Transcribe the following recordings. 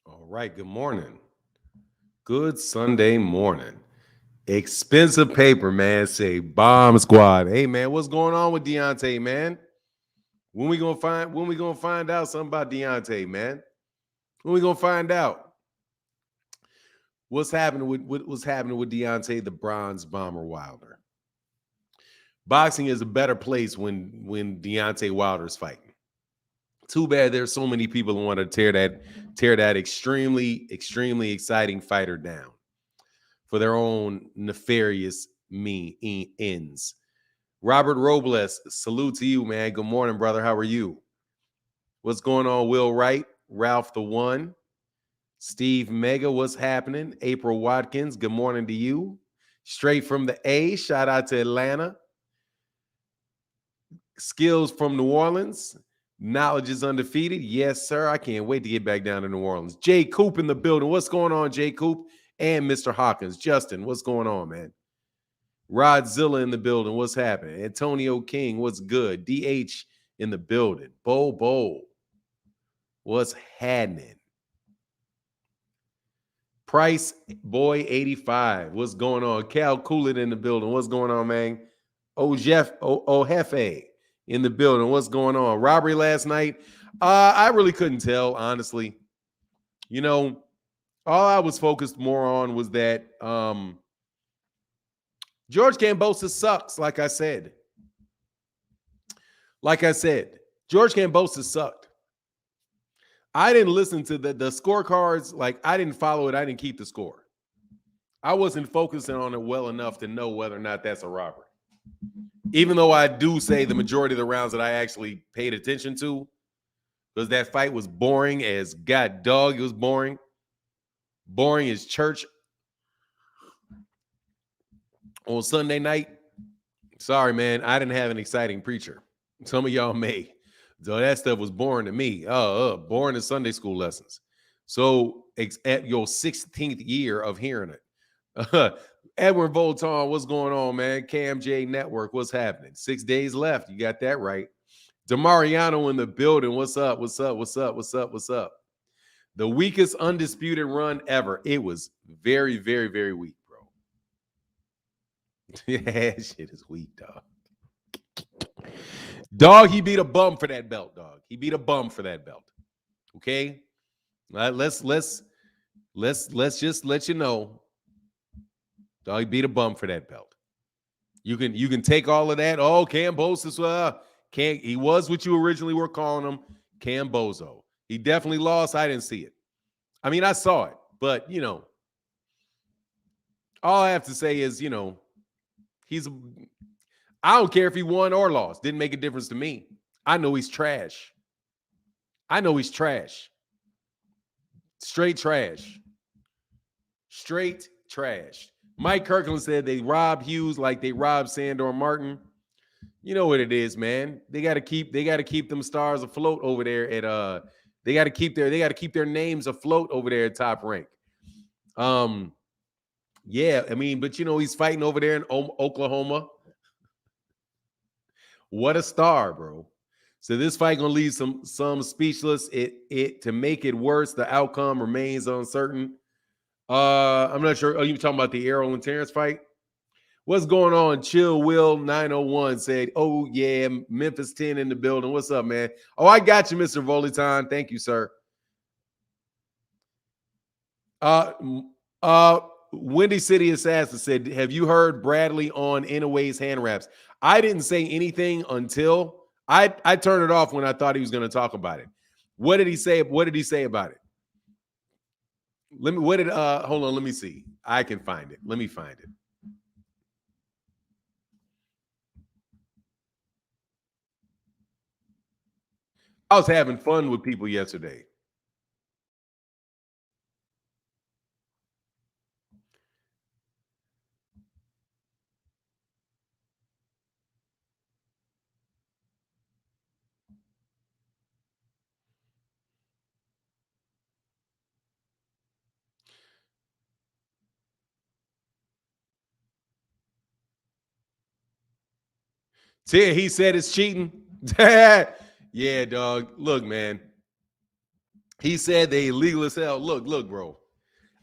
All right, good morning. Good Sunday morning. Expensive paper, man. Say bomb squad. Hey man, what's going on with Deontay, man? When we gonna find out something about Deontay, man? When we gonna find out what's happening with Deontay the Bronze Bomber Wilder? Boxing is a better place when Deontay Wilder's fighting. Too bad there's so many people who want to tear that extremely exciting fighter down for their own nefarious ends. Robert Robles, salute to you, man. Good morning, brother. How are you? What's going on, Will Wright? Ralph the One, Steve Mega, what's happening? April Watkins, good morning to you. Straight from the A, shout out to Atlanta. Skills from New Orleans. Knowledge is undefeated. Yes, sir. I can't wait to get back down to New Orleans. Jay Coop in the building. What's going on, Jay Coop? And Mr. Hawkins. Justin, what's going on, man? Rodzilla in the building. What's happening? Antonio King, what's good? DH in the building. Bo, what's happening? Price Boy 85, what's going on? Cal Coolit in the building. What's going on, man? Jefe in the building. What's going on? Robbery last night. I really couldn't tell, honestly. You know, all I was focused more on was that George Kambosos sucks, like I said. George Kambosos sucked. I didn't listen to the scorecards. Like, I didn't follow it. I didn't keep the score. I wasn't focusing on it well enough to know whether or not that's a robbery. Even though I do say the majority of the rounds that I actually paid attention to, because that fight was boring as God dog. It was boring. Boring as church on Sunday night. Sorry, man. I didn't have an exciting preacher. Some of y'all may. So that stuff was boring to me. Boring as Sunday school lessons. So at your 16th year of hearing it. Edwin Volton, what's going on, man? KMJ Network, what's happening? 6 days left. You got that right. DeMariano in the building. What's up? The weakest undisputed run ever. It was very, very, very weak, bro. Yeah, shit is weak, dog. Dog, he beat a bum for that belt, dog. He beat a bum for that belt. Okay? Let's just let you know. Dog, he beat a bum for that belt. You can take all of that. Oh, Kambosos, he was what you originally were calling him, Kambozo. He definitely lost. I didn't see it. I mean, I saw it, but all I have to say is, I don't care if he won or lost. Didn't make a difference to me. I know he's trash. Straight trash. Mike Kirkland said they robbed Hughes like they robbed Sandor Martin. You know what it is, man. They got to keep them stars afloat over there at they got to keep their names afloat over there at Top Rank. Yeah, I mean, but he's fighting over there in Oklahoma. What a star, bro. So this fight gonna leave some speechless. It to make it worse, the outcome remains uncertain. I'm not sure. Are you talking about the Errol and Terence fight? What's going on? Chill Will 901 said, "Oh yeah, Memphis 10 in the building. What's up, man? Oh, I got you, Mr. Voliton. Thank you, sir." Windy City Assassin said, "Have you heard Bradley on Inouye's hand wraps?" I didn't say anything until I turned it off when I thought he was going to talk about it. What did he say? What did he say about it? Hold on, let me see. I can find it. Let me find it. I was having fun with people yesterday. See, he said it's cheating. Yeah, dog. Look, man. He said they illegal as hell. Look, bro.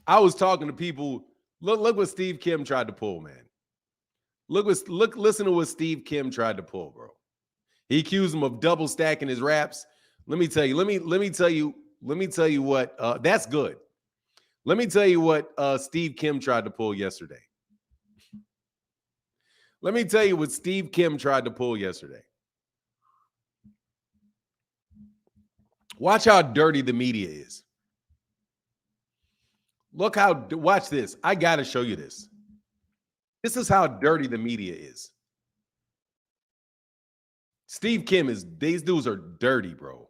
I was talking to people. Look what Steve Kim tried to pull, man. Listen to what Steve Kim tried to pull, bro. He accused him of double stacking his raps. Let me tell you. Let me tell you what. That's good. Let me tell you what Steve Kim tried to pull yesterday. Let me tell you what Steve Kim tried to pull yesterday. Watch how dirty the media is. Watch this. I got to show you this. This is how dirty the media is. Steve Kim these dudes are dirty, bro.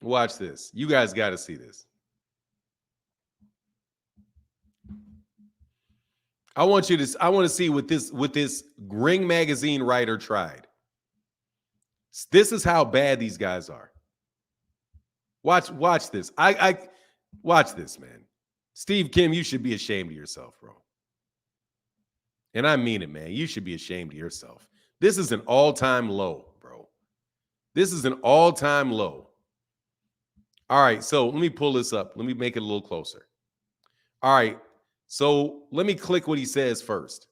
Watch this. You guys got to see this. I want to see what this Ring magazine writer tried. This is how bad these guys are. Watch this. I watch this, man. Steve Kim, you should be ashamed of yourself, bro. And I mean it, man. You should be ashamed of yourself. This is an all-time low, bro. This is an all-time low. All right, so let me pull this up. Let me make it a little closer. All right, so let me click what he says first.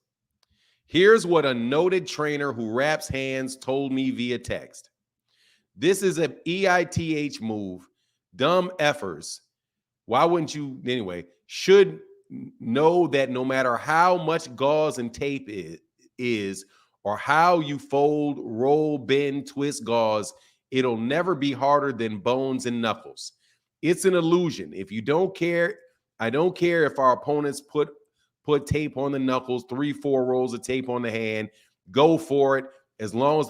Here's what a noted trainer who raps hands told me via text. This is an EITH move. Dumb effers. Why wouldn't you, anyway, should know that no matter how much gauze and tape is or how you fold, roll, bend, twist gauze, it'll never be harder than bones and knuckles. It's an illusion. If you don't care, I don't care if our opponents put tape on the knuckles, 3-4 rolls of tape on the hand. Go for it. As long as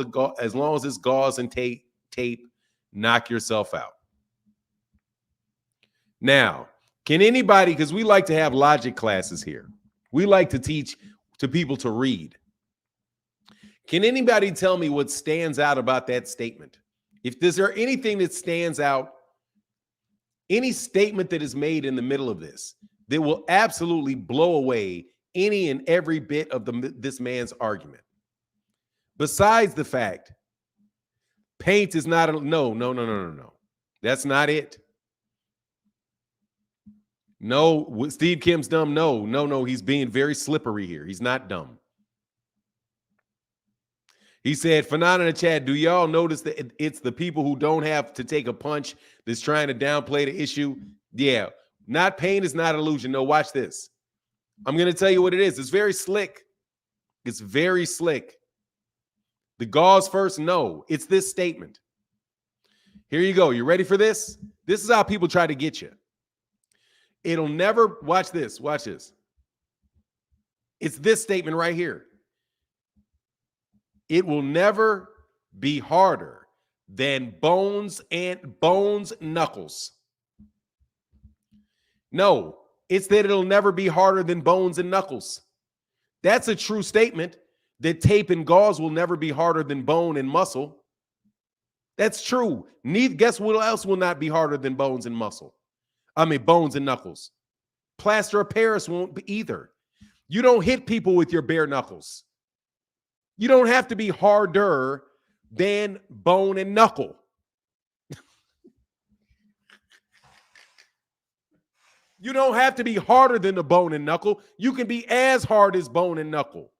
it's gauze and tape, knock yourself out. Now, can anybody, because we like to have logic classes here. We like to teach to people to read. Can anybody tell me what stands out about that statement? Is there anything that stands out, any statement that is made in the middle of this that will absolutely blow away any and every bit of this man's argument? Besides the fact, paint is not a, no. That's not it. No, Steve Kim's dumb. No. He's being very slippery here. He's not dumb. He said, Fanon in the chat, do y'all notice that it's the people who don't have to take a punch that's trying to downplay the issue? Yeah, not pain is not illusion. No, watch this. I'm going to tell you what it is. It's very slick. It's very slick. The gauze first? No, it's this statement. Here you go. You ready for this? This is how people try to get you. It'll never, watch this. Watch this. It's this statement right here. It will never be harder than bones knuckles. No, it's that it'll never be harder than bones and knuckles. That's a true statement, that tape and gauze will never be harder than bone and muscle. That's true. Guess what else will not be harder than bones and muscle? Bones and knuckles. Plaster of Paris won't be either. You don't hit people with your bare knuckles. You don't have to be harder than bone and knuckle. You don't have to be harder than the bone and knuckle. You can be as hard as bone and knuckle.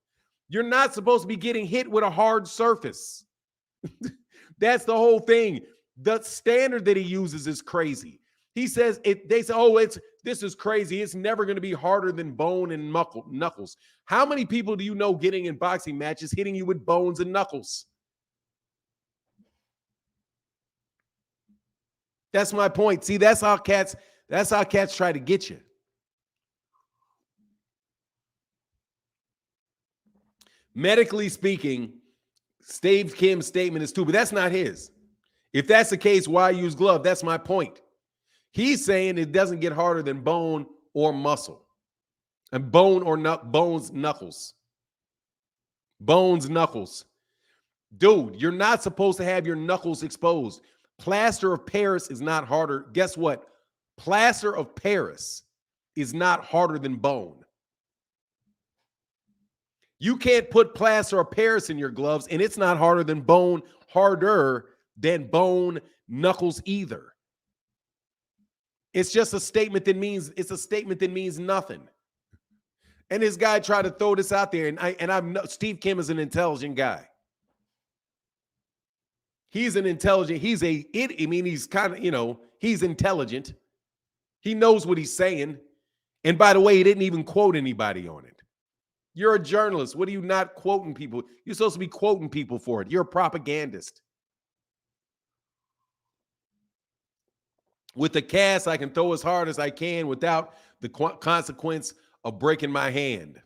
You're not supposed to be getting hit with a hard surface. That's the whole thing. The standard that he uses is crazy. He says they say, oh, this is crazy. It's never going to be harder than bone and knuckles. How many people do you know getting in boxing matches hitting you with bones and knuckles? That's my point. See, that's how cats try to get you. Medically speaking, Steve Kim's statement is stupid. That's not his. If that's the case, why use glove? That's my point. He's saying it doesn't get harder than bone or muscle. And bones, knuckles. Bones, knuckles. Dude, you're not supposed to have your knuckles exposed. Plaster of Paris is not harder. Guess what? Plaster of Paris is not harder than bone. You can't put plaster of Paris in your gloves, and it's not harder than bone knuckles either. It's just a statement that means nothing. And this guy tried to throw this out there, and I Steve Kim is an intelligent guy. He's intelligent. He's kind of, he's intelligent. He knows what he's saying. And by the way, he didn't even quote anybody on it. You're a journalist. What are you not quoting people? You're supposed to be quoting people for it. You're a propagandist. With the cast, I can throw as hard as I can without the consequence of breaking my hand.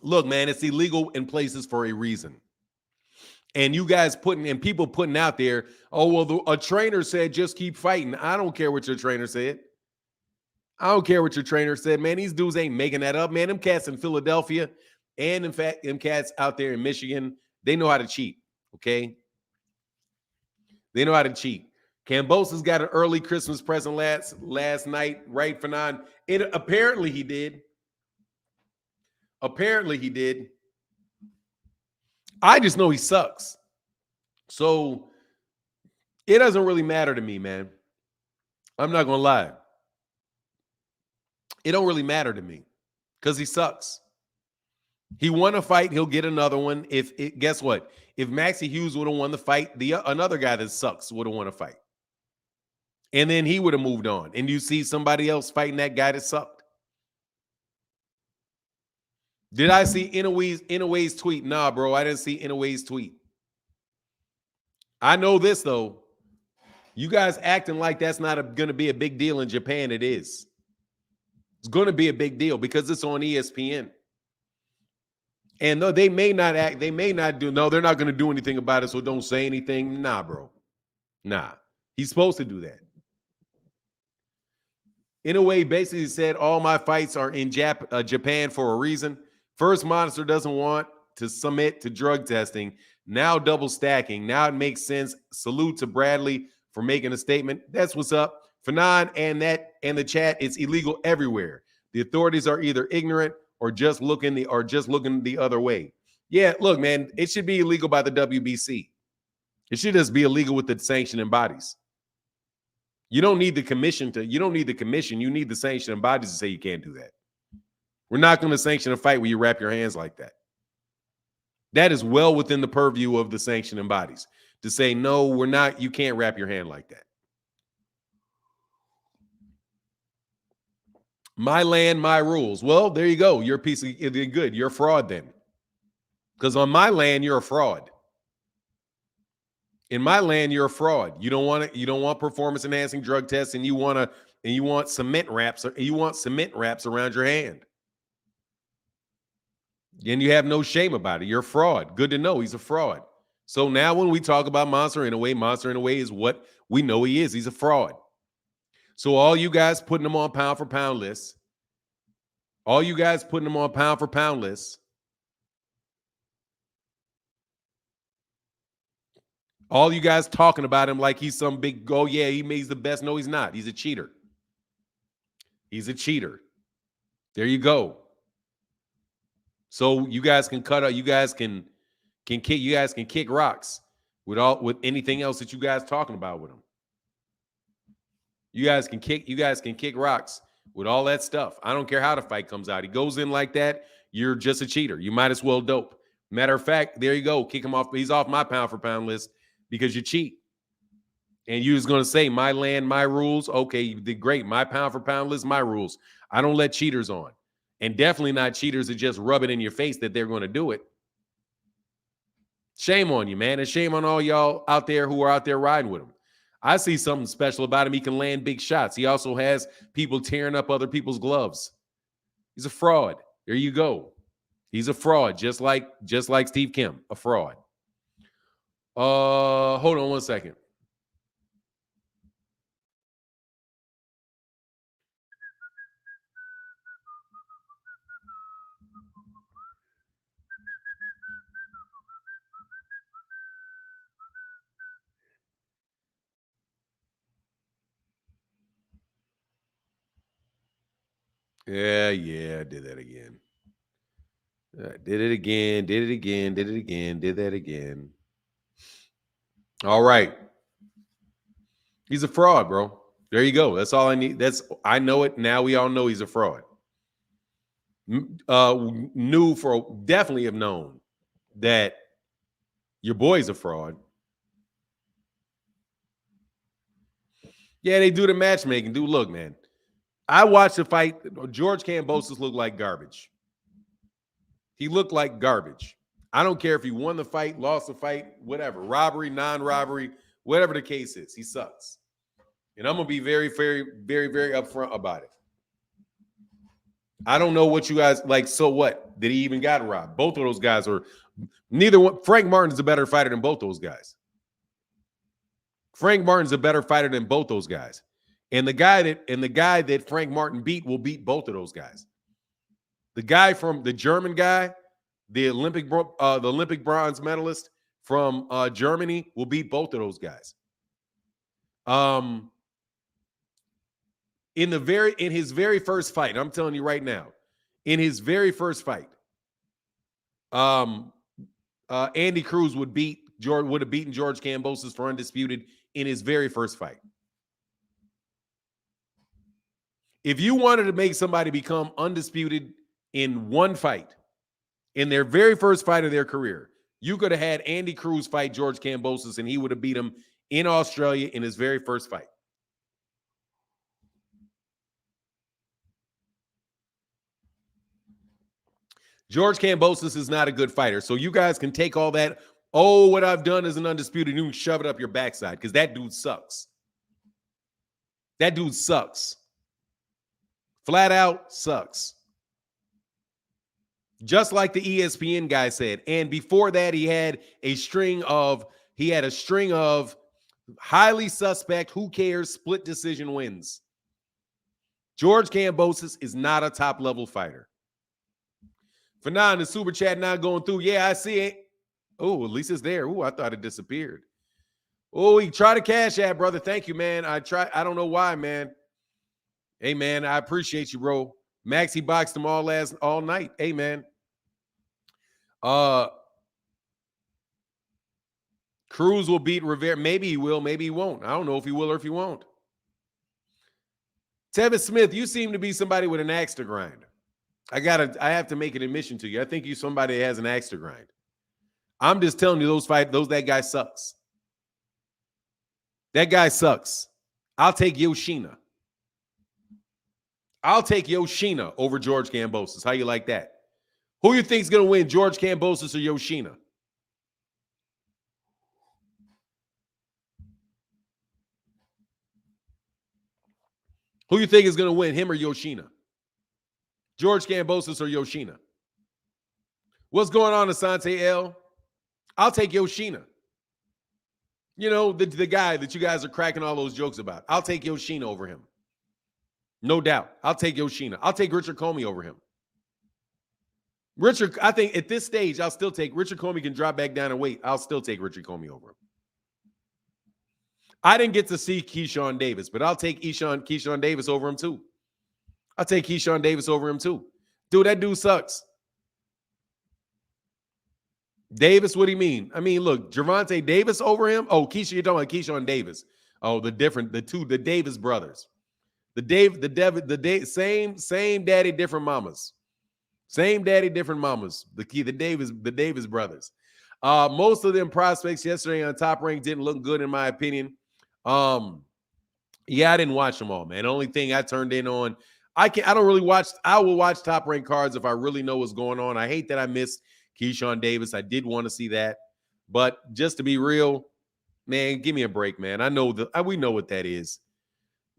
Look, man, it's illegal in places for a reason. And you guys people putting out there, oh, well, a trainer said just keep fighting. I don't care what your trainer said. I don't care what your trainer said, man. These dudes ain't making that up, man. Them cats in Philadelphia and, in fact, them cats out there in Michigan, they know how to cheat, okay? They know how to cheat. Cambosa's got an early Christmas present last night, right, Fanon? Apparently he did. Apparently he did. I just know he sucks. So it doesn't really matter to me, man. I'm not going to lie. It don't really matter to me because he sucks. He won a fight. He'll get another one. Guess what? If Maxie Hughes would have won the fight, another guy that sucks would have won a fight. And then he would have moved on. And you see somebody else fighting that guy that sucked. Did I see Inouye's tweet? Nah, bro, I didn't see Inouye's tweet. I know this, though. You guys acting like that's not going to be a big deal in Japan. It is. It's going to be a big deal because it's on ESPN. And though they may not act, they're not going to do anything about it, so don't say anything. Nah, bro. Nah. He's supposed to do that. Inoue basically said all my fights are in Japan for a reason. First, Monster doesn't want to submit to drug testing. Now double stacking. Now it makes sense. Salute to Bradley for making a statement. That's what's up. Fanon and the chat, it's illegal everywhere. The authorities are either ignorant or just looking the other way. Yeah, look, man, it should be illegal by the WBC. It should just be illegal with the sanctioning bodies. You don't need the commission. You need the sanctioning bodies to say you can't do that. We're not going to sanction a fight where you wrap your hands like that. That is well within the purview of the sanctioning bodies to say, no, we're not. You can't wrap your hand like that. My land, my rules. Well, there you go. You're a piece of good. You're a fraud then. Because on my land, you're a fraud. In my land, you're a fraud. You don't want performance enhancing drug tests, and you want cement wraps around your hand. And you have no shame about it. You're a fraud. Good to know he's a fraud. So now when we talk about Monster Inoue is what we know he is. He's a fraud. So all you guys putting him on pound for pound lists, all you guys talking about him like he's some big, oh yeah, he's the best. No, he's not. He's a cheater. He's a cheater. There you go. So you guys can cut out, you guys can kick rocks with anything else that you guys talking about with him. You guys can kick rocks with all that stuff. I don't care how the fight comes out. He goes in like that, you're just a cheater. You might as well dope. Matter of fact, there you go. Kick him off. He's off my pound for pound list because you cheat. And you're just going to say, my land, my rules. Okay, you did great. My pound for pound list, my rules. I don't let cheaters on. And definitely not cheaters that just rub it in your face that they're going to do it. Shame on you, man. And shame on all y'all out there who are out there riding with him. I see something special about him. He can land big shots. He also has people tearing up other people's gloves. He's a fraud. There you go. He's a fraud, just like Steve Kim, a fraud. Hold on one second. Yeah, I did that again. Did it again, did it again, did it again, did that again. All right. He's a fraud, bro. There you go. That's all I need. I know it. Now we all know he's a fraud. Definitely have known that your boy's a fraud. Yeah, they do the matchmaking. Dude, look, man. I watched the fight. George Kambosos looked like garbage. He looked like garbage. I don't care if he won the fight, lost the fight, whatever, robbery, non-robbery, whatever the case is. He sucks. And I'm going to be very, very, very, very upfront about it. I don't know what you guys like. So what? Did he even got robbed? Both of those guys are neither one. Frank Martin's a better fighter than both those guys. Frank Martin's a better fighter than both those guys. And the guy that Frank Martin beat will beat both of those guys. The guy from the German guy, the Olympic bronze medalist from Germany will beat both of those guys. In his very first fight, I'm telling you right now, in his very first fight, Andy Cruz would have beaten George Kambosos for undisputed in his very first fight. If you wanted to make somebody become undisputed in one fight, in their very first fight of their career, you could have had Andy Cruz fight George Kambosos and he would have beat him in Australia in his very first fight. George Kambosos is not a good fighter. So you guys can take all that, oh, what I've done is an undisputed, you can shove it up your backside because that dude sucks. That dude sucks. Flat out sucks. Just like the ESPN guy said. And before that, he had a string of highly suspect, who cares, split decision wins. George Kambosos is not a top-level fighter. For now, the super chat not going through. Yeah, I see it. Oh, at least it's there. Oh, I thought it disappeared. Oh, he tried to cash out, brother. Thank you, man. I don't know why, man. Hey, man, I appreciate you, bro. Maxie boxed him all night. Hey, man. Cruz will beat Rivera. Maybe he will. Maybe he won't. I don't know if he will or if he won't. Tevin Smith, you seem to be somebody with an axe to grind. I have to make an admission to you. I think you're somebody that has an axe to grind. I'm just telling you, that guy sucks. That guy sucks. I'll take Yoshina. I'll take Yoshina over George Kambosos. How you like that? Who you think's going to win, George Kambosos or Yoshina? Who you think is going to win, him or Yoshina? George Kambosos or Yoshina? What's going on, Asante L? I'll take Yoshina. You know, the guy that you guys are cracking all those jokes about. I'll take Yoshina over him. No doubt. I'll take Yoshina. I'll take Richard Comey over him. I think at this stage, I'll still take Richard Comey. Can drop back down and wait. I'll still take Richard Comey over him. I didn't get to see Keyshawn Davis, but I'll take Keyshawn Davis over him too. I'll take Keyshawn Davis over him too. Dude, that dude sucks. Davis, what do you mean? I mean, look, Gervonta Davis over him? Oh, you're talking about Keyshawn Davis. Oh, the Davis brothers. Same daddy, different mamas. Same daddy, different mamas. The Davis brothers. Most of them prospects yesterday on Top Rank didn't look good, in my opinion. Yeah, I didn't watch them all, man. The only thing I turned in on, I will watch Top Rank cards if I really know what's going on. I hate that I missed Keyshawn Davis. I did want to see that. But just to be real, man, give me a break, man. We know what that is.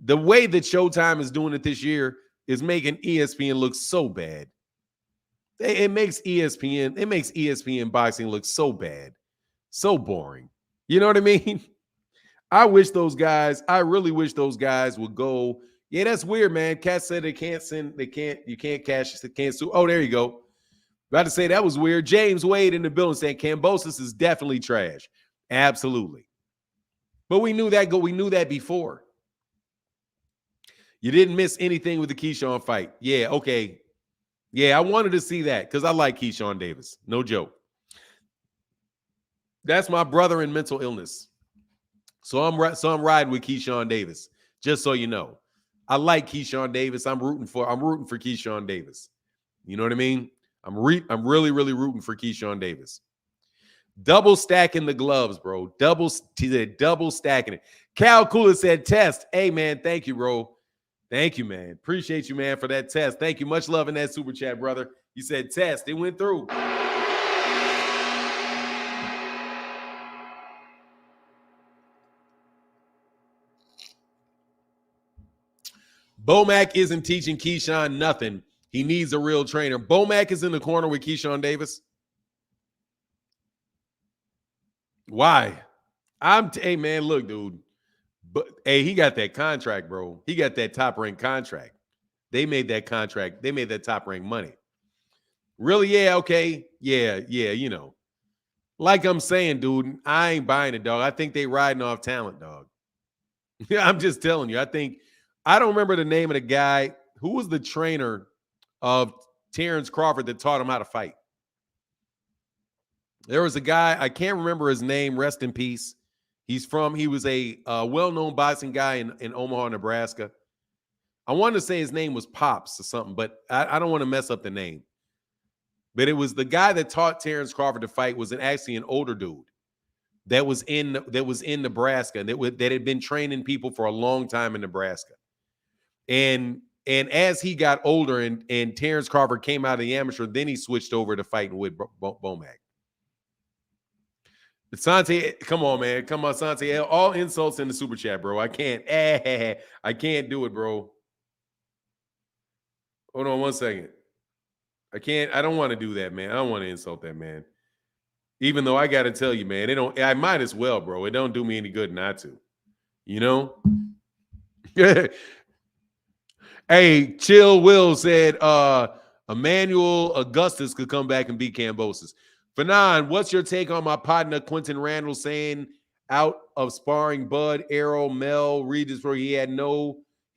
The way that Showtime is doing it this year is making ESPN look so bad. It makes ESPN boxing look so bad, so boring. You know what I mean? I really wish those guys would go. Yeah, that's weird, man. Cat said you can't cash, can't sue. Oh, there you go. About to say that was weird. James Wade in the building saying Kambosos is definitely trash. Absolutely. But we knew that before. You didn't miss anything with the Keyshawn fight. Yeah, okay. Yeah, I wanted to see that because I like Keyshawn Davis. No joke. That's my brother in mental illness. So I'm riding with Keyshawn Davis. Just so you know, I like Keyshawn Davis. I'm rooting for Keyshawn Davis. You know what I mean? I'm really rooting for Keyshawn Davis. Double stacking the gloves, bro. Double stacking it. Cal Cooler said test. Hey man, thank you, bro. Thank you, man. Appreciate you, man, for that test. Thank you. Much love in that super chat, brother. You said test. It went through. Bomac isn't teaching Keyshawn nothing. He needs a real trainer. Bomac is in the corner with Keyshawn Davis. Why? Hey, man, look, dude. But hey, he got that contract, bro. He got that top rank contract. They made that contract. They made that top rank money. Really? Yeah, okay. Yeah, you know. Like I'm saying, dude, I ain't buying it, dog. I think they riding off talent, dog. I'm just telling you. I don't remember the name of the guy. Who was the trainer of Terence Crawford that taught him how to fight? There was a guy, I can't remember his name, rest in peace. He was a well-known boxing guy in Omaha, Nebraska. I wanted to say his name was Pops or something, but I don't want to mess up the name. But it was the guy that taught Terence Crawford to fight was actually an older dude that was in Nebraska that had been training people for a long time in Nebraska. And as he got older and Terence Crawford came out of the amateur, then he switched over to fighting with Bomac. But Sante, come on, man. Come on, Sante. All insults in the super chat, bro. I can't do it, bro. Hold on 1 second. I don't want to do that, man. I don't want to insult that man. Even though I got to tell you, man, I might as well, bro. It don't do me any good not to. You know? Hey, Chill Will said Emmanuel Augustus could come back and beat Kambosos. Fanon, what's your take on my partner Quentin Randall saying out of sparring Bud, Errol, Mel, Regis, where he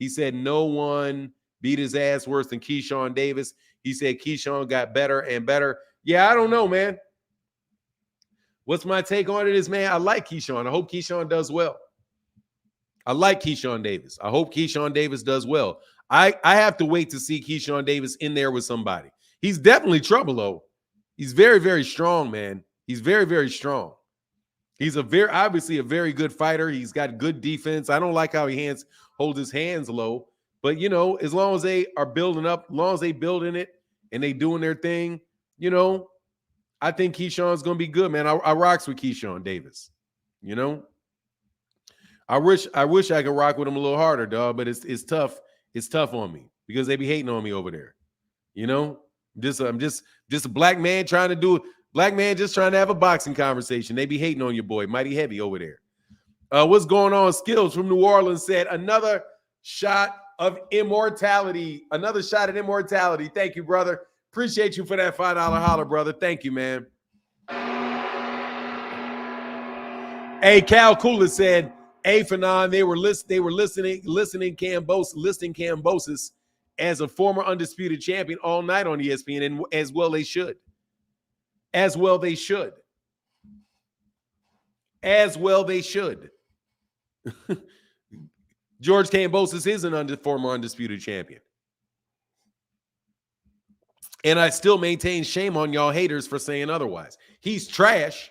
said no one beat his ass worse than Keyshawn Davis. He said Keyshawn got better and better. Yeah, I don't know, man. What's my take on it is, man, I like Keyshawn. I hope Keyshawn does well. I like Keyshawn Davis. I hope Keyshawn Davis does well. I have to wait to see Keyshawn Davis in there with somebody. He's definitely trouble, though. He's very, very strong, man. He's very, very strong. He's obviously a very good fighter. He's got good defense. I don't like how he holds his hands low. But, you know, as long as they are building up, as long as they building it and they doing their thing, you know, I think Keyshawn's going to be good, man. I rocks with Keyshawn Davis, you know. I wish I could rock with him a little harder, dog, but it's tough. It's tough on me because they be hating on me over there, you know. I'm just a black man trying to have a boxing conversation. They be hating on your boy, Mighty Heavy over there. What's going on? Skills from New Orleans said another shot of immortality. Another shot at immortality. Thank you, brother. Appreciate you for that $5 holler, brother. Thank you, man. Hey, Cal Cooler said, hey, Fanon, they were listing Kambosos as a former undisputed champion all night on ESPN, and as well they should. As well they should. As well they should. George Kambosos is an former undisputed champion. And I still maintain shame on y'all haters for saying otherwise. He's trash,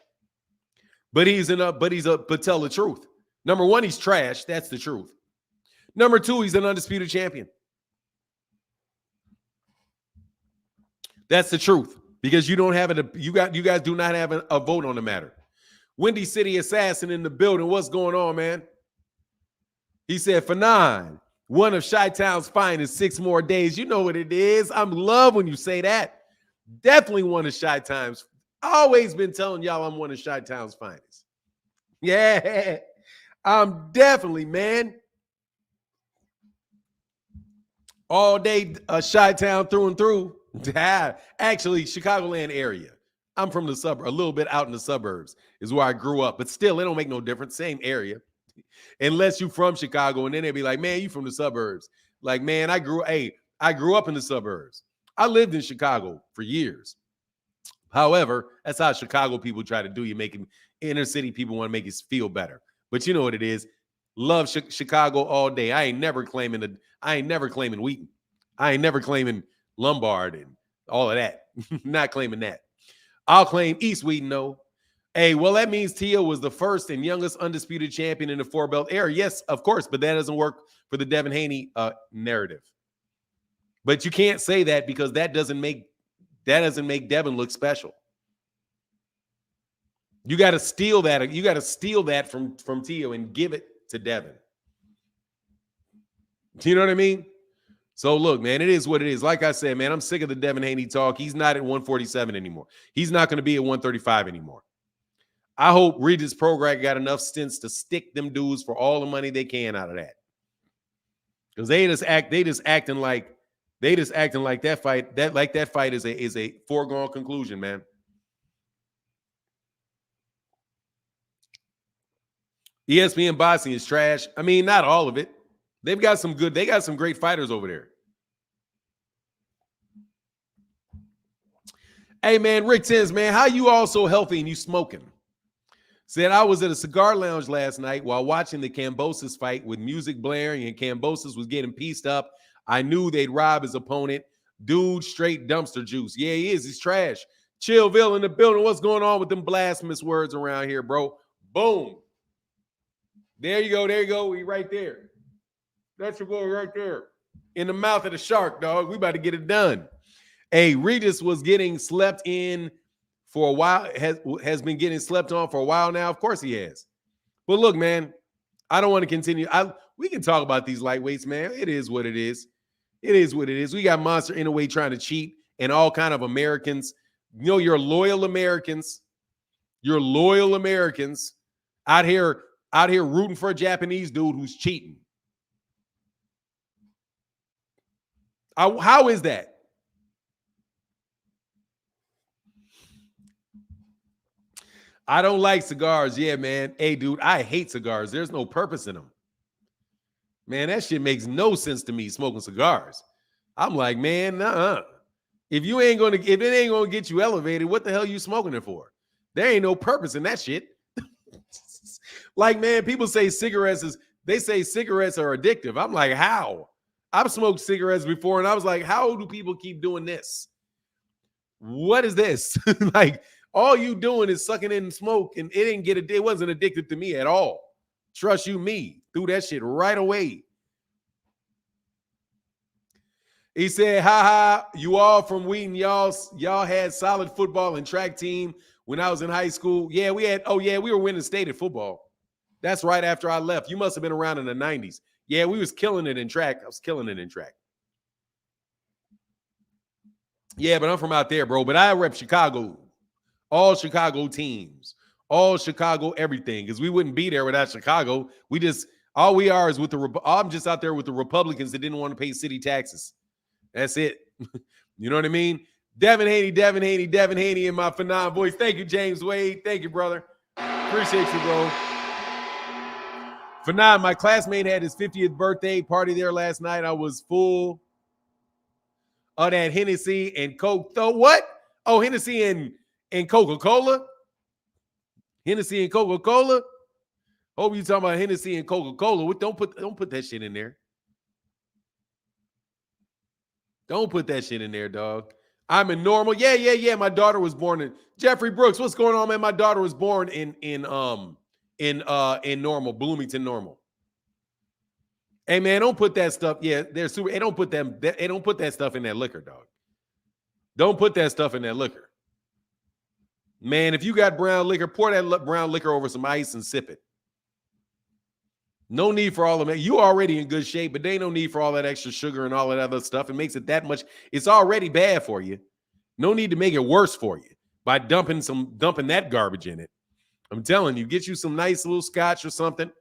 but but tell the truth. Number one, he's trash. That's the truth. Number two, he's an undisputed champion. That's the truth. Because you don't have you guys do not have a vote on the matter. Windy City Assassin in the building. What's going on, man? He said, Fanon, one of Chi-Town's finest, 6 more days. You know what it is. I'm love when you say that. Definitely one of Chi-Town's. Always been telling y'all I'm one of Chi-Town's finest. Yeah, I'm definitely, man. All day Chi-Town through and through. Actually, Chicagoland area. I'm from the suburb, a little bit out in the suburbs is where I grew up. But still, it don't make no difference. Same area. Unless you from Chicago, and then they'd be like, man, you from the suburbs. Like, man, I grew up in the suburbs. I lived in Chicago for years. However, that's how Chicago people try to do you, making inner city people want to make you feel better. But you know what it is. Love Chicago all day. I ain't never claiming Wheaton. I ain't never claiming Lombard and all of that. Not claiming that. I'll claim East Wheaton, though. Hey, well, that means Tia was the first and youngest undisputed champion in the four-belt era. Yes, of course, but that doesn't work for the Devin Haney narrative. But you can't say that because that doesn't make Devin look special. You got to steal that. You got to steal that from Tia and give it to Devin. Do you know what I mean? So look, man, it is what it is. Like I said, man, I'm sick of the Devin Haney talk. He's not at 147 anymore. He's not going to be at 135 anymore. I hope Regis Prograis got enough stints to stick them dudes for all the money they can out of that. Because they just acting like that fight is a foregone conclusion, man. ESPN boxing is trash. I mean, not all of it. They got some great fighters over there. Hey, man, Rick Tins, man, how you all so healthy and you smoking? Said, I was at a cigar lounge last night while watching the Kambosos fight with music blaring and Kambosos was getting pieced up. I knew they'd rob his opponent. Dude, straight dumpster juice. Yeah, he is. He's trash. Chillville in the building. What's going on with them blasphemous words around here, bro? Boom. There you go. There you go. He right there. That's your boy right there. In the mouth of the shark, dog. We about to get it done. Hey, Regis was getting slept in for a while, has been getting slept on for a while now. Of course he has. But look, man, I don't want to continue. We can talk about these lightweights, man. It is what it is. It is what it is. We got Monster Inoue trying to cheat and all kind of Americans. You know, you're loyal Americans. You're loyal Americans out here rooting for a Japanese dude who's cheating. How is that? I don't like cigars. Yeah, man. Hey, dude, I hate cigars. There's no purpose in them. Man, that shit makes no sense to me, smoking cigars. I'm like, man, nuh-uh. If it ain't gonna get you elevated, what the hell are you smoking it for? There ain't no purpose in that shit. Like, man, people say cigarettes are addictive. I'm like, how? I've smoked cigarettes before, and I was like, how do people keep doing this? What is this? Like, all you doing is sucking in smoke, and it wasn't addictive to me at all. Trust you me. Threw that shit right away. He said, ha, you all from Wheaton, y'all had solid football and track team when I was in high school. Yeah, we were winning state at football. That's right after I left. You must have been around in the 90s. Yeah, we was killing it in track. I was killing it in track. Yeah, but I'm from out there, bro. But I rep Chicago. All Chicago teams. All Chicago everything. Because we wouldn't be there without Chicago. All we are is I'm just out there with the Republicans that didn't want to pay city taxes. That's it. You know what I mean? Devin Haney in my Phenom voice. Thank you, James Wade. Thank you, brother. Appreciate you, bro. Phenom, my classmate had his 50th birthday party there last night. I was full of that Hennessy and Coke. So what? Oh, Hennessy and Coca-Cola? Hennessy and Coca-Cola? Hope you talking about Hennessy and Coca-Cola. Don't put that shit in there. Don't put that shit in there, dog. I'm in Normal. Yeah. My daughter was born in Jeffrey Brooks. What's going on, man? My daughter was born in Normal, Bloomington Normal. Hey, man, don't put that stuff. Yeah, they're super. They don't put that stuff in that liquor, dog. Don't put that stuff in that liquor. Man, if you got brown liquor, pour that brown liquor over some ice and sip it. No need for all of that. You already in good shape, but there ain't no need for all that extra sugar and all that other stuff. It makes it that much. It's already bad for you. No need to make it worse for you by dumping that garbage in it. I'm telling you, get you some nice little scotch or something.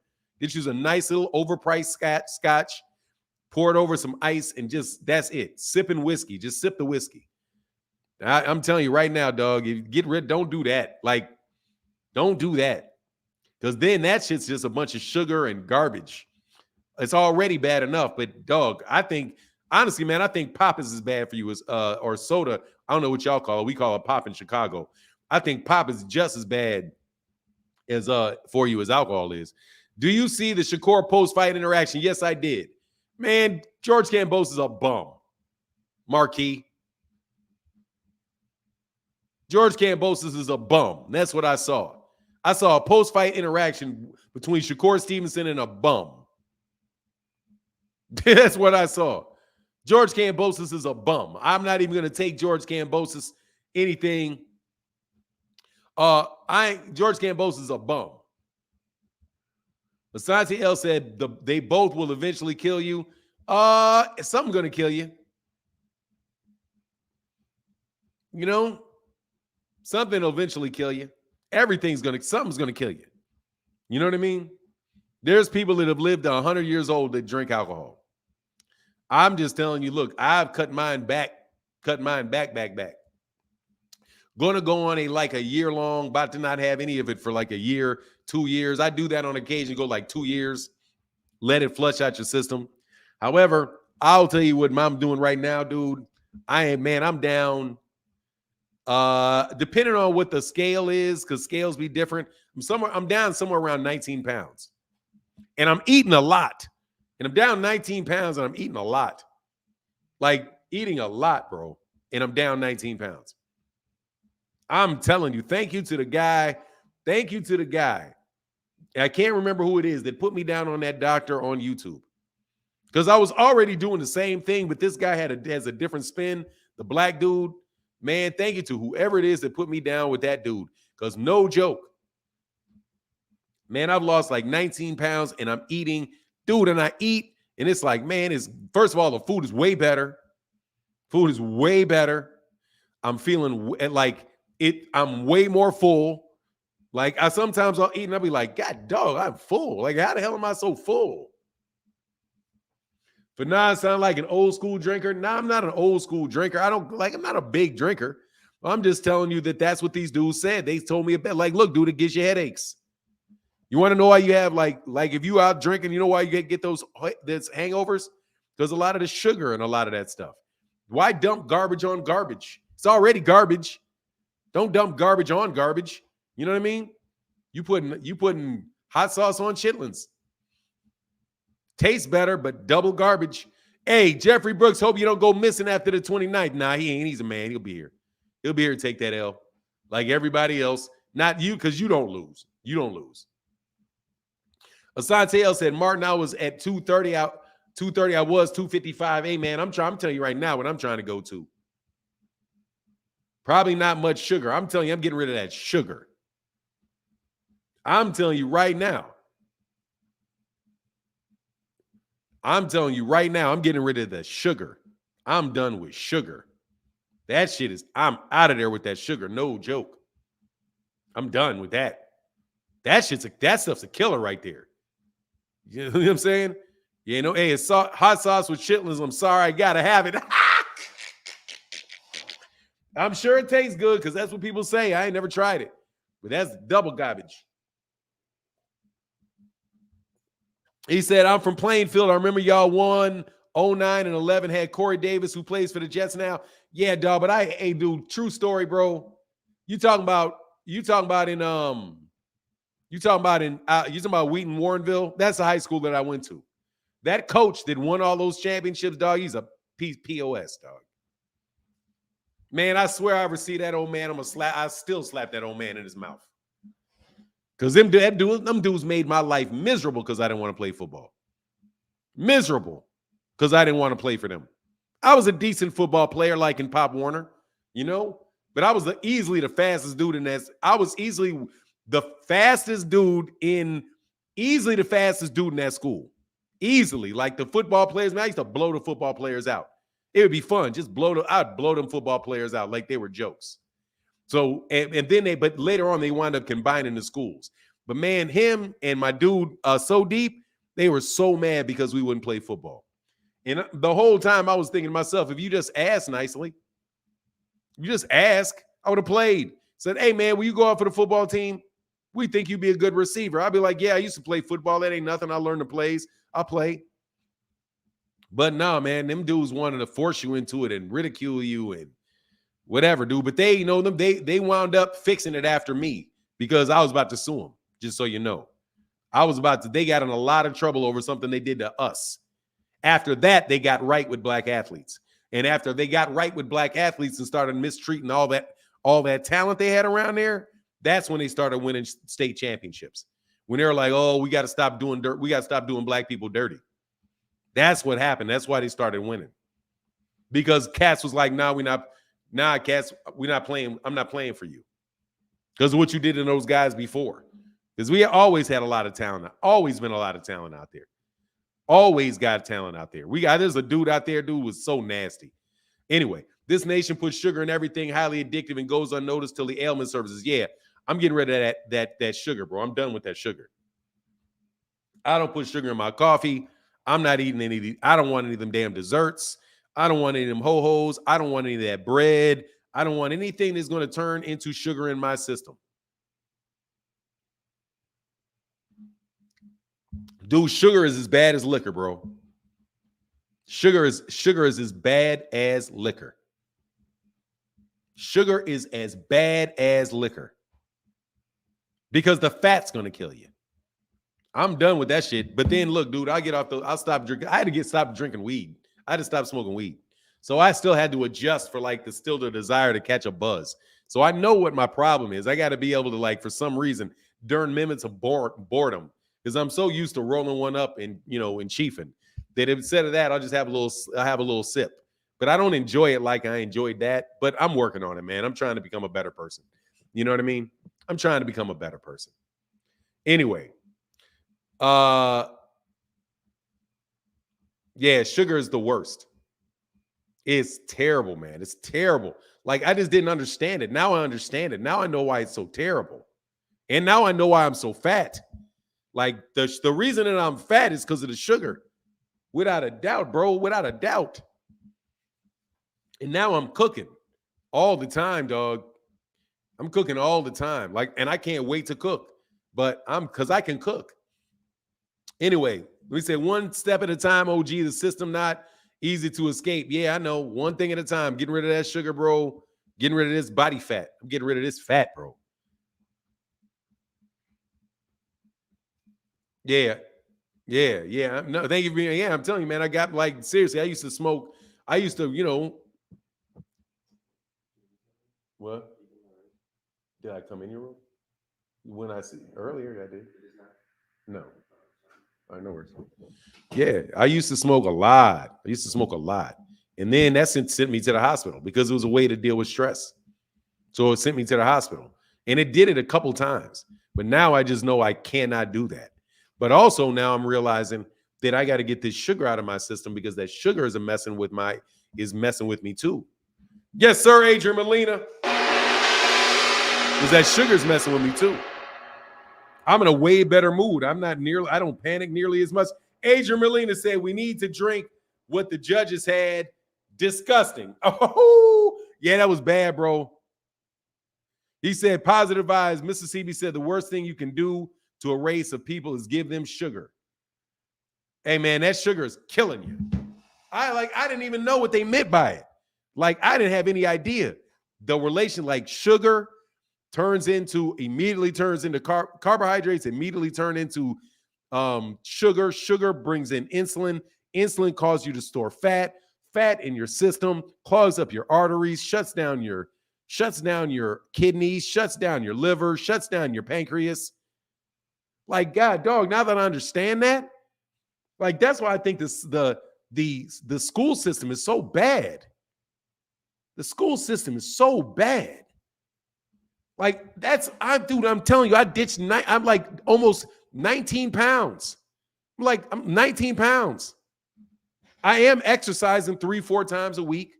Get you some nice little overpriced scotch. Pour it over some ice and that's it. Sipping whiskey. Just sip the whiskey. I'm telling you right now, dog, don't do that. Like, don't do that. Because then that shit's just a bunch of sugar and garbage. It's already bad enough. But dog, I think honestly, man, I think pop is as bad for you as or soda. I don't know what y'all call it. We call it pop in Chicago. I think pop is just as bad as for you as alcohol is. Do you see the Shakur post-fight interaction? Yes, I did. Man, George Kambosos is a bum. Marquis. George Kambosos is a bum. That's what I saw. I saw a post-fight interaction between Shakur Stevenson and a bum. That's what I saw. George Kambosos is a bum. I'm not even going to take George Kambosos anything. George Kambosos is a bum. Asante L said they both will eventually kill you. Something's going to kill you. You know, something will eventually kill you. Something's going to kill you. You know what I mean? There's people that have lived 100 years old that drink alcohol. I'm just telling you, look, I've cut mine back. Going to go on a year long, about to not have any of it for like a year, 2 years. I do that on occasion, go like 2 years, let it flush out your system. However, I'll tell you what I'm doing right now, dude. I'm down. Depending on what the scale is, because scales be different. I'm down somewhere around 19 pounds. And I'm eating a lot. And I'm down 19 pounds and I'm eating a lot. Like eating a lot, bro. And I'm down 19 pounds. I'm telling you, thank you to the guy. Thank you to the guy. I can't remember who it is that put me down on that doctor on YouTube. Because I was already doing the same thing, but this guy has a different spin. The black dude, man, thank you to whoever it is that put me down with that dude. Because no joke. Man, I've lost like 19 pounds and I'm eating. Dude, and I eat, and it's like, man, first of all, the food is way better. Food is way better. I'm feeling like I'm way more full. Like sometimes I'll eat and I'll be like, God dog, I'm full. Like, how the hell am I so full? But now I sound like an old school drinker. Nah, I'm not an old school drinker. I'm not a big drinker. I'm just telling you that that's what these dudes said. They told me about, like, look, dude, it gives you headaches. You want to know why you have like if you out drinking, you know why you get those hangovers? Because a lot of the sugar and a lot of that stuff. Why dump garbage on garbage? It's already garbage. Don't dump garbage on garbage. You know what I mean? You putting hot sauce on chitlins. Tastes better, but double garbage. Hey, Jeffrey Brooks, hope you don't go missing after the 29th. Nah, he ain't. He's a man. He'll be here. He'll be here to take that L. Like everybody else. Not you, because you don't lose. You don't lose. Asante L said, Martin, I was at 230. 230, I was 255. Hey, man, I'm telling you right now what I'm trying to go to. Probably not much sugar. I'm telling you, I'm getting rid of that sugar. I'm telling you right now. I'm telling you right now, I'm getting rid of the sugar. I'm done with sugar. That shit I'm out of there with that sugar. No joke. I'm done with that. That stuff's a killer right there. You know what I'm saying? You know, hey, it's hot sauce with chitlins. I'm sorry, I gotta have it. I'm sure it tastes good because that's what people say. I ain't never tried it, but that's double garbage. He said, I'm from Plainfield. I remember y'all won 09 and 11, had Corey Davis, who plays for the Jets now. Yeah, dog, but hey, dude, true story, bro. You talking about Wheaton, Warrenville? That's the high school that I went to. That coach that won all those championships, dog, he's a POS, dog. Man, I swear I ever see that old man, I still slap that old man in his mouth. Because them dudes made my life miserable because I didn't want to play football. Miserable because I didn't want to play for them. I was a decent football player like in Pop Warner, you know, but I was easily the fastest dude in that. I was easily the fastest dude in that school. Easily. Like the football players, man, I used to blow the football players out. It would be fun. I'd blow them football players out like they were jokes. So, but later on, they wound up combining the schools. But man, him and my dude, So Deep, they were so mad because we wouldn't play football. And the whole time I was thinking to myself, if you just ask nicely, I would have played. Said, hey man, will you go out for the football team? We think you'd be a good receiver. I'd be like, yeah, I used to play football. That ain't nothing. I learned the plays. I'll play. But no, man, them dudes wanted to force you into it and ridicule you and whatever, dude. But they, you know, them they wound up fixing it after me because I was about to sue them. Just so you know, I was about to. They got in a lot of trouble over something they did to us. After that, they got right with black athletes, and after they got right with black athletes and started mistreating all that talent they had around there, that's when they started winning state championships. When they were like, "Oh, we got to stop doing dirt. We got to stop doing black people dirty." That's what happened. That's why they started winning. Because Cats was like, "Nah, Cats, we're not playing. I'm not playing for you." Because of what you did to those guys before. Because we always had a lot of talent. Always been a lot of talent out there. Always got talent out there. There's a dude out there, dude was so nasty. Anyway, this nation puts sugar in everything, highly addictive, and goes unnoticed till the ailment surfaces. Yeah, I'm getting rid of that sugar, bro. I'm done with that sugar. I don't put sugar in my coffee. I'm not eating any of these. I don't want any of them damn desserts. I don't want any of them ho-hos. I don't want any of that bread. I don't want anything that's going to turn into sugar in my system. Dude, sugar is as bad as liquor, bro. Sugar is as bad as liquor. Sugar is as bad as liquor. Because the fat's going to kill you. I'm done with that shit. But then look, dude, I'll stop drinking. I had to stop drinking weed. I had to stop smoking weed. So I still had to adjust for like the desire to catch a buzz. So I know what my problem is. I got to be able to, like, for some reason, during minutes of boredom, because I'm so used to rolling one up and, you know, and chiefing, that instead of that, I'll have a little sip. But I don't enjoy it like I enjoyed that. But I'm working on it, man. I'm trying to become a better person. You know what I mean? I'm trying to become a better person. Anyway, yeah, sugar is the worst. It's terrible, man. It's terrible. Like, I just didn't understand it. Now I understand it. Now I know why it's so terrible. And now I know why I'm so fat. Like, the reason that I'm fat is because of the sugar. Without a doubt, bro. Without a doubt. And now I'm cooking all the time, dog. I'm cooking all the time. Like, and I can't wait to cook. But because I can cook. Anyway, we say one step at a time, OG, the system not easy to escape. Yeah, I know. One thing at a time. Getting rid of that sugar, bro. Getting rid of this body fat. I'm getting rid of this fat, bro. Yeah. Yeah. No, thank you for being. Yeah, I'm telling you, man. I got, like, seriously, I used to smoke. I used to, you know. What? Did I come in your room? When I see earlier, I did. No. I know where it's from. Yeah, I used to smoke a lot. And then that sent me to the hospital because it was a way to deal with stress. So it sent me to the hospital. And it did it a couple times. But now I just know I cannot do that. But also now I'm realizing that I got to get this sugar out of my system because that sugar is messing with me too. Yes, sir, Adrian Molina. Because that sugar's messing with me too. I'm in a way better mood. I don't panic nearly as much. Adrian Molina said we need to drink what the judges had. Disgusting. Oh, yeah, that was bad, bro. He said positive vibes. Mississippi said the worst thing you can do to a race of people is give them sugar. Hey, man, that sugar is killing you. I didn't even know what they meant by it. Like, I didn't have any idea. The relation, like, sugar immediately turns into carbohydrates, immediately turn into sugar. Sugar brings in insulin. Insulin causes you to store fat in your system, clogs up your arteries, shuts down your kidneys, shuts down your liver, shuts down your pancreas. Like, God, dog, now that I understand that, like, that's why I think the school system is so bad. The school system is so bad. Like, I'm telling you, I ditched, I'm like almost 19 pounds. I'm 19 pounds. I am exercising 3-4 times a week.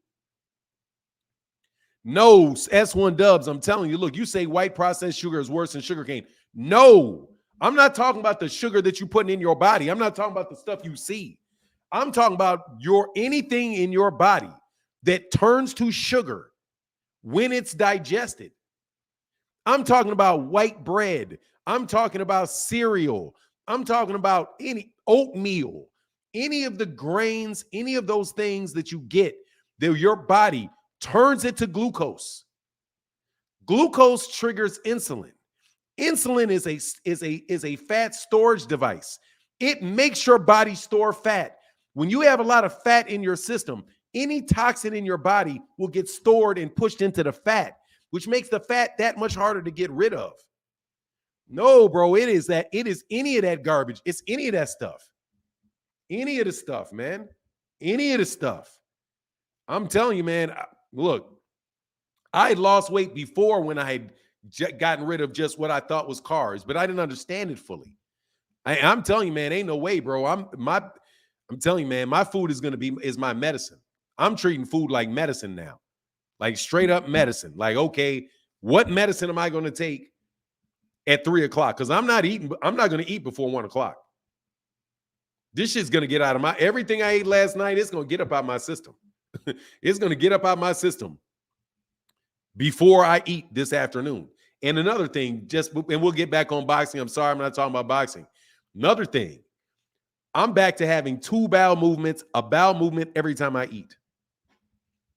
No, S1 Dubs, I'm telling you, look, you say white processed sugar is worse than sugar cane. No, I'm not talking about the sugar that you're putting in your body. I'm not talking about the stuff you see. I'm talking about anything in your body that turns to sugar when it's digested. I'm talking about white bread. I'm talking about cereal. I'm talking about any oatmeal. any of the grains, any of those things that you get, your body turns it to glucose. Glucose triggers insulin. Insulin is a fat storage device. It makes your body store fat. When you have a lot of fat in your system, any toxin in your body will get stored and pushed into the fat, which makes the fat that much harder to get rid of. No, bro, it is any of that garbage. It's any of that stuff. Any of the stuff, man. Any of the stuff. I'm telling you, man, look, I had lost weight before when I had gotten rid of just what I thought was carbs, but I didn't understand it fully. I'm telling you, man, ain't no way, bro. I'm telling you, man, my food is my medicine. I'm treating food like medicine now, like straight up medicine. Like, okay, what medicine am I going to take at 3 o'clock? Because I'm not going to eat before 1 o'clock. This shit's going to get out of everything I ate last night. It's going to get up out my system. It's going to get up out my system before I eat this afternoon. And another thing, and we'll get back on boxing. I'm sorry, I'm not talking about boxing. Another thing, I'm back to having 2 bowel movements, a bowel movement every time I eat.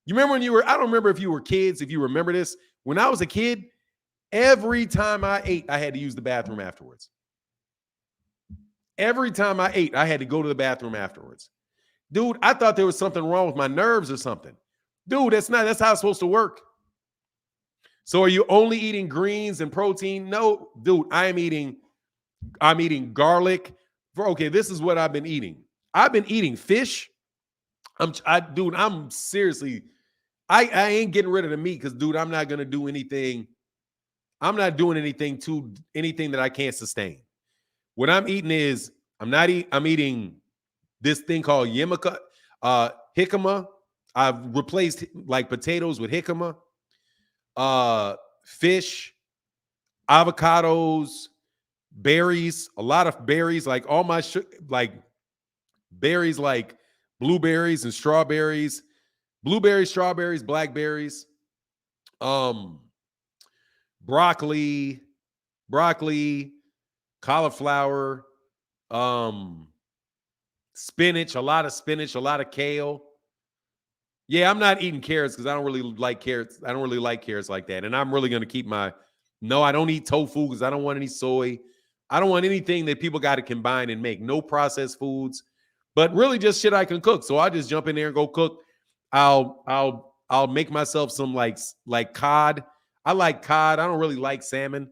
You remember when I don't remember if you were kids, if you remember this. When I was a kid, every time I ate, I had to use the bathroom afterwards. Every time I ate, I had to go to the bathroom afterwards. Dude, I thought there was something wrong with my nerves or something. Dude, that's how it's supposed to work. So are you only eating greens and protein? No, dude, I'm eating garlic. Okay, this is what I've been eating. I've been eating fish. I'm seriously, I ain't getting rid of the meat because, dude, I'm not going to do anything. I'm not doing anything that I can't sustain. What I'm eating is, I'm eating this thing called jicama. I've replaced like potatoes with jicama. Fish, avocados, berries, a lot of berries, like all my berries, like blueberries and strawberries, blackberries, broccoli, cauliflower, spinach, a lot of kale. Yeah, I'm not eating carrots because I don't really like carrots. I don't really like carrots like that. And I'm really going to keep I don't eat tofu because I don't want any soy. I don't want anything that people got to combine and make. No processed foods, but really just shit I can cook. So I just jump in there and go cook. I'll make myself some like cod. I like cod. I don't really like salmon.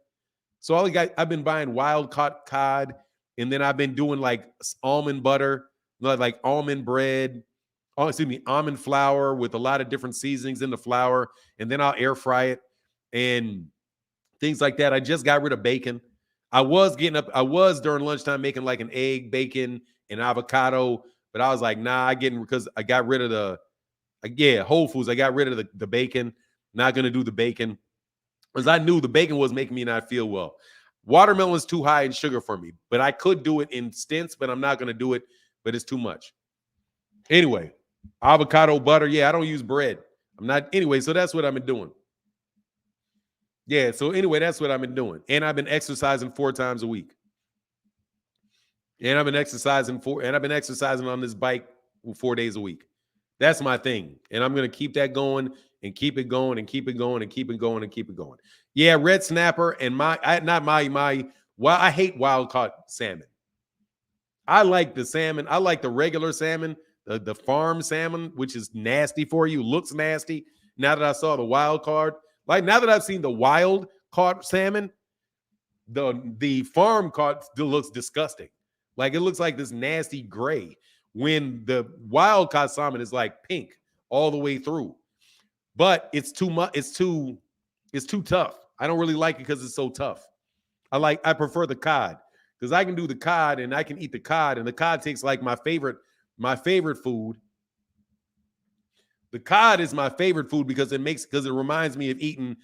So I've been buying wild caught cod, and then I've been doing like almond butter, like almond bread. Almond flour with a lot of different seasonings in the flour, and then I'll air fry it and things like that. I just got rid of bacon. I was during lunchtime making like an egg, bacon, and avocado, but I was like, nah, because I got rid of Whole Foods. I got rid of the bacon. Not going to do the bacon because I knew the bacon was making me not feel well. Watermelon's too high in sugar for me, but I could do it in stints, but I'm not going to do it, but it's too much. Anyway, avocado butter. Yeah, I don't use bread. So that's what I've been doing. Yeah, so anyway, that's what I've been doing. And I've been exercising 4 times a week. And I've been exercising on this bike 4 days a week. That's my thing. And I'm going to keep that going and keep it going and keep it going and keep it going and keep it going. Yeah, red snapper and I hate wild caught salmon. I like the salmon. I like the regular salmon. The farm salmon, which is nasty for you, looks nasty. Now that I saw the wild caught, now that I've seen the wild caught salmon, the farm caught still looks disgusting. Like it looks like this nasty gray when the wild caught salmon is like pink all the way through. But it's too much. It's too tough. I don't really like it because it's so tough. I prefer the cod because I can do the cod and I can eat the cod, and the cod tastes like my favorite food. The cod is my favorite food because it reminds me of eating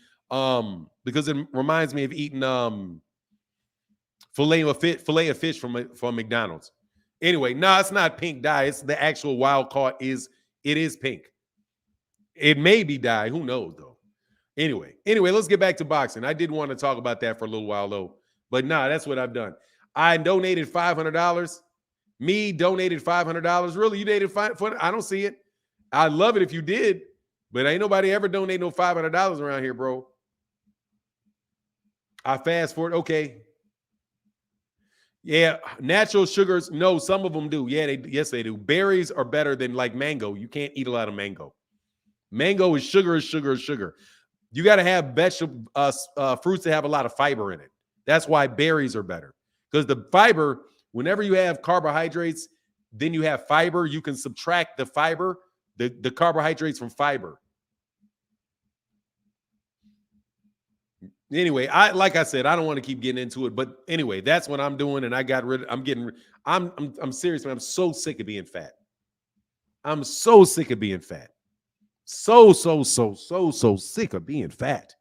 filet of fish from McDonald's. Anyway, no, it's not pink dye. It's the actual wild caught it is pink. It may be dye, who knows though. Anyway, let's get back to boxing. I did want to talk about that for a little while though. But nah, that's what I've done. I donated $500 Me donated $500. Really? You donated $500? I don't see it. I'd love it if you did, but ain't nobody ever donate no $500 around here, bro. I fast forward. Okay. Yeah, natural sugars. No, some of them do. Yeah, yes, they do. Berries are better than like mango. You can't eat a lot of mango. Mango is sugar, is sugar, is sugar. You got to have vegetable fruits that have a lot of fiber in it. That's why berries are better, because the fiber, whenever you have carbohydrates, then you have fiber. You can subtract the fiber, the carbohydrates from fiber. Anyway, like I said, I don't want to keep getting into it, but anyway, that's what I'm doing, and I'm serious, man. I'm so sick of being fat. I'm so sick of being fat. So sick of being fat.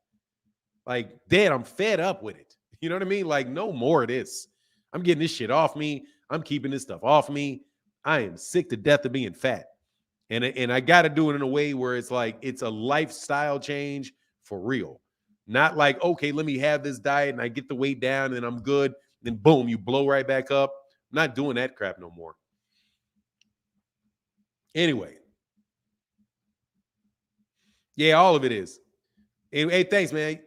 Like, Dad, I'm fed up with it. You know what I mean? Like, no more of this. I'm getting this shit off me. I'm keeping this stuff off me. I am sick to death of being fat. And I got to do it in a way where it's like, it's a lifestyle change for real. Not like, okay, let me have this diet and I get the weight down and I'm good. Then boom, you blow right back up. I'm not doing that crap no more. Anyway. Yeah, all of it is. Hey, thanks, man.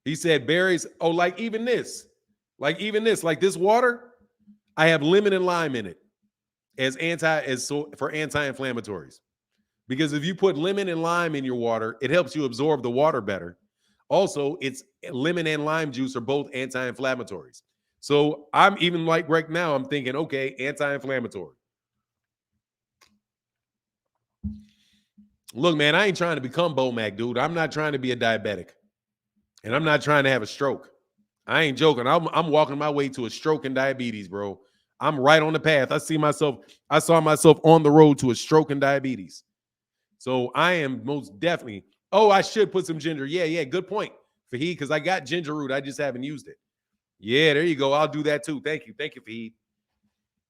He said berries. Oh, like this, like this water, I have lemon and lime in it for anti-inflammatories. Because if you put lemon and lime in your water, it helps you absorb the water better. Also, it's lemon and lime juice are both anti-inflammatories. So I'm even like right now, I'm thinking, okay, anti-inflammatory. Look, man, I ain't trying to become Bomac, dude. I'm not trying to be a diabetic. And I'm not trying to have a stroke. I ain't joking. I'm walking my way to a stroke and diabetes, bro. I'm right on the path. I saw myself on the road to a stroke and diabetes. So I am most definitely. Oh, I should put some ginger. Yeah. Good point, Fahid, because I got ginger root. I just haven't used it. Yeah, there you go. I'll do that too. Thank you, Fahid.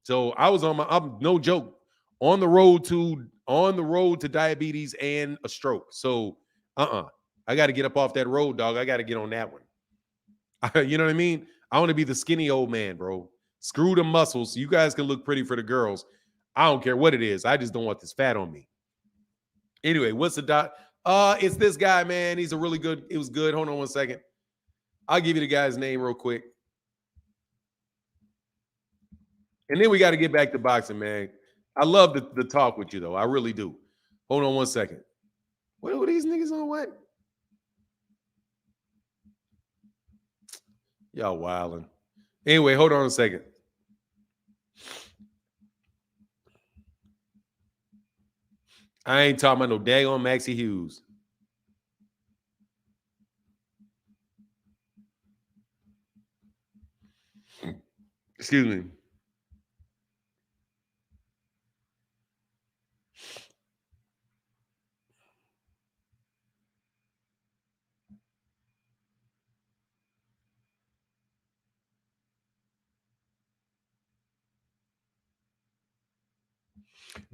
So I was I'm no joke, on the road to diabetes and a stroke. So I got to get up off that road, dog. I got to get on that one. You know what I mean? I want to be the skinny old man, bro. Screw the muscles. You guys can look pretty for the girls. I don't care what it is. I just don't want this fat on me. Anyway, what's the dot? It's this guy, man. He's a really good. It was good. Hold on one second. I'll give you the guy's name real quick. And then we got to get back to boxing, man. I love the talk with you, though. I really do. Hold on one second. What are these niggas on what? Y'all wilding. Anyway, hold on a second. I ain't talking about no daggone Maxie Hughes. Excuse me.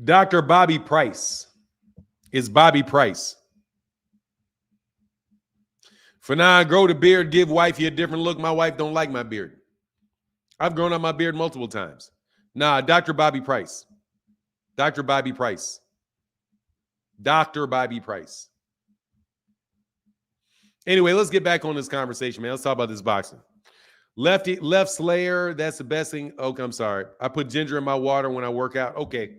Dr. Bobby Price. It's Bobby Price. For now, grow the beard, give wifey a different look. My wife don't like my beard. I've grown out my beard multiple times. Nah, Dr. Bobby Price. Dr. Bobby Price. Dr. Bobby Price. Anyway, let's get back on this conversation, man. Let's talk about this boxing. Left Slayer, that's the best thing. Okay, I'm sorry. I put ginger in my water when I work out. Okay.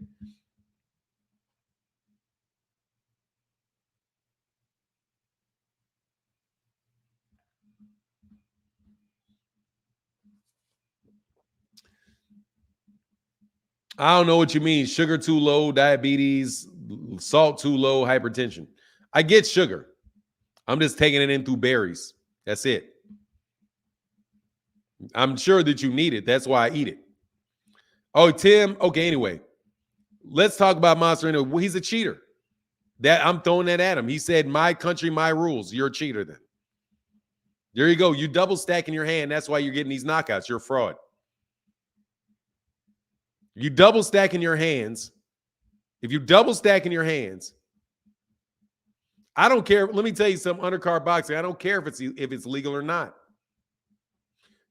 I don't know what you mean. Sugar too low, diabetes, salt too low, hypertension. I get sugar. I'm just taking it in through berries. That's it. I'm sure that you need it. That's why I eat it. Oh, Tim. Okay, anyway. Let's talk about Monster. Well, he's a cheater. That I'm throwing that at him. He said, "My country, my rules." You're a cheater then. There you go. You double stack in your hand. That's why you're getting these knockouts. You're a fraud. You double stack in your hands. If you double stack in your hands, I don't care. Let me tell you some undercard boxing. I don't care if it's legal or not.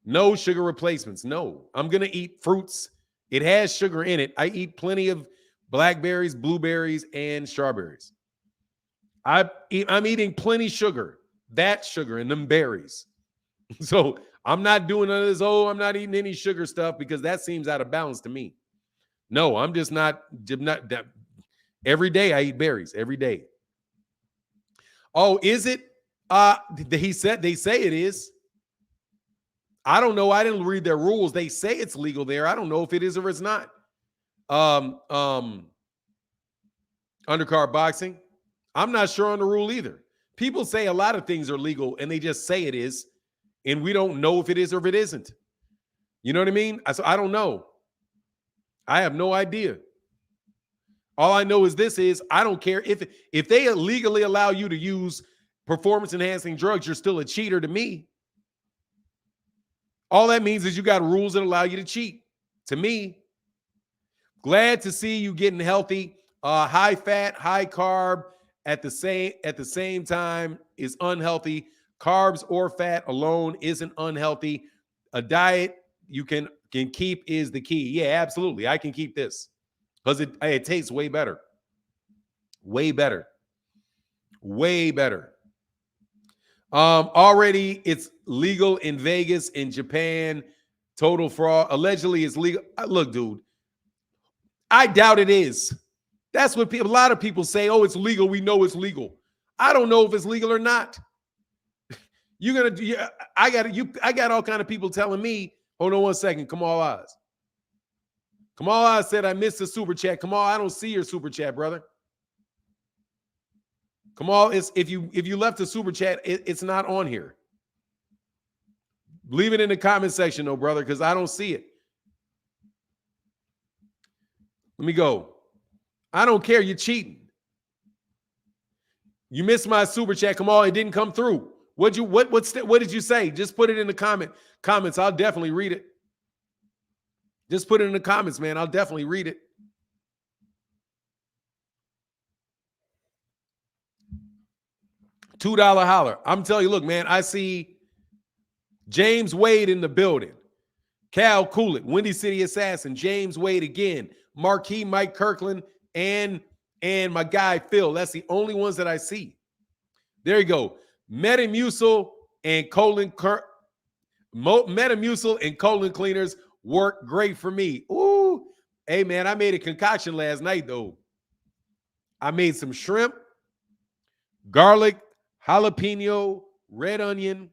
No sugar replacements. No, I'm going to eat fruits. It has sugar in it. I eat plenty of blackberries, blueberries, and strawberries. I'm eating plenty sugar, that sugar and them berries. So I'm not doing none of this. Oh, I'm not eating any sugar stuff because that seems out of balance to me. No, I'm just not. Every day I eat berries every day. Oh, is it? They say it is. I don't know. I didn't read their rules. They say it's legal there. I don't know if it is or it's not. Undercard boxing. I'm not sure on the rule either. People say a lot of things are legal and they just say it is, and we don't know if it is or if it isn't. You know what I mean? So I don't know. I have no idea. All I know is this is I don't care if they illegally allow you to use performance enhancing drugs, you're still a cheater to me. All that means is you got rules that allow you to cheat. To me, glad to see you getting healthy. High fat, high carb at the same time is unhealthy. Carbs or fat alone isn't unhealthy. A diet you can keep is the key. Yeah, absolutely. I can keep this because it tastes way better. Way better. Way better. Already it's legal in Vegas, in Japan. Total fraud. Allegedly it's legal. Look, dude, I doubt it is. That's what a lot of people say. Oh, it's legal. We know it's legal. I don't know if it's legal or not. I got all kind of people telling me, hold on one second, Kamal Oz. Kamal Oz said I missed the super chat. Kamal, I don't see your super chat, brother. Kamal, if you left the super chat, it's not on here. Leave it in the comment section, though, brother, because I don't see it. Let me go. I don't care. You're cheating. You missed my super chat. Kamal, it didn't come through. What did you say? Just put it in the comments. I'll definitely read it. Just put it in the comments, man. I'll definitely read it. $2 holler. I'm telling you, look, man, I see James Wade in the building. Cal Coolit, Windy City Assassin, James Wade again, Marquis Mike Kirkland, and my guy Phil. That's the only ones that I see. There you go. Metamucil and colon cleaners work great for me. Ooh, hey man, I made a concoction last night though. I made some shrimp, garlic, jalapeno, red onion,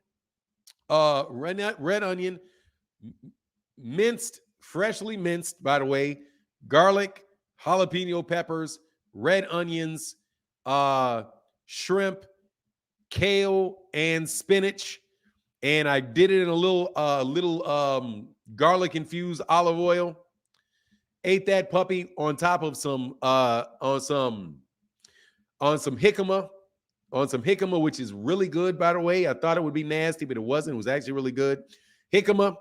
minced, freshly minced, by the way, garlic, jalapeno peppers, red onions, shrimp, kale, and spinach. And I did it in a little garlic infused olive oil. Ate that puppy on top of some jicama. On some jicama, which is really good, by the way. I thought it would be nasty, but it wasn't. It was actually really good. Jicama,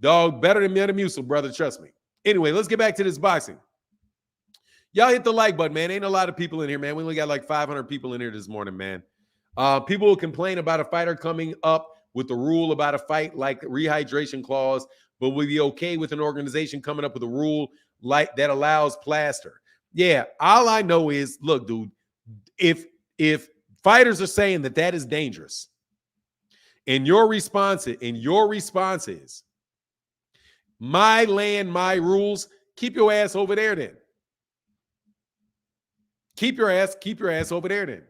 dog, better than Metamucil, brother. Trust me. Anyway, let's get back to this boxing. Y'all hit the like button, man. Ain't a lot of people in here, man. We only got like 500 people in here this morning, man. People will complain about a fighter coming up with the rule about a fight like rehydration clause, but will be okay with an organization coming up with a rule like that allows plaster. Yeah, all I know is, look, dude, if fighters are saying that is dangerous, and your response is my land, my rules, keep your ass over there then. Keep your ass over there then.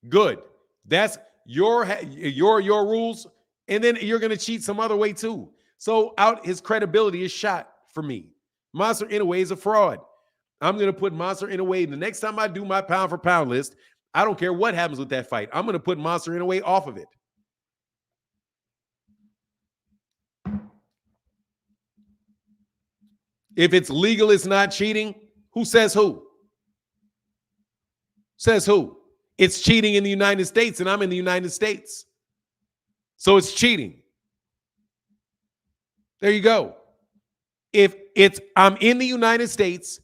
Good. That's your rules, and then you're going to cheat some other way too. So his credibility is shot for me. Monster Inoue is a fraud. I'm going to put Monster Inoue. The next time I do my pound for pound list, I don't care what happens with that fight. I'm going to put Monster Inoue off of it. If it's legal, it's not cheating. Who says who? Says who? It's cheating in the United States, and I'm in the United States. So it's cheating. There you go. If I'm in the United States,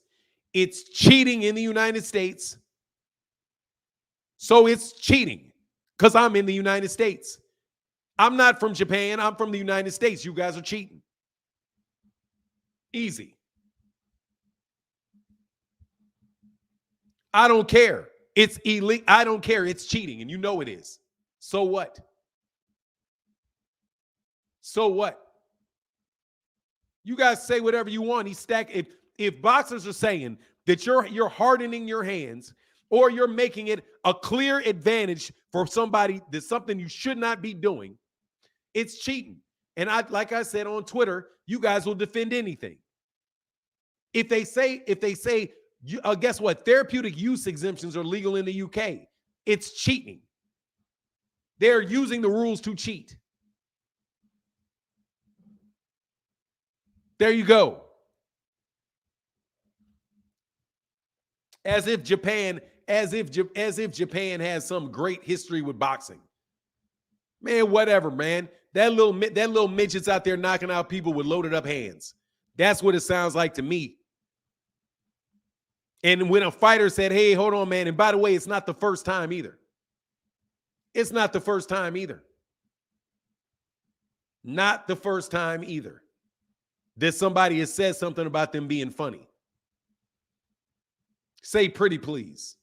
it's cheating in the United States. So it's cheating because I'm in the United States. I'm not from Japan. I'm from the United States. You guys are cheating. Easy. I don't care. It's illegal. I don't care. It's cheating, and you know it is. So what? So what? You guys say whatever you want. He's stacked. If boxers are saying that you're hardening your hands or you're making it a clear advantage for somebody that's something you should not be doing, it's cheating. And like I said on Twitter, you guys will defend anything. If they say, guess what? Therapeutic use exemptions are legal in the UK. It's cheating. They're using the rules to cheat. There you go. As if Japan has some great history with boxing. Man, whatever, man. That little midget's out there knocking out people with loaded up hands. That's what it sounds like to me. And when a fighter said, hey, hold on, man. And by the way, it's not the first time either. It's not the first time either. Not the first time either that somebody has said something about them being funny. Say pretty, please.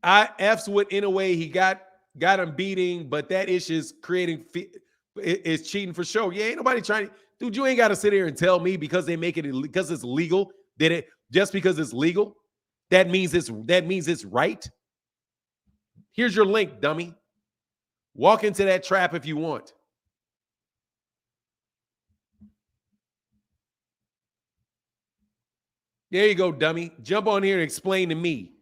I F's with in a way he got him beating, but that issue is is cheating for sure. Yeah, ain't nobody trying. Dude, you ain't got to sit here and tell me because they make it because it's legal that it just because it's legal that means it's right. Here's your link, dummy. Walk into that trap if you want. There you go, dummy. Jump on here and explain to me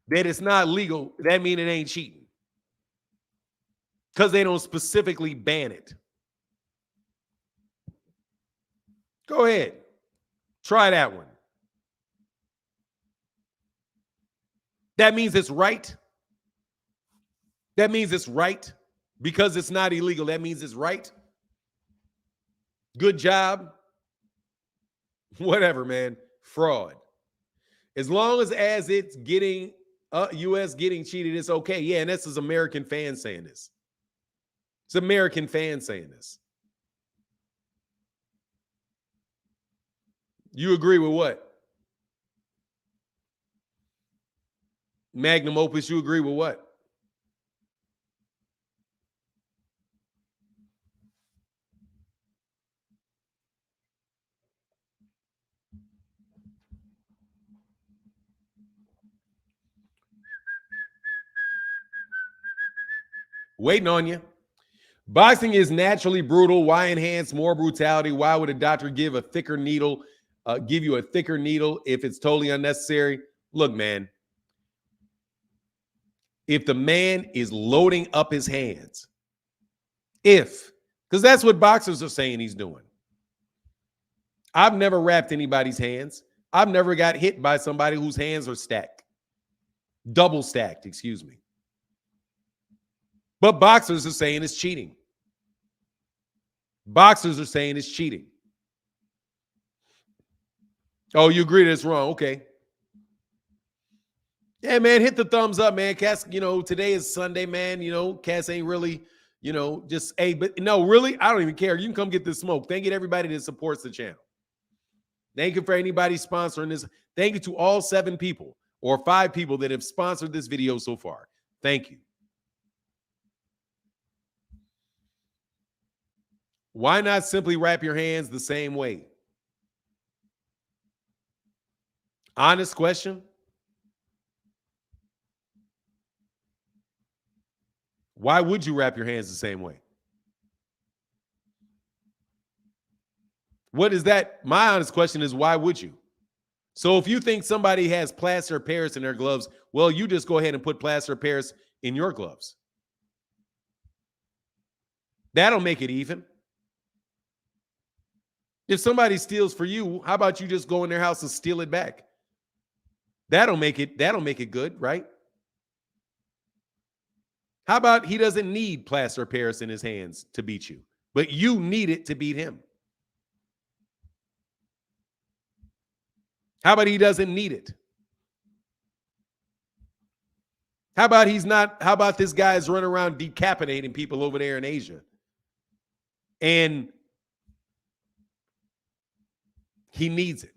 that it's not legal. That means it ain't cheating. Because they don't specifically ban it. Go ahead. Try that one. That means it's right. That means it's right. Because it's not illegal. That means it's right. Good job. Whatever, man. Fraud. As long as it's getting U.S. getting cheated, it's okay. Yeah, and this is American fans saying this. It's American fans saying this. You agree with what? Magnum opus, you agree with what? Waiting on you. Boxing is naturally brutal. Why enhance more brutality? Why would a doctor give you a thicker needle if it's totally unnecessary? Look, man, if the man is loading up his hands, because that's what boxers are saying he's doing. I've never wrapped anybody's hands. I've never got hit by somebody whose hands are stacked. Double stacked, excuse me. But boxers are saying it's cheating. Boxers are saying it's cheating. Oh, you agree that's wrong? Okay. Yeah, man, hit the thumbs up, man. Cass, today is Sunday, man. Cass ain't really, just, hey, but no, really, I don't even care. You can come get this smoke. Thank you to everybody that supports the channel. Thank you for anybody sponsoring this. Thank you to all 7 people or 5 people that have sponsored this video so far. Thank you. Why not simply wrap your hands the same way? Honest question. Why would you wrap your hands the same way? What is that? My honest question is, why would you? So if you think somebody has plaster of Paris in their gloves, well, you just go ahead and put plaster of Paris in your gloves. That'll make it even. If somebody steals for you, how about you just go in their house and steal it back? That'll make it good, right? How about he doesn't need plaster of Paris in his hands to beat you, but you need it to beat him? How about he doesn't need it? How about he's not? How about this guy's running around decapitating people over there in Asia? And he needs it.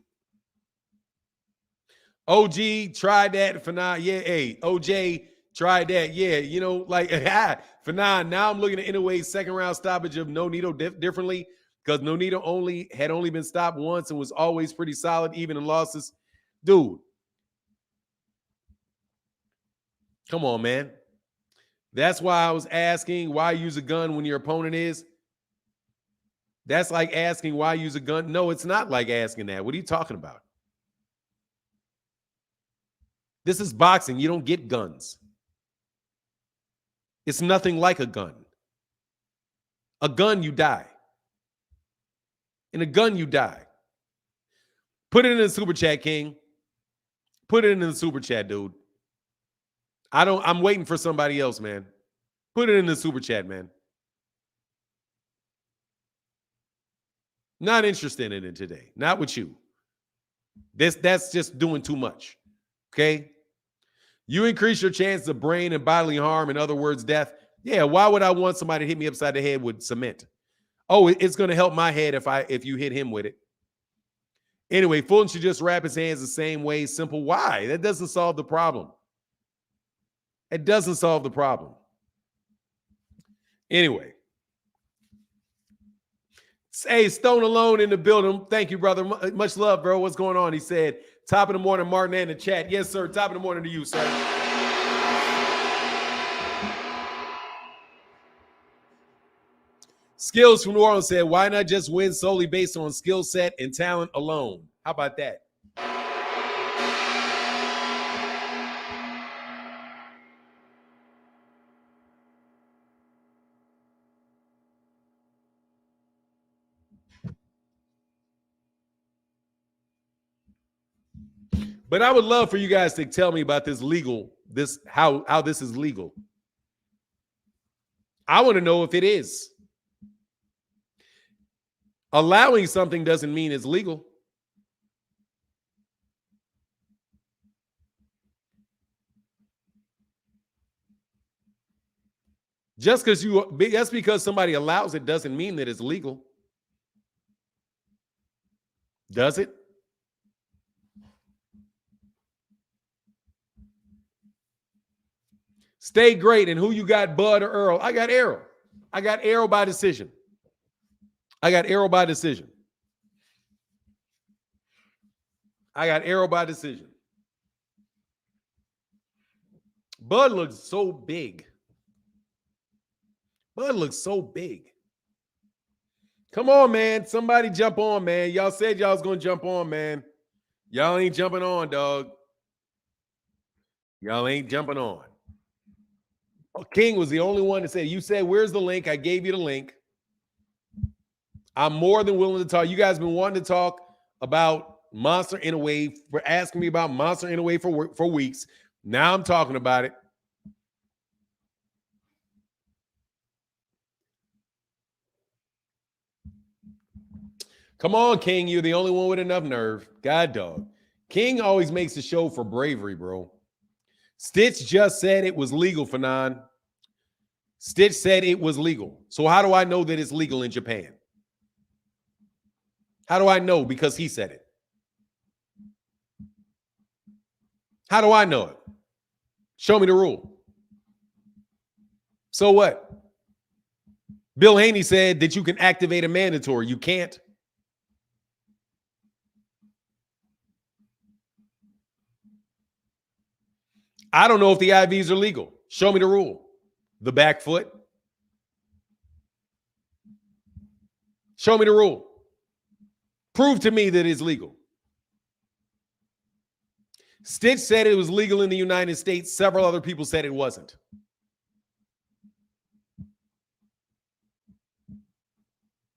OG tried that for now. Yeah, hey, OJ tried that. Yeah, you know, like for now. Now I'm looking at Inoue's second round stoppage of Nonito differently because Nonito had only been stopped once and was always pretty solid, even in losses. Dude, come on, man. That's why I was asking why use a gun when your opponent is. That's like asking why use a gun. No, it's not like asking that. What are you talking about? This is boxing. You don't get guns. It's nothing like a gun. A gun, you die. In a gun, you die. Put it in the super chat, King. Put it in the super chat, dude. I'm waiting for somebody else, man. Put it in the super chat, man. Not interested in it today. Not with you. That's just doing too much. Okay? You increase your chance of brain and bodily harm, in other words, death. Yeah, why would I want somebody to hit me upside the head with cement? Oh, it's going to help my head if you hit him with it. Anyway, Fulton should just wrap his hands the same way. Simple. Why? That doesn't solve the problem. It doesn't solve the problem. Anyway. Hey, Stone Alone in the building. Thank you, brother. Much love, bro. What's going on? He said, top of the morning, Martin, in the chat. Yes, sir. Top of the morning to you, sir. Skills from New Orleans said, why not just win solely based on skill set and talent alone? How about that? But I would love for you guys to tell me about how this is legal. I want to know if it is. Allowing something doesn't mean it's legal. Just because somebody allows it doesn't mean that it's legal. Does it? Stay great. And who you got, Bud or Errol? I got Errol. I got Errol by decision. I got Errol by decision. Bud looks so big. Come on, man. Somebody jump on, man. Y'all said y'all was going to jump on, man. Y'all ain't jumping on, dog. Y'all ain't jumping on. King was the only one that said, you said, where's the link? I gave you the link. I'm more than willing to talk. You guys been wanting to talk about Monster Inoue, for asking me about Monster Inoue for weeks. Now I'm talking about it. Come on, King. You're the only one with enough nerve. God dog. King always makes a show for bravery, bro. Stitch just said it was legal, Fanon. Stitch said it was legal. So how do I know that it's legal in Japan? How do I know? Because he said it. How do I know it? Show me the rule. So what? Bill Haney said that you can activate a mandatory. You can't. I don't know if the IVs are legal. Show me the rule. The back foot. Show me the rule. Prove to me that it's legal. Stitch said it was legal in the United States. Several other people said it wasn't.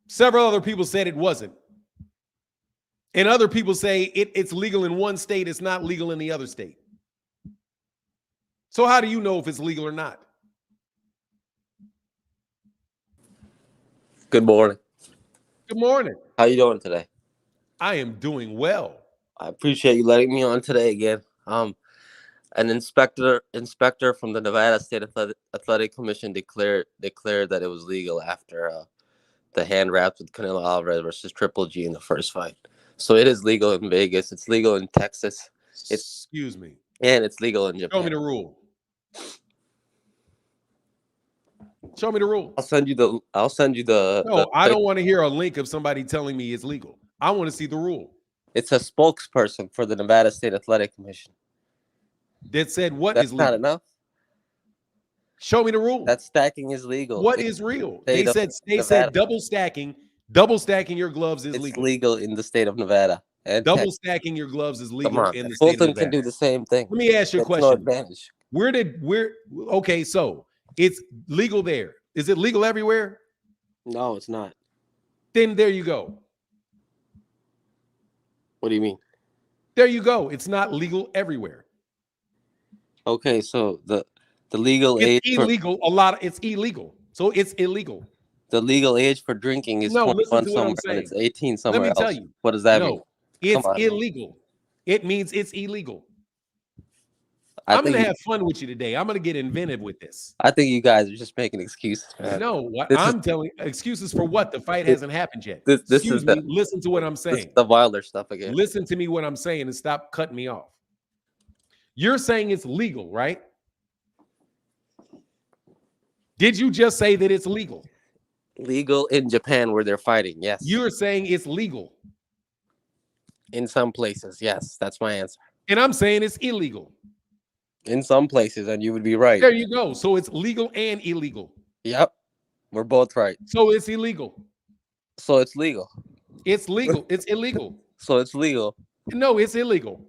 Several other people said it wasn't. And other people say it's legal in one state. It's not legal in the other state. So how do you know if it's legal or not? Good morning. Good morning. How you doing today? I am doing well. I appreciate you letting me on today again. An inspector from the Nevada State Athletic Commission declared that it was legal after the hand wraps with Canelo Alvarez versus Triple G in the first fight. So it is legal in Vegas. It's legal in Texas. Excuse me. And it's legal in Japan. Show me the rule. Show me the rule. I'll send you the. No, I don't want to hear a link of somebody telling me it's legal. I want to see the rule. It's a spokesperson for the Nevada State Athletic Commission. That said what That's is legal? not enough. Show me the rule. That stacking is legal. What is real? They said double stacking your gloves is it's legal. Legal in the state of Nevada. And double stacking your gloves is legal in the state Fulton of Nevada. can do the same thing. Let me ask you a question. No advantage. Okay, so it's legal there. Is it legal everywhere? No, it's not. Then there you go. What do you mean? There you go. It's not legal everywhere. Okay, so the legal age illegal. It's illegal. So it's illegal. The legal age for drinking is 21 somewhere and it's 18 somewhere else. Let me tell you. What does that mean? It's illegal. It means it's illegal. I'm going to have fun with you today. I'm going to get inventive with this. I think you guys are just making excuses. Man. No, excuses for what? The fight hasn't happened yet. Listen to what I'm saying. The Wilder stuff again. Listen to me what I'm saying and stop cutting me off. You're saying it's legal, right? Did you just say that it's legal? Legal in Japan where they're fighting, yes. You're saying it's legal. In some places, yes. That's my answer. And I'm saying it's illegal. In some places, and you would be right. There you go. So it's legal and illegal. Yep. We're both right. So it's illegal. So it's legal. It's legal. It's illegal. So it's legal. No, it's illegal.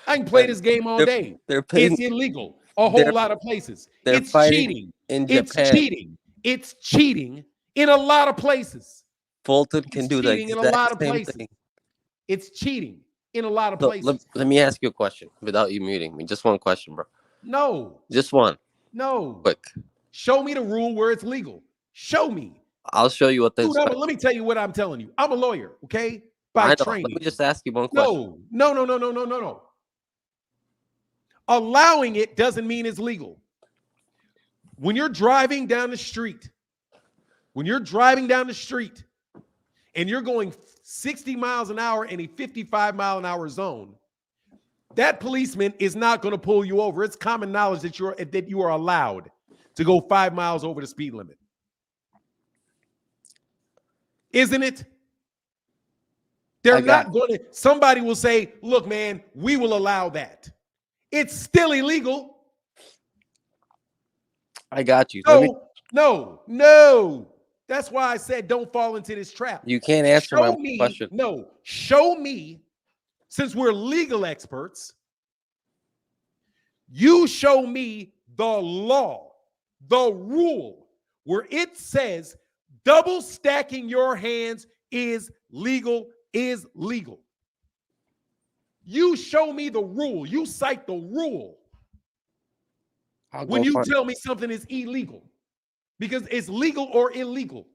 I can play this game all day. It's illegal. A whole lot of places. It's cheating. It's cheating. It's cheating in a lot of places. Fulton can do that in a lot of places. It's cheating in a lot of places. Let me ask you a question without you muting me. Just one question, bro. No. Just one. No. Quick. Show me the rule where it's legal. Show me. I'll show you what this. Let me tell you what I'm telling you. I'm a lawyer, okay? By training. Let me just ask you one question. No. Allowing it doesn't mean it's legal. When you're driving down the street, and you're going 60 miles an hour in a 55-mile-an-hour zone, that policeman is not going to pull you over. It's common knowledge that you are allowed to go 5 miles over the speed limit. Isn't it? They're not going to. Somebody will say, look, man, we will allow that. It's still illegal. I got you. No. That's why I said don't fall into this trap. You can't answer my question. No, show me, since we're legal experts, you show me the law, the rule, where it says double stacking your hands is legal. You show me the rule. You cite the rule when you tell me something is illegal, because it's legal or illegal.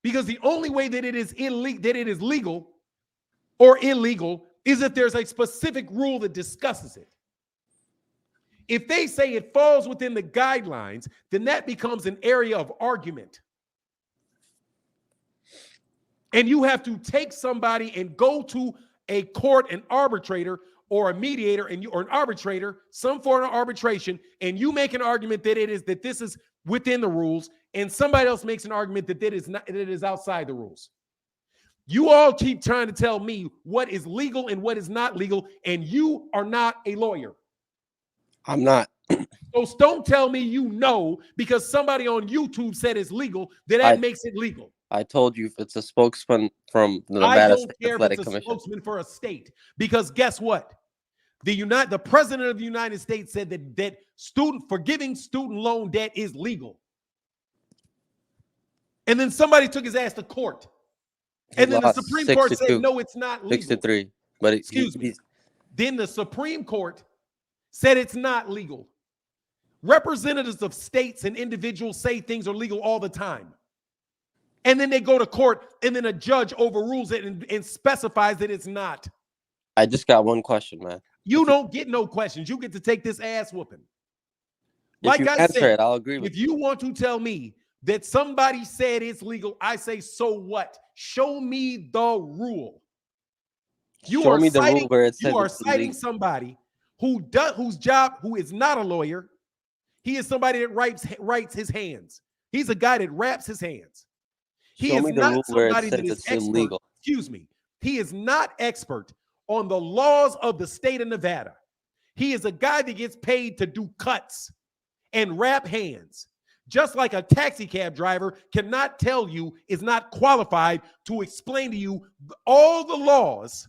Because the only way that it is legal or illegal is if there's a specific rule that discusses it. If they say it falls within the guidelines, then that becomes an area of argument. And you have to take somebody and go to a court, an arbitrator, or a mediator, or an arbitrator, some form of arbitration, and you make an argument that this is within the rules, and somebody else makes an argument that it is outside the rules. You all keep trying to tell me what is legal and what is not legal, and you are not a lawyer. I'm not. So don't tell me you know because somebody on YouTube said it's legal, that makes it legal. I told you if it's a spokesman from the Nevada State Athletic Commission. I don't care if it's a spokesman for a state, because guess what? The president of the United States said that forgiving student loan debt is legal. And then somebody took his ass to court. And then the Supreme Court said, no, it's not legal. 6-3. But excuse me. Then the Supreme Court said it's not legal. Representatives of states and individuals say things are legal all the time. And then they go to court, and then a judge overrules it and specifies that it's not. I just got one question, man. You don't get no questions. You get to take this ass whooping. If you answer it, I'll agree with you. If you want to tell me that somebody said it's legal, I say, so what? Show me the rule. Show me the rule where it says you are citing somebody who is not a lawyer. He is somebody that writes his hands. He's a guy that wraps his hands. Show me the rule where it says it's illegal. Excuse me. He is not expert on the laws of the state of Nevada. He is a guy that gets paid to do cuts and wrap hands. Just like a taxi cab driver cannot tell you, is not qualified to explain to you all the laws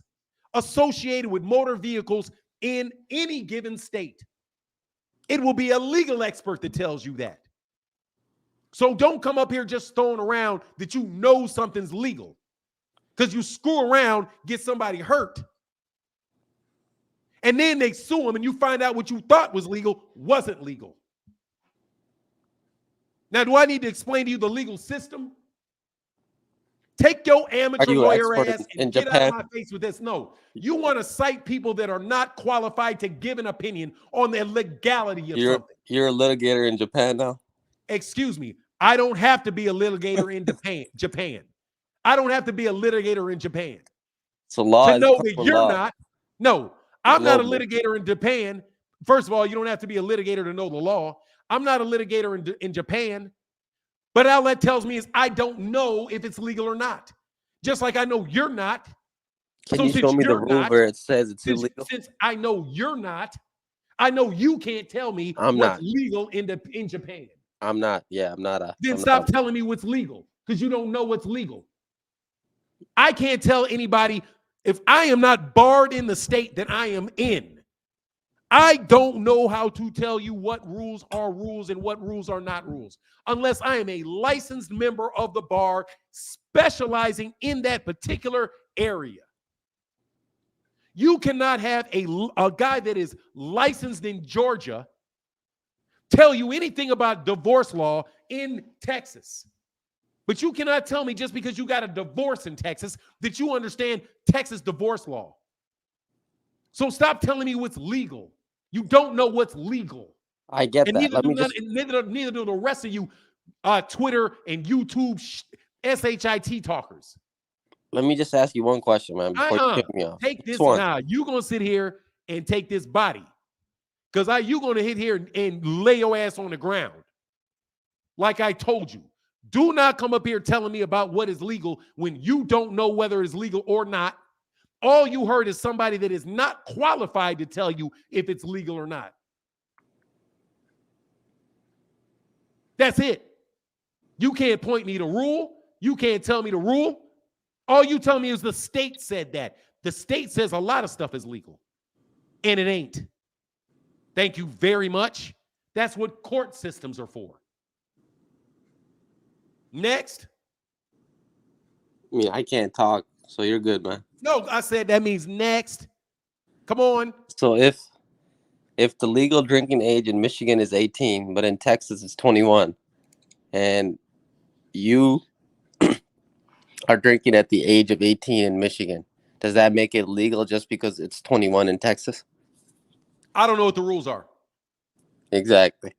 associated with motor vehicles in any given state. It will be a legal expert that tells you that. So don't come up here just throwing around that you know something's legal. Because you screw around, get somebody hurt, and then they sue them and you find out what you thought was legal wasn't legal. Now, do I need to explain to you the legal system? Take your amateur lawyer ass and get out of my face with this. No, you want to cite people that are not qualified to give an opinion on the legality of something. You're a litigator in Japan now? Excuse me. I don't have to be a litigator in Japan. I don't have to be a litigator in Japan. So law to know that you're not. No, I'm not a litigator in Japan. First of all, you don't have to be a litigator to know the law. I'm not a litigator in Japan. But all that tells me is I don't know if it's legal or not. Just like I know you're not. Can you show me the rule where it says it's illegal? Since I know you're not, I know you can't tell me what's legal in Japan. I'm not. Yeah, I'm not. Then stop telling me what's legal because you don't know what's legal. I can't tell anybody if I am not barred in the state that I am in. I don't know how to tell you what rules are rules and what rules are not rules unless I am a licensed member of the bar specializing in that particular area. You cannot have a guy that is licensed in Georgia tell you anything about divorce law in Texas. But you cannot tell me just because you got a divorce in Texas that you understand Texas divorce law. So stop telling me what's legal. You don't know what's legal. I get that. Neither do the rest of you Twitter and YouTube SHIT talkers. Let me just ask you one question, man. Before you pick me off. Take this now. You're going to sit here and take this body. Because you're going to hit here and lay your ass on the ground. Like I told you. Do not come up here telling me about what is legal when you don't know whether it's legal or not. All you heard is somebody that is not qualified to tell you if it's legal or not. That's it. You can't point me to rule. You can't tell me the rule. All you tell me is the state said that. The state says a lot of stuff is legal, and it ain't. Thank you very much. That's what court systems are for. Next. I mean, I can't talk, so you're good, man. No, I said that means next. Come on. So if the legal drinking age in Michigan is 18, but in Texas it's 21, and you are drinking at the age of 18 in Michigan, does that make it legal just because it's 21 in Texas? I don't know what the rules are. Exactly.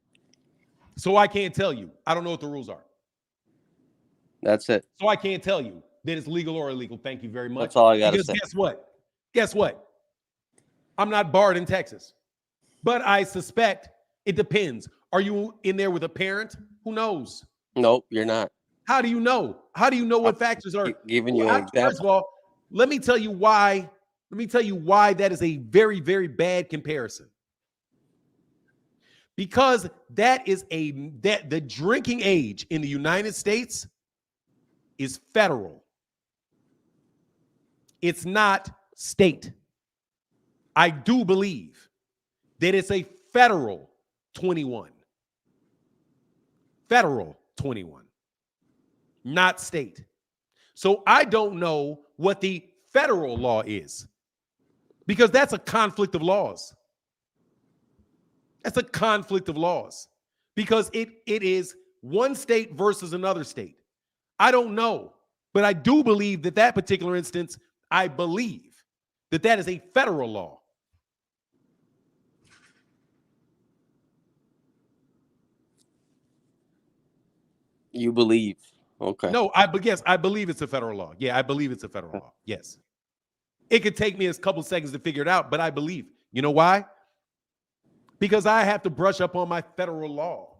So I can't tell you. I don't know what the rules are. That's it. So I can't tell you that it's legal or illegal. Thank you very much. That's all I got to say. Guess what? Guess what? I'm not barred in Texas. But I suspect it depends. Are you in there with a parent? Who knows? Nope, you're not. How do you know? How do you know what factors are? Giving you an example. First of all, let me tell you why. Let me tell you why that is a very, very bad comparison. Because the drinking age in the United States is federal. It's not state. I do believe that it's a federal 21. Federal 21. Not state. So I don't know what the federal law is because that's a conflict of laws. That's a conflict of laws because it is one state versus another state. I don't know, but I do believe that particular instance, I believe that is a federal law. You believe? Okay. No, yes, I believe it's a federal law. Yeah, I believe it's a federal law. Yes. It could take me a couple seconds to figure it out, but I believe. You know why? Because I have to brush up on my federal law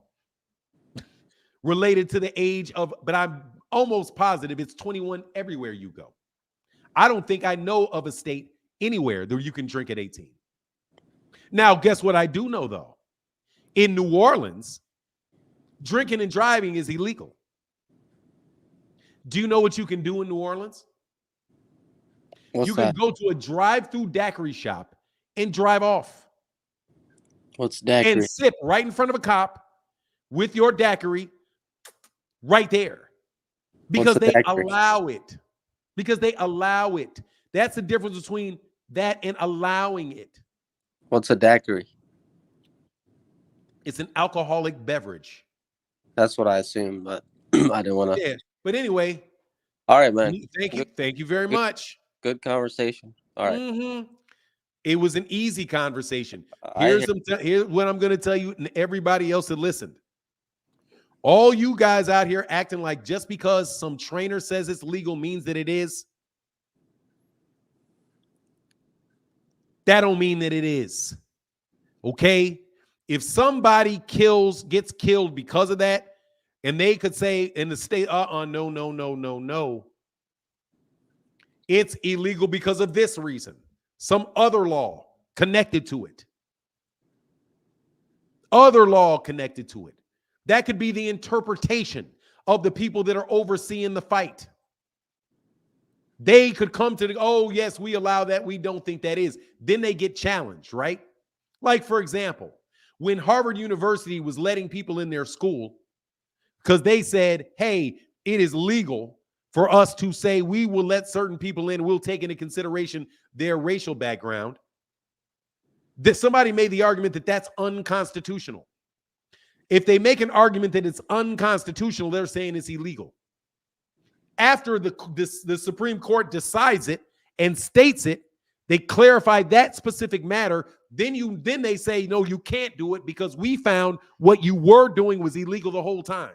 related to the age of, but I'm almost positive it's 21 everywhere you go. I don't think I know of a state anywhere that you can drink at 18. Now, guess what I do know, though? In New Orleans, drinking and driving is illegal. Do you know what you can do in New Orleans? What's You that? can go to a drive-through daiquiri shop and drive off. What's daiquiri? And sip right in front of a cop with your daiquiri right there. Because they allow it. Because they allow it. That's the difference between that and allowing it. What's a daiquiri? It's an alcoholic beverage. That's what I assumed, but I didn't want to. Yeah. But anyway. All right, man. Thank you. Thank you very much. Good conversation. All right. Mm-hmm. It was an easy conversation. Here's what I'm going to tell you and everybody else that listened. All you guys out here acting like just because some trainer says it's legal means that it is. That don't mean that it is. Okay? If somebody gets killed because of that, and they could say in the state, no. It's illegal because of this reason. Some other law connected to it. Other law connected to it. That could be the interpretation of the people that are overseeing the fight. They could come to oh, yes, we allow that. We don't think that is. Then they get challenged, right? Like, for example, when Harvard University was letting people in their school because they said, hey, it is legal for us to say we will let certain people in. We'll take into consideration their racial background. That somebody made the argument that that's unconstitutional. If they make an argument that it's unconstitutional, they're saying it's illegal. After the Supreme Court decides it and states it, they clarify that specific matter. Then they say, no, you can't do it because we found what you were doing was illegal the whole time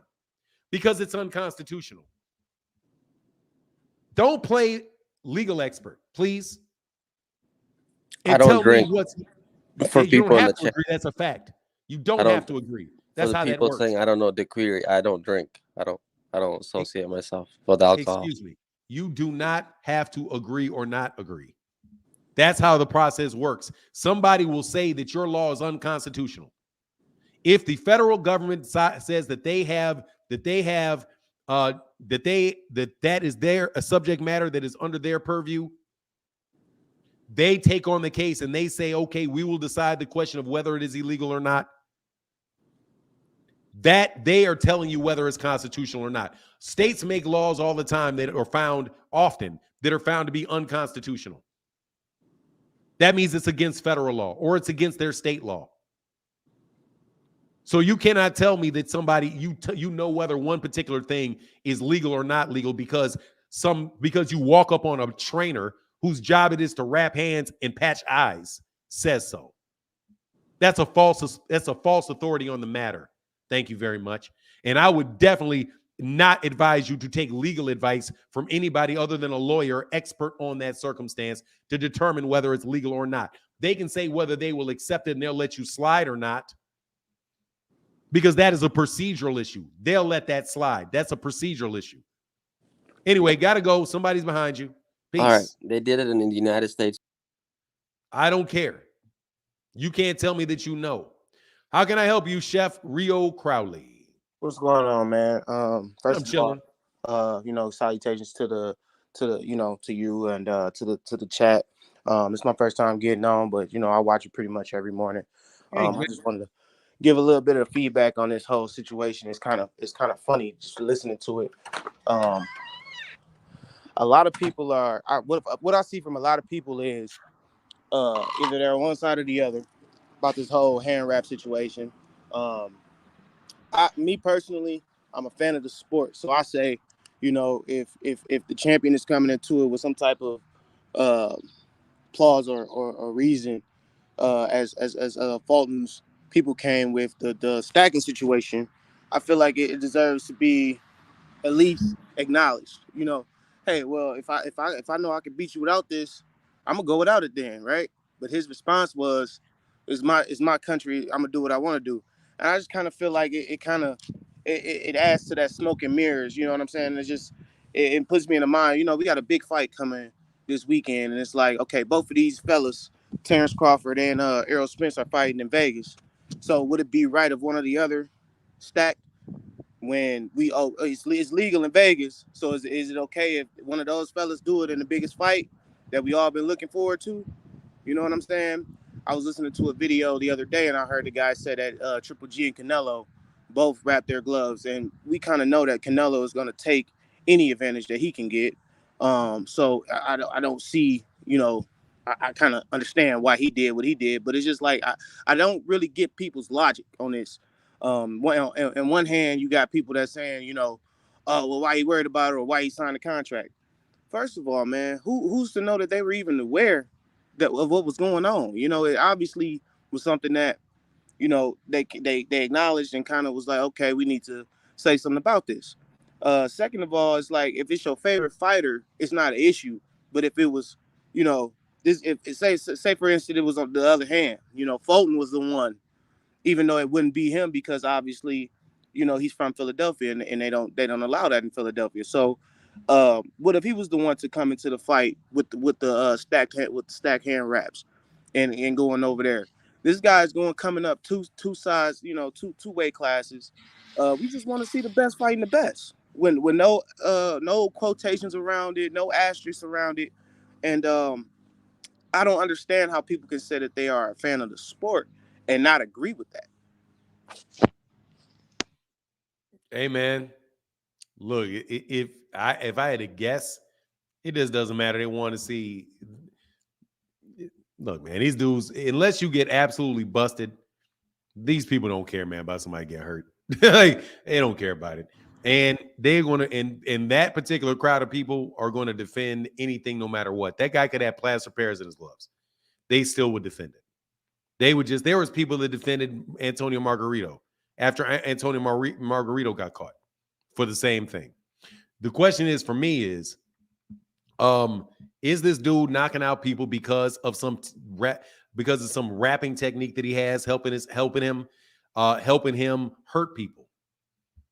because it's unconstitutional. Don't play legal expert, please. And I don't tell drink. me what's For you people don't in have the to chat, agree. That's a fact. You don't have to agree. That's for the how that people works. saying I don't know daiquiri, I don't drink. I don't associate myself with alcohol. Excuse me. You do not have to agree or not agree. That's how the process works. Somebody will say that your law is unconstitutional. If the federal government says that that is a subject matter that is under their purview, they take on the case and they say, okay, we will decide the question of whether it is illegal or not. That they are telling you whether it's constitutional or not. States make laws all the time that are found to be unconstitutional. That means it's against federal law or it's against their state law. So you cannot tell me that somebody you know whether one particular thing is legal or not legal because you walk up on a trainer whose job it is to wrap hands and patch eyes says so. That's a false authority on the matter. Thank you very much. And I would definitely not advise you to take legal advice from anybody other than a lawyer expert on that circumstance to determine whether it's legal or not. They can say whether they will accept it and they'll let you slide or not, because that is a procedural issue. They'll let that slide. That's a procedural issue. Anyway, got to go. Somebody's behind you. Peace. All right. They did it in the United States. I don't care. You can't tell me that you know. How can I help you, Chef Rio Crowley? What's going on, man? First I'm chilling. Salutations to you and to the chat. It's my first time getting on, but I watch it pretty much every morning. I just wanted to give a little bit of feedback on this whole situation. It's kind of funny just listening to it. A lot of people what I see from a lot of people is either they're on one side or the other about this whole hand wrap situation. Me personally, I'm a fan of the sport, so I say, if the champion is coming into it with some type of clause or reason, as Fulton's people came with the stacking situation, I feel like it deserves to be at least acknowledged. You know, hey, well, if I know I can beat you without this, I'm gonna go without it then, right? But his response was, it's my country. I'm gonna do what I want to do." And I just kind of feel like it adds to that smoke and mirrors. You know what I'm saying? It's just it puts me in the mind. You know, we got a big fight coming this weekend, and it's like, okay, both of these fellas, Terence Crawford and Errol Spence, are fighting in Vegas. So would it be right if one or the other stacked when it's legal in Vegas? So is it okay if one of those fellas do it in the biggest fight that we all been looking forward to? You know what I'm saying? I was listening to a video the other day, and I heard the guy say that Triple G and Canelo both wrap their gloves, and we kind of know that Canelo is going to take any advantage that he can get. So I don't see, you know, I kind of understand why he did what he did, but it's just like I don't really get people's logic on this. On one hand, you got people that saying, you know, oh, well, why he worried about it or why he signed the contract? First of all, man, who's to know that they were even aware of what was going on? You know, it obviously was something that, you know, they acknowledged and kind of was like, okay, we need to say something about this. Second of all, it's like, if it's your favorite fighter, it's not an issue. But if it was, you know, this, if say for instance, it was on the other hand, you know, Fulton was the one, even though it wouldn't be him because obviously, you know, he's from Philadelphia and they don't allow that in Philadelphia. So, what if he was the one to come into the fight with the stacked hand wraps, and going over there? This guy's coming up two sides, you know, two weight classes. We just want to see the best fighting the best. When no quotations around it, no asterisks around it, and I don't understand how people can say that they are a fan of the sport and not agree with that. Hey man, look, if I had to guess, it just doesn't matter. They want to see. Look, man, these dudes, unless you get absolutely busted, these people don't care, man, about somebody getting hurt. Like, they don't care about it. And they're going to, and that particular crowd of people are going to defend anything no matter what. That guy could have plaster Paris in his gloves. They still would defend it. They would just, there was people that defended Antonio Margarito after Antonio Margarito got caught for the same thing. The question is, for me, is this dude knocking out people because of some rapping technique that he has helping him hurt people?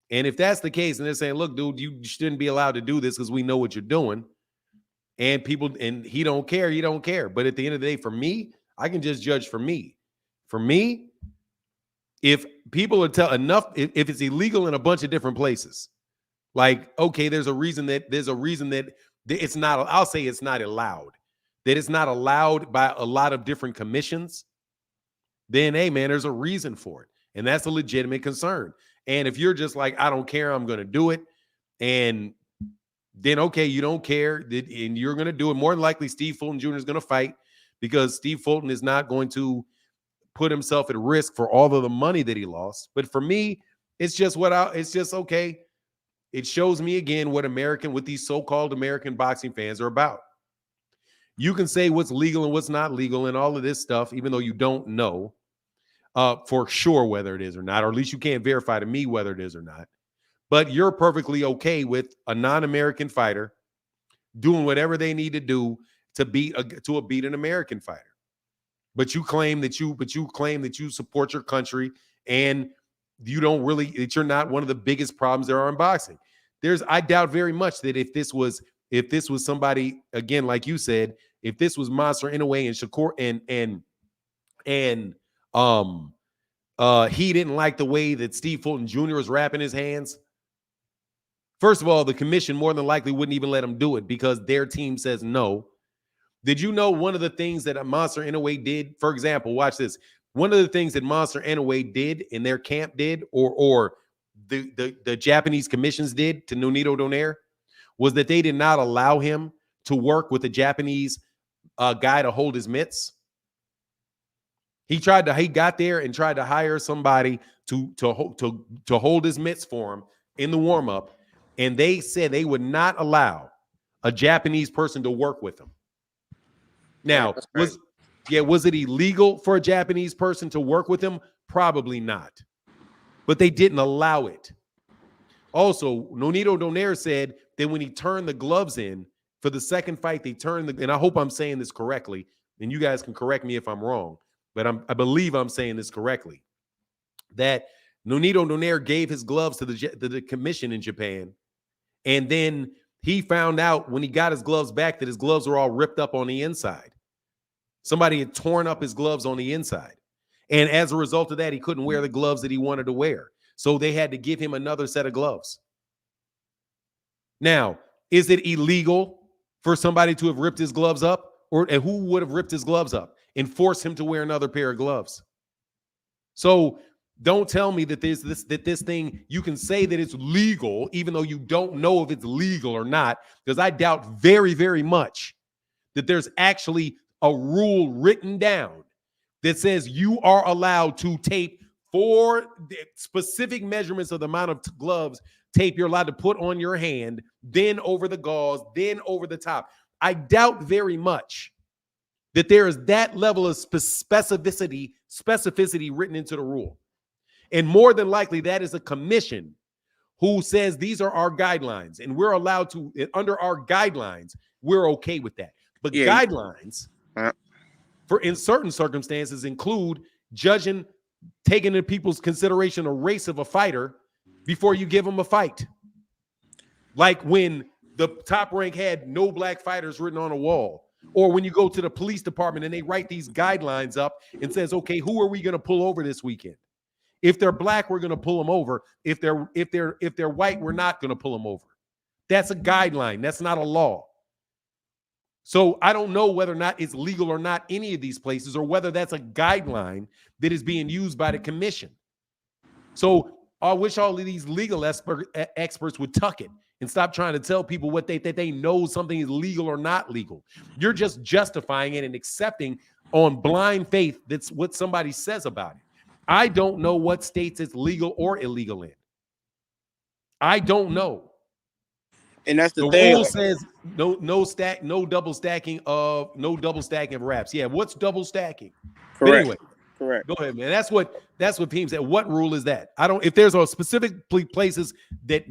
And if that's the case, and they're saying, look, dude, you shouldn't be allowed to do this because we know what you're doing, and he don't care. But at the end of the day, for me, I can just judge for me. For me, if people are if it's illegal in a bunch of different places, like, okay, there's a reason that it's not, I'll say it's not allowed, that it's not allowed by a lot of different commissions, then, hey, man, there's a reason for it. And that's a legitimate concern. And if you're just like, I don't care, I'm going to do it, and then, okay, you don't care, and you're going to do it, more than likely Steve Fulton Jr. is going to fight, because Steve Fulton is not going to put himself at risk for all of the money that he lost. But for me, it's just okay. It shows me again what these so-called American boxing fans are about. You can say what's legal and what's not legal and all of this stuff, even though you don't know for sure whether it is or not, or at least you can't verify to me whether it is or not. But you're perfectly okay with a non-American fighter doing whatever they need to do to beat an American fighter. But you claim that you support your country, and that you're not one of the biggest problems there are in boxing. I doubt very much that if this was somebody, again, like you said, if this was Monster Inoue and Shakur and he didn't like the way that Steve Fulton Jr. was wrapping his hands. First of all, the commission more than likely wouldn't even let him do it because their team says no. Did you know one of the things that Monster Inoue did, for example, watch this. One of the things that Monster Inoue did in their camp or the Japanese commissions did to Nonito Donaire, was that they did not allow him to work with a Japanese guy to hold his mitts. He got there and tried to hire somebody to hold his mitts for him in the warm-up, and they said they would not allow a Japanese person to work with him. Now, was it illegal for a Japanese person to work with him? Probably not. But they didn't allow it. Also, Nonito Donaire said that when he turned the gloves in for the second fight, they turned the, and I hope I'm saying this correctly, and you guys can correct me if I'm wrong, but I believe I'm saying this correctly, that Nonito Donaire gave his gloves to the commission in Japan, and then he found out when he got his gloves back that his gloves were all ripped up on the inside. Somebody had torn up his gloves on the inside. And as a result of that, he couldn't wear the gloves that he wanted to wear. So they had to give him another set of gloves. Now, is it illegal for somebody to have ripped his gloves up? And who would have ripped his gloves up and forced him to wear another pair of gloves? So don't tell me that this thing, you can say that it's legal, even though you don't know if it's legal or not, because I doubt very, very much that there's actually a rule written down that says you are allowed to tape for the specific measurements of the amount of gloves tape you're allowed to put on your hand, then over the gauze, then over the top. I doubt very much that there is that level of specificity written into the rule. And more than likely, that is a commission who says these are our guidelines, and we're allowed to, under our guidelines, we're okay with that. But guidelines for in certain circumstances include judging, taking into people's consideration a race of a fighter before you give them a fight. Like when the Top Rank had no black fighters written on a wall, or when you go to the police department and they write these guidelines up and says, okay, who are we going to pull over this weekend? If they're black, we're going to pull them over. If they're white, we're not going to pull them over. That's a guideline. That's not a law. So I don't know whether or not it's legal or not any of these places, or whether that's a guideline that is being used by the commission. So I wish all of these legal experts would tuck it and stop trying to tell people what they know something is legal or not legal. You're just justifying it and accepting on blind faith that's what somebody says about it. I don't know what states it's legal or illegal in. I don't know. And that's the thing. The rule says no double stacking of wraps. Yeah, what's double stacking? Correct. But anyway, correct. Go ahead, man. That's what Pim said. What rule is that? I don't. If there's a specific places that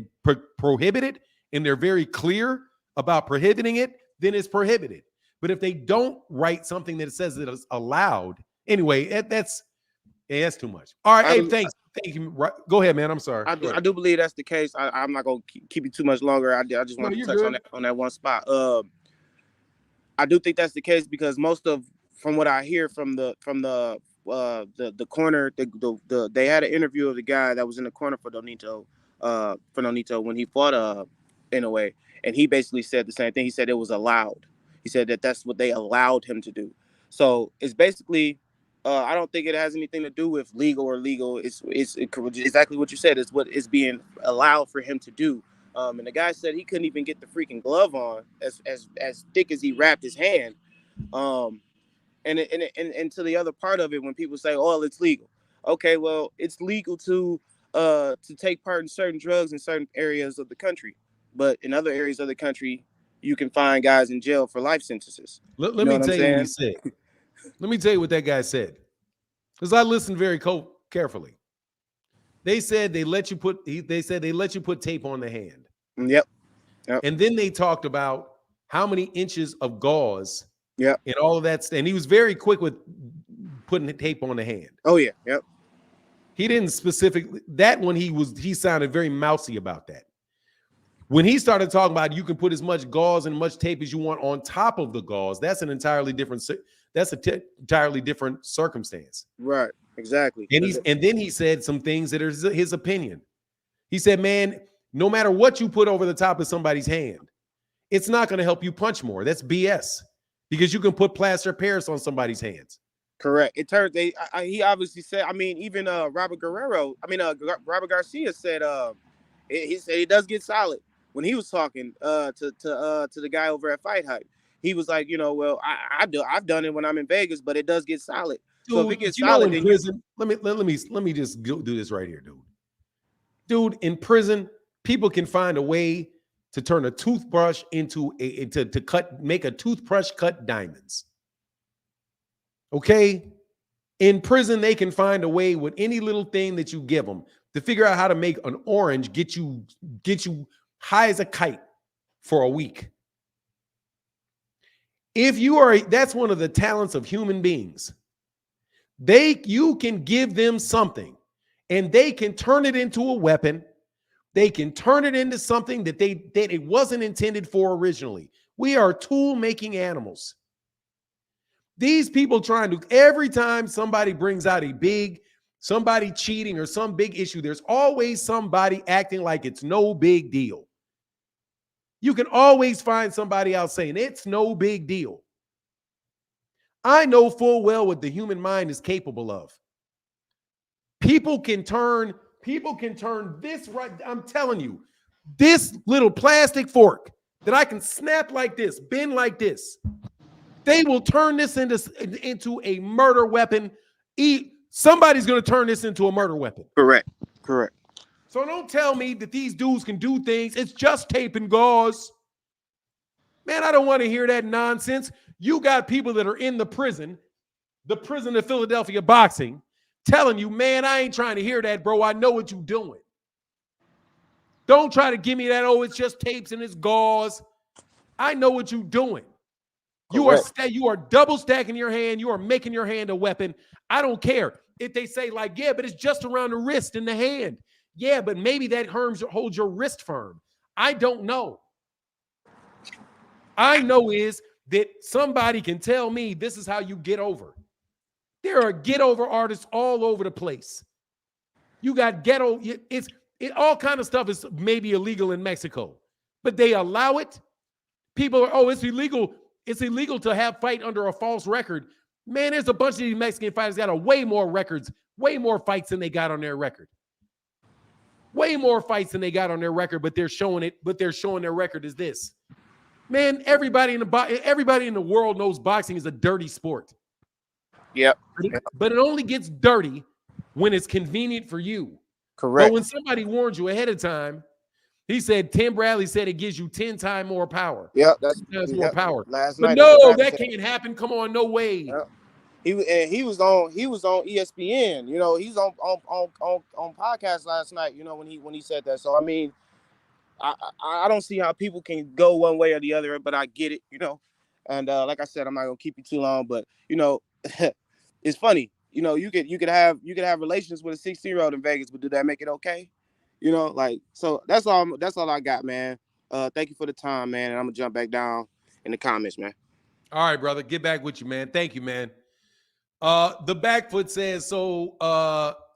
prohibit it and they're very clear about prohibiting it, then it's prohibited. But if they don't write something that says it is allowed, anyway, that's too much. All right, hey, thanks. Thank you. Go ahead, man. I'm sorry. I do believe that's the case. I'm not gonna keep you too much longer. I just want to touch on that one spot. I do think that's the case because from what I hear from the corner, they had an interview of the guy that was in the corner for Nonito when he fought Inoue, and he basically said the same thing. He said it was allowed. He said that's what they allowed him to do. So it's basically. I don't think it has anything to do with legal or illegal. It's exactly what you said. It's what is being allowed for him to do. And the guy said he couldn't even get the freaking glove on as thick as he wrapped his hand. And to the other part of it, when people say, "Oh, it's legal," okay, well, it's legal to take part in certain drugs in certain areas of the country, but in other areas of the country, you can find guys in jail for life sentences. Let me tell you what he said. Let me tell you what that guy said, because I listened very carefully. They said they let you put tape on the hand. Yep. And then they talked about how many inches of gauze. Yep. And all of that. And he was very quick with putting the tape on the hand. Oh yeah. Yep. He didn't specifically that one. He sounded very mousy about that. When he started talking about you can put as much gauze and much tape as you want on top of the gauze, that's an entirely different. That's entirely different circumstance. Right. Exactly. And then he said some things that are his opinion. He said, man, no matter what you put over the top of somebody's hand, it's not going to help you punch more. That's BS because you can put plaster of Paris on somebody's hands. Correct. It turns he obviously said, I mean, even Robert Garcia said he said it does get solid when he was talking to the guy over at Fight Hype. He was like, well, I've done it when I'm in Vegas, but it does get solid. Dude, so if it gets solid, in prison, let me just do this right here, dude. Dude, in prison, people can find a way to turn a toothbrush into make a toothbrush cut diamonds. Okay? In prison, they can find a way with any little thing that you give them to figure out how to make an orange get you high as a kite for a week. If you are, that's one of the talents of human beings. You can give them something and they can turn it into a weapon. They can turn it into something that it wasn't intended for originally. We are tool-making animals. These people every time somebody brings out somebody cheating or some big issue, there's always somebody acting like it's no big deal. You can always find somebody else saying it's no big deal. I know full well what the human mind is capable of. People can turn this right. I'm telling you, this little plastic fork that I can snap like this, bend like this, they will turn this into a murder weapon. Somebody's going to turn this into a murder weapon. Correct. So don't tell me that these dudes can do things. It's just tape and gauze. Man, I don't want to hear that nonsense. You got people that are in the prison of Philadelphia boxing, telling you, man, I ain't trying to hear that, bro. I know what you're doing. Don't try to give me that, oh, it's just tapes and it's gauze. I know what you're doing. You are double stacking your hand. You are making your hand a weapon. I don't care if they say like, yeah, but it's just around the wrist and the hand. Yeah, but maybe that holds your wrist firm. I don't know. I know is that somebody can tell me this is how you get over. There are get over artists all over the place. You got ghetto. All kind of stuff is maybe illegal in Mexico, but they allow it. People are, oh, it's illegal. It's illegal to have fight under a false record. Man, there's a bunch of these Mexican fighters got way more records, way more fights than they got on their record. Way more fights than they got on their record, but they're showing their record is this. Man, everybody in the world knows boxing is a dirty sport. Yep. But it only gets dirty when it's convenient for you. Correct. But when somebody warns you ahead of time, he said, Tim Bradley said it gives you 10 times more power. Yep, that's more power. Last but night, no, that can't happen. Come on, no way. Yep. He was on ESPN. You know, he's on podcast last night. You know, when he said that. So I mean, I don't see how people can go one way or the other, but I get it. You know, and like I said, I'm not gonna keep you too long, but you know, it's funny. You know, you could have relations with a 16-year-old in Vegas, but do that make it okay? You know, like, so that's all I got, man. Thank you for the time, man. And I'm gonna jump back down in the comments, man. All right, brother. Get back with you, man. Thank you, man. The Backfoot says, so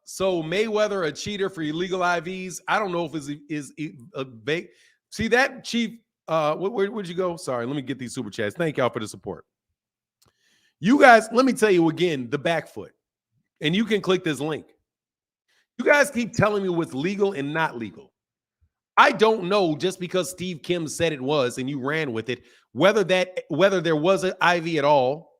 Mayweather a cheater for illegal IVs? I don't know if is a big. See that, Chief? Where'd you go? Sorry, let me get these super chats. Thank y'all for the support. You guys, let me tell you again, the Backfoot, and you can click this link. You guys keep telling me what's legal and not legal. I don't know, just because Steve Kim said it was and you ran with it, whether there was an IV at all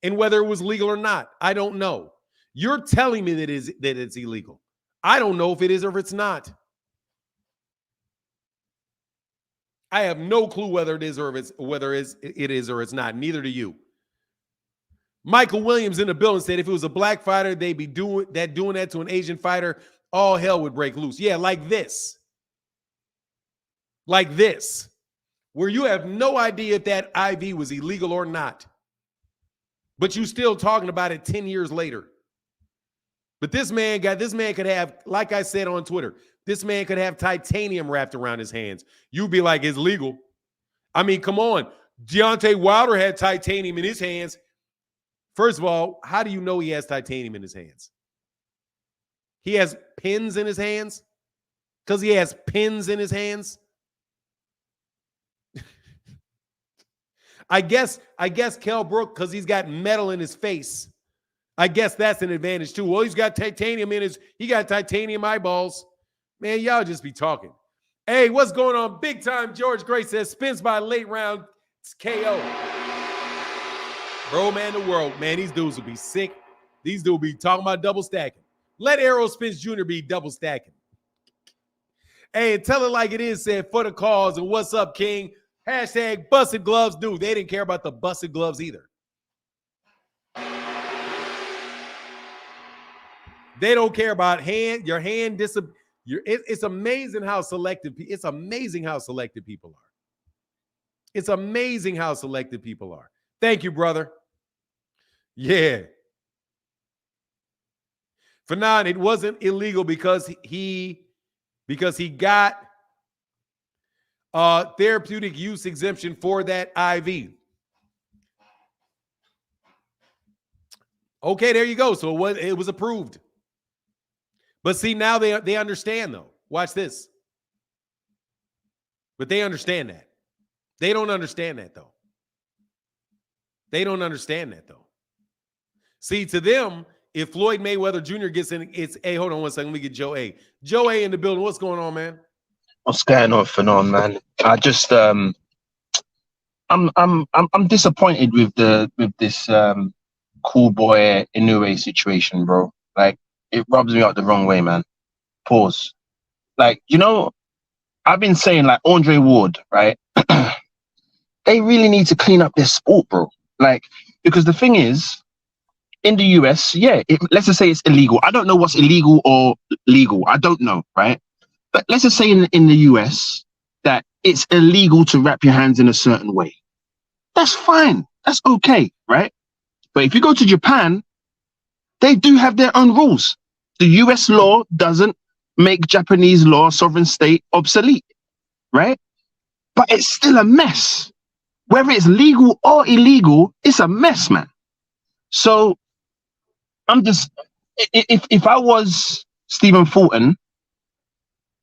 and whether it was legal or not. I don't know. You're telling me that it's illegal. I don't know if it is or if it's not. I have no clue whether it is or it is or it's not. Neither do you. Michael Williams in the building said if it was a black fighter, they'd be doing that to an Asian fighter, all hell would break loose. Yeah, like this. Like this. Where you have no idea if that IV was illegal or not. But you still talking about it 10 years later. But this man could have, like I said on Twitter, this man could have titanium wrapped around his hands. You'd be like, it's legal. I mean, come on. Deontay Wilder had titanium in his hands. First of all, how do you know he has titanium in his hands? He has pins in his hands? Because he has pins in his hands? I guess Kell Brook, because he's got metal in his face. I guess that's an advantage too. Well, he got titanium eyeballs. Man, y'all just be talking. Hey, what's going on? Big time. George Gray says Spence by late round KO. Bro, man, the world, man, these dudes will be sick. These dudes will be talking about double stacking. Let Errol Spence Jr. be double stacking. Hey, and tell it like it is, said for the cause. And what's up, King? Hashtag busted gloves. Dude, they didn't care about the busted gloves either. They don't care about your hand. It's amazing how selective. It's amazing how selective people are. It's amazing how selective people are. Thank you, brother. Yeah. Fanon, it wasn't illegal because he got therapeutic use exemption for that IV. Okay, there you go. So it was approved. But see, now they understand though. Watch this. But they understand that. They don't understand that though. They don't understand that though. See, to them, if Floyd Mayweather Jr. gets in, it's hey, hold on one second. Let me get Joe A. Joe A in the building. What's going on, man? What's going on, Fanon, man? I just I'm disappointed with this cool boy Inoue situation, bro. Like, it rubs me out the wrong way, man. Pause. Like, you know, I've been saying, like, Andre Ward, right? They really need to clean up their sport, bro. Like, because the thing is, in the US, yeah, let's just say it's illegal. I don't know what's illegal or legal. I don't know, right? But let's just say in the US that it's illegal to wrap your hands in a certain way. That's fine. That's okay, right? But if you go to Japan, they do have their own rules. The US law doesn't make Japanese law, sovereign state, obsolete, right? But it's still a mess. Whether it's legal or illegal, it's a mess, man. So I'm just, if I was Stephen Fulton,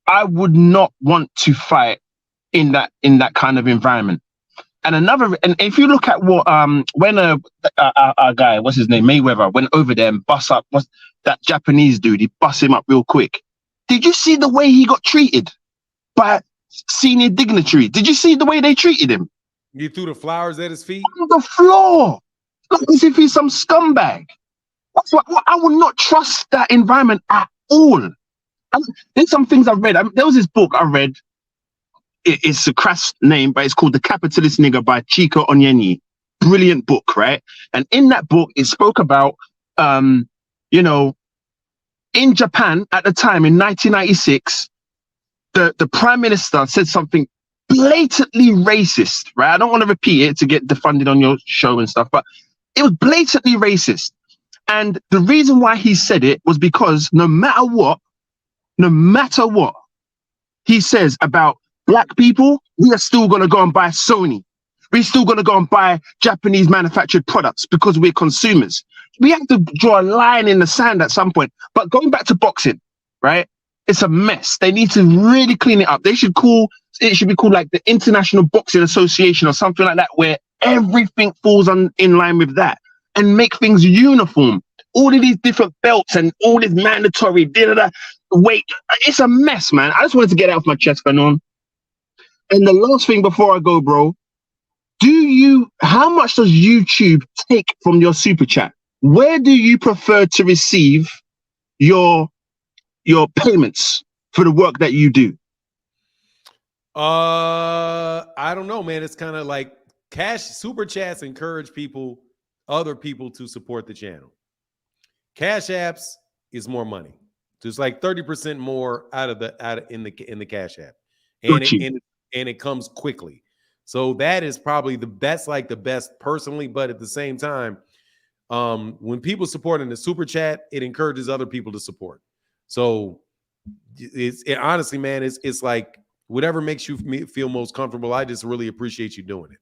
I would not want to fight in that kind of environment. And if you look at what when a guy, what's his name, Mayweather, went over there and bust up that Japanese dude, he bust him up real quick. Did you see the way he got treated by senior dignitary? Did you see the way they treated him? You threw the flowers at his feet on the floor, like as if he's some scumbag. That's what I would not trust that environment at all. There's some things I've read. There was this book I read. It's a crass name, but it's called The Capitalist Nigger by Chico Onyenyi. Brilliant book, right? And in that book, it spoke about, you know, in Japan at the time in 1996, the prime minister said something blatantly racist, right? I don't want to repeat it to get defunded on your show and stuff, but it was blatantly racist. And the reason why he said it was because no matter what he says about black people, we are still going to go and buy Sony. We're still going to go and buy Japanese manufactured products because we're consumers. We have to draw a line in the sand at some point. But going back to boxing, right? It's a mess. They need to really clean it up. It should be called like the International Boxing Association or something like that, where everything falls in line with that and make things uniform. All of these different belts and all this mandatory wait. It's a mess, man. I just wanted to get it off my chest, Fanon. And the last thing before I go, bro, how much does YouTube take from your super chat? Where do you prefer to receive your payments for the work that you do? I don't know, man. It's kind of like super chats encourage other people to support the channel. Cash apps is more money. So it's like 30% more in the Cash app. And it comes quickly. So that is probably the best personally, but at the same time, when people support in the super chat, it encourages other people to support. So honestly, man, it's like whatever makes you feel most comfortable. I just really appreciate you doing it.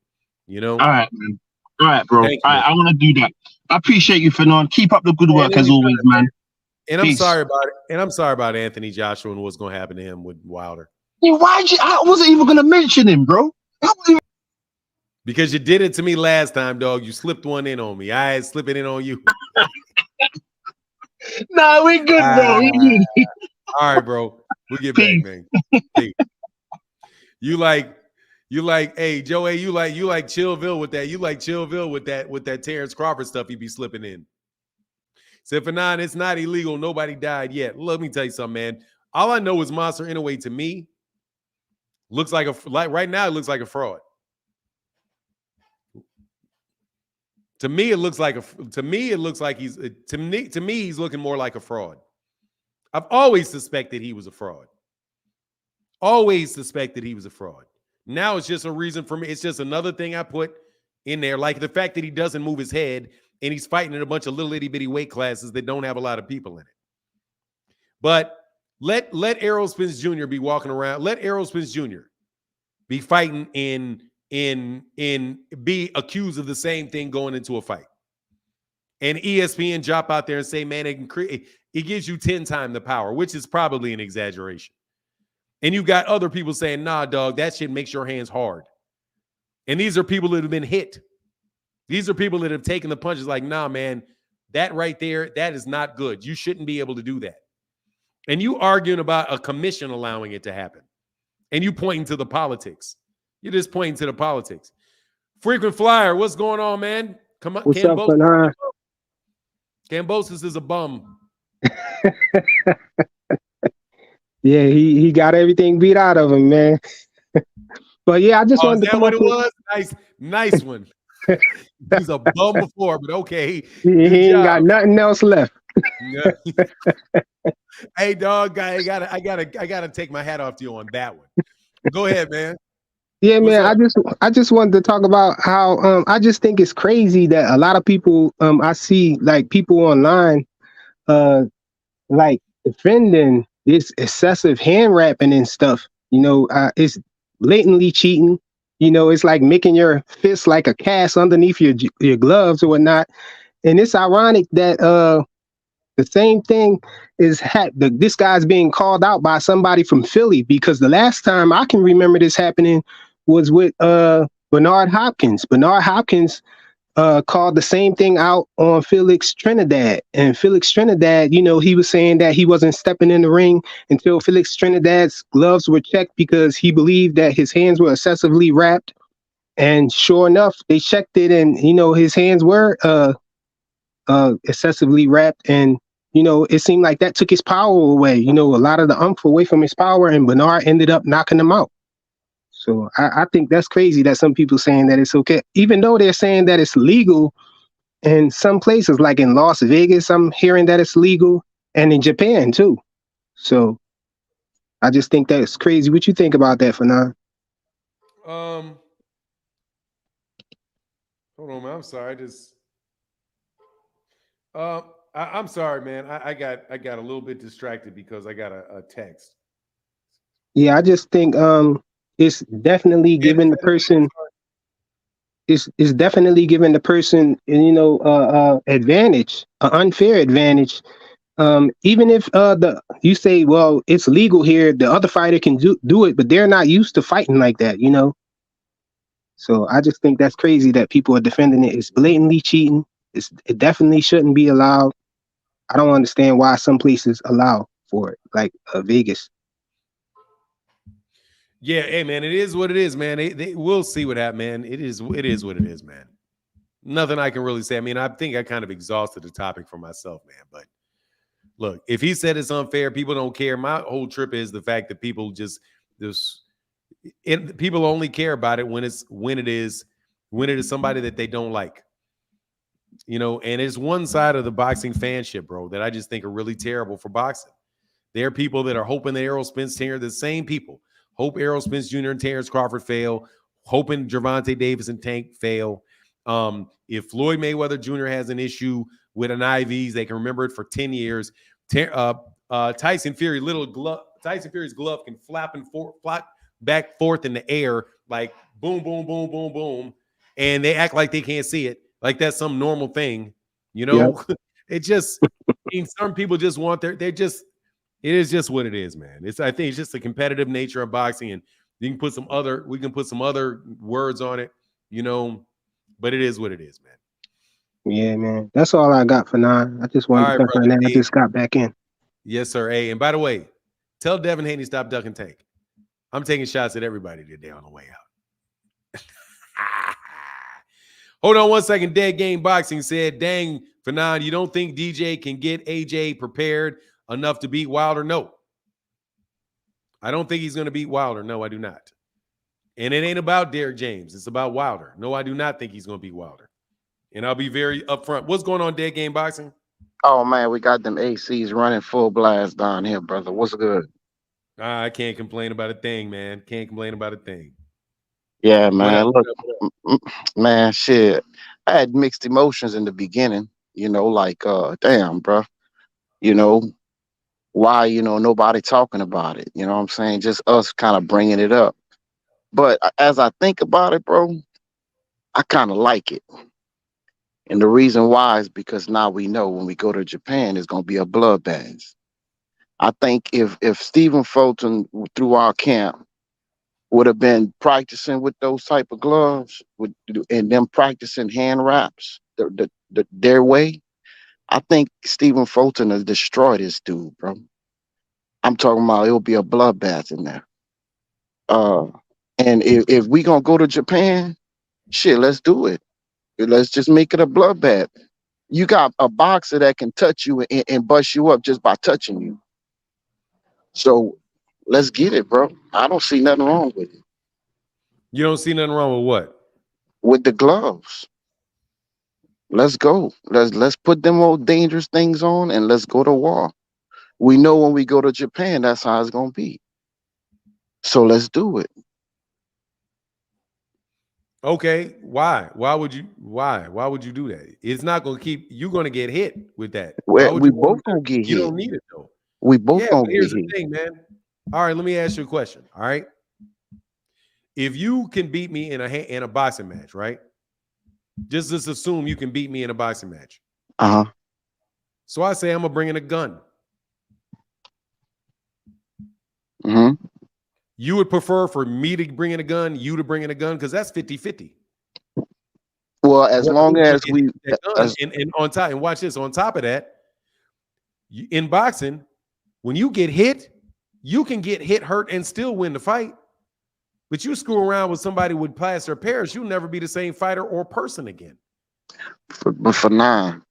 You know? All right, man. All right, bro. All right, I want to do that. I appreciate you, Fanon. Keep up the good work as always, man. And I'm sorry about it. And I'm sorry about Anthony Joshua and what's going to happen to him with Wilder. I wasn't even going to mention him, bro. Because you did it to me last time, dog. You slipped one in on me. I ain't slipping in on you. Nah, we good, bro. All right, bro. We'll get back, man. Hey. You like, hey, Joey, you like Chillville with that. You like Chillville with that Terence Crawford stuff he be slipping in. So for nine, it's not illegal. Nobody died yet. Let me tell you something, man. All I know is Monster Inoue to me looks like right now it looks like a fraud. To me, it looks like he's looking more like a fraud. I've always suspected he was a fraud. Always suspected he was a fraud. Now it's just a reason for me. It's just another thing I put in there, like the fact that he doesn't move his head and he's fighting in a bunch of little itty bitty weight classes that don't have a lot of people in it. But let Errol Spence Jr. be walking around. Let Errol Spence Jr. be fighting be accused of the same thing going into a fight. And ESPN drop out there and say, man, it gives you 10 times the power, which is probably an exaggeration. And you got other people saying, nah, dog, that shit makes your hands hard. And these are people that have been hit. These are people that have taken the punches like, nah, man, that right there, that is not good. You shouldn't be able to do that. And you arguing about a commission allowing it to happen. And you pointing to the politics. You're just pointing to the politics. Frequent Flyer, what's going on, man? Come on. What's up, Fanon? Cambosis is a bum. Yeah, he got everything beat out of him, man. But yeah, I just wanted to come what up it was? Nice one. He's a bum before, but okay. He ain't got nothing else left. Yeah. Hey, dog, I gotta take my hat off to you on that one. Go ahead, man. Yeah, man. I just wanted to talk about how I just think it's crazy that a lot of people I see like people online like defending this excessive hand wrapping and stuff. You know, it's blatantly cheating. You know, it's like making your fist like a cast underneath your gloves or whatnot. And it's ironic that the same thing is this guy's being called out by somebody from Philly, because the last time I can remember this happening was with Bernard Hopkins. Bernard Hopkins called the same thing out on Felix Trinidad. And Felix Trinidad, you know, he was saying that he wasn't stepping in the ring until Felix Trinidad's gloves were checked because he believed that his hands were excessively wrapped. And sure enough, they checked it and, you know, his hands were excessively wrapped. And, you know, it seemed like that took his power away. You know, a lot of the umph away from his power, and Bernard ended up knocking him out. So I think that's crazy that some people saying that it's okay, even though they're saying that it's legal in some places, like in Las Vegas, I'm hearing that it's legal, and in Japan too. So I just think that's crazy. What you think about that, Fanon? Hold on, man. I'm sorry. I'm sorry, man. I got a little bit distracted because I got a text. Yeah, I just think it's definitely giving the person it's definitely giving the person, you know, advantage, an unfair advantage. Even if you say, well, it's legal here, the other fighter can do it, but they're not used to fighting like that, you know. So I just think that's crazy that people are defending it. It's blatantly cheating. It definitely shouldn't be allowed. I don't understand why some places allow for it, like Vegas. Yeah, hey man, it is what it is, man. We'll see what happens, man. It is what it is, man. Nothing I can really say. I mean, I think I kind of exhausted the topic for myself, man. But look, if he said it's unfair, people don't care. My whole trip is the fact that people people only care about it when it is somebody that they don't like. You know, and it's one side of the boxing fanship, bro, that I just think are really terrible for boxing. There are people that are hoping that Errol Spence Jr., the same people, hope Errol Spence Jr. and Terence Crawford fail, hoping Gervonta Davis and Tank fail. If Floyd Mayweather Jr. has an issue with an IVs, they can remember it for 10 years. Tyson Fury's glove can flap back forth in the air like boom, boom, boom, boom, boom, and they act like they can't see it, like that's some normal thing, you know. Yeah. It just, I mean, some people just want it is just what it is, man. I think it's just the competitive nature of boxing, and we can put some other words on it, you know, but it is what it is, man. Yeah, man. That's all I got for now. I just wanted to touch on that. I just got back in. Yes, sir. Hey, and by the way, tell Devin Haney stop ducking Tank. I'm taking shots at everybody today on the way out. Hold on one second. Dead Game Boxing said, dang, Fanon, you don't think DJ can get AJ prepared enough to beat Wilder? No. I don't think he's going to beat Wilder. No, I do not. And it ain't about Derrick James. It's about Wilder. No, I do not think he's going to beat Wilder. And I'll be very upfront. What's going on, Dead Game Boxing? Oh man, we got them ACs running full blast down here, brother. What's good? I can't complain about a thing, man. Can't complain about a thing. Yeah, What man. up? Look, man, shit. I had mixed emotions in the beginning. Like, damn, bro. You know why? Nobody talking about it. You know what I'm saying? Just us kind of bringing it up. But as I think about it, bro, I kind of like it. And the reason why is because now we know when we go to Japan, it's gonna be a bloodbath. I think if Stephen Fulton through our camp would have been practicing with those type of gloves and them practicing hand wraps their way, I think Stephen Fulton has destroyed this dude, bro. I'm talking about it'll be a bloodbath in there. Uh, and if we gonna go to Japan, shit, let's do it. Let's just make it a bloodbath. You got a boxer that can touch you and bust you up just by touching you. So let's get it, bro. I don't see nothing wrong with it. You don't see nothing wrong with what? With the gloves. Let's go. Let's put them old dangerous things on and let's go to war. We know when we go to Japan, that's how it's gonna be. So let's do it. Okay, why? Why would you? Why? Why would you do that? It's not gonna keep. You're gonna get hit with that. Why would We you want both to? gonna get You hit. don't need it though. We both Yeah, gonna but here's get the hit. thing, man. All right, let me ask you a question. All right, if you can beat me in a boxing match, right? Just assume you can beat me in a boxing match. Uh-huh. So I say I'm gonna bring in a gun. Mm-hmm. You would prefer for me to bring in a gun, you to bring in a gun, because that's 50-50. Well, as long as we that gun, and on top, and watch this, on top of that, in boxing, when you get hit, you can get hit, hurt, and still win the fight. But you screw around with somebody with plaster of Paris, you'll never be the same fighter or person again. but for now,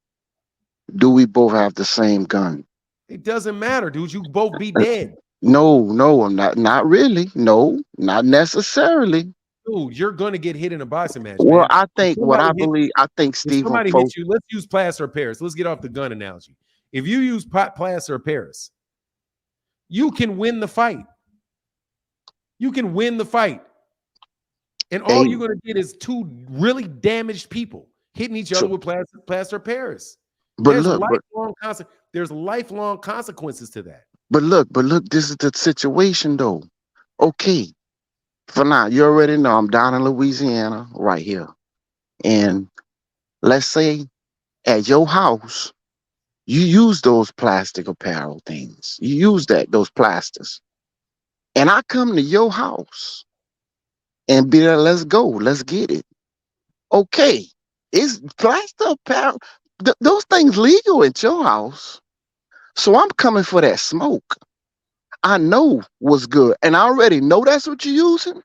do we both have the same gun? It doesn't matter, dude. You both be dead. No, I'm not really. No, not necessarily. Dude, you're gonna get hit in a boxing match, Well, man. I think I think If Stephen somebody Fulton. hits you, let's use plaster of Paris. Let's get off the gun analogy. If you use plaster of Paris, you can win the fight. You can win the fight. And all you're going to get is two really damaged people hitting each other with plaster of Paris. There's lifelong consequences to that. But look, this is the situation though. Okay. For now, you already know I'm down in Louisiana right here. And let's say at your house, you use those plastic apparel things. You use those plasters. And I come to your house and be like, let's go, let's get it. Okay. It's plaster apparel. Those things legal at your house. So I'm coming for that smoke. I know what's good. And I already know that's what you're using.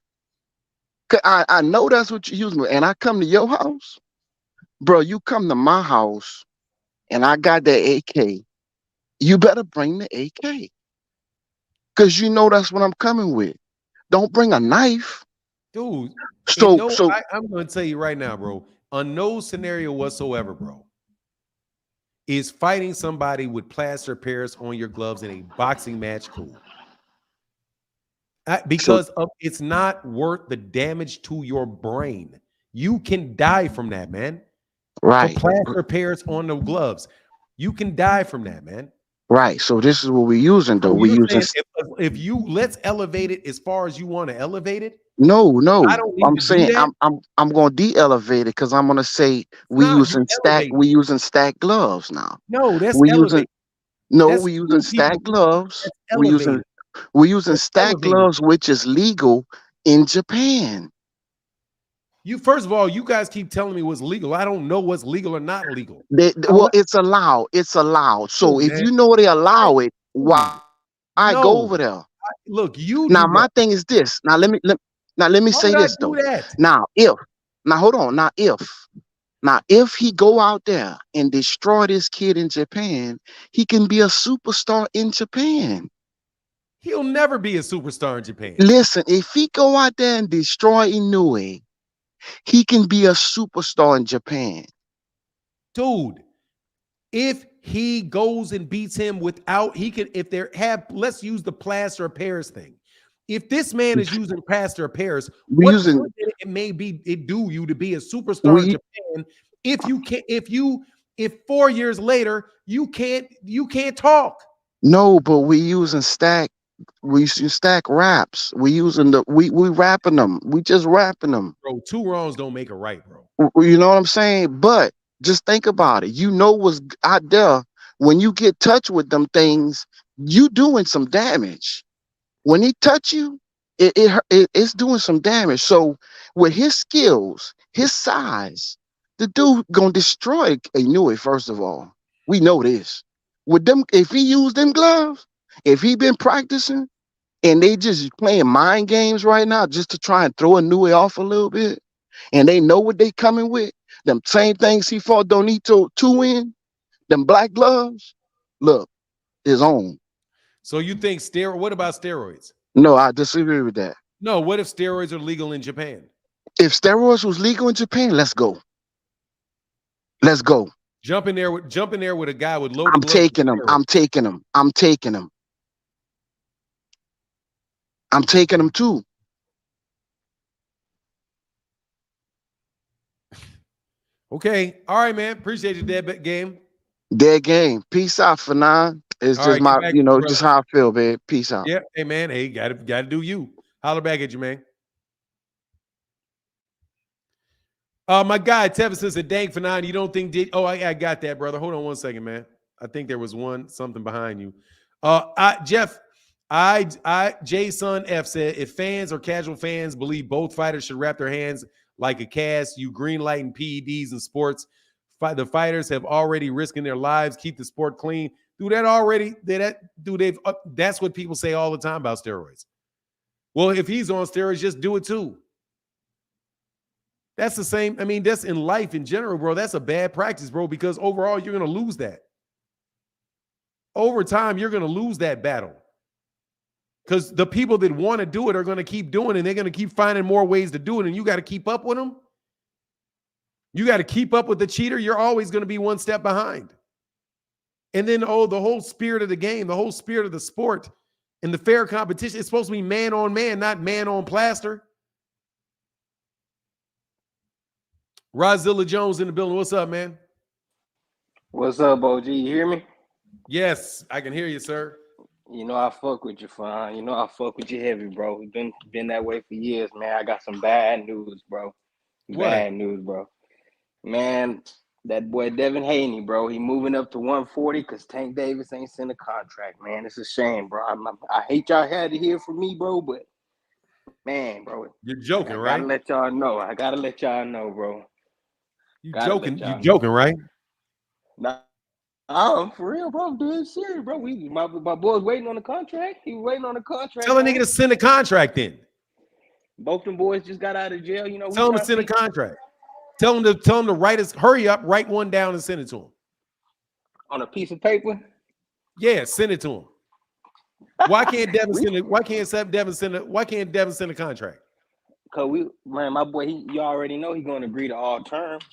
I know that's what you're using. And I come to your house. Bro, you come to my house and I got that AK. You better bring the AK. Because you know that's what I'm coming with. Don't bring a knife. Dude, I'm going to tell you right now, bro. On no scenario whatsoever, bro, is fighting somebody with plaster of Paris on your gloves in a boxing match cool. Because it's not worth the damage to your brain. You can die from that, man. Right. For plaster of Paris on the gloves. You can die from that, man. Right. So this is what we're using, though. So we're using. If you let's elevate it as far as you want to elevate it. No. I don't need I'm to saying do that. I'm going to de-elevate it because I'm going to say we using stack gloves now. No, that's we're elevated. We're using stack gloves. We're using stack gloves, which is legal in Japan. First of all, you guys keep telling me what's legal. I don't know what's legal or not legal. Well, it's allowed. It's allowed. So if you know they allow it, why go over there? Look, you now. My thing is this. Now let me say this though. Now hold on. Now if he go out there and destroy this kid in Japan, he can be a superstar in Japan. He'll never be a superstar in Japan. Listen, if he go out there and destroy Inoue, he can be a superstar in Japan. Dude, if he goes and beats him without, he can, if there have, let's use the plaster of Paris thing. If this man is using plaster of Paris, We what using good did it may be it do you to be a superstar in we Japan if you can't, if 4 years later you can't talk? no, but we using stack. We using stack raps. We using we rapping them. We just rapping them. Bro, two wrongs don't make a right, bro. You know what I'm saying? But just think about it. You know what's out there when you get touch with them things. You doing some damage. When he touch you, it's doing some damage. So with his skills, his size, the dude gonna destroy Inoue. First of all, we know this. With them, if he used them gloves, if he been practicing, and they just playing mind games right now just to try and throw Inoue off a little bit, and they know what they coming with, them same things he fought Donito 2 in, them black gloves, look, his own. So you think what about steroids? No, I disagree with that. No, what if steroids are legal in Japan? If steroids was legal in Japan, let's go. Let's go. Jump in there with a guy with loaded I'm gloves. taking him. I'm taking him. I'm taking him. I'm taking him too. Okay. All right, man. Appreciate your dead game. Dead game. Peace out for now. It's All just right, my, just how I feel, man. Peace out. Yeah. Hey, man. Hey, gotta do you. Holler back at you, man. My guy Tevin says a dank for 9. You don't think I got that, brother. Hold on one second, man. I think there was something behind you. Jason F said, if fans or casual fans believe both fighters should wrap their hands like a cast, you green lighting PEDs in sports. The fighters have already risking their lives. Keep the sport clean. That's what people say all the time about steroids. Well, if he's on steroids, just do it too. That's the same. I mean, that's in life in general, bro. That's a bad practice, bro, because overall, you're going to lose that. Over time, you're going to lose that battle. Because the people that want to do it are going to keep doing it, and they're going to keep finding more ways to do it, and you got to keep up with them. You got to keep up with the cheater. You're always going to be one step behind. And then, the whole spirit of the game, the whole spirit of the sport, and the fair competition, it's supposed to be man on man, not man on plaster. Rozilla Jones in the building. What's up, man? What's up, OG? You hear me? Yes, I can hear you, sir. You know I fuck with you, fine. You know I fuck with you heavy, bro. It's been that way for years, man. I got some bad news, bro. Bad news, bro. Man, that boy Devin Haney, bro, he moving up to 140 because Tank Davis ain't sent a contract, man. It's a shame, bro. I hate y'all had to hear from me, bro, but man, bro. You're joking, right? I gotta let y'all know. I gotta let y'all know, bro. You joking, right? Nah, I'm for real, bro. I'm doing serious, bro. My boy's waiting on the contract. He was waiting on the contract. Tell a nigga to send a contract in. Both them boys just got out of jail. You know, tell him to send a contract. Tell him to hurry up, write one down and send it to him. On a piece of paper? Yeah, send it to him. Why can't Devin send it? Why can't Devin send a contract? Cause my boy, you already know he's going to agree to all terms.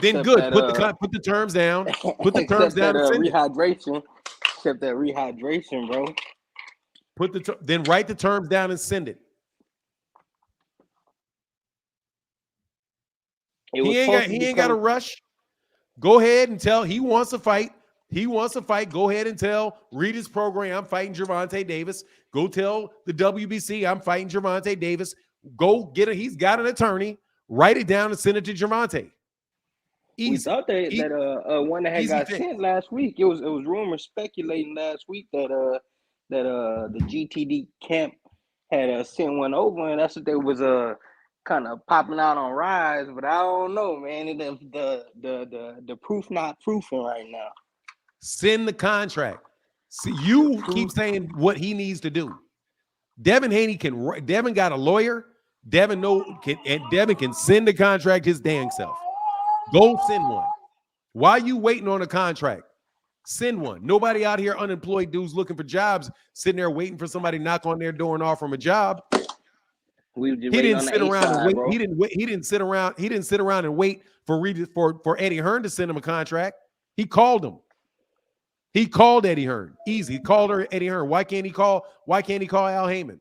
Then good. Put the terms down. Put the terms down. That, rehydration. Except that rehydration, bro. Then write the terms down and send it. He ain't got to rush. Go ahead and tell he wants to fight. He wants to fight. Go ahead and read his program. I'm fighting Gervonta Davis. Go tell the WBC I'm fighting Gervonta Davis. Go get it. He's got an attorney. Write it down and send it to Gervonta. Easy. We thought that one that had got sent last week. It was rumors speculating last week that the GTD camp had sent one over, and that's what they was kind of popping out on Rise. But I don't know, man. The proof not proofing right now. Send the contract. See, you keep saying what he needs to do. Devin Haney Devin got a lawyer. Devin can send the contract his dang self. Go send one. Why are you waiting on a contract? Send one. Nobody out here unemployed dudes looking for jobs sitting there waiting for somebody to knock on their door and offer him a job. He didn't sit around and wait. He didn't sit around and wait for Eddie Hearn to send him a contract. He called him. He called Eddie Hearn. Easy. He called Eddie Hearn. Why can't he call Al Heyman?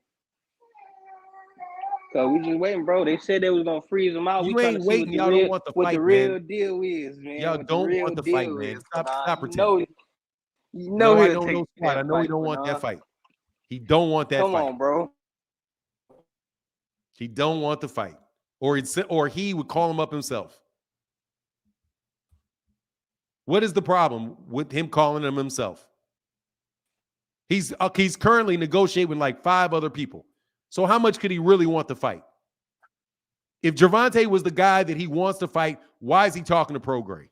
So we just waiting, bro. They said they was gonna freeze him out. You We trying ain't to see waiting. Y'all don't want the what fight, the real man. deal is, man. Y'all what don't the real want the fight, deal man. is, Stop pretending. No, I he'll know take no spot. that I know he fight, don't want that Bernard. fight. He don't want that Come fight. on, bro. He don't want the fight. Or he would call him up himself. What is the problem with him calling him himself? He's currently negotiating with like 5 other people. So how much could he really want to fight? If Gervonta was the guy that he wants to fight, why is he talking to Prograis?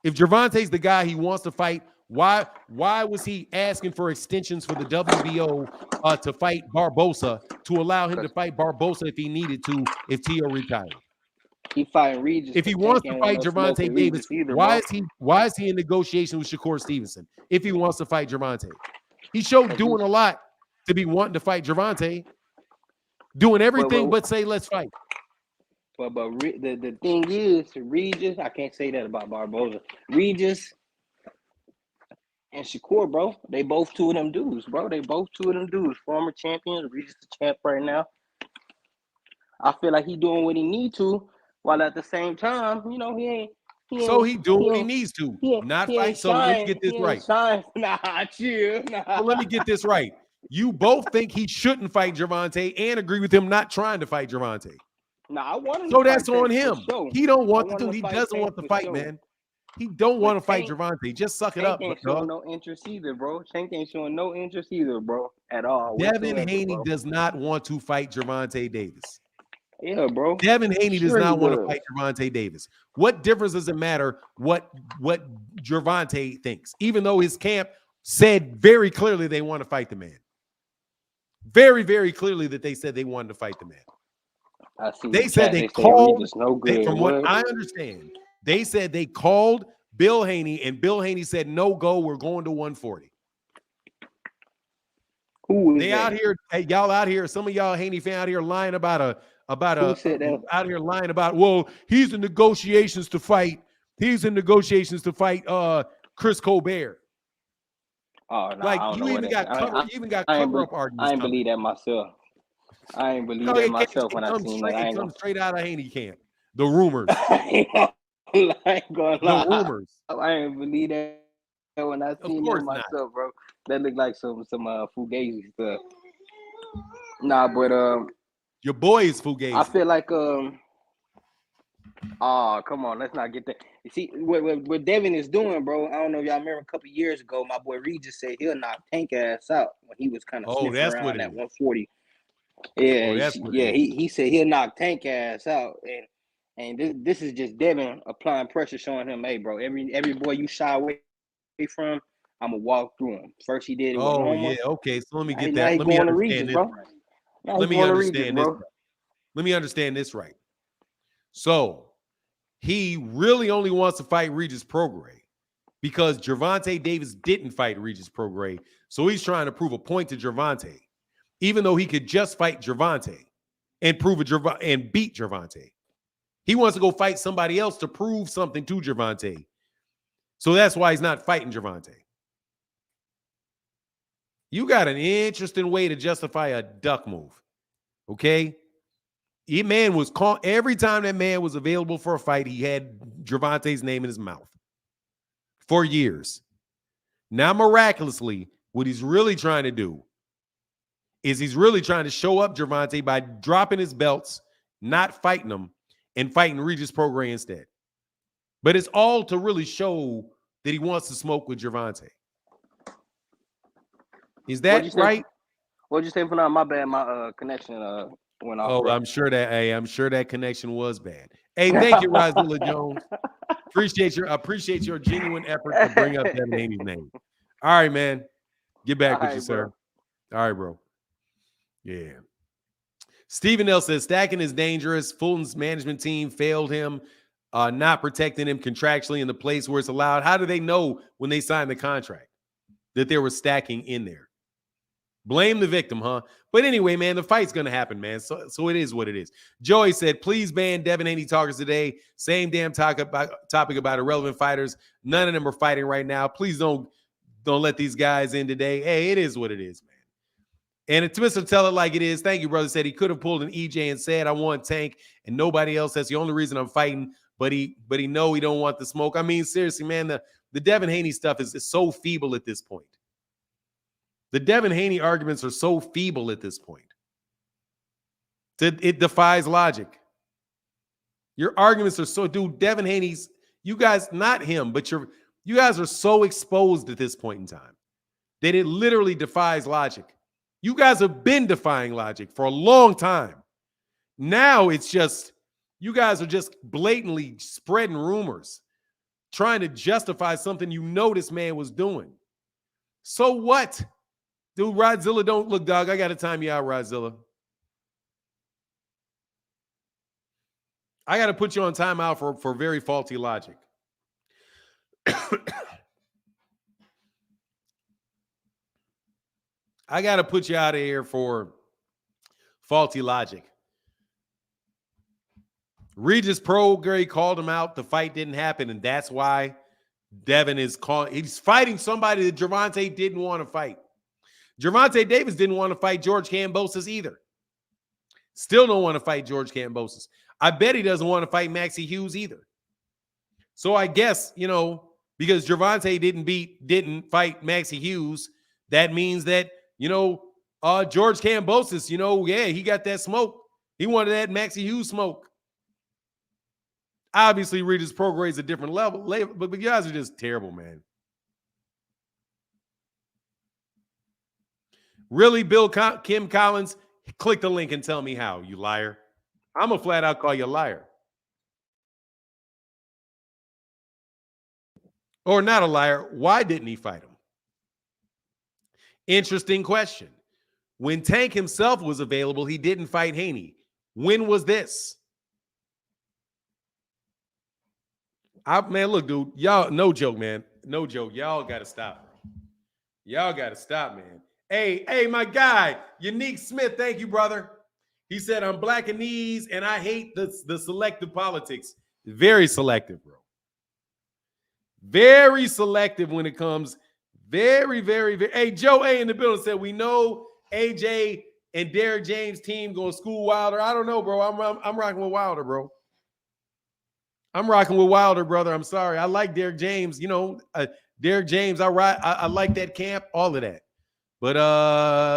If Gervonta's the guy he wants to fight, why was he asking for extensions for the WBO to fight Barbosa to allow him to fight Barbosa if he needed to, if Tio retired? He fighting Regis. If he wants to fight Gervonta Davis, why is he in negotiation with Shakur Stevenson? If he wants to fight Gervonta, he showed doing a lot to be wanting to fight Gervonta, doing everything but say let's fight. But the thing is, Regis, I can't say that about Barbosa. Regis and Shakur, bro, they both 2 of them dudes, bro. They both 2 of them dudes. Former champions. Regis the champ right now. I feel like he doing what he need to, while at the same time, you know, he doing what he needs to, not fight. So let me get this right. Nah, chill. Nah. So let me get this right. You both think he shouldn't fight Gervonta and agree with him not trying to fight Gervonta. Nah, I want him. So that's on him. He don't want to. He doesn't want to fight, man. He don't want to fight Gervonta. Just suck it up. Tank ain't showing no interest either, bro. Tank ain't showing no interest either, bro, at all. Devin Haney does not want to fight Gervonta Davis. Yeah, bro. Devin Haney does not want to fight Gervonta Davis. What difference does it matter what Gervonta thinks? Even though his camp said very clearly they want to fight the man. Very, very clearly that they said they wanted to fight the man. They said they called, from what I understand, they said they called Bill Haney, and Bill Haney said, no go, we're going to 140. Who is they that? Out here, hey, y'all out here, some of y'all Haney fan out here lying about well, he's in negotiations to fight. He's in negotiations to fight Chris Colbert. Oh, no, like you even got cover up arguments. I ain't believe that myself. I ain't believe that myself when I seen that. It comes straight out of Haney camp. The rumors. I ain't gonna lie. The rumors. I ain't believe that when I seen that myself, bro. That looked like some fugazi stuff. Nah, but your boy is fugazi. I feel like oh, come on, let's not get that. You see what Devin is doing, bro. I don't know if y'all remember a couple years ago, my boy Regis said he'll knock Tank ass out when he was kind of sniffing around at 140. Yeah, he said he'll knock Tank ass out, and this is just Devin applying pressure, showing him, hey, bro, every boy you shy away from, I'm gonna walk through him. First he did it with Roma. Yeah, okay. So let me get that. Let me understand this right. Let me understand this right. So he really only wants to fight Regis Prograis because Gervonta Davis didn't fight Regis Prograis. So he's trying to prove a point to Gervonta, even though he could just fight Gervonta and beat Gervonta. He wants to go fight somebody else to prove something to Gervonta. So that's why he's not fighting Gervonta. You got an interesting way to justify a duck move. Okay? Man was called every time that man was available for a fight, he had Gervonta's name in his mouth for years. Now, miraculously, what he's really trying to do is he's really trying to show up Gervonta by dropping his belts, not fighting him, and fighting Regis Prograis instead. But it's all to really show that he wants to smoke with Gervonta. Is that right? What'd you say for now? My bad, my connection went off. Oh, I'm sure that connection was bad. Hey, thank you, Rozilla Jones. Appreciate your genuine effort to bring up Devin Haney's name. All right, man. Get back with you, sir. All right, bro. Yeah. Stephen L says stacking is dangerous. Fulton's management team failed him, not protecting him contractually in the place where it's allowed. How do they know when they signed the contract that there was stacking in there? Blame the victim, huh? But anyway, man, the fight's going to happen, man. So it is what it is. Joey said, please ban Devin Haney talkers today. Same damn topic about irrelevant fighters. None of them are fighting right now. Please don't don't let these guys in today. Hey, it is what it is, man. And it's Mr. Tell It Like It Is. Thank you, brother. Said he could have pulled an EJ and said, I want Tank and nobody else. That's the only reason I'm fighting. But he know he don't want the smoke. I mean, seriously, man, the Devin Haney stuff is so feeble at this point. The Devin Haney arguments are so feeble at this point. It defies logic. Your arguments are so, dude, Devin Haney's, you guys, not him, but you guys are so exposed at this point in time that it literally defies logic. You guys have been defying logic for a long time. Now it's just, you guys are just blatantly spreading rumors, trying to justify something you know this man was doing. So what? Dude, Rodzilla, don't look, dog. I got to time you out, Rodzilla. I got to put you on timeout for very faulty logic. I got to put you out of here for faulty logic. Regis Prograis called him out. The fight didn't happen, and that's why Devin is calling. He's fighting somebody that Gervonta didn't want to fight. Gervonta Davis didn't want to fight George Kambosos either. Still don't want to fight George Kambosos. I bet he doesn't want to fight Maxie Hughes either. So I guess, because Gervonta didn't fight Maxie Hughes, that means that, George Kambosos, yeah, he got that smoke. He wanted that Maxie Hughes smoke. Obviously, Regis Prograis is a different level, but you guys are just terrible, man. Really, Kim Collins? Click the link and tell me how, you liar. I'm going to flat out call you a liar. Or not a liar. Why didn't he fight him? Interesting question. When Tank himself was available, he didn't fight Haney. When was this? Man, look, dude, y'all, no joke, man. No joke. Y'all got to stop, bro. Y'all got to stop, man. Hey, my guy, Unique Smith, thank you, brother. He said, I'm black in these, and I hate the selective politics. Very selective, bro. Very selective when it comes. Very, very, very. Hey, Joe A in the building said, we know AJ and Derrick James team going to school Wilder. I don't know, bro. I'm rocking with Wilder, bro. I'm rocking with Wilder, brother. I'm sorry. I like Derrick James. Derrick James, I like that camp, all of that. But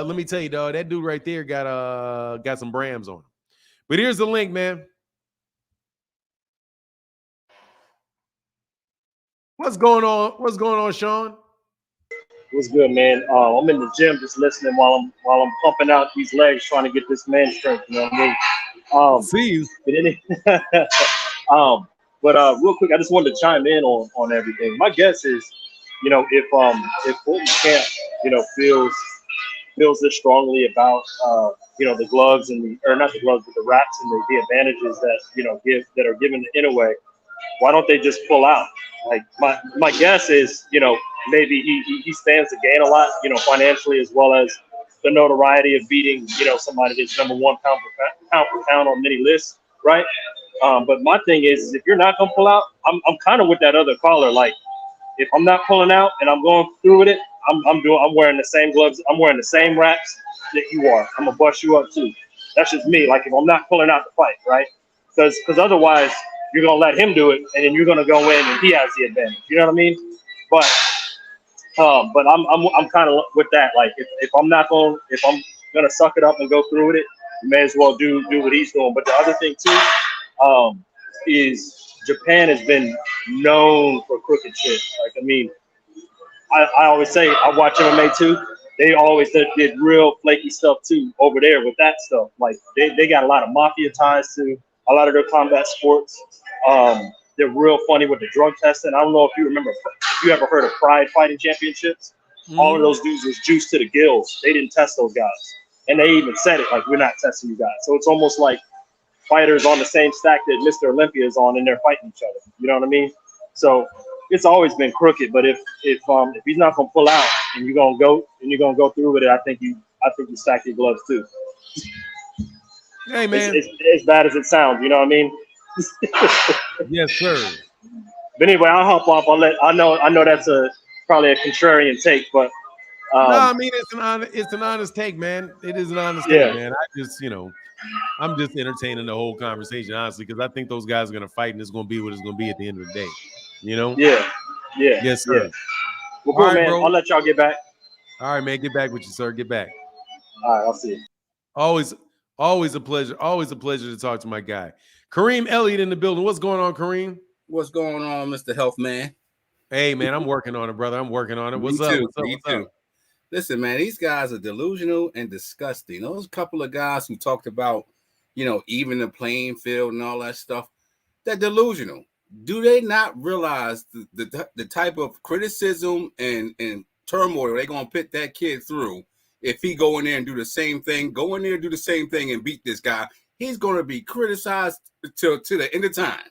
let me tell you, dog, that dude right there got some Brams on him. But here's the link, man. What's going on? What's going on, Sean? What's good, man? I'm in the gym just listening while I'm pumping out these legs, trying to get this man strength. You know what I mean? See you. But real quick, I just wanted to chime in on everything. My guess is, if Fulton Camp, feels this strongly about the gloves or not the gloves, but the wraps and the advantages that that are given to Inoue, why don't they just pull out? Like my guess is, maybe he stands to gain a lot, financially, as well as the notoriety of beating, somebody that's number one pound for pound on many lists, right? But my thing is if you're not gonna pull out, I'm kind of with that other caller. Like, if I'm not pulling out and I'm going through with it, I'm wearing the same gloves, I'm wearing the same wraps that you are. I'm gonna bust you up too. That's just me. Like, if I'm not pulling out the fight, right? Because otherwise you're gonna let him do it, and then you're gonna go in and he has the advantage. You know what I mean? But I'm kind of with that. Like, if I'm gonna suck it up and go through with it, you may as well do what he's doing. But the other thing too, is Japan has been known for crooked shit. Like, I mean, I always say, I watch MMA too. They always did real flaky stuff too over there with that stuff. Like, they got a lot of mafia ties to a lot of their combat sports. They're real funny with the drug testing. I don't know if you remember, if you ever heard of Pride Fighting Championships. All of those dudes was juiced to the gills. They didn't test those guys. And they even said it, like, we're not testing you guys. So it's almost like fighters on the same stack that Mr. Olympia is on, and they're fighting each other. You know what I mean? So it's always been crooked. But if he's not gonna pull out and you're gonna go through with it, I think you stack your gloves too. Hey, man, it's as bad as it sounds. You know what I mean? Yes, sir. But anyway, I'll hop off. I know that's probably a contrarian take, but no, I mean it's an honest take, man. It is an honest take, man. I just, I'm just entertaining the whole conversation, honestly, because I think those guys are gonna fight, and it's gonna be what it's gonna be at the end of the day. Yeah. Yes, sir. Well, cool, man. Bro. I'll let y'all get back. All right, man. Get back with you, sir. Get back. All right, I'll see you. Always a pleasure. Always a pleasure to talk to my guy. Kareem Elliott in the building. What's going on, Kareem? What's going on, Mr. Health Man? Hey, man, I'm working on it, brother. I'm working on it. What's up? What's up? Listen, man, these guys are delusional and disgusting. Those couple of guys who talked about, even the playing field and all that stuff, they're delusional. Do they not realize the type of criticism and turmoil they're going to put that kid through if he go in there and do the same thing, and beat this guy? He's going to be criticized to the end of time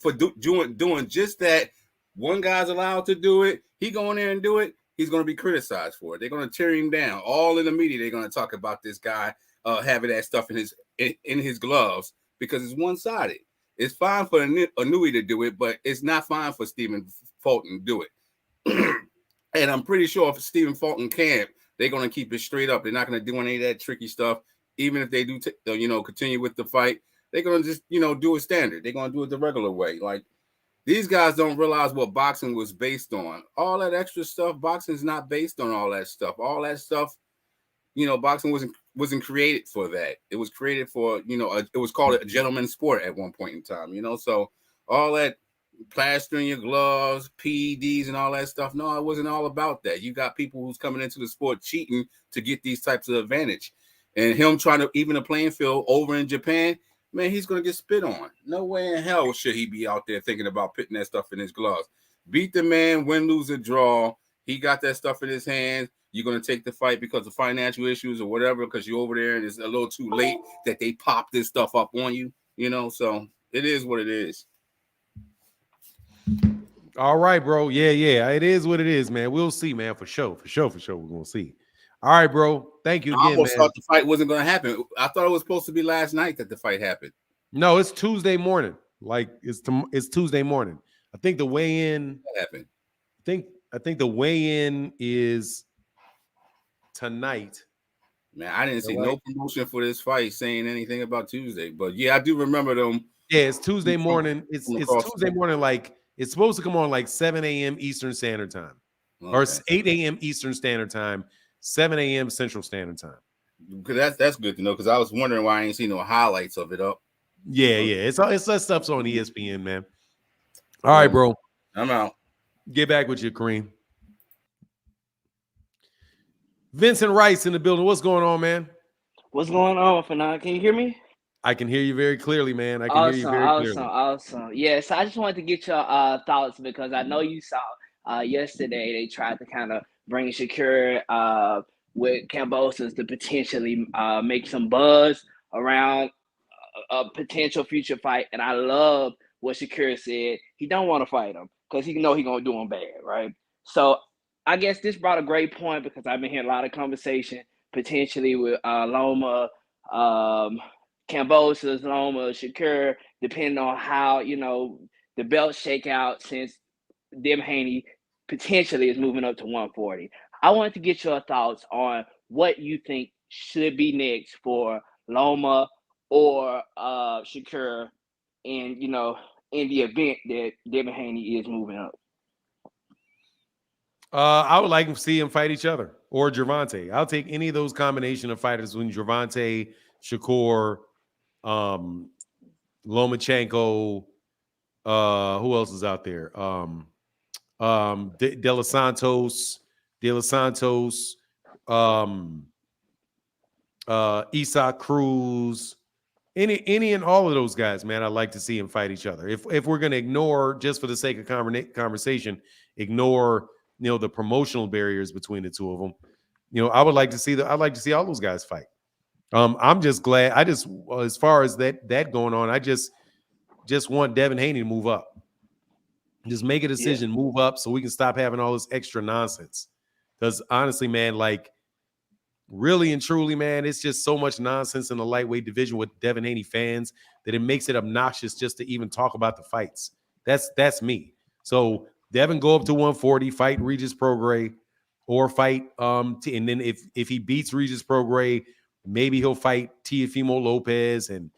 for doing just that. One guy's allowed to do it. He go in there and do it. He's going to be criticized for it. They're going to tear him down. All in the media, they're going to talk about this guy having that stuff in his gloves because it's one-sided. It's fine for Inouye to do it, but it's not fine for Stephen Fulton to do it. And I'm pretty sure if Stephen Fulton camp, they're going to keep it straight up. They're not going to do any of that tricky stuff. Even if they do, continue with the fight, they're going to just, do it standard. They're going to do it the regular way. Like, these guys don't realize what boxing was based on. All that extra stuff, boxing is not based on all that stuff. All that stuff, boxing wasn't created for that. It was created for, it was called a gentleman's sport at one point in time, So all that plastering your gloves, PEDs and all that stuff, no, it wasn't all about that. You got people who's coming into the sport cheating to get these types of advantage. And him trying to even a playing field over in Japan, man, he's going to get spit on. No way in hell should he be out there thinking about putting that stuff in his gloves. Beat the man, win, lose, or draw. He got that stuff in his hands. You're going to take the fight because of financial issues or whatever, because you're over there and it's a little too late that they pop this stuff up on you, So it is what it is. All right, bro. Yeah. It is what it is, man. We'll see, man. For sure. We're going to see. All right, bro. Thank you again, I almost man. thought the fight wasn't going to happen. I thought it was supposed to be last night that the fight happened. No, it's Tuesday morning. Like it's Tuesday morning. I think the weigh-in happened. I think the weigh-in is tonight. Man, I didn't see no promotion for this fight saying anything about Tuesday, but yeah, I do remember them. Yeah, it's Tuesday morning. It's Tuesday morning. Like it's supposed to come on like 7 a.m. Eastern Standard Time, or 8 a.m. Eastern Standard Time, 7 a.m. Central Standard Time. Because that's good to know. Because I was wondering why I ain't seen no highlights of it up. Yeah. It's that stuff's on ESPN, man. All right, bro. I'm out. Get back with you, Kareem. Vincent Rice in the building. What's going on, man? What's going on, Fanon? Can you hear me? I can hear you very clearly, man. I can hear you very clearly. Awesome. Yeah, so I just wanted to get your thoughts because I know you saw yesterday they tried to kind of bring Shakur with Kambosos to potentially make some buzz around a potential future fight. And I love what Shakur said. He don't want to fight him because he know he's going to do him bad, right? So I guess this brought a great point because I've been hearing a lot of conversation potentially with Loma, Kambosos, Loma, Shakur, depending on how, the belts shake out since Haney potentially is moving up to 140. I wanted to get your thoughts on what you think should be next for Loma or Shakur in the event that Devin Haney is moving up. I would like to see him fight each other or Gervonta. I'll take any of those combination of fighters when Gervonta, Shakur, Lomachenko, who else is out there? De Los Santos, Isak Cruz, any and all of those guys, man. I'd like to see him fight each other. If we're gonna ignore, just for the sake of conversation, ignore the promotional barriers between the two of them, I'd like to see all those guys fight. I'm just glad. As far as that going on, I just want Devin Haney to move up. Just make a decision, move up, so we can stop having all this extra nonsense. Because honestly, man, like really and truly, man, it's just so much nonsense in the lightweight division with Devin Haney fans that it makes it obnoxious just to even talk about the fights. That's me. So Devin go up to 140, fight Regis Prograis, or fight and then if he beats Regis Prograis, maybe he'll fight Teofimo Lopez, and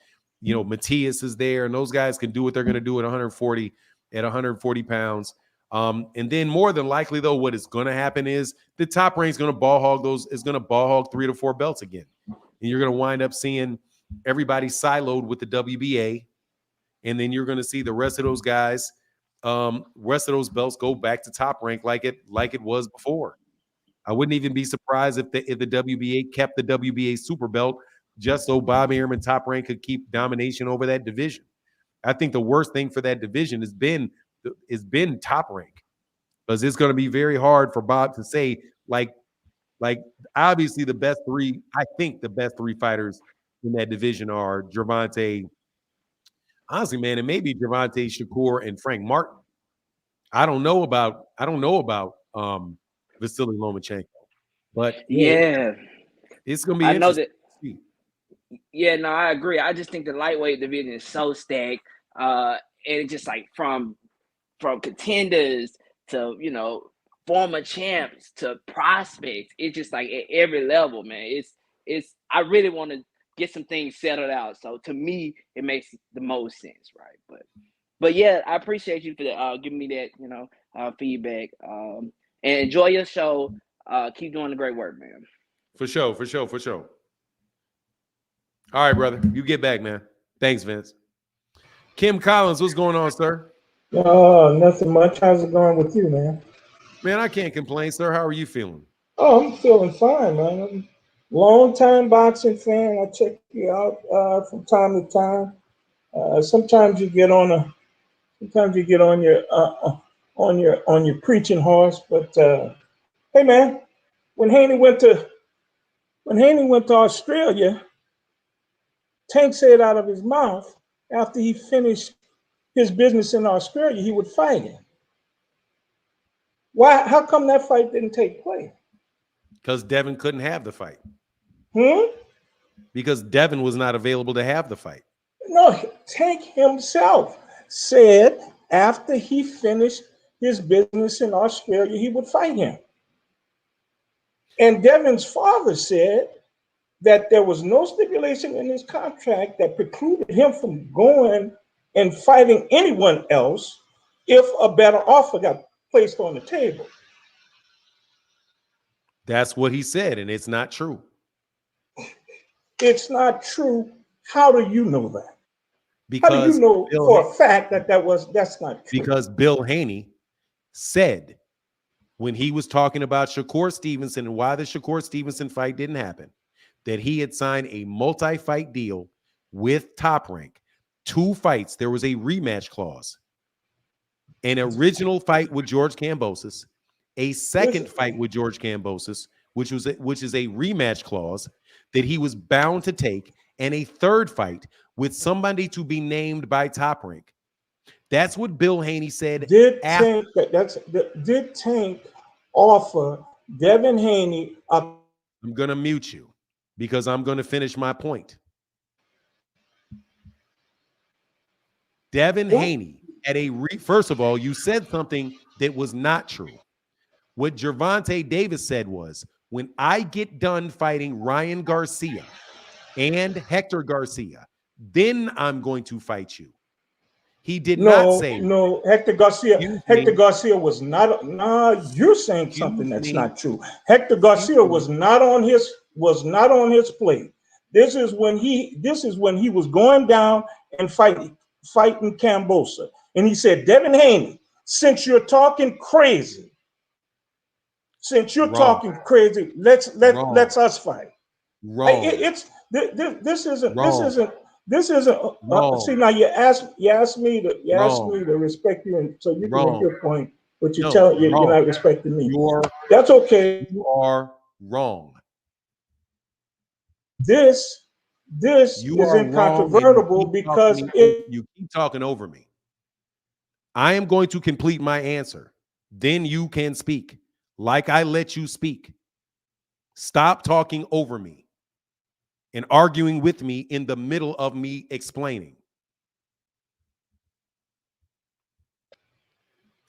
Matias is there, and those guys can do what they're going to do at 140 pounds. And then more than likely, though, what is going to happen is the Top Rank is going to ball hog 3 to 4 belts again, and you're going to wind up seeing everybody siloed with the WBA, and then you're going to see the rest of those guys, rest of those belts go back to Top Rank like it was before. I wouldn't even be surprised if the WBA kept the WBA super belt just so Bob Arum and Top Rank could keep domination over that division. I think the worst thing for that division has been Top Rank, because it's going to be very hard for Bob to say like obviously the best three fighters in that division are Gervonta. Honestly, man, it may be Gervonta, Shakur, and Frank Martin. I don't know about Vasily Lomachenko, but Yeah, it's going to be I know interesting. that. Yeah, no, I agree. I just think the lightweight division is so stacked, and it's just like from contenders to former champs to prospects. It's just like at every level, man. It's. I really want to get some things settled out. So to me, it makes the most sense, right? But yeah, I appreciate you for giving me that feedback. And enjoy your show. Keep doing the great work, man. For sure. All right, brother. You get back, man. Thanks, Vince. Kim Collins, what's going on, sir? Nothing much. How's it going with you, man? Man, I can't complain, sir. How are you feeling? Oh, I'm feeling fine, man. I'm a long-time boxing fan. I check you out from time to time. Sometimes you get on your preaching horse, but hey, man, when Haney went to Australia, Tank said out of his mouth after he finished his business in Australia, he would fight him. Why? How come that fight didn't take place? Because Devin couldn't have the fight. Because Devin was not available to have the fight. No, Tank himself said after he finished his business in Australia, he would fight him. And Devin's father said that there was no stipulation in his contract that precluded him from going and fighting anyone else if a better offer got placed on the table. That's what he said, and it's not true. It's not true. How do you know that? Because how do you know for a fact that that's not true? Because Bill Haney said when he was talking about Shakur Stevenson and why the Shakur Stevenson fight didn't happen, that he had signed a multi-fight deal with Top Rank. 2 fights. There was a rematch clause. An original fight with George Kambosos, a second fight with George Kambosos, which is a rematch clause that he was bound to take, and a third fight with somebody to be named by Top Rank. That's what Bill Haney said. Did Tank offer Devin Haney up? I'm going to mute you because I'm going to finish my point. Devin Haney at first of all, you said something that was not true. What Gervonta Davis said was, when I get done fighting Ryan Garcia and Hector Garcia, then I'm going to fight you. He did not say. No, Hector Garcia was not. You're saying something that's not true. Hector Garcia was not on his plate. This is when he was going down and fighting Kambosos. And he said, Devin Haney, since you're talking crazy, let's us fight. Wrong. This isn't. See, now you asked me to respect you, and so you can make your point, but you're not respecting me. That's okay. You are wrong. This is incontrovertible because you keep talking over me. I am going to complete my answer. Then you can speak like I let you speak. Stop talking over me and arguing with me in the middle of me explaining.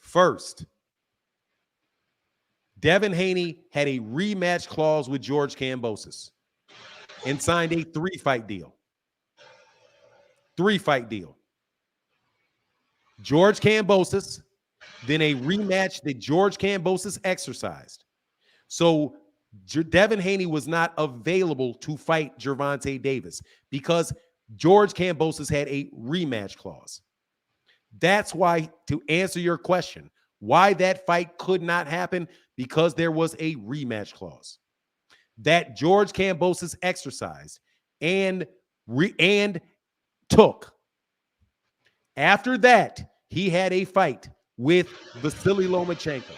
First, Devin Haney had a rematch clause with George Kambosos and signed a 3-fight deal. 3-fight deal. George Kambosos, then a rematch that George Kambosos exercised. So Devin Haney was not available to fight Gervonta Davis because George Kambosos had a rematch clause. That's why, to answer your question, why that fight could not happen, because there was a rematch clause that George Kambosos exercised and took. After that, he had a fight with Vasily Lomachenko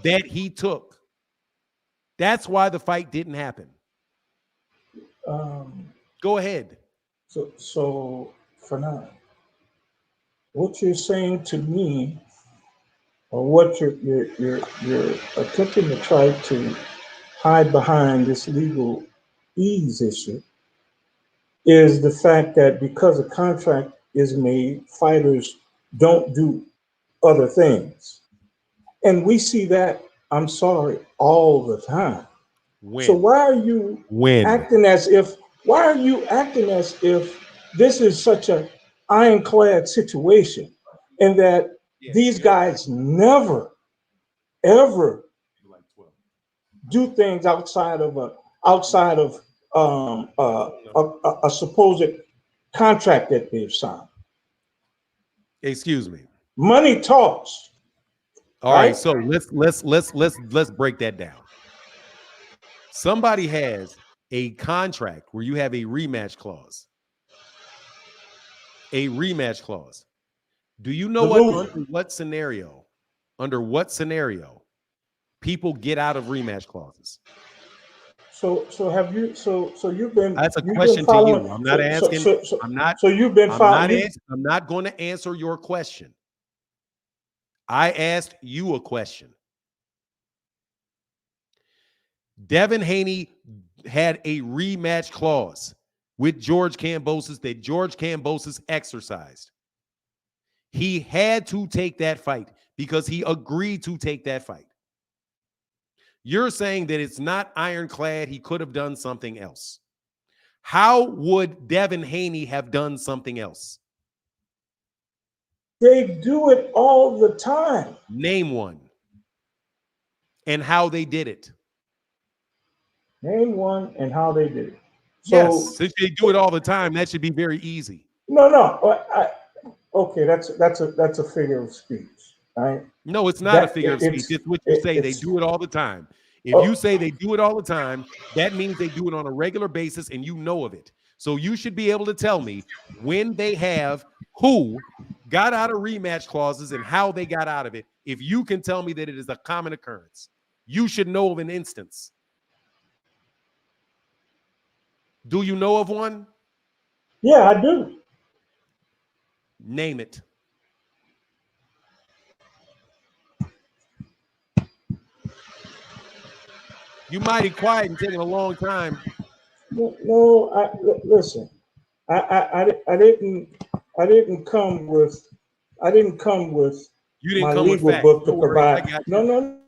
that he took. That's why the fight didn't happen. Go ahead. So for now, what you're saying to me, or what you're attempting to try to hide behind this legal ease issue, is the fact that because a contract is made, fighters don't do other things. And we see that, I'm sorry, all the time. So why are you acting as if this is such an ironclad situation, and that these guys never, ever do things outside of a supposed contract that they've signed? Excuse me. Money talks. All right, so let's break that down. Somebody has a contract where you have a rematch clause. A rematch clause. Do you know under what scenario people get out of rematch clauses? So have you? So you've been. That's a question to you. I'm not asking. I'm not. So you've been following. I'm not going to answer your question. I asked you a question. Devin Haney had a rematch clause with George Kambosos that George Kambosos exercised. He had to take that fight because he agreed to take that fight. You're saying that it's not ironclad. He could have done something else. How would Devin Haney have done something else? They do it all the time. Name one. And how they did it. Name one and how they did it. So, yes, since they do it all the time, that should be very easy. No. Okay, that's a figure of speech, right? No, it's not a figure of speech. It's what you say. They do it all the time. If you say they do it all the time, that means they do it on a regular basis and you know of it. So you should be able to tell me when they have who got out of rematch clauses and how they got out of it. If you can tell me that it is a common occurrence, you should know of an instance. Do you know of one? Yeah, I do. Name it. You mighty quiet and taking a long time. No, listen. I didn't come with you didn't my come legal with facts. book to Don't worry, provide. I got you. No.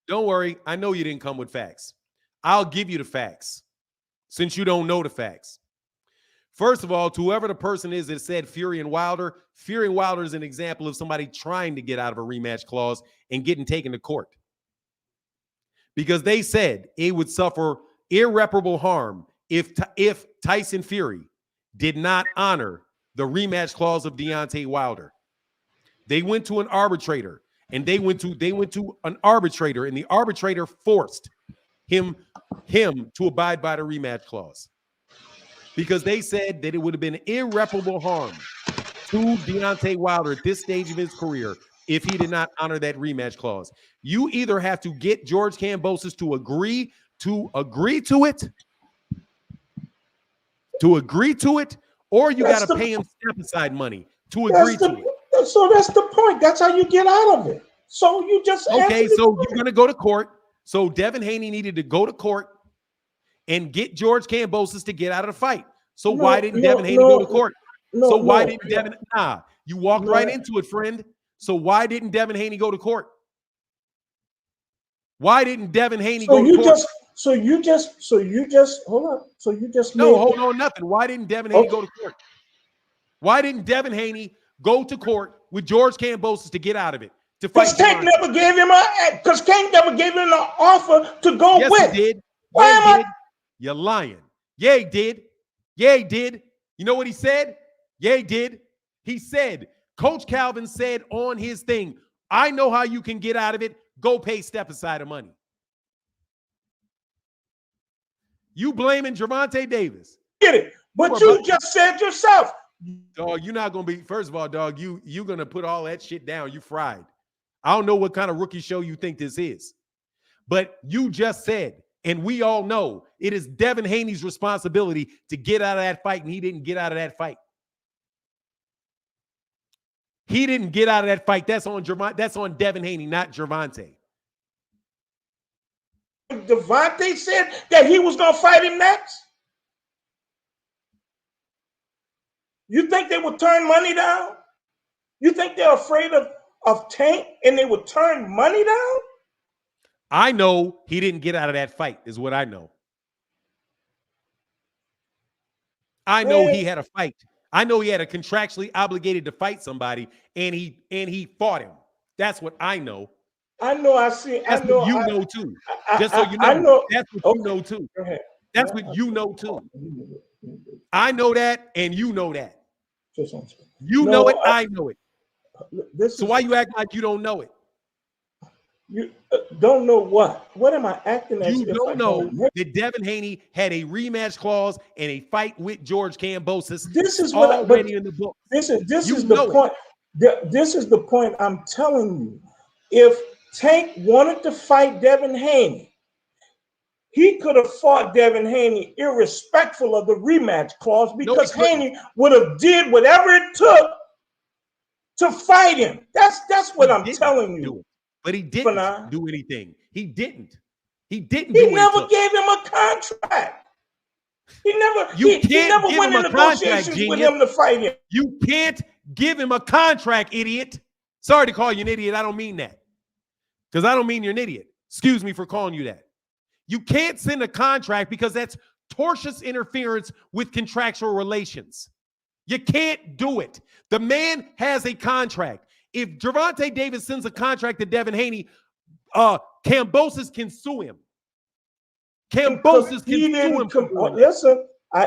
Don't worry. I know you didn't come with facts. I'll give you the facts since you don't know the facts. First of all, to whoever the person is that said Fury and Wilder is an example of somebody trying to get out of a rematch clause and getting taken to court. Because they said it would suffer irreparable harm if Tyson Fury did not honor the rematch clause of Deontay Wilder. They went to an arbitrator, and they went to an arbitrator, and the arbitrator forced him to abide by the rematch clause. Because they said that it would have been irreparable harm to Deontay Wilder at this stage of his career if he did not honor that rematch clause. You either have to get George Kambosos to agree to it, or you got to pay him step aside money to agree to it. So that's the point. That's how you get out of it. So you just okay. So you're going to go to court. So Devin Haney needed to go to court and get George Kambosos to get out of the fight. So why didn't Devin Haney go to court? You walked right into it, friend. So why didn't Devin Haney go to court? Why didn't Devin Haney go to court? So you just hold on. So you just No, hold on, nothing. Why didn't Devin Haney go to court? Why didn't Devin Haney go to court with George Kambosos to get out of it? Because Tank never gave him an offer to go with. Yes, he did. Yeah, he did. You're lying. Yeah, he did. Yeah, he did. You know what he said? Yeah, he did. He said, Coach Calvin said on his thing, I know how you can get out of it. Go pay step aside of money. You blaming Gervonta Davis. Get it. But you just said yourself. Dog, you're not going to be, first of all, dog, you're going to put all that shit down. You fried. I don't know what kind of rookie show you think this is. But you just said, and we all know, it is Devin Haney's responsibility to get out of that fight, and he didn't get out of that fight. He didn't get out of that fight. That's on Devin Haney, not Gervonta. Devontae said that he was going to fight him next? You think they would turn money down? You think they're afraid of Tank and they would turn money down? I know he didn't get out of that fight, is what I know. I know he had a fight. I know he had a contractually obligated to fight somebody, and he fought him. That's what I know. I know. I see. That's I know. What you know too. Just so you know. I know. That's what you know too. That's what you know too. I know that, and you know that. You know it. I know it. So why you act like you don't know it? You don't know what? What am I acting as? You don't know that Devin Haney had a rematch clause and a fight with George Kambosos. This is already in the book. This is the point. This is the point I'm telling you. If Tank wanted to fight Devin Haney, he could have fought Devin Haney irrespectful of the rematch clause because Haney would have did whatever it took to fight him. That's what I'm telling you. But he didn't do anything. He didn't. He never gave him a contract. He never went in negotiations with him to fight him. You can't give him a contract, idiot. Sorry to call you an idiot. I don't mean that. Because I don't mean you're an idiot. Excuse me for calling you that. You can't send a contract because that's tortious interference with contractual relations. You can't do it. The man has a contract. If Gervonta Davis sends a contract to Devin Haney, Kambosos can sue him. Kambosos can sue him. Listen,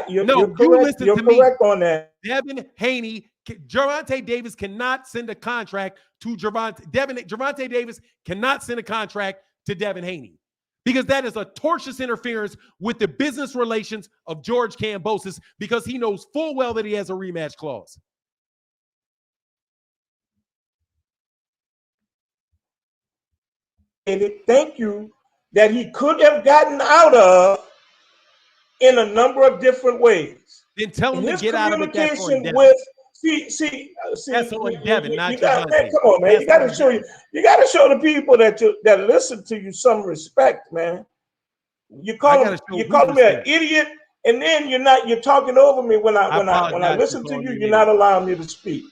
you're correct. You're correct on that. Devin Haney, Gervonta Davis cannot send a contract to Gervonta Davis cannot send a contract to Devin Haney because that is a tortious interference with the business relations of George Kambosos because he knows full well that he has a rematch clause. Thank you, that he could have gotten out of in a number of different ways. Then tell him to get out of it. That's on Devin. That's on Devin, not Devin. Come on, man. You got to show the people that listen to you some respect, man. You call me an idiot, and then you're talking over me when I listen to you. You're not allowing me to speak.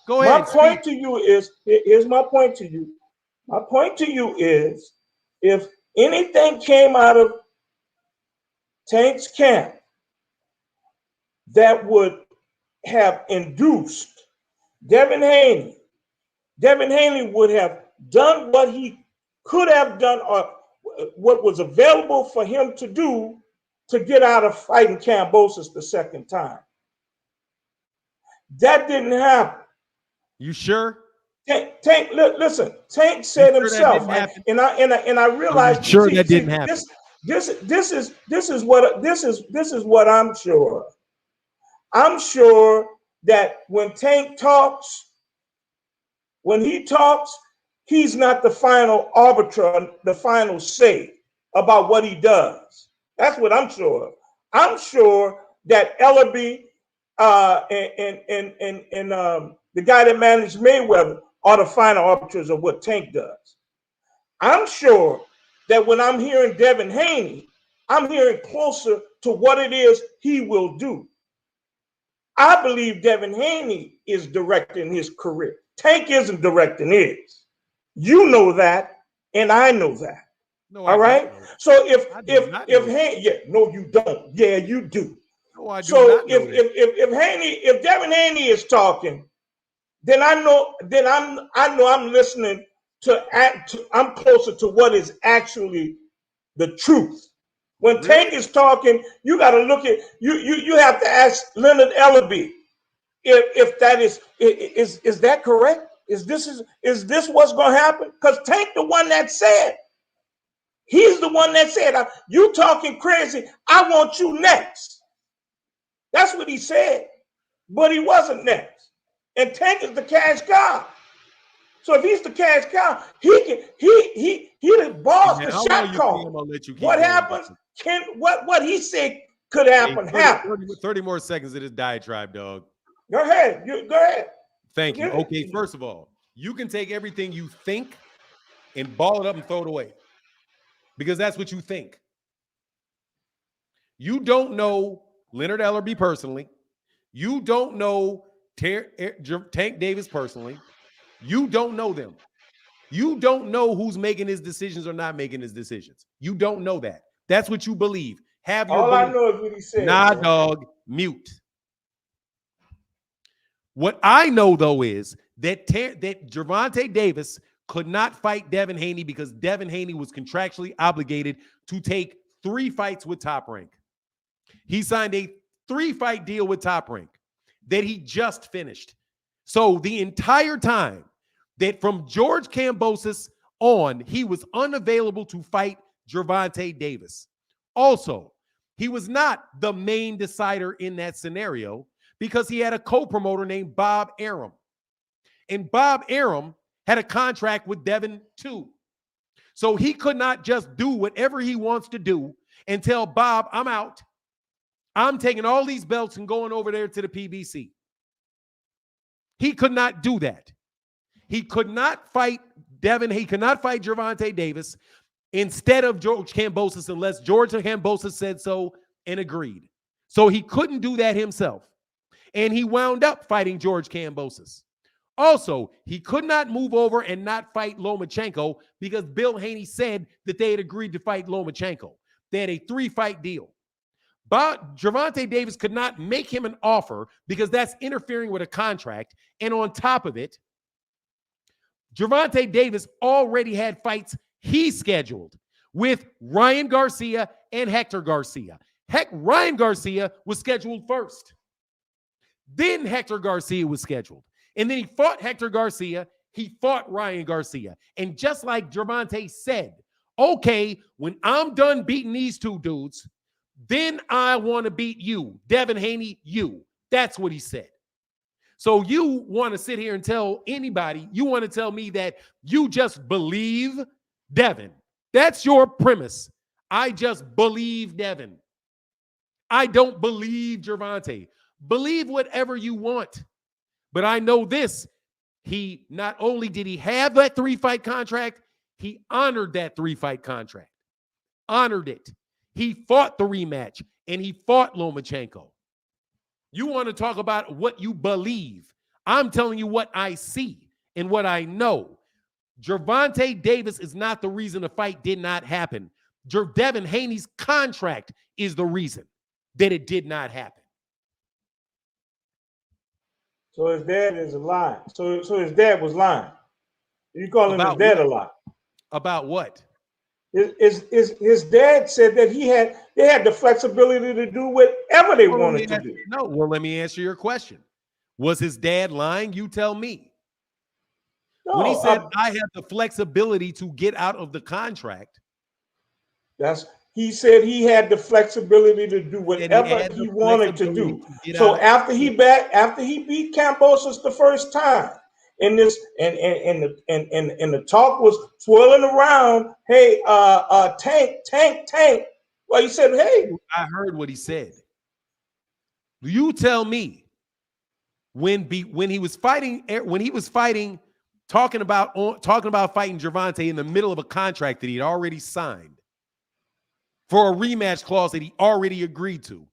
Go ahead. My point to you is, here's my point to you. My point to you is, if anything came out of Tank's camp that would have induced Devin Haney would have done what he could have done or what was available for him to do to get out of fighting Kambosos the second time. That didn't happen. You sure? Tank, listen. Tank said himself, and I realized. Sure, that didn't happen. This is what I'm sure of. I'm sure that when Tank talks, he's not the final arbiter, the final say about what he does. That's what I'm sure of. I'm sure that Ellaby and the guy that managed Mayweather are the final arbiters of what Tank does. I'm sure that when I'm hearing Devin Haney, I'm hearing closer to what it is he will do. I believe Devin Haney is directing his career. Tank isn't directing his. You know that, and I know that. No, all right. So if Haney, yeah, no, you don't. Yeah, you do. No, I do so not know if Devin Haney is talking, then I know I'm listening to I'm closer to what is actually the truth. When Tank is talking, you got to look at you have to ask Leonard Ellerby if that is that correct? Is this what's going to happen? Because Tank the one that said. He's the one that said, you talking crazy. I want you next. That's what he said. But he wasn't next. And Tank is the cash cow. So if he's the cash cow, he the boss, the shot call. What happens? What he said could happen. Hey, 30 more seconds of this diatribe, dog. Go ahead. Go ahead. Thank you. Okay, first of all, you can take everything you think and ball it up and throw it away. Because that's what you think. You don't know Leonard Ellerby personally. You don't know Tank Davis personally. You don't know them. You don't know who's making his decisions or not making his decisions. You don't know that. That's what you believe. All I know is what he said. Nah, dog, mute. What I know, though, is that Gervonta Davis could not fight Devin Haney because Devin Haney was contractually obligated to take 3 fights with Top Rank. He signed a 3-fight deal with Top Rank that he just finished. So the entire time that from George Kambosos on, he was unavailable to fight Gervonta Davis. Also, he was not the main decider in that scenario because he had a co-promoter named Bob Arum. And Bob Arum had a contract with Devin too. So he could not just do whatever he wants to do and tell Bob, I'm out. I'm taking all these belts and going over there to the PBC. He could not do that. He could not fight Devin. He could not fight Gervonta Davis instead of George Kambosos unless George Kambosos said so and agreed. So he couldn't do that himself. And he wound up fighting George Kambosos. Also, he could not move over and not fight Lomachenko because Bill Haney said that they had agreed to fight Lomachenko. They had a 3-fight deal. But Gervonta Davis could not make him an offer because that's interfering with a contract. And on top of it, Gervonta Davis already had fights he scheduled with Ryan Garcia and Hector Garcia. Ryan Garcia was scheduled first. Then Hector Garcia was scheduled. And then he fought Hector Garcia. He fought Ryan Garcia. And just like Gervonta said, okay, when I'm done beating these 2 dudes, then I want to beat you. Devin Haney, you. That's what he said. So you want to sit here and tell anybody, you want to tell me that you just believe Devin. That's your premise. I just believe Devin. I don't believe Gervonta. Believe whatever you want. But I know this, he not only did he have that 3-fight contract, he honored that 3-fight contract. Honored it. He fought the rematch, and he fought Lomachenko. You want to talk about what you believe. I'm telling you what I see and what I know. Gervonta Davis is not the reason the fight did not happen. Devin Haney's contract is the reason that it did not happen. So his dad is a lie. So his dad was lying. You call him his dad a lie. About what? His dad said that they had the flexibility to do whatever they wanted to do. No, well, let me answer your question. Was his dad lying? You tell me. No, when he said I have the flexibility to get out of the contract. He said he had the flexibility to do whatever he wanted to do. So after he beat Kambosos the first time, and the talk was swirling around, hey, Tank. Well, he said, hey. I heard what he said. You tell me when he was fighting, talking about fighting Gervonta in the middle of a contract that he'd already signed for a rematch clause that he already agreed to,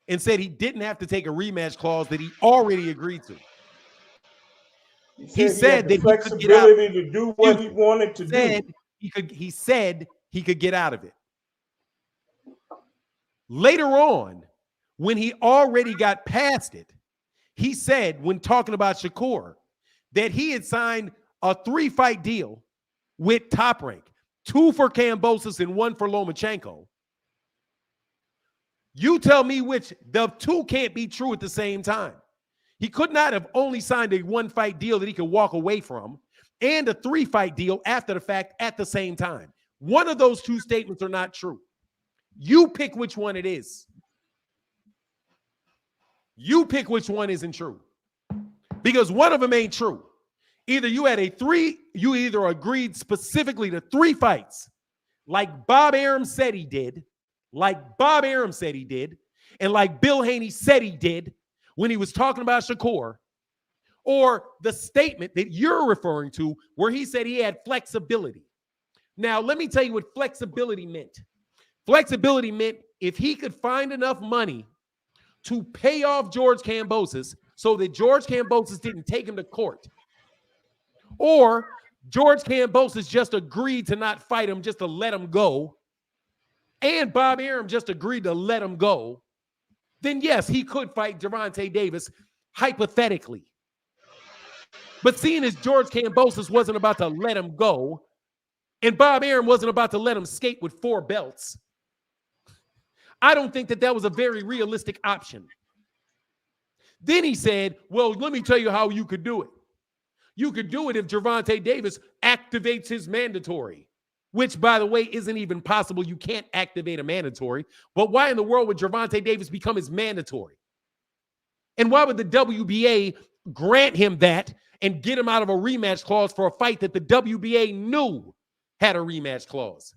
and said he didn't have to take a rematch clause that he already agreed to. He said the that he could get out. flexibility to do what he wanted to do. He said he could get out of it. Later on, when he already got past it, he said, when talking about Shakur, that he had signed a 3-fight deal with Top Rank, 2 for Kambosos and 1 for Lomachenko. You tell me which. The 2 can't be true at the same time. He could not have only signed a 1-fight deal that he could walk away from and a 3-fight deal after the fact at the same time. One of those 2 statements are not true. You pick which one it is. You pick which one isn't true. Because one of them ain't true. Either you had you either agreed specifically to 3 fights, like Bob Arum said he did, and like Bill Haney said he did when he was talking about Shakur, or the statement that you're referring to where he said he had flexibility. Now, let me tell you what flexibility meant. Flexibility meant if he could find enough money to pay off George Kambosos so that George Kambosos didn't take him to court, or George Kambosos just agreed to not fight him, just to let him go, and Bob Arum just agreed to let him go, then yes, he could fight Gervonta Davis, hypothetically. But seeing as George Kambosos wasn't about to let him go, and Bob Arum wasn't about to let him skate with 4 belts, I don't think that that was a very realistic option. Then he said, well, let me tell you how you could do it. You could do it if Gervonta Davis activates his mandatory, which, by the way, isn't even possible. You can't activate a mandatory. But why in the world would Gervonta Davis become his mandatory? And why would the WBA grant him that and get him out of a rematch clause for a fight that the WBA knew had a rematch clause?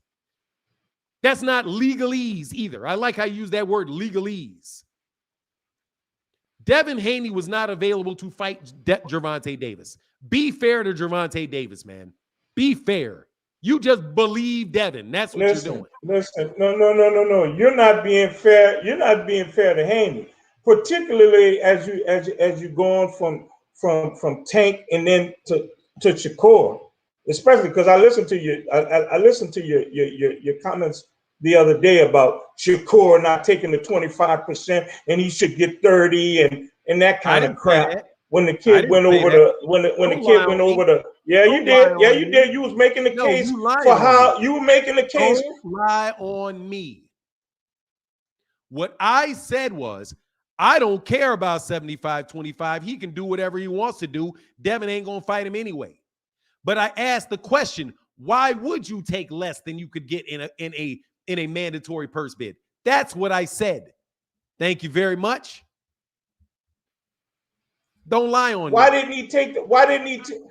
That's not legalese either. I like how you use that word, legalese. Devin Haney was not available to fight Gervonta Davis. Be fair to Gervonta Davis, man. Be fair. You just believe Devin. That's what you're doing. Listen, no. You're not being fair. You're not being fair to Haney, particularly as you going from Tank and then to Shakur, especially because I listened to you. I listened to your comments the other day about Shakur not taking the 25% and he should get 30 and that kind of crap. When the kid went over yeah, you did. You was making the case for how you were making the case. Don't lie on me. What I said was, I don't care about 75-25. He can do whatever he wants to do. Devin ain't gonna fight him anyway. But I asked the question, why would you take less than you could get in a mandatory purse bid? That's what I said. Thank you very much. Don't lie on me. Why didn't he take it? Why didn't he take it?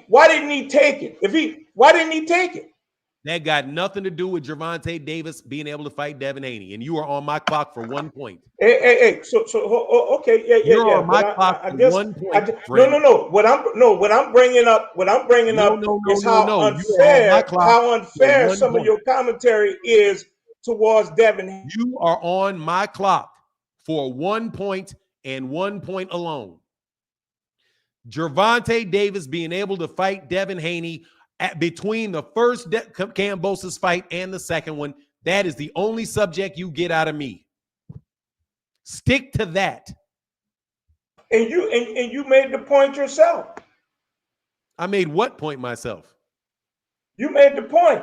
Why didn't he take it? That got nothing to do with Gervonta Davis being able to fight Devin Haney, and you are on my clock for 1 point. Hey. So okay, yeah. You're on my clock I for guess 1 point. No. What I'm bringing up is how unfair some of your commentary is towards Devin Haney. You are on my clock for 1 point and 1 point alone. Gervonta Davis being able to fight Devin Haney between the first Kambosos fight and the second one, that is the only subject you get out of me. Stick to that. And you made the point yourself. I made what point myself? You made the point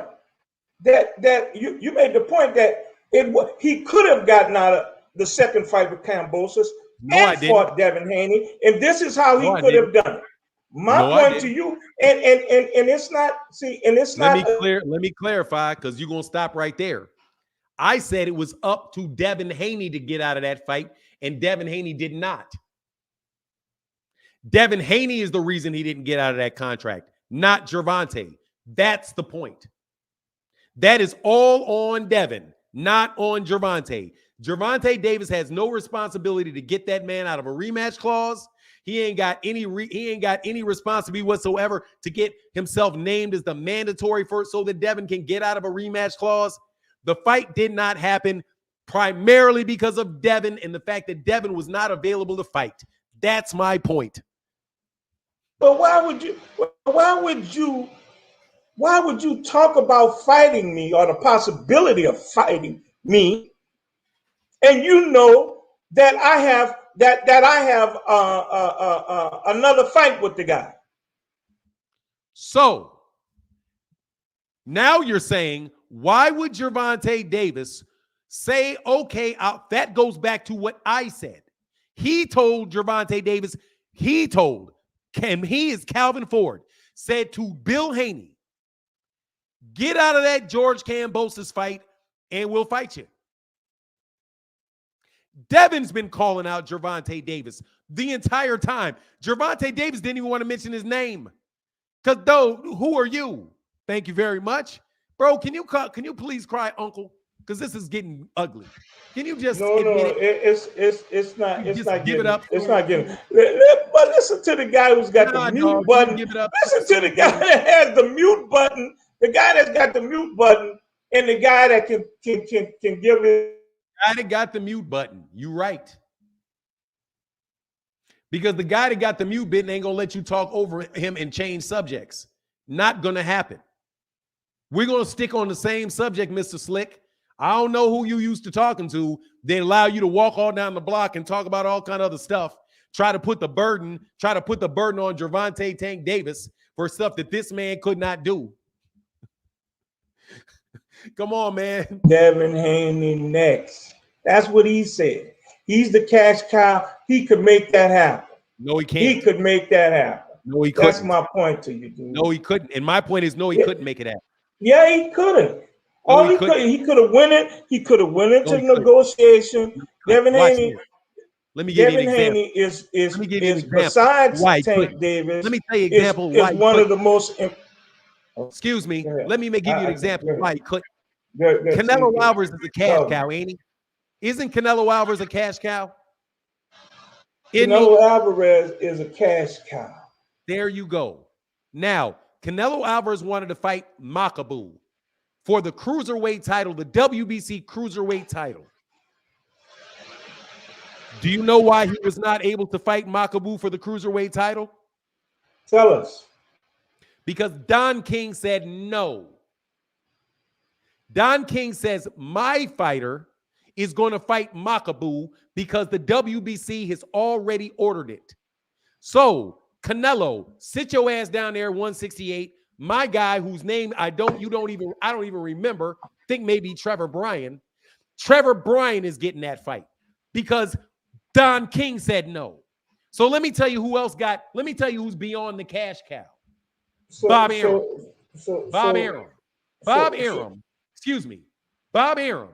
that you made the point that he could have gotten out of the second fight with Kambosos and fought Devin Haney, and this is how he could have done it. My point to you, and it's not. See, and it's not. Let me clarify, because you're gonna stop right there. I said it was up to Devin Haney to get out of that fight, and Devin Haney did not. Devin Haney is the reason he didn't get out of that contract, not Gervonta. That's the point. That is all on Devin, not on Gervonta. Gervonta Davis has no responsibility to get that man out of a rematch clause. He ain't got any responsibility whatsoever to get himself named as the mandatory first so that Devin can get out of a rematch clause. The fight did not happen primarily because of Devin and the fact that Devin was not available to fight. That's my point. But why would you talk about fighting me or the possibility of fighting me, and you know that I have another fight with the guy? So now you're saying, why would Gervonta Davis say, okay, that goes back to what I said. He told Gervonta Davis, he is Calvin Ford, said to Bill Haney, get out of that George Kambosos fight and we'll fight you. Devin's been calling out Gervonta Davis the entire time. Gervonta Davis didn't even want to mention his name. Because who are you? Thank you very much. Bro, can you please cry, uncle? Because this is getting ugly. Can you just admit it? It's not give getting it up. It's not getting. But listen to the guy who's got the mute button. Give it up. Listen to the guy that has the mute button. The guy that's got the mute button, and the guy that can give it. Guy that got the mute button. You right. Because the guy that got the mute button ain't gonna let you talk over him and change subjects. Not gonna happen. We're gonna stick on the same subject, Mr. Slick. I don't know who you used to talking to. They allow you to walk all down the block and talk about all kind of other stuff. Try to put the burden on Gervonta Tank Davis for stuff that this man could not do. Come on, man. Devin Haney next. That's what he said. He's the cash cow. He could make that happen. No, he can't. He could make that happen. No, he couldn't. That's my point to you, dude. No, he couldn't. And my point is, no, he couldn't make it happen. Yeah, he couldn't. All he could have won it. He could have went into negotiation. Devin Haney. Let me give you an example. Haney is besides Tank Davis. Let me tell you an example. Is one of the most. Excuse me. Let me give you an example why he couldn't. Canelo Alvarez is a cash cow, ain't he? Isn't Canelo Alvarez a cash cow? Canelo Alvarez is a cash cow. There you go. Now, Canelo Alvarez wanted to fight Makabu for the cruiserweight title, the WBC cruiserweight title. Do you know why he was not able to fight Makabu for the cruiserweight title? Tell us. Because Don King said no. Don King says, my fighter is going to fight Makabu because the WBC has already ordered it. So, Canelo, sit your ass down there, 168. My guy, whose name I don't even remember, think maybe Trevor Bryan. Trevor Bryan is getting that fight because Don King said no. So let me tell you who's beyond the cash cow. Bob Arum. Bob Arum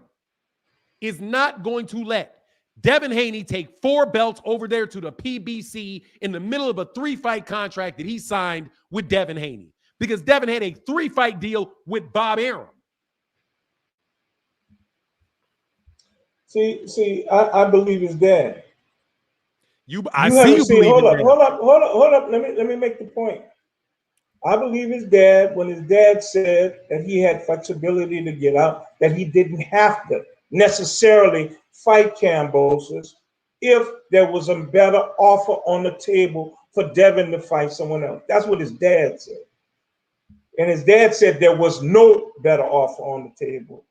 is not going to let Devin Haney take 4 belts over there to the PBC in the middle of a 3-fight contract that he signed with Devin Haney. Because Devin had a 3-fight deal with Bob Arum. See, I believe his dad. Hold up. Let me make the point. I believe his dad when his dad said that he had flexibility to get out, that he didn't have to necessarily fight Kambosos if there was a better offer on the table for Devin to fight someone else. That's what his dad said. And his dad said there was no better offer on the table.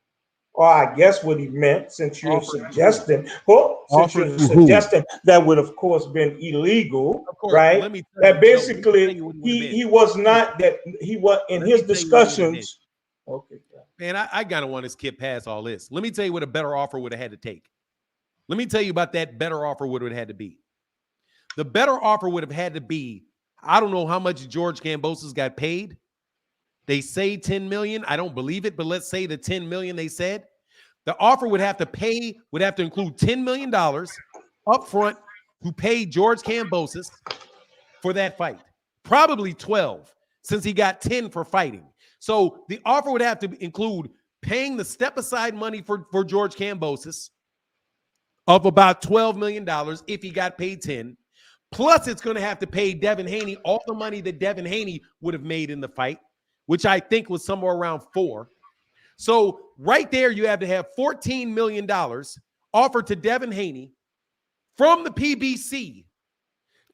Or I guess what he meant, since you're suggesting, that would of course been illegal, right? That basically he was not, that he was in his discussions. Okay. Man, I gotta want to skip past all this. Let me tell you what a better offer would have had to take. Let me tell you about that better offer would have had to be. The better offer would have had to be, I don't know how much George Kambosos got paid. They say 10 million. I don't believe it, but let's say the 10 million they said. The offer would have to include $10 million up front to pay George Kambosos for that fight. Probably 12, since he got 10 for fighting. So the offer would have to include paying the step-aside money for George Kambosos of about $12 million if he got paid 10. Plus, it's going to have to pay Devin Haney all the money that Devin Haney would have made in the fight, which I think was somewhere around 4. So right there, you have to have $14 million offered to Devin Haney from the PBC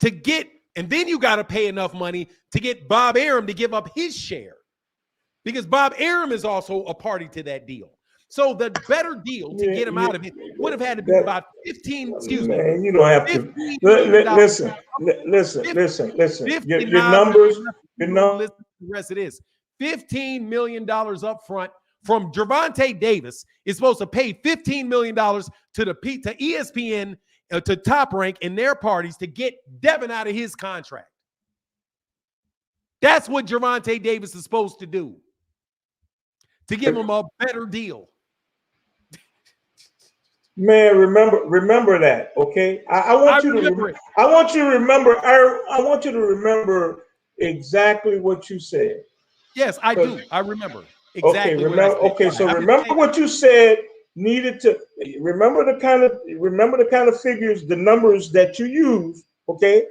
to get And then you got to pay enough money to get Bob Arum to give up his share, because Bob Arum is also a party to that deal. So the better deal to get him out of it would have had to be about 15, excuse me. Man, you don't have to. Listen. Your numbers, listen to the rest of this. $15 million up front from Gervonta Davis is supposed to pay $15 million to ESPN, to Top Rank and their parties to get Devin out of his contract. That's what Gervonta Davis is supposed to do, to give him a better deal. Man, remember that, okay? I want you to remember exactly what you said. Yes, I do. I remember exactly. Remember what you said. Needed to remember the kind of figures, the numbers that you use. Okay,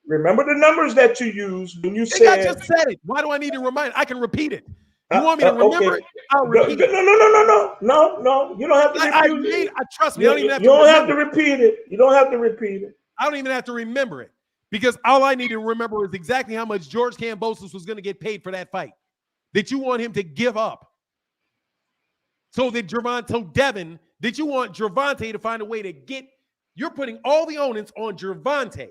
remember the numbers that you use when you said. I just said it. Why do I need to remind? I can repeat it. You want me to remember it? I'll repeat it. No. You don't have to repeat it. Trust me. I don't even have to. You don't have to repeat it. You don't have to repeat it. I don't even have to remember it, because all I need to remember is exactly how much George Kambosos was going to get paid for that fight that you want him to give up. So that Devin, that you want Gervonta to find a way to get, you're putting all the onus on Gervonta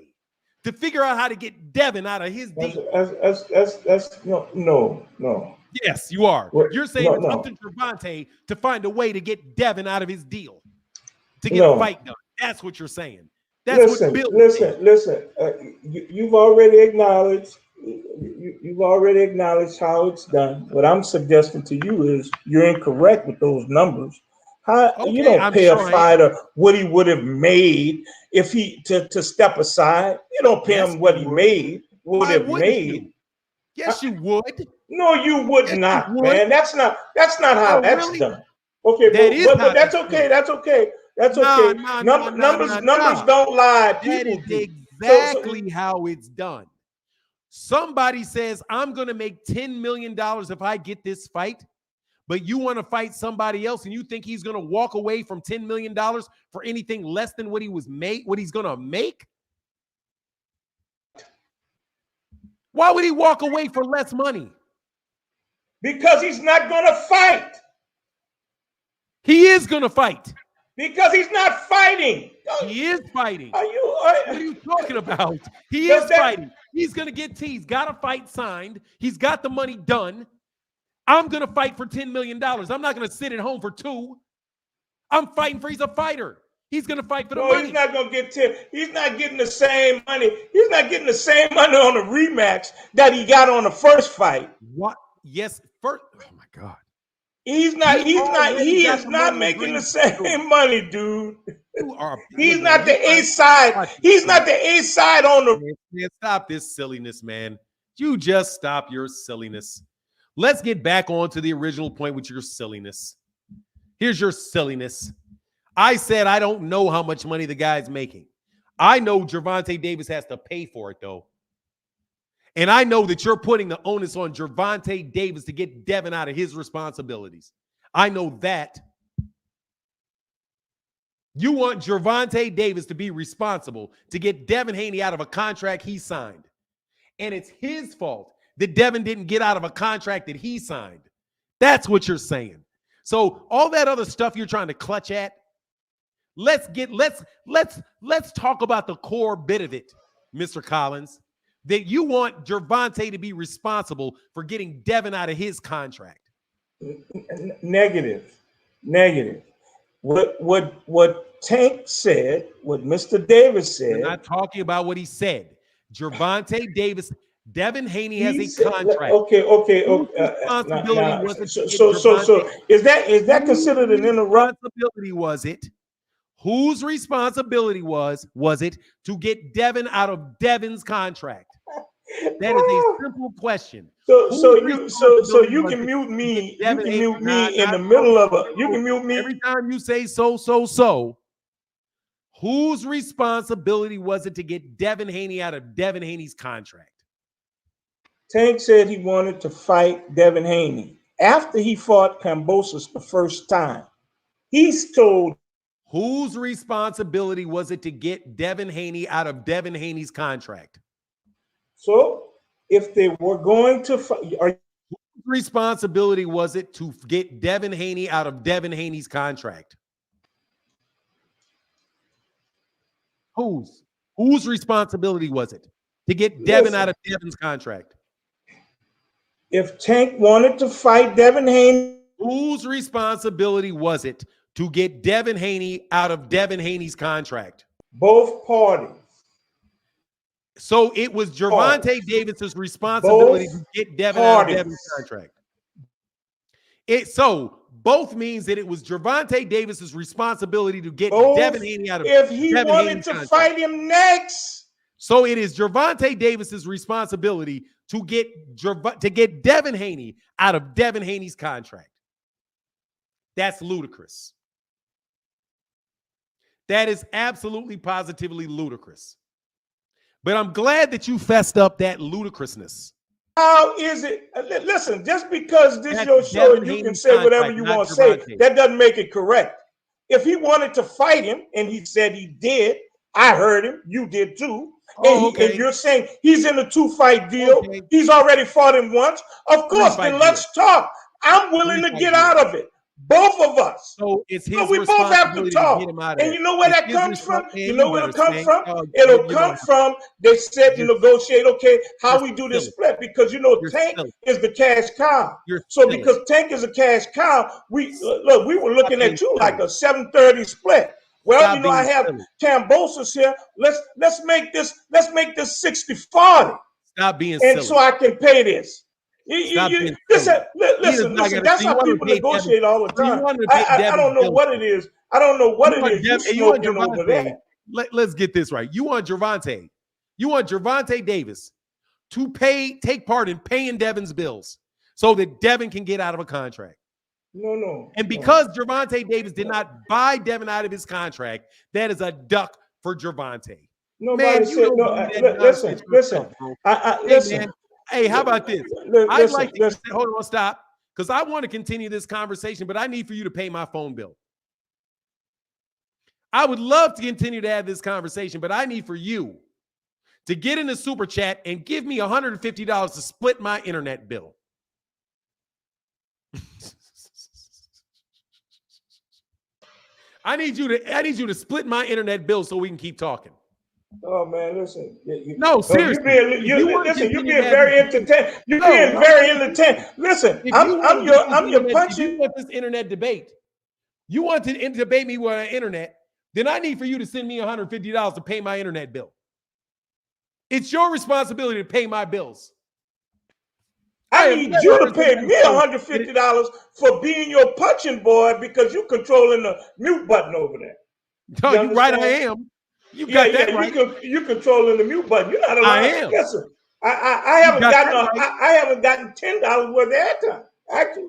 to figure out how to get Devin out of his deal. That's no. Yes, you are. You're saying it's up to Gervonta to find a way to get Devin out of his deal, to get the fight done. That's what you're saying. Listen. You've already acknowledged. You've already acknowledged how it's done. What I'm suggesting to you is you're incorrect with those numbers. You don't pay a fighter what he would have made if he to step aside. You don't pay him what he would have made. Yes, you would. No, you would not, man. That's not how that's done. Okay, but that's okay. That's okay. Numbers don't lie. That is exactly how it's done. Somebody says, I'm going to make $10 million if I get this fight, but you want to fight somebody else and you think he's going to walk away from $10 million for anything less than what he's going to make? Why would he walk away for less money? Because he's not going to fight. He is going to fight. Because he's not fighting. He is fighting. What are you talking about? He is fighting. He's going to get He's got a fight signed. He's got the money done. I'm going to fight for $10 million. I'm not going to sit at home for $2 million. I'm fighting for, he's a fighter. He's going to fight for the money. He's not going to get 10. He's not getting the same money. He's not getting the same money on the rematch that he got on the first fight. What? Yes. First. Oh my God. He is not making the same money, dude. He's not the A side. He's not the A side on the. Man, stop this silliness, man. You just stop your silliness. Let's get back on to the original point with your silliness. Here's your silliness. I said I don't know how much money the guy's making. I know Gervonta Davis has to pay for it, though. And I know that you're putting the onus on Gervonta Davis to get Devin out of his responsibilities. I know that. You want Gervonta Davis to be responsible to get Devin Haney out of a contract he signed. And it's his fault that Devin didn't get out of a contract that he signed. That's what you're saying. So all that other stuff you're trying to clutch at, let's talk about the core bit of it, Mr. Collins. That you want Gervonta to be responsible for getting Devin out of his contract. Negative. What Tank said, what Mr. Davis said. We're not talking about what he said. Gervonta Davis, Devin Haney has a contract. Okay. So is that considered an interruption? Whose responsibility was it to get Devin out of Devin's contract? That is a simple question. So you can mute me. You can mute me in the middle of a. You can mute me every time you say so. Whose responsibility was it to get Devin Haney out of Devin Haney's contract? Tank said he wanted to fight Devin Haney after he fought Kambosos the first time. He's told. Whose responsibility was it to get Devin Haney out of Devin Haney's contract? So if they were going to fight, whose responsibility was it to get Devin Haney out of Devin Haney's contract? Whose responsibility was it to get Devin out of Devin's contract? If Tank wanted to fight Devin Haney, whose responsibility was it to get Devin Haney out of Devin Haney's contract? Both parties. So it was Gervonta Davis's responsibility to get Devin out of Devin's contract. So both means that it was Gervonta Davis's responsibility to get Devin Haney out of if he Devin wanted Haney's to contract. fight him next. So it is Gervonta Davis's responsibility to get Devin Haney out of Devin Haney's contract. That's ludicrous. That is absolutely positively ludicrous. But I'm glad that you fessed up that ludicrousness. How is it? Listen, just because this is your show and you can say whatever you want to say, that doesn't make it correct. If he wanted to fight him, and he said he did, I heard him, you did too. And you're saying he's in a 2-fight deal. He's already fought him once. Of course, then let's talk. I'm willing to get out of it. Both of us. So it's his we both have to talk. And you know where that comes from? You know where it'll come from? It'll come from, they said to negotiate, okay, how we do this split. Because you know, Tank is the cash cow. So because Tank is a cash cow, we were looking at you like a 7-30 split. Well, you know, I have Cambosos here. Let's make this 60-40. Stop being silly. And so I can pay this. Listen, that's how people negotiate all the time. I don't know what it is. I don't know what it is. You smoking over there. Let's get this right. You want Gervonta Davis to take part in paying Devin's bills so that Devin can get out of a contract. No. And because Gervonta Davis did not buy Devin out of his contract, that is a duck for Gervonta. Nobody said no. Listen. Listen. Hey, how about this? I'd like to hold on, stop, because I want to continue this conversation, but I need for you to pay my phone bill. I would love to continue to have this conversation, but I need for you to get in the super chat and give me $150 to split my internet bill. I need you to split my internet bill so we can keep talking. Oh man, listen. No, seriously. You're being very entertaining. You're being very entertaining. Listen, I'm your punching. If you want this internet debate, you want to debate me with the internet, then I need for you to send me $150 to pay my internet bill. It's your responsibility to pay my bills. I need you to pay me $150 for being your punching boy because you're controlling the mute button over there. No, you're right, I am. You got that right. You controlling the mute button. You're not allowed. I am. Listen, I haven't gotten $10 worth of airtime actually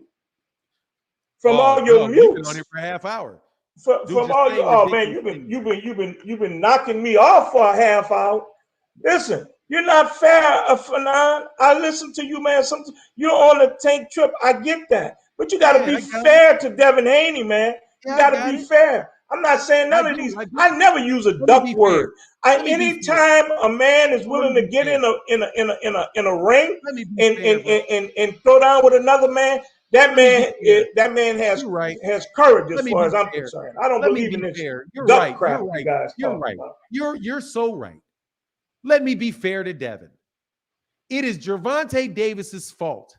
from all your mutes. You've been on here for a half hour. From all your man, you've been knocking me off for a half hour. Listen, you're not fair, Fanon. I listen to you, man. Sometimes you're on a Tank trip. I get that, but you got to be fair to Devin Haney, man. You got to be fair. I'm not saying none of these. I never use a duck word. Anytime a man is willing to get in a ring and throw down with another man, that man has courage as far as I'm concerned. I don't believe in this duck crap you guys. You're right. You're so right. Let me be fair to Devin. It is Gervonta Davis's fault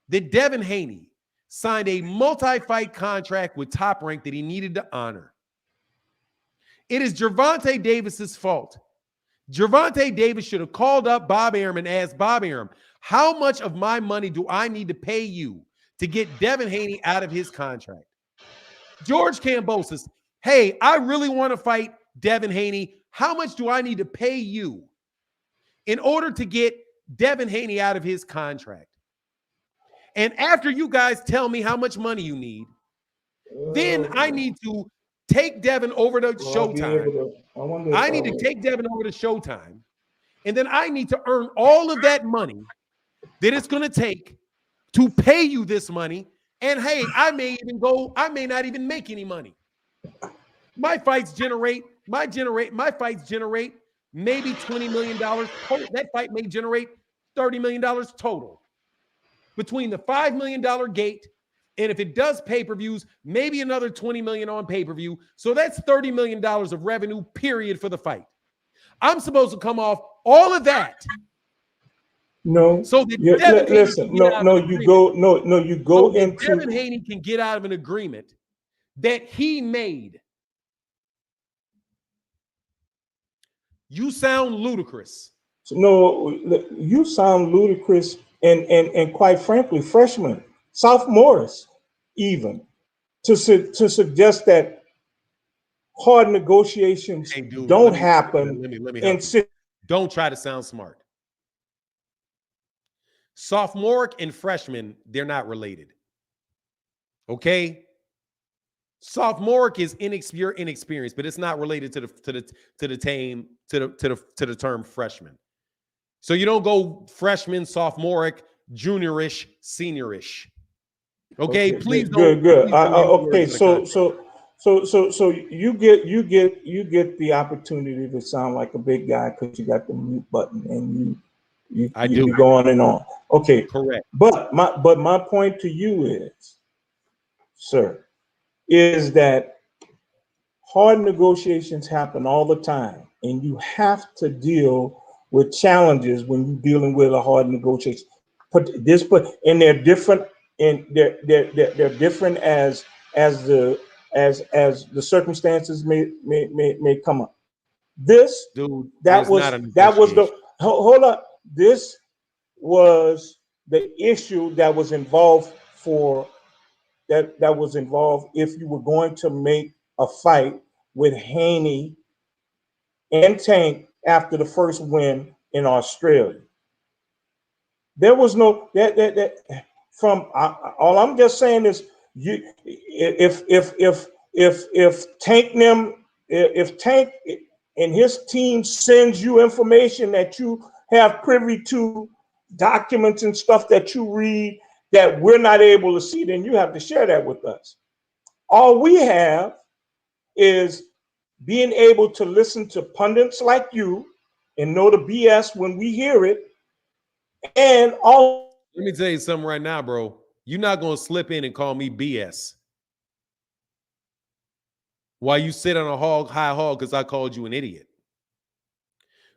that Devin Haney signed a multi-fight contract with Top Rank that he needed to honor. It is Gervonta Davis's fault. Gervonta Davis should have called up Bob Arum and asked Bob Arum, how much of my money do I need to pay you to get Devin Haney out of his contract? George Kambosos, hey, I really want to fight Devin Haney. How much do I need to pay you in order to get Devin Haney out of his contract? And after you guys tell me how much money you need, then I need to take Devin over to Showtime. I need to take Devin over to Showtime. And then I need to earn all of that money that it's going to take to pay you this money. And hey, I may not even make any money. My fights generate maybe $20 million. That fight may generate $30 million total. Between the $5 million gate, and if it does pay-per-views, maybe another $20 million on pay-per-view. So that's $30 million of revenue, period, for the fight. I'm supposed to come off all of that. No. So that Listen. You go into Devin Haney can get out of an agreement that he made. You sound ludicrous. No, you sound ludicrous, and quite frankly, freshmen, sophomores, even to suggest that hard negotiations don't happen. Let me help you. Don't try to sound smart. Sophomoric and freshman, they're not related. Okay? Sophomoric is inexperienced, but it's not related to the term freshman. So you don't go freshman, sophomoric, juniorish, seniorish. Okay, please don't. Good. Okay, so you get the opportunity to sound like a big guy because you got the mute button and you go on and on. Okay, correct. But my point to you is, sir, is that hard negotiations happen all the time, and you have to deal with challenges when you're dealing with a hard negotiation. And they're different, and they're different as the circumstances may come up. This hold up. This was the issue that was involved that was involved if you were going to make a fight with Haney and Tank after the first win in Australia. There was no all I'm just saying is if Tank and his team sends you information that you have privy to, documents and stuff that you read that we're not able to see, then you have to share that with us. All we have is being able to listen to pundits like you and know the BS when we hear it. And all. Let me tell you something right now, bro. You're not going to slip in and call me BS while you sit on a high hog because I called you an idiot.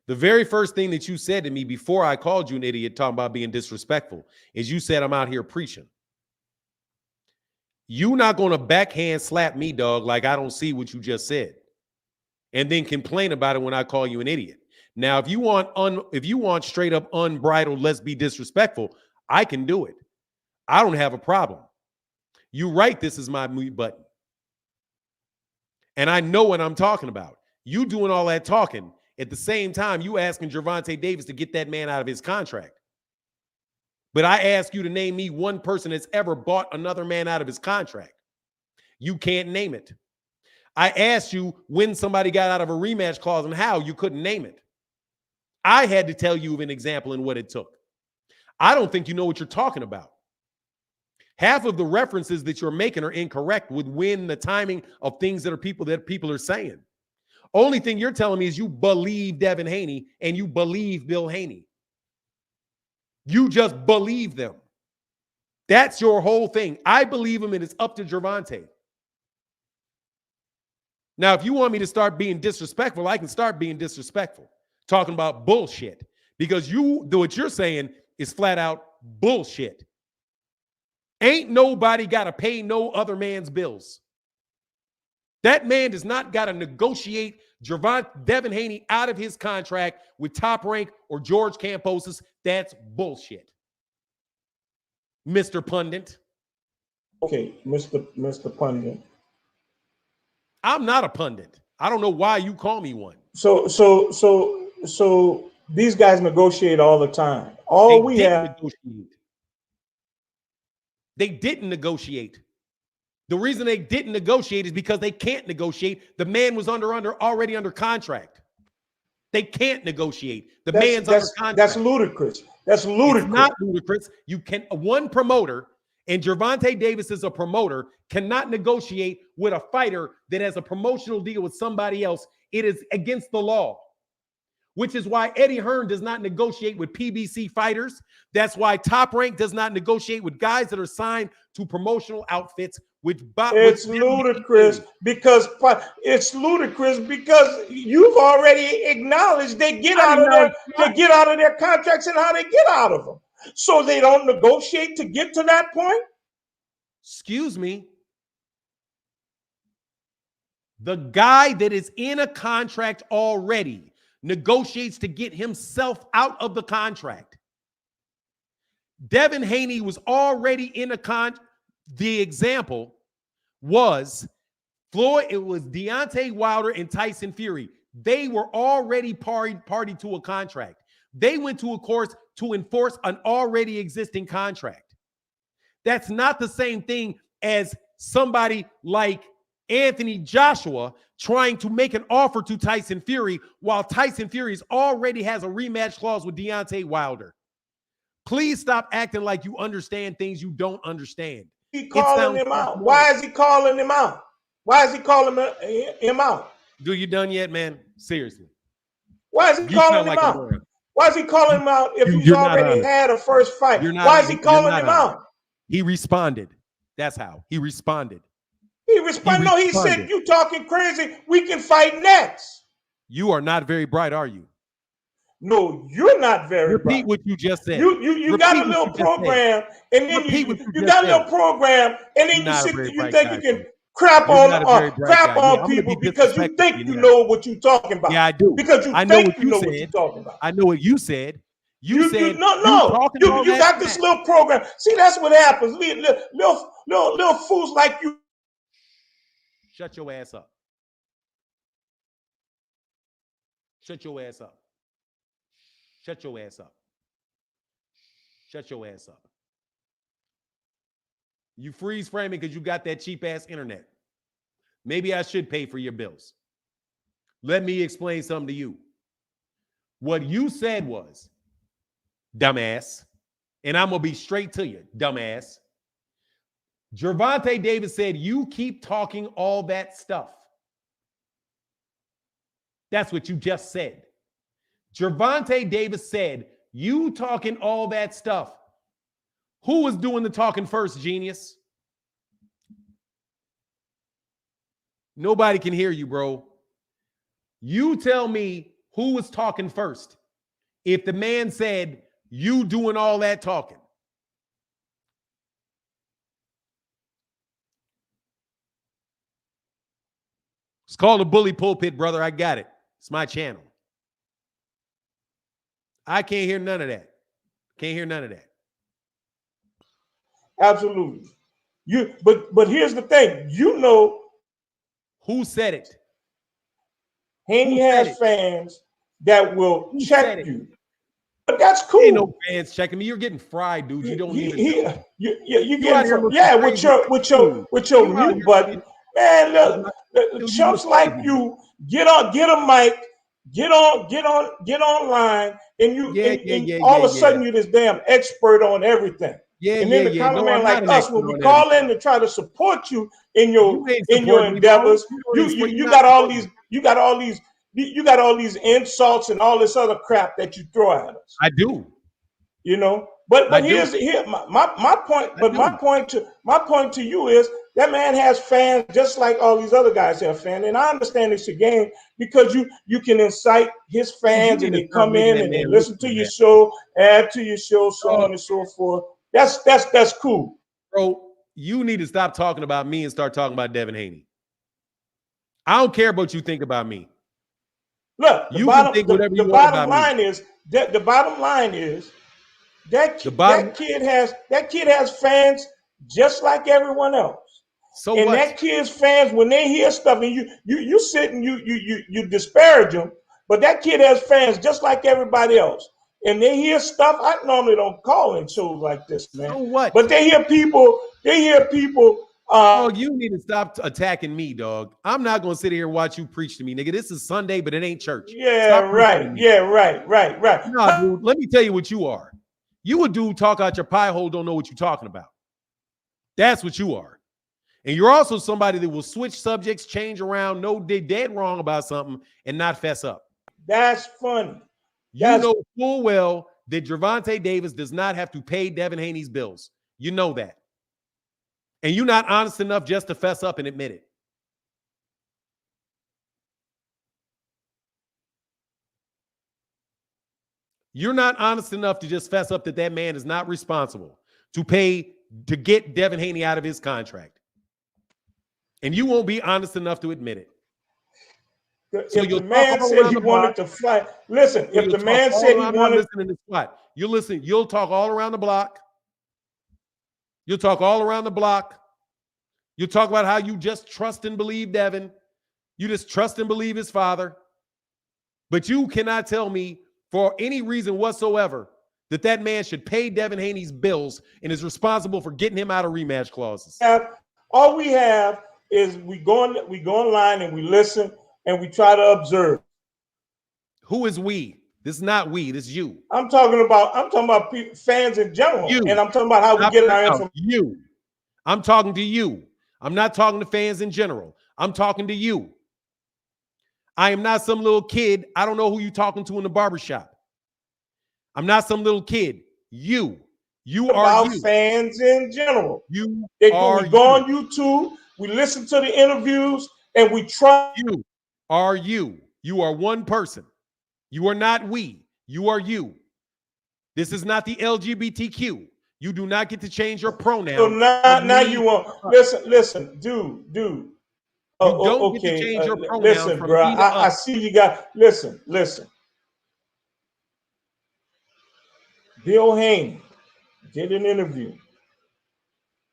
The very first thing that you said to me before I called you an idiot, talking about being disrespectful, is you said I'm out here preaching. You not going to backhand slap me, dog, like I don't see what you just said, and then complain about it when I call you an idiot. Now, if you want straight up unbridled, let's be disrespectful, I can do it. I don't have a problem. You right, this is my mute button. And I know what I'm talking about. You doing all that talking. At the same time, you asking Gervonta Davis to get that man out of his contract. But I ask you to name me one person that's ever bought another man out of his contract. You can't name it. I asked you when somebody got out of a rematch clause and how. You couldn't name it. I had to tell you of an example and what it took. I don't think you know what you're talking about. Half of the references that you're making are incorrect with when the timing of things that people are saying. Only thing you're telling me is you believe Devin Haney and you believe Bill Haney. You just believe them. That's your whole thing. I believe him and it's up to Gervonta. Now, if you want me to start being disrespectful, I can start being disrespectful, talking about bullshit, because what you're saying is flat out bullshit. Ain't nobody got to pay no other man's bills. That man does not got to negotiate Devin Haney out of his contract with Top Rank or George Kambosos. That's bullshit, Mr. Pundit. Okay, Mr. Pundit. I'm not a pundit. I don't know why you call me one. So these guys negotiate all the time. They didn't negotiate. The reason they didn't negotiate is because they can't negotiate. The man was already under contract. They can't negotiate. The man's under contract. That's ludicrous. That's ludicrous. It's not ludicrous. One promoter, and Gervonta Davis is a promoter, cannot negotiate with a fighter that has a promotional deal with somebody else. It is against the law. which is why Eddie Hearn does not negotiate with PBC fighters. That's why Top Rank does not negotiate with guys that are signed to promotional outfits. It's ludicrous because you've already acknowledged they get out of their contracts and how they get out of them. So they don't negotiate to get to that point. Excuse me. The guy that is in a contract already negotiates to get himself out of the contract. Devin Haney was already in a contract. The example was Floyd. It was Deontay Wilder and Tyson Fury. They were already party to a contract. They went to a course to enforce an already existing contract. That's not the same thing as somebody like Anthony Joshua trying to make an offer to Tyson Fury while Tyson Fury already has a rematch clause with Deontay Wilder. Please stop acting like you understand things you don't understand. He calling him out. Why is he calling him out? Why is he calling him out? Dude, you done yet, man? Seriously. Why is he calling him out? Why is he calling him out if he's already had a first fight? Why is he calling him out? He responded. That's how. He responded. He responded. No, he said, you talking crazy. We can fight next. You are not very bright, are you? No, you're not very bright. Repeat what you just said. You got a little program, and then you got a little program, and then you think you can crap on people because you think you know what you're talking about. Yeah, I do. Because you think you know what you're talking about. I know what you said. You said you got this little program. See, that's what happens. Little fools like you. Shut your ass up. Shut your ass up. Shut your ass up. Shut your ass up. You freeze framing because you got that cheap ass internet. Maybe I should pay for your bills. Let me explain something to you. What you said was, dumbass, and I'm going to be straight to you, dumbass. Gervonta Davis said, you keep talking all that stuff. That's what you just said. Gervonta Davis said, you talking all that stuff. Who was doing the talking first, genius? Nobody can hear you, bro. You tell me who was talking first. If the man said, you doing all that talking. It's called a bully pulpit, brother. I got it. It's my channel. I can't hear none of that. Can't hear none of that. Absolutely. But here's the thing. You know who said it. Haney has fans that will check you. But that's cool. Ain't no fans checking me. You're getting fried, dude. You don't even know. You getting with your mute button. Man, look, chumps like you get a mic, get online, and all of a sudden you're this damn expert on everything. And then the common man like us, when we call in to try to support you in your endeavors, you got all these insults and all this other crap that you throw at us. I do. You know, but here's my point. But my point to you is that man has fans just like all these other guys have fans, and I understand it's a game because you can incite his fans and they come in and they listen to your show, add to your show, so on and so forth. That's cool, bro. You need to stop talking about me and start talking about Devin Haney. I don't care what you think about me. Look, the bottom line is that kid has fans just like everyone else. So and that kid's fans, when they hear stuff, and you sit and you disparage them, but that kid has fans just like everybody else. And they hear stuff. I normally don't call in shows like this, man. So what? But they hear people. You need to stop attacking me, dog. I'm not gonna sit here and watch you preach to me, nigga. This is Sunday, but it ain't church. Yeah, right. Yeah, right. No, dude, let me tell you what you are. You a dude talk out your pie hole, don't know what you're talking about. That's what you are. And you're also somebody that will switch subjects, change around, know they're dead wrong about something, and not fess up. That's funny. You know full well that Gervonta Davis does not have to pay Devin Haney's bills. You know that. And you're not honest enough just to fess up and admit it. You're not honest enough to just fess up that that man is not responsible to get Devin Haney out of his contract. And you won't be honest enough to admit it. So if the man said he wanted to fight, listen, if the man said he wanted listening to spot, you'll talk all around the block. You'll talk all around the block. You'll talk about how you just trust and believe Devin. You just trust and believe his father. But you cannot tell me for any reason whatsoever that man should pay Devin Haney's bills and is responsible for getting him out of rematch clauses. All we have is we go online and we listen and we try to observe. Who is we? This is not we. This is you. I'm talking about fans in general. You. And I'm talking about how we get our information. You. I'm talking to you. I'm not talking to fans in general. I'm talking to you. I am not some little kid. I don't know who you're talking to in the barbershop. I'm not some little kid. You are you. Fans in general. We go on YouTube. We listen to the interviews and we try. You are you. You are one person. You are not we. You are you. This is not the LGBTQ. You do not get to change your pronoun. So now you want listen, dude. You don't get to change your pronoun. Listen, bro. I see you got listen. Bill Haney did an interview,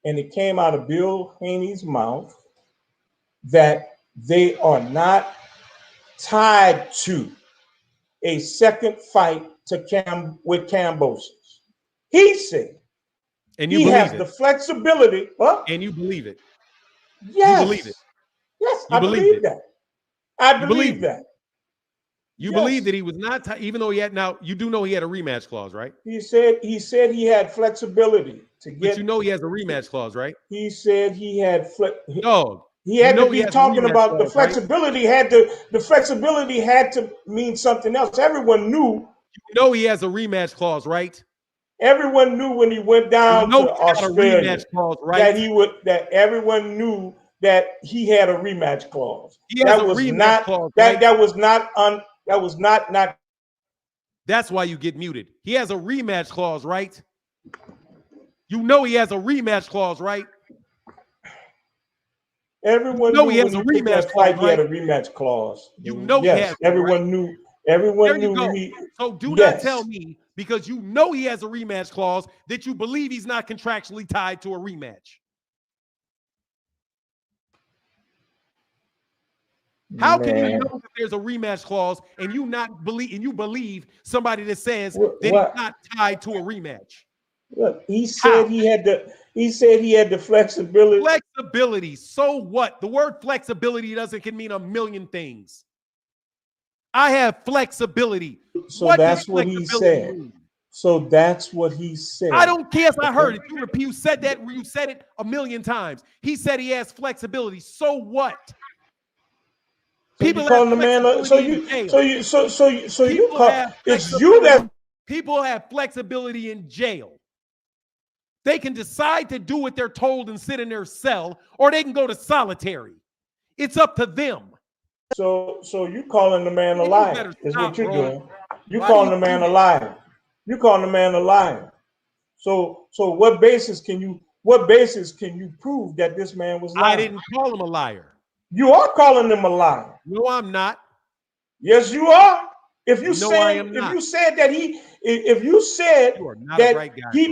and it came out of Bill Haney's mouth that they are not tied to a second fight with Kambosos. He said, and you he believe has it. The flexibility. Huh? And you believe it. Yes. You believe it. Yes, I believe that. I believe that. You believe that he was not, even though he had, now you do know he had a rematch clause, right? He said he had flexibility to get. But you know he has a rematch clause, right? He said he had Dog. He had to be talking about the flexibility. Right? The flexibility had to mean something else. Everyone knew. You know he has a rematch clause, right? Everyone knew when he went down to Australia clause, right? that everyone knew that he had a rematch clause. That was not. That's why you get muted. He has a rematch clause, right? You know he has a rematch clause, right? Everyone knew he has a rematch clause. He had a rematch clause. You know yes, he has. Everyone knew. Everyone knew. So do not tell me because you know he has a rematch clause that you believe he's not contractually tied to a rematch. How can you know that there's a rematch clause and you believe somebody that says that he's not tied to a rematch? Look, he said he had the flexibility. Flexibility. So what? The word flexibility can mean a million things. I have flexibility. So that's what he said. Mean? So that's what he said. I don't care if I heard it. You said that. You said it a million times. He said he has flexibility. So what? People calling the man. It's you that people have flexibility in jail. They can decide to do what they're told and sit in their cell, or they can go to solitary. It's up to them. So you calling the man a liar is what you're doing. You calling the man a liar. You calling the man a liar. So what basis can you prove that this man was lying? I didn't call him a liar. You are calling him a liar. No, I'm not. Yes, you are. If you said that he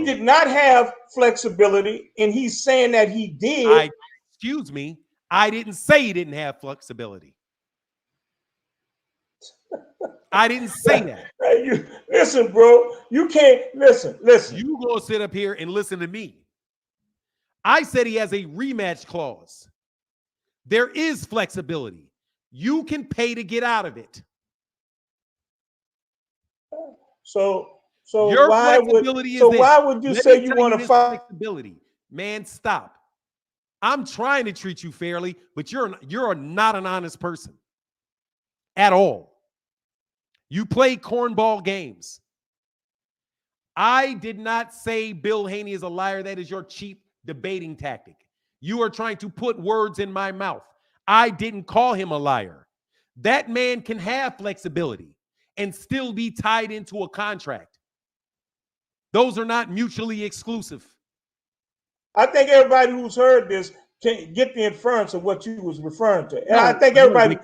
did not have flexibility, and he's saying that he did. Excuse me. I didn't say he didn't have flexibility. I didn't say that. Listen, bro. You can't listen. You go sit up here and listen to me. I said he has a rematch clause. There is flexibility. You can pay to get out of it. So your why flexibility would why would you say you want to fight? Flexibility, man, stop. I'm trying to treat you fairly, but you're not an honest person at all. You play cornball games. I did not say Bill Haney is a liar. That is your cheap debating tactic. You are trying to put words in my mouth. I didn't call him a liar. That man can have flexibility and still be tied into a contract. Those are not mutually exclusive. I think everybody who's heard this can get the inference of what you was referring to. And I think everybody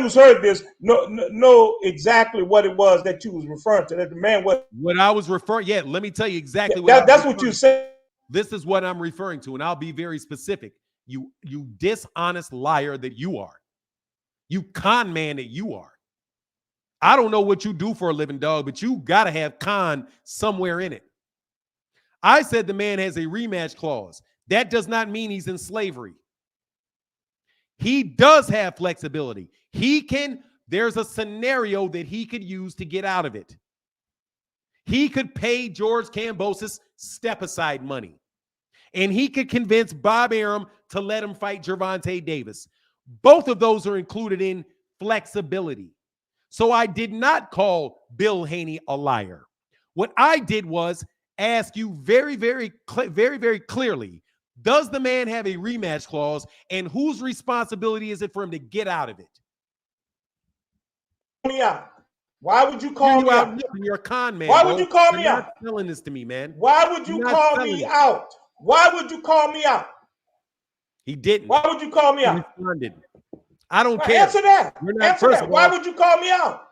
who's heard this know exactly what it was that you was referring to. That the man was what I was referring. Yeah, let me tell you exactly that's what you said. This is what I'm referring to, and I'll be very specific. You dishonest liar that you are. You con man that you are. I don't know what you do for a living, dog, but you got to have con somewhere in it. I said the man has a rematch clause. That does not mean he's in slavery. He does have flexibility. There's a scenario that he could use to get out of it. He could pay George Kambosos step-aside money. And he could convince Bob Arum to let him fight Gervonta Davis. Both of those are included in flexibility. So I did not call Bill Haney a liar. What I did was ask you very, very clearly, does the man have a rematch clause, and whose responsibility is it for him to get out of it? Me out. Why would you call me out? You're a con man. Why would you call me out? You're not selling this to me, man. Why would you call me out? Why would you call me out? He didn't. Why would you call me out? He responded. I don't care. Answer that. Answer that. Why would you call me out?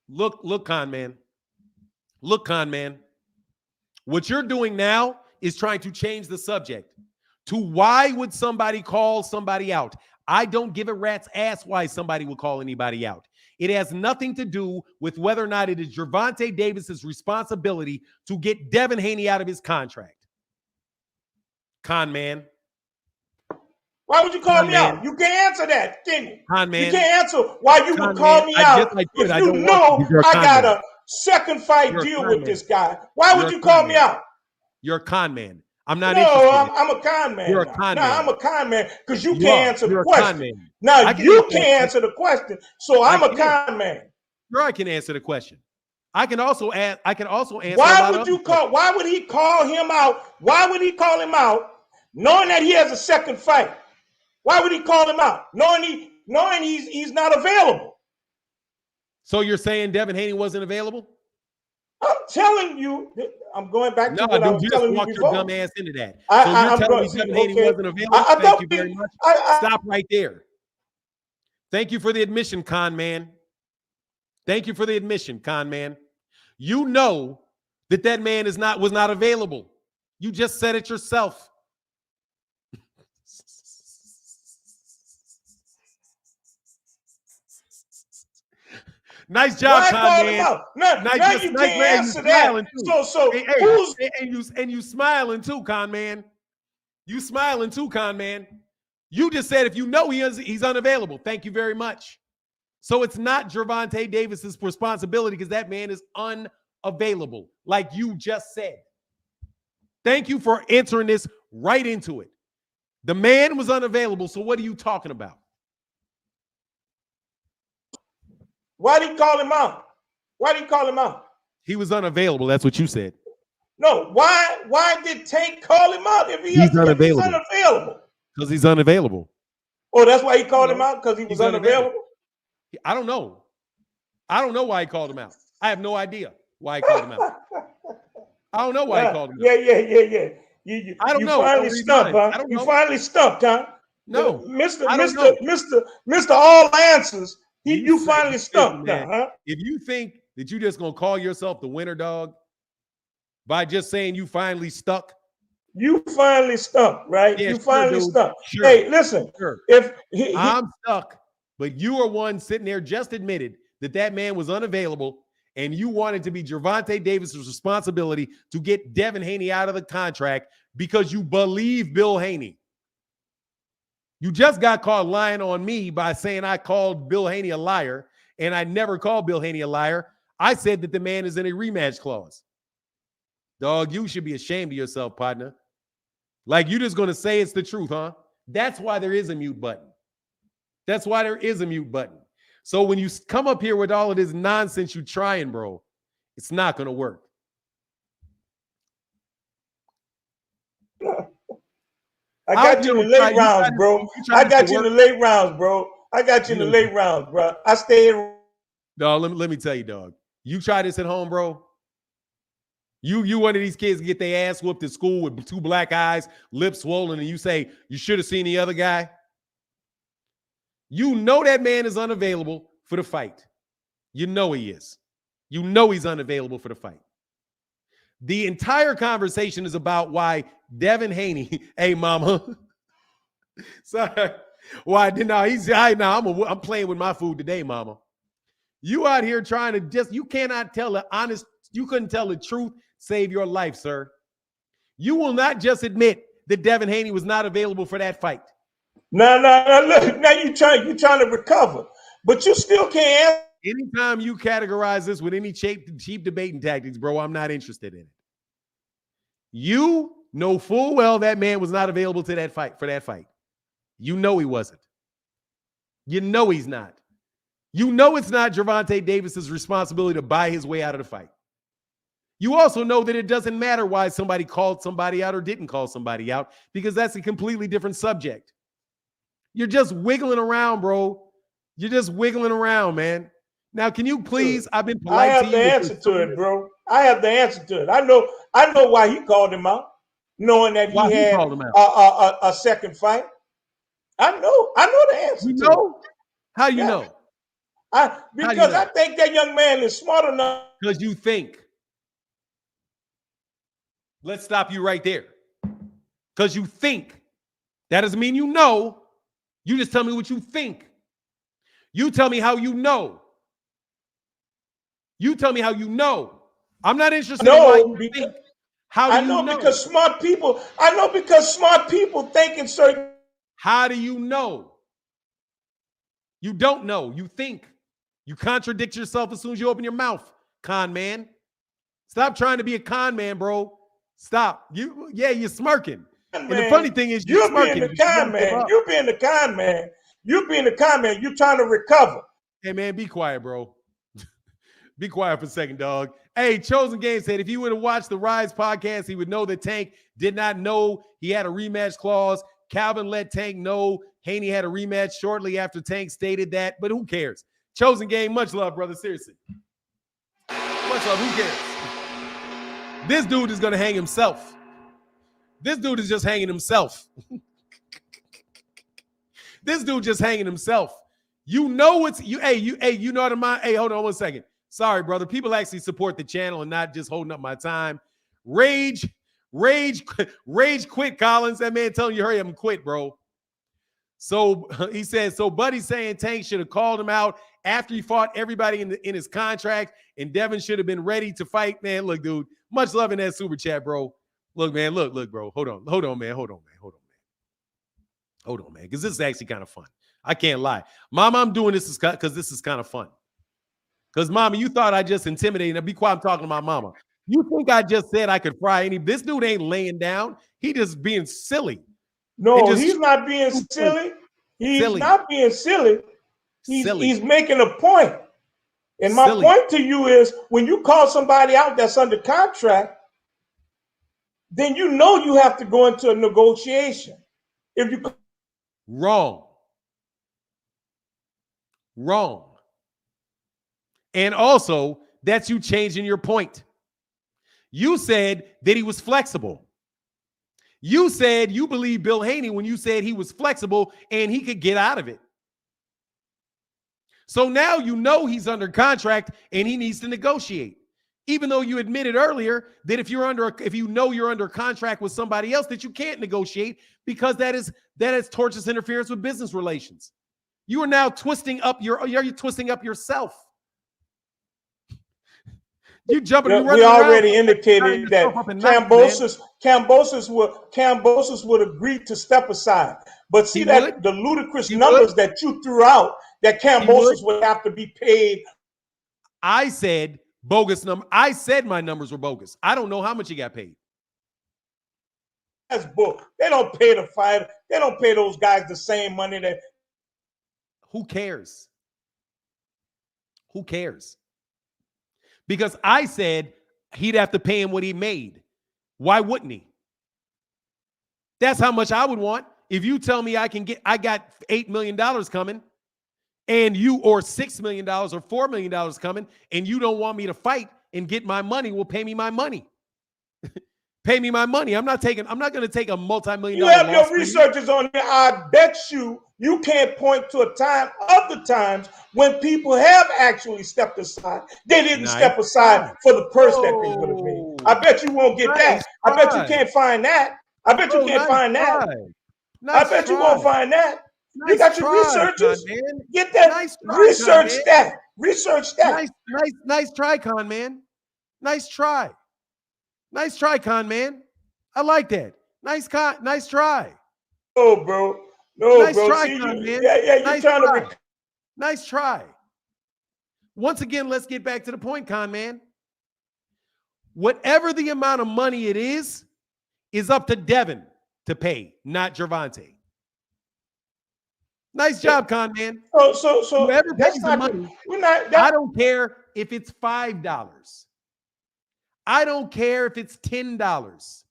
Look, con man. Look, con man. What you're doing now is trying to change the subject to why would somebody call somebody out? I don't give a rat's ass why somebody would call anybody out. It has nothing to do with whether or not it is Gervonta Davis's responsibility to get Devin Haney out of his contract. Con man. Why would you call me out? You can't answer that, can you? Con man. You can't answer why you would call me out if you know I got a second fight deal with this guy. Why would you call me out? You're a con man. I'm not interested. I'm a con man. You're a con man. I'm a con man because you can't answer the question. Now you can't answer the question, so I'm a con man. Sure, I can answer the question. I can also answer. Why would you call? Why would he call him out? Why would he call him out, knowing that he has a second fight? Why would he call him out, knowing he's not available? So you're saying Devin Haney wasn't available? I'm telling you, I'm going back to what I was telling you before. Your dumb ass into that. You're telling me Devin Haney wasn't available? Thank you very much. Stop right there. Thank you for the admission, con man. Thank you for the admission, con man. You know that man was not available. You just said it yourself. Nice job, con man. Now you can't answer that. And you smiling too, con man. You smiling too, con man. You just said if you know he's unavailable. Thank you very much. So it's not Gervonta Davis's responsibility because that man is unavailable, like you just said. Thank you for answering this right into it. The man was unavailable, so what are you talking about? Why did he call him out? Why did he call him out? He was unavailable. That's what you said. No, why did Tank call him out if he's unavailable? Because he's unavailable. Oh, that's why he called him out? Because he was unavailable? I don't know. I don't know why he called him out. I have no idea why he called him out. I don't know why he called him out. Yeah. I don't know. Finally stumped, huh? You finally stumped, huh? No. Mr. All Answers. You finally stumped now, huh? If you think that you're just going to call yourself the winner, dog, by just saying you finally stuck. You finally stumped, right? Yeah, you finally stumped. Sure. Hey, listen. Sure. If I'm stuck, but you are one sitting there just admitted that man was unavailable and you wanted to be Gervonta Davis's responsibility to get Devin Haney out of the contract because you believe Bill Haney. You just got caught lying on me by saying I called Bill Haney a liar, and I never called Bill Haney a liar. I said that the man is in a rematch clause. Dog, you should be ashamed of yourself, partner. Like, you're just going to say it's the truth, huh? That's why there is a mute button. That's why there is a mute button. So when you come up here with all of this nonsense you trying, bro, it's not going to work. I got you in the late rounds, bro. I got you in the late rounds, bro. I got you in the late rounds, bro. I stayed. Dog, let me tell you, dog. You try this at home, bro. You one of these kids get their ass whooped at school with 2 black eyes, lips swollen, and you say you should have seen the other guy. You know that man is unavailable for the fight. You know he is. You know he's unavailable for the fight. The entire conversation is about why Devin Haney, hey mama, sorry, why I'm playing with my food today, mama. You out here trying to you cannot tell the honest, you couldn't tell the truth, save your life, sir. You will not just admit that Devin Haney was not available for that fight. No, look, now you're trying to recover, but you still can't answer. Anytime you categorize this with any cheap debating tactics, bro, I'm not interested in it. You know full well that man was not available to that fight for that fight. You know he wasn't. You know he's not. You know it's not Gervonta Davis's responsibility to buy his way out of the fight. You also know that it doesn't matter why somebody called somebody out or didn't call somebody out, because that's a completely different subject. You're just wiggling around, bro. You're just wiggling around, man. Now, can you please? I've been polite. I have the answer to it, bro. I have the answer to it. I know why he called him out, knowing that he had a second fight. I know the answer. You know? How do you know? Because I think that young man is smart enough. Because you think. Let's stop you right there. Because you think. That doesn't mean you know. You just tell me what you think. You tell me how you know. You tell me how you know. I'm not interested in why you think. How do you know? Because smart people. I know because smart people think in certain. How do you know? You don't know. You think. You contradict yourself as soon as you open your mouth, con man. Stop trying to be a con man, bro. Stop. You're smirking. And the funny thing is, you're smirking. Being the con man. You're being the con man. You're being the con man. You're trying to recover. Hey, man, be quiet, bro. Be quiet for a second, dog. Hey, Chosen Game said if he would have watched the Rise podcast, he would know that Tank did not know he had a rematch clause. Calvin let Tank know Haney had a rematch shortly after Tank stated that, but who cares? Chosen Game, much love, brother. Seriously. Much love. Who cares? This dude is going to hang himself. This dude is just hanging himself. This dude just hanging himself. You know it's you. Hey, you know what I'm. Hey, hold on 1 second. Sorry, brother. People actually support the channel and not just holding up my time. Rage quit, Collins. That man telling you hurry up and quit, bro. So he says, so Buddy's saying Tank should have called him out after he fought everybody in his contract, and Devin should have been ready to fight. Man, look, dude. Much love in that super chat, bro. Look, man. Look, bro. Hold on, man. Hold on, man. Because this is actually kind of fun. I can't lie. Mama, I'm doing this because this is kind of fun. Because, Mama, you thought I just intimidated. Now, be quiet. I'm talking to my mama. You think I just said I could fry any? This dude ain't laying down. He just being silly. No, he's not being silly. He's not being silly. He's making a point. And my point to you is when you call somebody out that's under contract, then you know you have to go into a negotiation. If you Wrong. And also, that's you changing your point. You said that he was flexible. You said you believe Bill Haney when you said he was flexible and he could get out of it. So now you know he's under contract and he needs to negotiate. Even though you admitted earlier that if you know you're under contract with somebody else, that you can't negotiate because that is tortious interference with business relations. You are now twisting up you're twisting up yourself. You jumping. We already indicated that Cambosis would agree to step aside. But see that the ludicrous numbers that you threw out, that Cambosis would have to be paid. I said bogus number. I said my numbers were bogus. I don't know how much he got paid. That's bull. They don't pay the fighter. They don't pay those guys the same money that. Who cares? Who cares? Because I said he'd have to pay him what he made. Why wouldn't he? That's how much I would want. If you tell me I got $8 million coming, and you, or $6 million or $4 million coming, and you don't want me to fight and get my money, well, pay me my money. Pay me my money. I'm not going to take a multi-million-dollar loss. You have loss. your researchers on there. I bet you can't point to a time, other times, when people have actually stepped aside. They didn't step aside for the purse that they would have made. I bet you won't get that. I bet you can't find that. I bet you can't find that. I bet you won't find that. You got your researchers. Get that. Research that. Research that. Nice try, con man. Nice try. Nice try, con man. I like that. Nice try. Oh, bro. No, nice bro. Try, See, con man. Yeah, you're nice trying try. to. Nice try. Once again, let's get back to the point, con man. Whatever the amount of money it is up to Devin to pay, not Gervonta. Nice job, con man. So whoever that's pays not the money. We're not. I don't care if it's $5. I don't care if it's $10.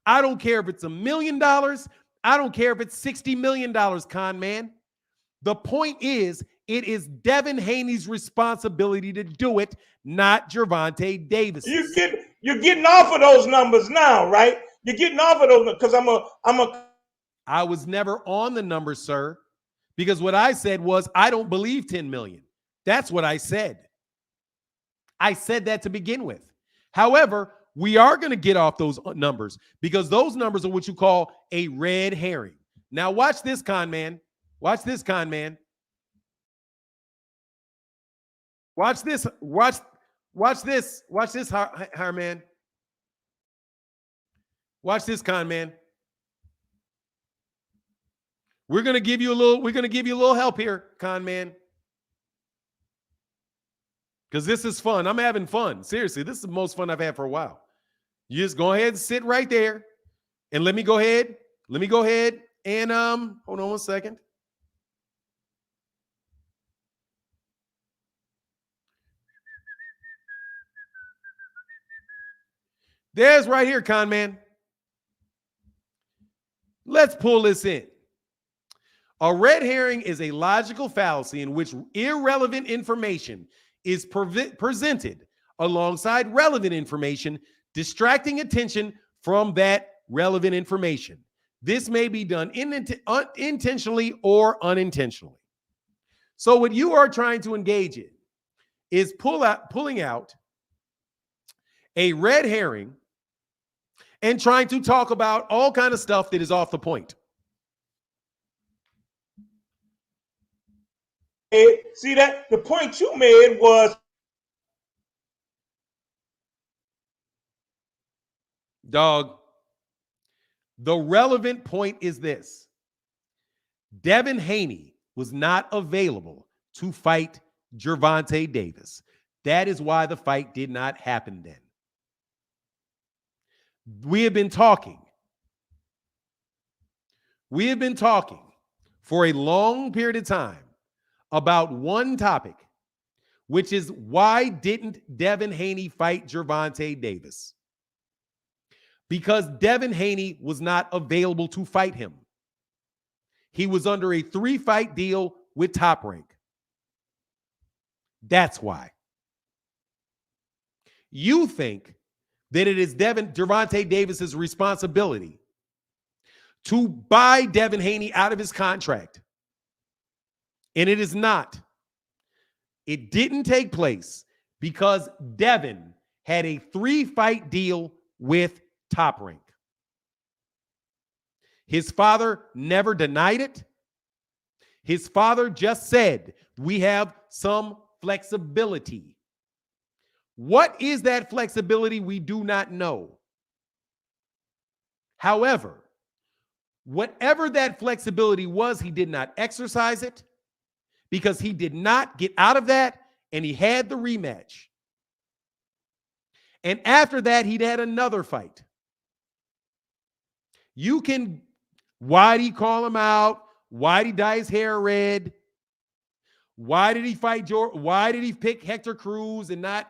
I don't care if it's $1 million. I don't care if it's $60 million, con man. The point is, it is Devin Haney's responsibility to do it, not Gervonta Davis. You're getting off of those numbers now, right? You're getting off of those because I was never on the numbers, sir, because what I said was I don't believe 10 million. That's what I said. I said that to begin with. However, we are going to get off those numbers because those numbers are what you call a red herring. Now watch this, con man. Watch this, con man. Watch this. Watch this. Watch this, Har man. Watch this, con man. We're gonna give you a little help here, con man. Because this is fun. I'm having fun. Seriously, this is the most fun I've had for a while. You just go ahead and sit right there. And let me go ahead and hold on one second. There's right here, con man. Let's pull this in. A red herring is a logical fallacy in which irrelevant information is presented alongside relevant information, distracting attention from that relevant information. This may be done intentionally or unintentionally. So what you are trying to engage in is pulling out a red herring and trying to talk about all kind of stuff that is off the point. See that? The point you made was dog. The relevant point is this. Devin Haney was not available to fight Gervonta Davis. That is why the fight did not happen then. We have been talking for a long period of time about one topic, which is why didn't Devin Haney fight Gervonta Davis? Because Devin Haney was not available to fight him. He was under a 3-fight deal with Top Rank. That's why. You think that it is Gervonta Davis's responsibility to buy Devin Haney out of his contract. And it is not. It didn't take place because Devin had a 3-fight deal with Top Rank. His father never denied it. His father just said, we have some flexibility. What is that flexibility? We do not know. However, whatever that flexibility was, he did not exercise it because he did not get out of that, and he had the rematch. And after that, he'd had another fight. Why'd he call him out? Why'd he dye his hair red? Why did he fight George? Why did he pick Hector Cruz and not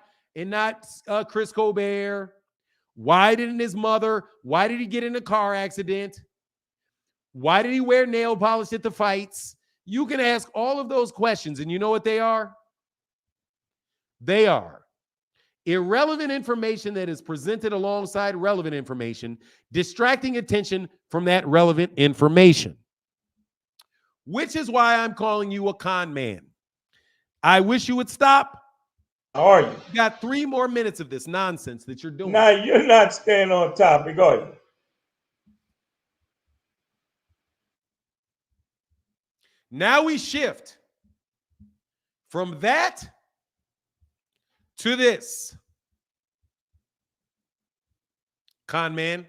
Chris Colbert? Why didn't his mother? Why did he get in a car accident? Why did he wear nail polish at the fights? You can ask all of those questions, and you know what they are? They are irrelevant information that is presented alongside relevant information, distracting attention from that relevant information. Which is why I'm calling you a con man. I wish you would stop. Are you? You got 3 more minutes of this nonsense that you're doing. Now you're not staying on topic, are you? Now we shift from that to this. Con man.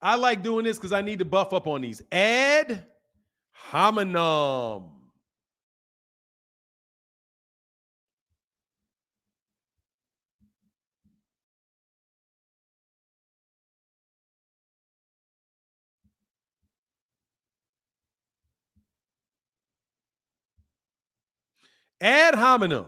I like doing this because I need to buff up on these. Ad hominem. Ad hominem.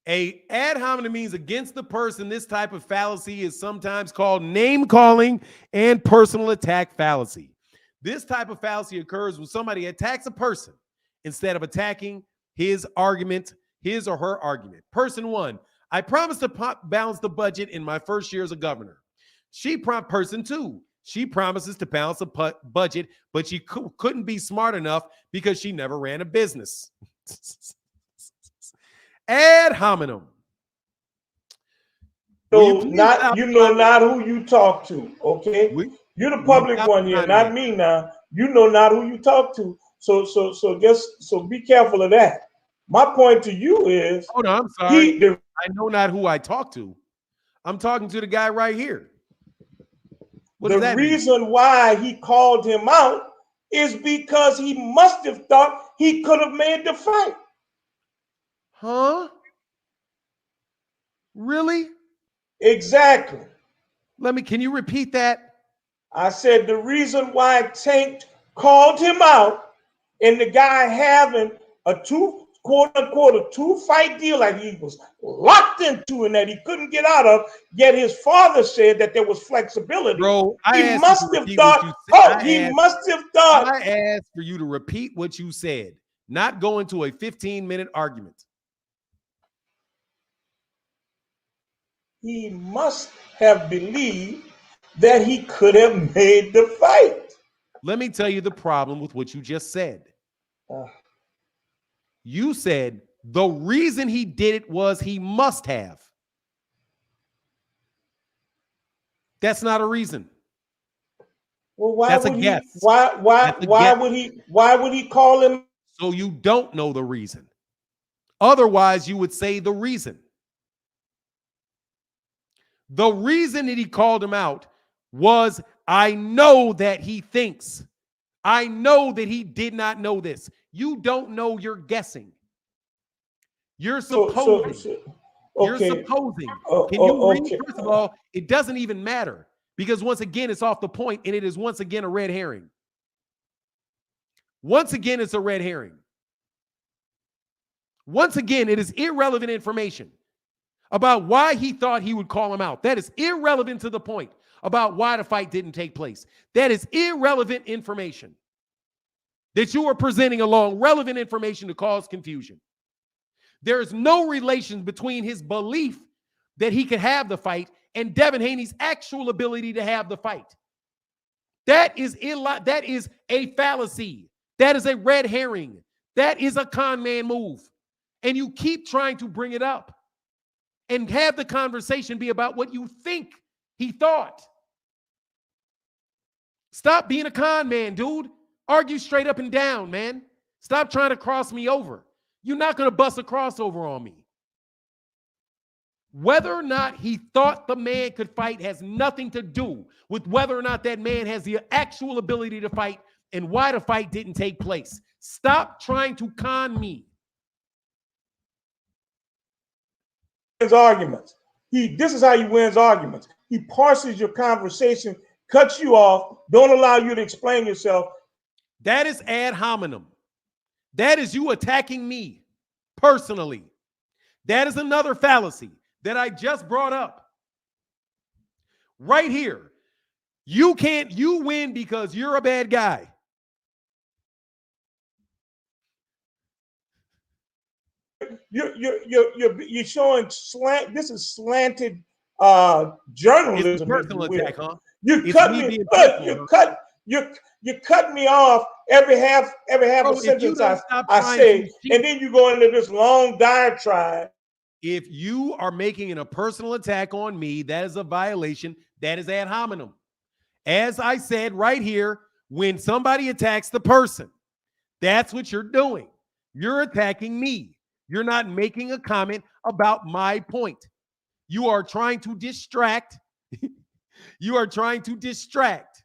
A ad hominem means against the person. This type of fallacy is sometimes called name calling and personal attack fallacy. This type of fallacy occurs when somebody attacks a person instead of attacking his argument, his or her argument. Person 1, I promised to balance the budget in my first year as a governor. Person 2, she promises to balance the budget, but she couldn't be smart enough because she never ran a business. Ad hominem. So not who you talk to, okay? You're the public one here, not me now. You know not who you talk to. So be careful of that. My point to you is, oh no, I'm sorry. I know not who I talk to. I'm talking to the guy right here. The reason why he called him out is because he must have thought he could have made the fight. Huh? Really? Exactly. Can you repeat that? I said the reason why Tank called him out and the guy having a quote unquote two fight deal like he was locked into and that he couldn't get out of, yet his father said that there was flexibility. Bro, he must have thought, I asked for you to repeat what you said, not go into a 15-minute argument. He must have believed that he could have made the fight. Let me tell you the problem with what you just said. You said the reason he did it was he must have. That's not a reason. Well, why That's would a he? guess. Why would he call him? So you don't know the reason. Otherwise, you would say the reason. The reason that he called him out was, I know that he thinks. I know that he did not know this. You don't know, you're guessing. You're supposing. You're supposing. Can you read? First of all, it doesn't even matter because once again, it's off the point and it is once again a red herring. Once again, it's a red herring. Once again, it is irrelevant information about why he thought he would call him out. That is irrelevant to the point about why the fight didn't take place. That is irrelevant information that you are presenting along relevant information to cause confusion. There is no relation between his belief that he could have the fight and Devin Haney's actual ability to have the fight. That is a fallacy. That is a red herring. That is a con man move. And you keep trying to bring it up and have the conversation be about what you think he thought. Stop being a con man, dude. Argue straight up and down, man. Stop trying to cross me over. You're not going to bust a crossover on me. Whether or not he thought the man could fight has nothing to do with whether or not that man has the actual ability to fight and why the fight didn't take place. Stop trying to con me. His arguments. This is how he wins arguments. He parses your conversation, cuts you off, don't allow you to explain yourself. That is ad hominem. That is you attacking me personally. That is another fallacy that I just brought up. Right here. You win because you're a bad guy. You're showing slant. This is slanted journalism. It's a personal attack, huh? You cut me. You cut me off every half a sentence I say, and then you go into this long diatribe. If you are making it a personal attack on me, that is a violation. That is ad hominem. As I said right here, when somebody attacks the person, that's what you're doing. You're attacking me. You're not making a comment about my point. You are trying to distract. You are trying to distract.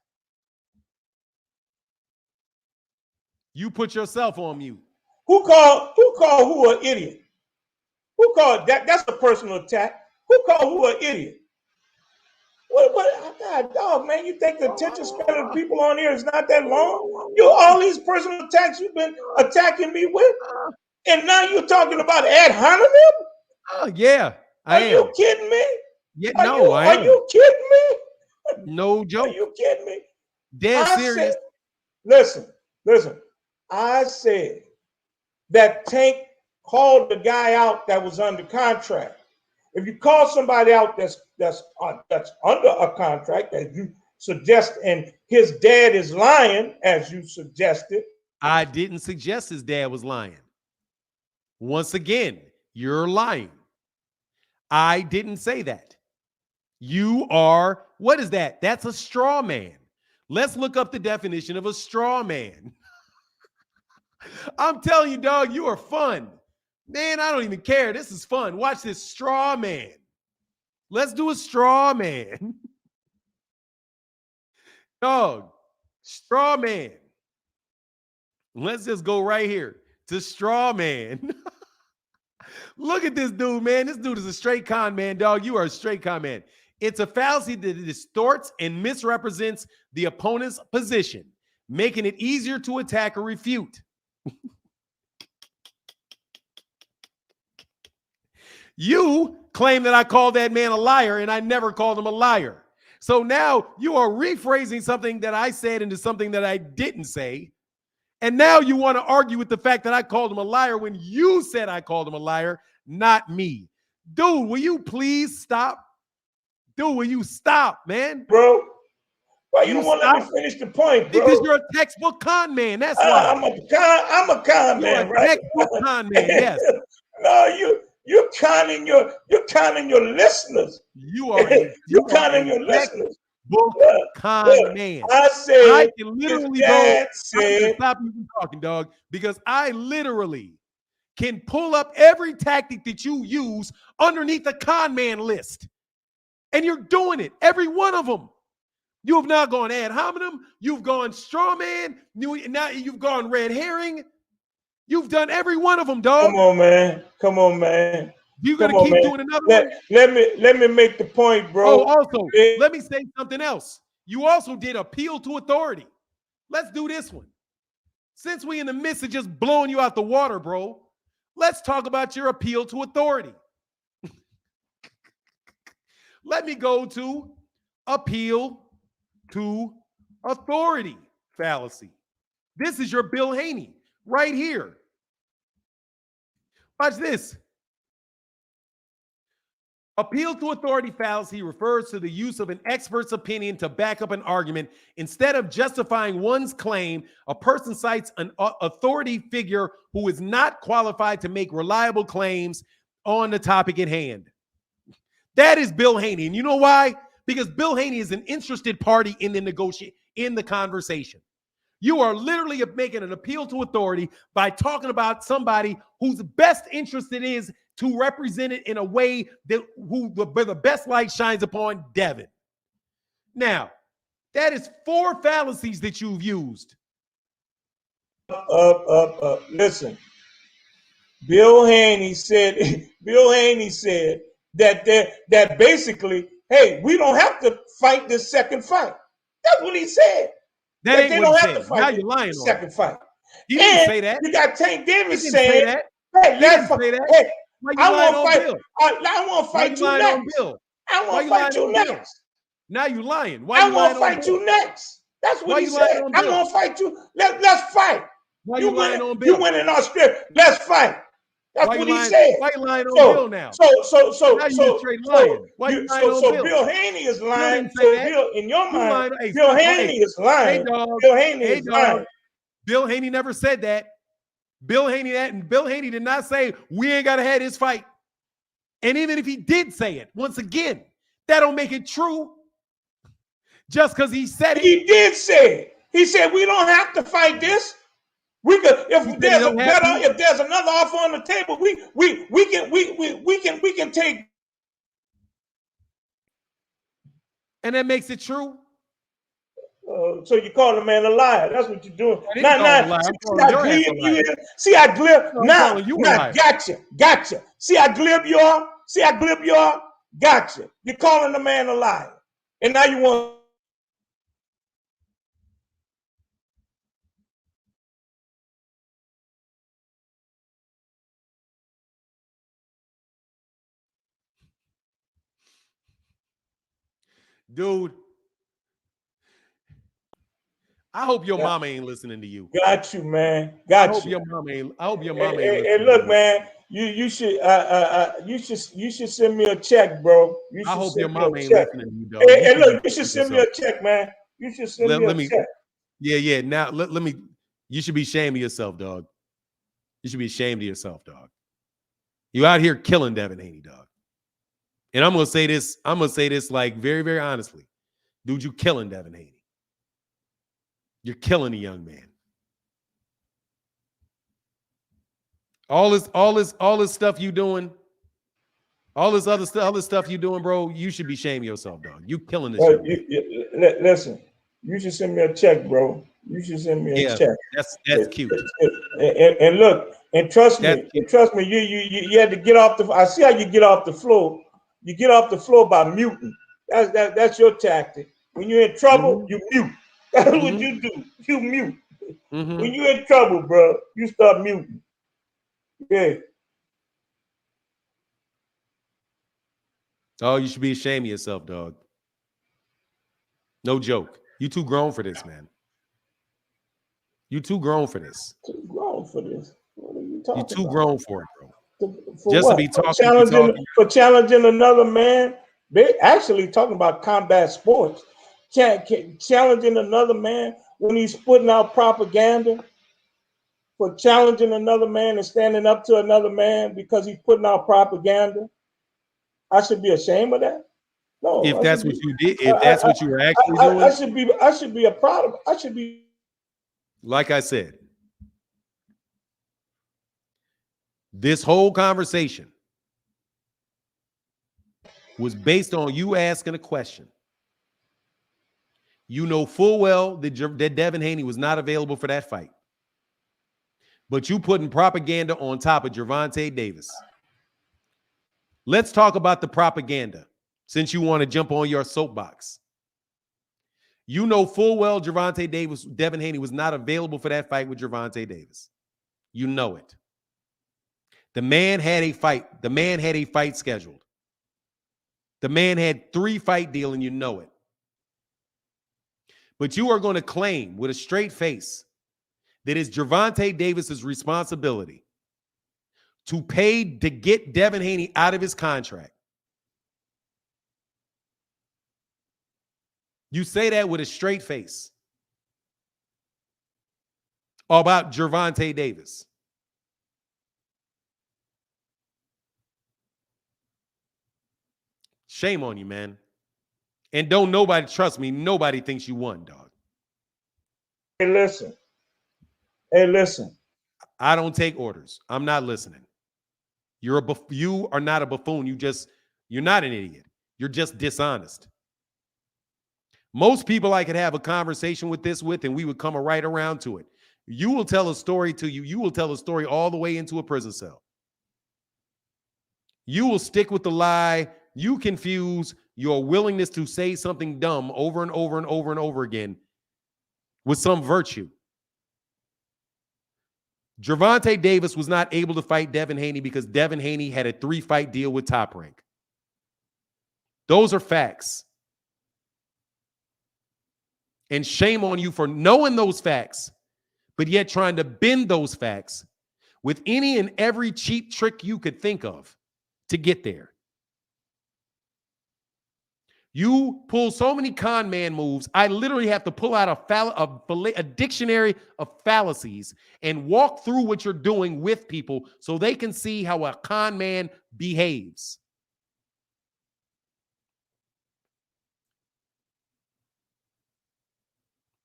You put yourself on mute. Who called who an idiot? Who called that? That's a personal attack. Who called who an idiot? What? God, dog, man, you think the attention span of people on here is not that long? All these personal attacks you've been attacking me with, and now you're talking about ad hominem? Oh, yeah, I am. Are you kidding me? Yeah, no, I am. Are you kidding me? No joke. Are you kidding me? Dead serious. Listen. I said that Tank called the guy out that was under contract. If you call somebody out that's under a contract, as you suggest, and his dad is lying, as you suggested. I didn't suggest his dad was lying. Once again, you're lying. I didn't say that. You are, what is that? That's a straw man. Let's look up the definition of a straw man. I'm telling you, dog, you are fun. Man, I don't even care. This is fun. Watch this straw man. Let's do a straw man. Dog, straw man. Let's just go right here to straw man. Look at this dude, man. This dude is a straight con man, dog. You are a straight con man. It's a fallacy that distorts and misrepresents the opponent's position, making it easier to attack or refute. You claim that I called that man a liar, and I never called him a liar. So now you are rephrasing something that I said into something that I didn't say. And now you want to argue with the fact that I called him a liar when you said I called him a liar, not me. Dude, will you please stop? Dude, will you stop, man? Bro, why you don't want to let me finish the point, bro? Because you're a textball con man. That's why. I'm a con man, right? Textbook con man, yes. No, you're conning your listeners. You are. You're conning your listeners. Con man. I said I can literally go. Stop even talking, dog, because I literally can pull up every tactic that you use underneath the con man list, and you're doing it. Every one of them. You have now gone ad hominem. You've gone straw man. Now you've gone red herring. You've done every one of them, dog. Come on, man. You're gonna keep doing another one? Let me make the point, bro. Oh, also, let me say something else. You also did appeal to authority. Let's do this one. Since we in the midst of just blowing you out the water, bro, let's talk about your appeal to authority. Let me go to appeal to authority fallacy. This is your Bill Haney right here. Watch this. Appeal to authority fallacy refers to the use of an expert's opinion to back up an argument. Instead of justifying one's claim, a person cites an authority figure who is not qualified to make reliable claims on the topic at hand. That is Bill Haney. And you know why? Because Bill Haney is an interested party in the conversation. You are literally making an appeal to authority by talking about somebody whose best interest it is to represent it in a way that where the best light shines upon Devin. Now, that is 4 fallacies that you've used. Listen, Bill Haney said that basically, hey, we don't have to fight this second fight. That's what he said. That ain't they what don't he have to said. Now fight you're lying the on second him. fight. He didn't And say that. you got Tank He Davis didn't say saying, that. "Hey, He let's didn't say that. hey, Why you I lying want to on fight. Bill? I want to Why fight you you lying on next. Bill? I Why want to you fight lying you on Bill? next. Now you lying. Why I you want lying to on fight Bill? you next." That's what Why he you lying said. on I'm Bill? gonna fight you. Let's fight. Why you lying on You Bill? win in Australia. Let's fight. That's Why you what he lying? said. Why you lying on So Bill now? so Now you just straight lying. Why you lying on Bill? Bill Haney is Bill lying. didn't say So that. Bill, in your You mind, lying. Hey, Bill stop. Haney is Hey, lying. dog. Bill Haney Hey, is dog. lying. Bill Haney never said that. Bill Haney did not say we ain't gotta have this fight. And even if he did say it, once again, that don't make it true. Just because he said it. He did say it. He said we don't have to fight this. We could, if there's a better, if there's another offer on the table, we can take. And that makes it true. So you call the man a liar. That's what you're doing. I didn't call him a liar. I'm calling your ass a liar. See how glib. I'm Now, calling you a liar. gotcha. See how glib you are. Gotcha. You're calling the man a liar, and now you want. Dude, I hope your mama ain't listening to you. Got you, man. I hope your mama ain't listening. And look, man, you should send me a check, bro. I hope your mama ain't listening to you, dog. Hey, look, you should send me a check, man. You should send me a check. Yeah. Now let me. You should be ashamed of yourself, dog. You should be ashamed of yourself, dog. You out here killing Devin Haney, dog. And I'm gonna say this like very, very honestly. Dude, you killing Devin Haney. You're killing a young man. All this stuff you doing, all this other stuff you doing, bro. You should be ashamed of yourself, dog. You killing this. Listen, you should send me a check, bro. You should send me a check. That's cute. And look, and trust me, you had to get off the. I see how you get off the floor. You get off the floor by muting. That's your tactic. When you're in trouble, you mute. That's what you do. You mute. When you're in trouble, bro, you start muting. Yeah. Oh, you should be ashamed of yourself, dog. No joke. You too grown for this, man. You too grown for this. Too grown for this. What are you talking You too about? grown for it, bro. For Just what? to be talking. For challenging another man. They actually talking about combat sports. Challenging another man when he's putting out propaganda. For challenging another man and standing up to another man because he's putting out propaganda. I should be ashamed of that. No, if that's what you did, if that's what you were actually doing, I should be proud of. I should be. Like I said, this whole conversation was based on you asking a question. You know full well that Devin Haney was not available for that fight. But you putting propaganda on top of Gervonta Davis. Let's talk about the propaganda since you want to jump on your soapbox. You know full well Devin Haney was not available for that fight with Gervonta Davis. You know it. The man had a fight. The man had a fight scheduled. The man had 3-fight deal, and you know it. But you are going to claim with a straight face that it's Gervonta Davis's responsibility to get Devin Haney out of his contract. You say that with a straight face about Gervonta Davis. Shame on you, man. And don't nobody, trust me, nobody thinks you won, dog. Hey, listen. I don't take orders. I'm not listening. You are not a buffoon. You're not an idiot. You're just dishonest. Most people I could have a conversation with, and we would come right around to it. You will tell a story to you. You will tell a story all the way into a prison cell. You will stick with the lie. You confuse your willingness to say something dumb over and over and over and over again. with some virtue. Gervonta Davis was not able to fight Devin Haney because Devin Haney had a 3-fight deal with Top Rank. Those are facts. And shame on you for knowing those facts, but yet trying to bend those facts with any and every cheap trick you could think of to get there. You pull so many con man moves, I literally have to pull out a dictionary of fallacies and walk through what you're doing with people so they can see how a con man behaves.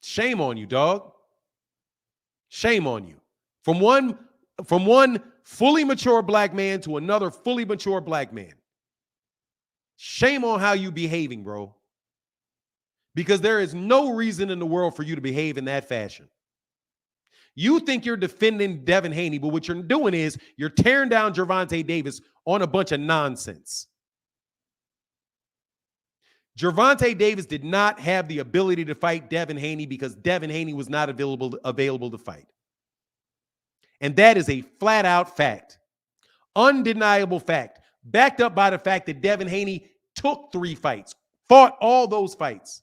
Shame on you, dog. Shame on you. From one fully mature black man to another fully mature black man. Shame on how you behaving, bro. Because there is no reason in the world for you to behave in that fashion. You think you're defending Devin Haney, but what you're doing is you're tearing down Gervonta Davis on a bunch of nonsense. Gervonta Davis did not have the ability to fight Devin Haney because Devin Haney was not available to fight. And that is a flat-out fact. Undeniable fact. Backed up by the fact that Devin Haney took 3 fights, fought all those fights.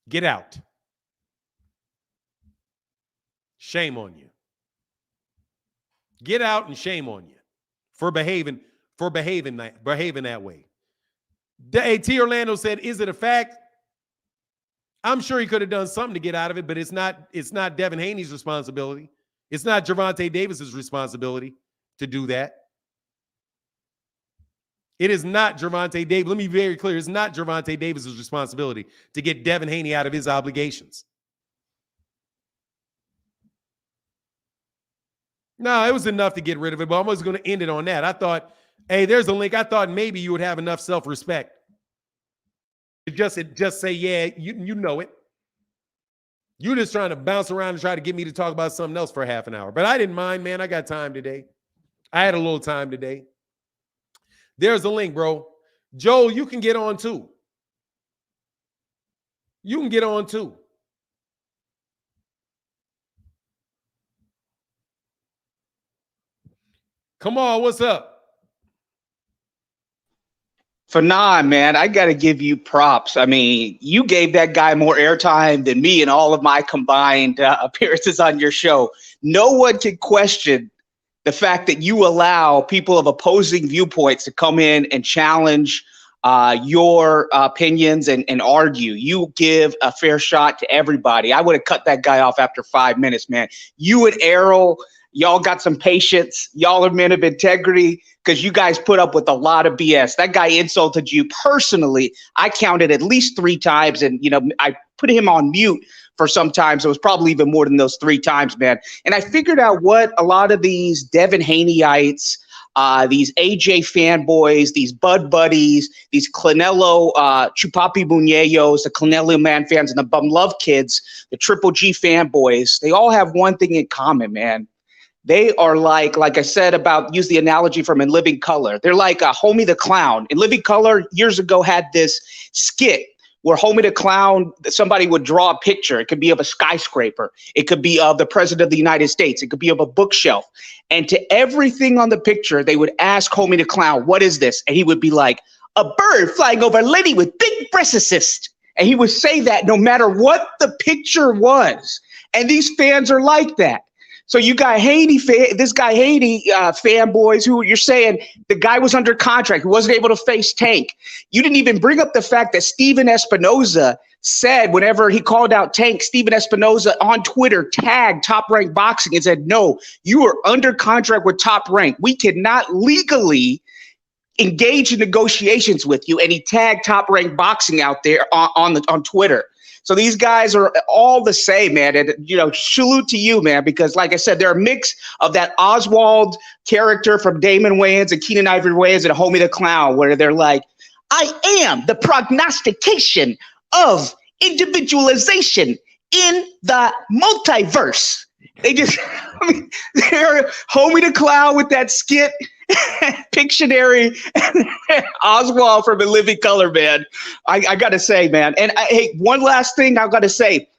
Get out. Shame on you. Get out and shame on you for behaving that way. T. Orlando said, "Is it a fact?" I'm sure he could have done something to get out of it, but it's not Devin Haney's responsibility. It's not Gervonta Davis's responsibility to do that. It is not Gervonta Davis. Let me be very clear. It's not Gervonta Davis's responsibility to get Devin Haney out of his obligations. No, it was enough to get rid of it, but I was going to end it on that. I thought, hey, there's a link. I thought maybe you would have enough self-respect. Just say, yeah, you know it. You're just trying to bounce around and try to get me to talk about something else for half an hour. But I didn't mind, man. I got time today. I had a little time today. There's a link, bro. Joel, you can get on too. You can get on too. Come on, what's up? Fanon, man, I got to give you props. I mean, you gave that guy more airtime than me in all of my combined appearances on your show. No one can question the fact that you allow people of opposing viewpoints to come in and challenge your opinions and argue. You give a fair shot to everybody. I would have cut that guy off after 5 minutes, man. You and Errol, y'all got some patience. Y'all are men of integrity because you guys put up with a lot of BS. That guy insulted you personally. I counted at least 3 times, and I put him on mute for some time, so it was probably even more than those 3 times, man. And I figured out what a lot of these Devin Haneyites, these AJ fanboys, these Bud Buddies, these Canelo Chupapi Muñeños, the Canelo Man fans, and the Bum Love kids, the Triple G fanboys, they all have one thing in common, man. They are like I said about, use the analogy from In Living Color. They're like Homie the Clown. In Living Color years ago had this skit where Homie the Clown, somebody would draw a picture. It could be of a skyscraper. It could be of the President of the United States. It could be of a bookshelf. And to everything on the picture, they would ask Homie the Clown, what is this? And he would be like, a bird flying over a lady with big breasts. And he would say that no matter what the picture was. And these fans are like that. So you got Haney, this guy Haney fanboys who you're saying the guy was under contract, who wasn't able to face Tank. You didn't even bring up the fact that Steven Espinoza said whenever he called out Tank, Steven Espinoza on Twitter tagged Top Rank Boxing and said, no, you are under contract with Top Rank. We cannot legally engage in negotiations with you. And he tagged Top Rank Boxing out there on Twitter. So these guys are all the same, man. And, salute to you, man, because like I said, they're a mix of that Oswald character from Damon Wayans and Keenan Ivory Wayans and Homie the Clown, where they're like, I am the prognostication of individualization in the multiverse. They just Homie the Clown with that skit, Pictionary, and Oswald from In Living Color, man. I got to say, man. And hey, one last thing I got to say.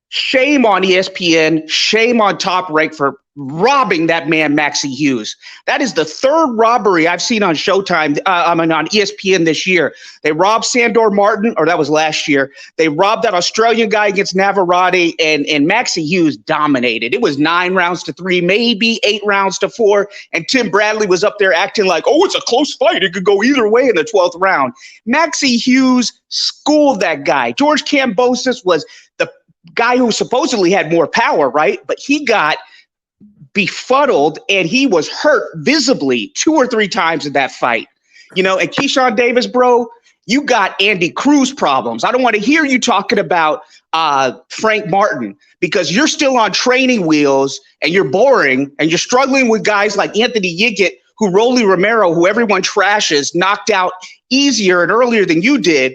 Shame on ESPN. Shame on Top Rank for robbing that man, Maxie Hughes. That is the third robbery I've seen on Showtime, on ESPN this year. They robbed Sandor Martin, or that was last year. They robbed that Australian guy against Navarrete, and Maxie Hughes dominated. It was 9 rounds to 3, maybe 8 rounds to 4, and Tim Bradley was up there acting like, oh, it's a close fight. It could go either way in the 12th round. Maxie Hughes schooled that guy. George Kambosos was the guy who supposedly had more power, right? But he got befuddled and he was hurt visibly 2 or 3 times in that fight. You know, and Keyshawn Davis, bro, you got Andy Cruz problems. I don't want to hear you talking about Frank Martin because you're still on training wheels and you're boring and you're struggling with guys like Anthony Yiggett, who Rolly Romero, who everyone trashes, knocked out easier and earlier than you did.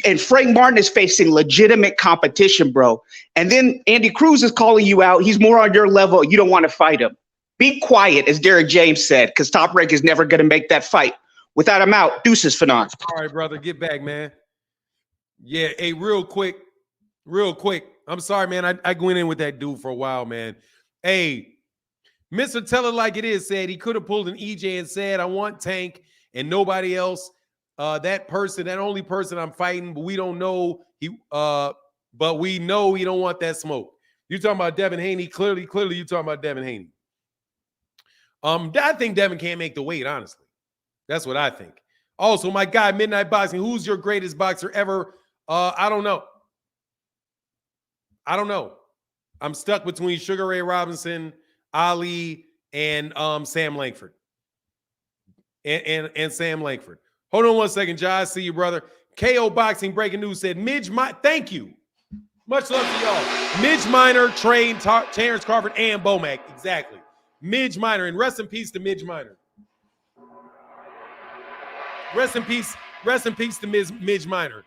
And Frank Martin is facing legitimate competition, bro. And then Andy Cruz is calling you out. He's more on your level. You don't want to fight him. Be quiet, as Derek James said, because Top Rank is never going to make that fight. Without him out, deuces for none. All right, brother, get back, man. Yeah, hey, real quick. I'm sorry, man. I went in with that dude for a while, man. Hey, Mr. Tell It Like It Is said he could have pulled an EJ and said, I want Tank and nobody else. That only person I'm fighting, but we don't know but we know he don't want that smoke. You talking about Devin Haney? Clearly, you talking about Devin Haney. I think Devin can't make the weight, honestly. That's what I think. Also, my guy, Midnight Boxing, who's your greatest boxer ever? I don't know. I'm stuck between Sugar Ray Robinson, Ali, and Sam Langford. And Sam Langford. Hold on one second, Jai. I see you, brother. KO Boxing breaking news said thank you. Much love to y'all. Midge Minor trained Terence Crawford and Bomac. Exactly. Midge Minor. And rest in peace to Midge Minor. Rest in peace to Midge Minor.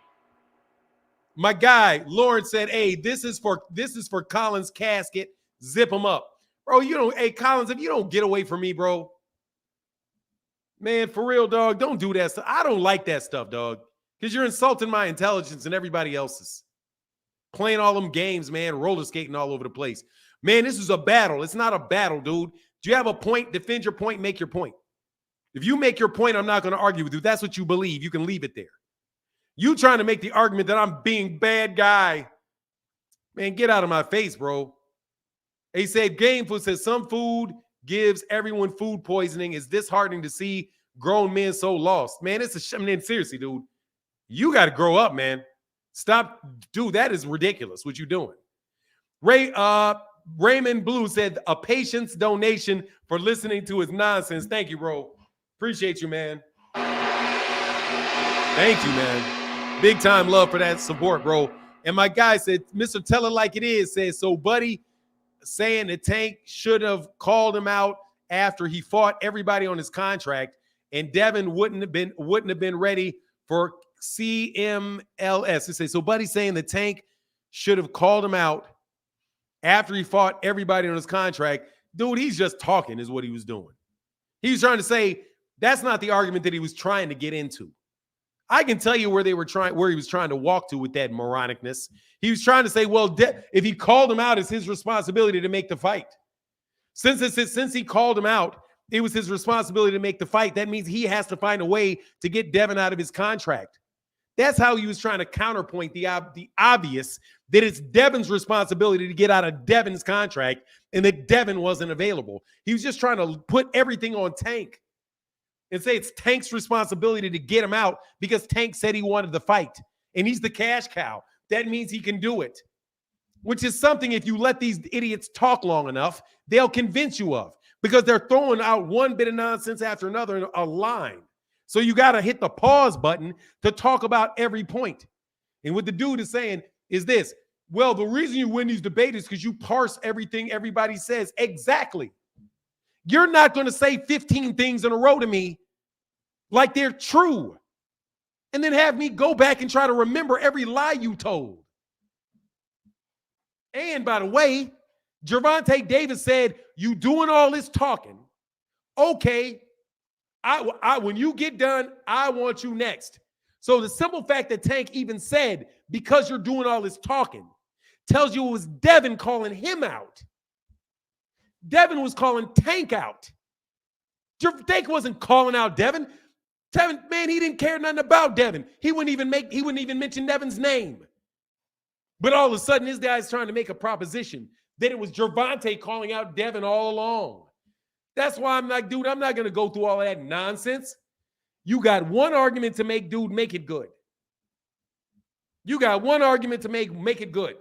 My guy, Lawrence said, hey, this is for Collins' casket. Zip him up. Bro, hey, Collins, if you don't get away from me, bro. Man, for real, dog, don't do that stuff. I don't like that stuff, dog, because you're insulting my intelligence and everybody else's. Playing all them games, man, roller skating all over the place. Man, this is a battle. It's not a battle, dude. Do you have a point? Defend your point. Make your point. If you make your point, I'm not going to argue with you. That's what you believe. You can leave it there. You trying to make the argument that I'm being bad guy. Man, get out of my face, bro. He said, Game Food says some food gives everyone food poisoning. It's disheartening to see grown men so lost. Man, seriously, dude. You got to grow up, man. Stop. Dude, that is ridiculous what you're doing. Raymond Blue said a patient's donation for listening to his nonsense. Thank you, bro. Appreciate you, man. Thank you, man. Big time love for that support, bro. And my guy said, Mr. Tell It Like It Is says, so Buddy saying the Tank should have called him out after he fought everybody on his contract, and Devin wouldn't have been ready for CMLS. It says, so Buddy saying the Tank should have called him out after he fought everybody on his contract. Dude, he's just talking is what he was doing. He was trying to say that's not the argument that he was trying to get into. I can tell you where he was trying to walk to with that moronicness. He was trying to say, well, if he called him out, it's his responsibility to make the fight. Since he called him out, it was his responsibility to make the fight. That means he has to find a way to get Devin out of his contract. That's how he was trying to counterpoint the obvious that it's Devin's responsibility to get out of Devin's contract and that Devin wasn't available. He was just trying to put everything on Tank and say it's Tank's responsibility to get him out because Tank said he wanted the fight and he's the cash cow. That means he can do it, which is something if you let these idiots talk long enough, they'll convince you of because they're throwing out one bit of nonsense after another in a line. So you got to hit the pause button to talk about every point. And what the dude is saying is this, well, the reason you win these debates is because you parse everything everybody says. Exactly. You're not going to say 15 things in a row to me like they're true and then have me go back and try to remember every lie you told. And by the way, Gervonta Davis said, "You doing all this talking? Okay, I when you get done, I want you next." So the simple fact that Tank even said, "Because you're doing all this talking," tells you it was Devin calling him out. Devin was calling Tank out. Tank wasn't calling out Devin. Devin, man, he didn't care nothing about Devin. He wouldn't even mention Devin's name. But all of a sudden, this guy's trying to make a proposition that it was Gervonta calling out Devin all along. That's why I'm like, dude, I'm not going to go through all of that nonsense. You got one argument to make, dude, make it good. You got one argument to make it good.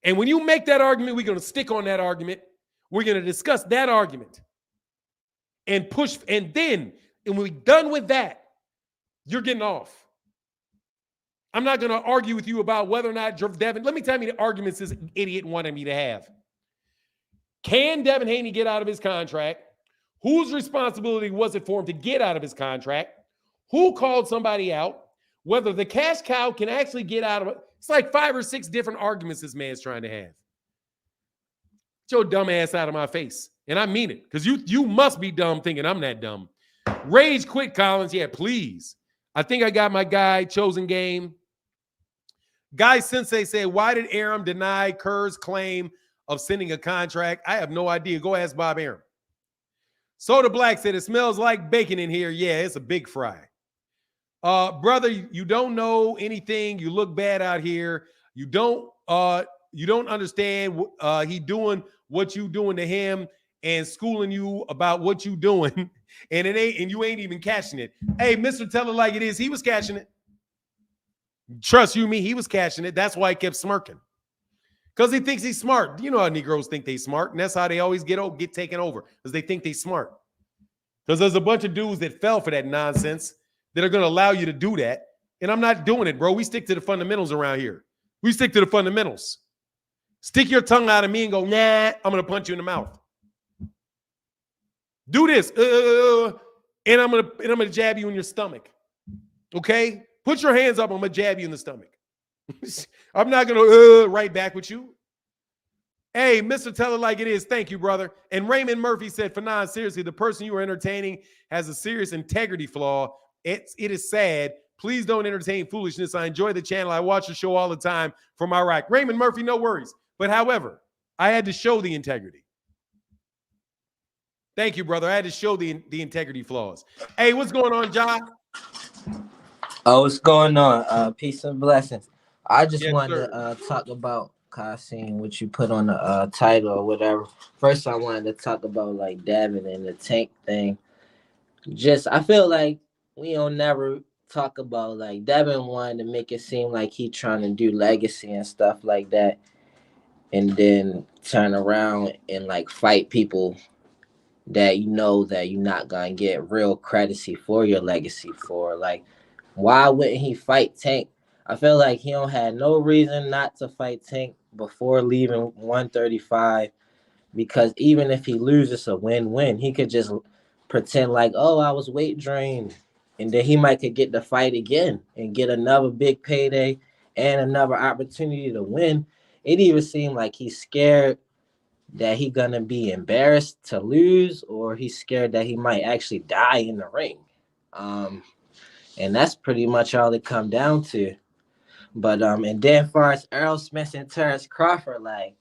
And when you make that argument, we're going to stick on that argument. We're going to discuss that argument and push. And then, when we're done with that, you're getting off. I'm not going to argue with you about whether or not Devin. Let me tell you the arguments this idiot wanted me to have. Can Devin Haney get out of his contract? Whose responsibility was it for him to get out of his contract? Who called somebody out? Whether the cash cow can actually get out of it. It's like 5 or 6 different arguments this man's trying to have. Get your dumb ass out of my face. And I mean it, because you must be dumb thinking I'm that dumb. Rage quit, Collins. Yeah, please. I think I got my guy, Chosen Game. Guy Sensei said, why did Aram deny Kerr's claim of sending a contract? I have no idea. Go ask Bob Aram. Soda Black said, it smells like bacon in here. Yeah, it's a big fry. Brother, you don't know anything. You look bad out here. You don't understand he doing what you doing to him and schooling you about what you doing. And you ain't even catching it. Hey, Mr. Tell It Like It Is, he was catching it. Trust you me, he was catching it. That's why he kept smirking. Because he thinks he's smart. You know how Negroes think they smart, and that's how they always get taken over, because they think they smart. Because there's a bunch of dudes that fell for that nonsense that are going to allow you to do that. And I'm not doing it, bro. We stick to the fundamentals around here. We stick to the fundamentals. Stick your tongue out at me and go, nah, I'm going to punch you in the mouth. Do this, and I'm gonna jab you in your stomach. Okay? Put your hands up. I'm gonna jab you in the stomach. I'm not gonna right back with you. Hey, Mr. Tell It Like It Is. Thank you, brother. And Raymond Murphy said, Fanon, seriously, the person you are entertaining has a serious integrity flaw. It is sad. Please don't entertain foolishness. I enjoy the channel. I watch the show all the time from Iraq. Raymond Murphy, no worries. But however, I had to show the integrity. Thank you, brother. I had to show the integrity flaws. Hey, what's going on, John? Oh, what's going on? Peace and blessings. I just Yes, wanted to talk about, I seen what you put on the title or whatever. First, I wanted to talk about like Devin and the Tank thing. I feel like we don't never talk about like Devin wanted to make it seem like he trying to do legacy and stuff like that, and then turn around and like fight people that you know that you're not gonna get real credit for your legacy for. Like, why wouldn't he fight Tank? I feel like he don't have no reason not to fight Tank before leaving 135, because even if he loses a win-win, he could just pretend like, oh, I was weight drained, and then he might could get the fight again and get another big payday and another opportunity to win. It even seemed like he's scared that he gonna be embarrassed to lose, or he's scared that he might actually die in the ring. And that's pretty much all it come down to. But and then as far as Errol, Spence, and Terence Crawford, like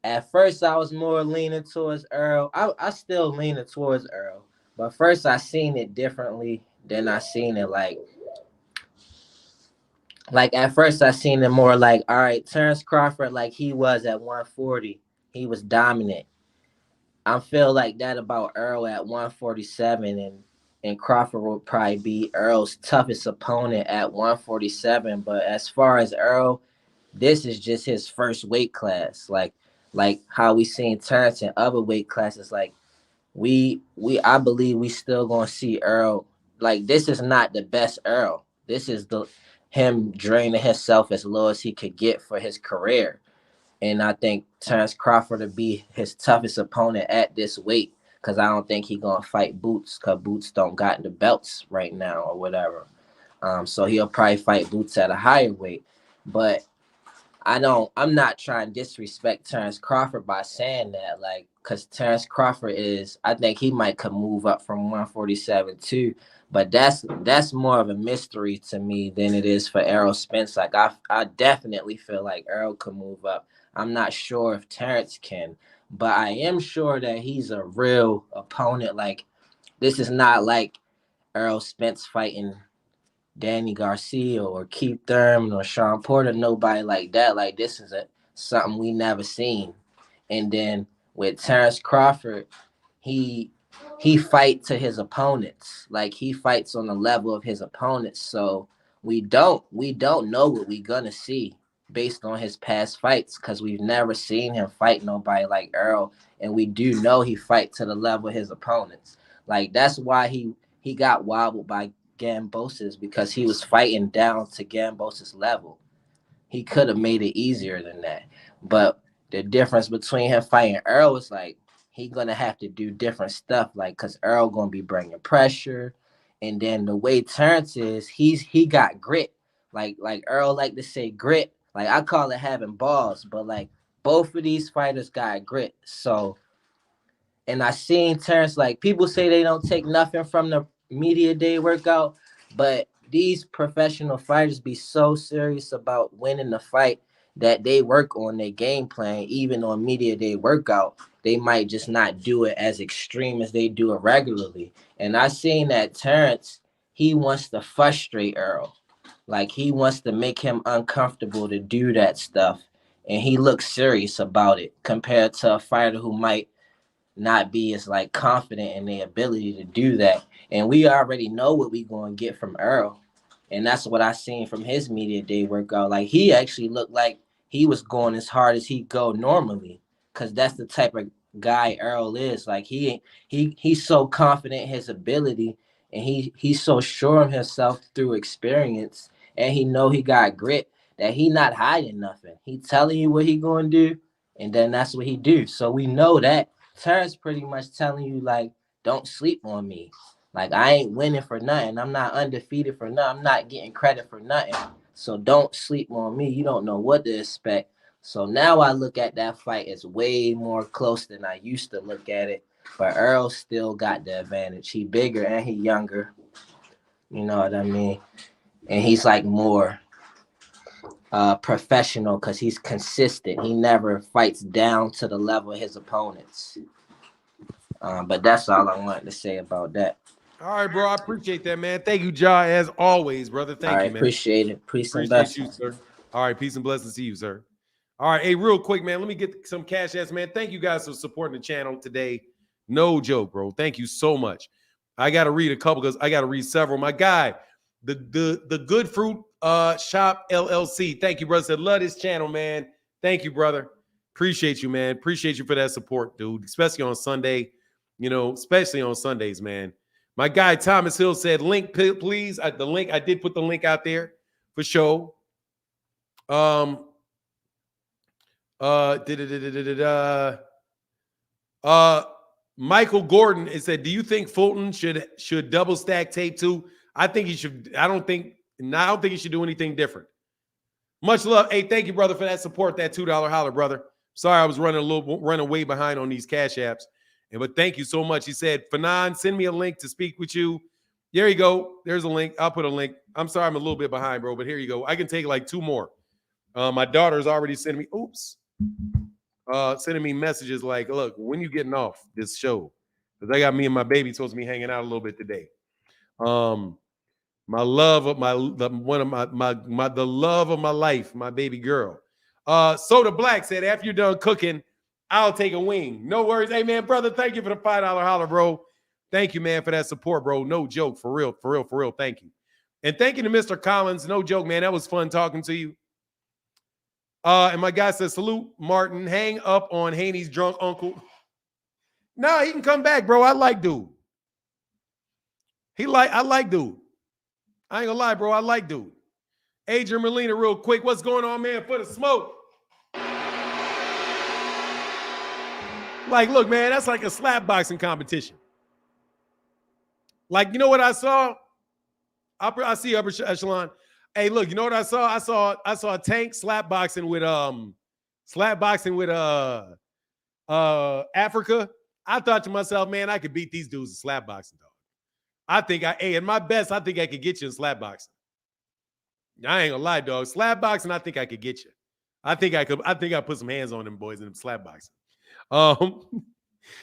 at first I was more leaning towards Errol. I still leaning towards Errol, but first I seen it differently. Then I seen it like at first I seen it more like, all right, Terence Crawford, like he was at 140. He was dominant. I feel like that about Errol at 147, and Crawford will probably be Errol's toughest opponent at 147. But as far as Errol, this is just his first weight class. Like how we seen Terence in other weight classes. Like I believe we still gonna see Errol. Like, this is not the best Errol. This is him draining himself as low as he could get for his career. And I think Terence Crawford will be his toughest opponent at this weight, because I don't think he's going to fight Boots, because Boots don't got the belts right now or whatever. So he'll probably fight Boots at a higher weight. But I'm not trying to disrespect Terence Crawford by saying that, like, because Terence Crawford I think he could move up from 147 too, but that's more of a mystery to me than it is for Errol Spence. Like, I definitely feel like Errol could move up. I'm not sure if Terence can, but I am sure that he's a real opponent. Like, this is not like Errol Spence fighting Danny Garcia or Keith Thurman or Sean Porter, nobody like that. Like, this is something we never seen. And then with Terence Crawford, he fight to his opponents. Like, he fights on the level of his opponents. So we don't know what we're gonna see based on his past fights, because we've never seen him fight nobody like Errol. And we do know he fight to the level of his opponents. Like, that's why he got wobbled by Gambosis, because he was fighting down to Gambosis' level. He could have made it easier than that. But the difference between him fighting Errol is like, he gonna have to do different stuff, like, because Errol gonna be bringing pressure. And then the way Terence is, he got grit. Like Errol like to say grit. Like, I call it having balls, but like, both of these fighters got grit. So, and I seen Terence, like, people say they don't take nothing from the media day workout, but these professional fighters be so serious about winning the fight that they work on their game plan, even on media day workout. They might just not do it as extreme as they do it regularly. And I seen that Terence, he wants to frustrate Errol. Like, he wants to make him uncomfortable to do that stuff. And he looks serious about it compared to a fighter who might not be as like confident in their ability to do that. And we already know what we going to get from Errol. And that's what I seen from his media day workout. Like, he actually looked like he was going as hard as he go normally, because that's the type of guy Errol is. Like, he's so confident in his ability, and he's so sure of himself through experience, and he know he got grit, that he not hiding nothing. He telling you what he going to do, and then that's what he do. So we know that Terence pretty much telling you, like, don't sleep on me. Like, I ain't winning for nothing. I'm not undefeated for nothing. I'm not getting credit for nothing. So don't sleep on me. You don't know what to expect. So now I look at that fight as way more close than I used to look at it. But Errol still got the advantage. He bigger and he younger. You know what I mean? And he's like more professional, because he's consistent. He never fights down to the level of his opponents. But that's all I wanted to say about that. All right, bro. I appreciate that, man. Thank you, Ja, as always, brother. Thank you, man. Appreciate it. Peace and blessings. blessings. You, sir. All right, peace and blessings to you, sir. All right, hey, real quick, man. Let me get some cash ass, man. Thank you guys for supporting the channel today. No joke, bro. Thank you so much. I got to read a couple because I got to read several. My guy, the Good Fruit Shop LLC. Thank you, brother. Said love this channel, man. Thank you, brother. Appreciate you, man. Appreciate you for that support, dude. Especially on Sunday. You know, especially on Sundays, man. My guy Thomas Hill said, "Link, please." The link, I did put the link out there for show. Michael Gordon, it said, "Do you think Fulton should double stack tape too?" I think he should. I don't think he should do anything different. Much love. Hey, thank you, brother, for that support. That $2 holler, brother. Sorry, I was running way behind on these cash apps. But thank you so much. He said, Fanon, send me a link to speak with you. There you go. There's a link. I'll put a link. I'm sorry, I'm a little bit behind, bro, but here you go. I can take like 2 more. My daughter's already sending me messages like, look, when you getting off this show? Because I got me and my baby supposed to be hanging out a little bit today. My love of the love of my life, my baby girl. Soda Black said, after you're done cooking, I'll take a wing. No worries. Hey, man, brother, thank you for the $5 holler, bro. Thank you, man, for that support, bro. No joke. For real. Thank you. And thank you to Mr. Collins. No joke, man. That was fun talking to you. And my guy says, salute, Martin. Hang up on Haney's drunk uncle. No, he can come back, bro. I like dude. I like dude. I ain't gonna lie, bro. I like dude. Adrian Molina, real quick. What's going on, man? For the smoke. Like, look, man, that's like a slap boxing competition. Like, you know what I saw? I see upper echelon. Hey, look, you know what I saw? I saw Tank slap boxing with Africa. I thought to myself, man, I could beat these dudes in slap boxing, dog. At my best, I think I could get you in slap boxing. I ain't gonna lie, dog. Slap boxing, I think I could get you. I think I put some hands on them boys in them slap boxing.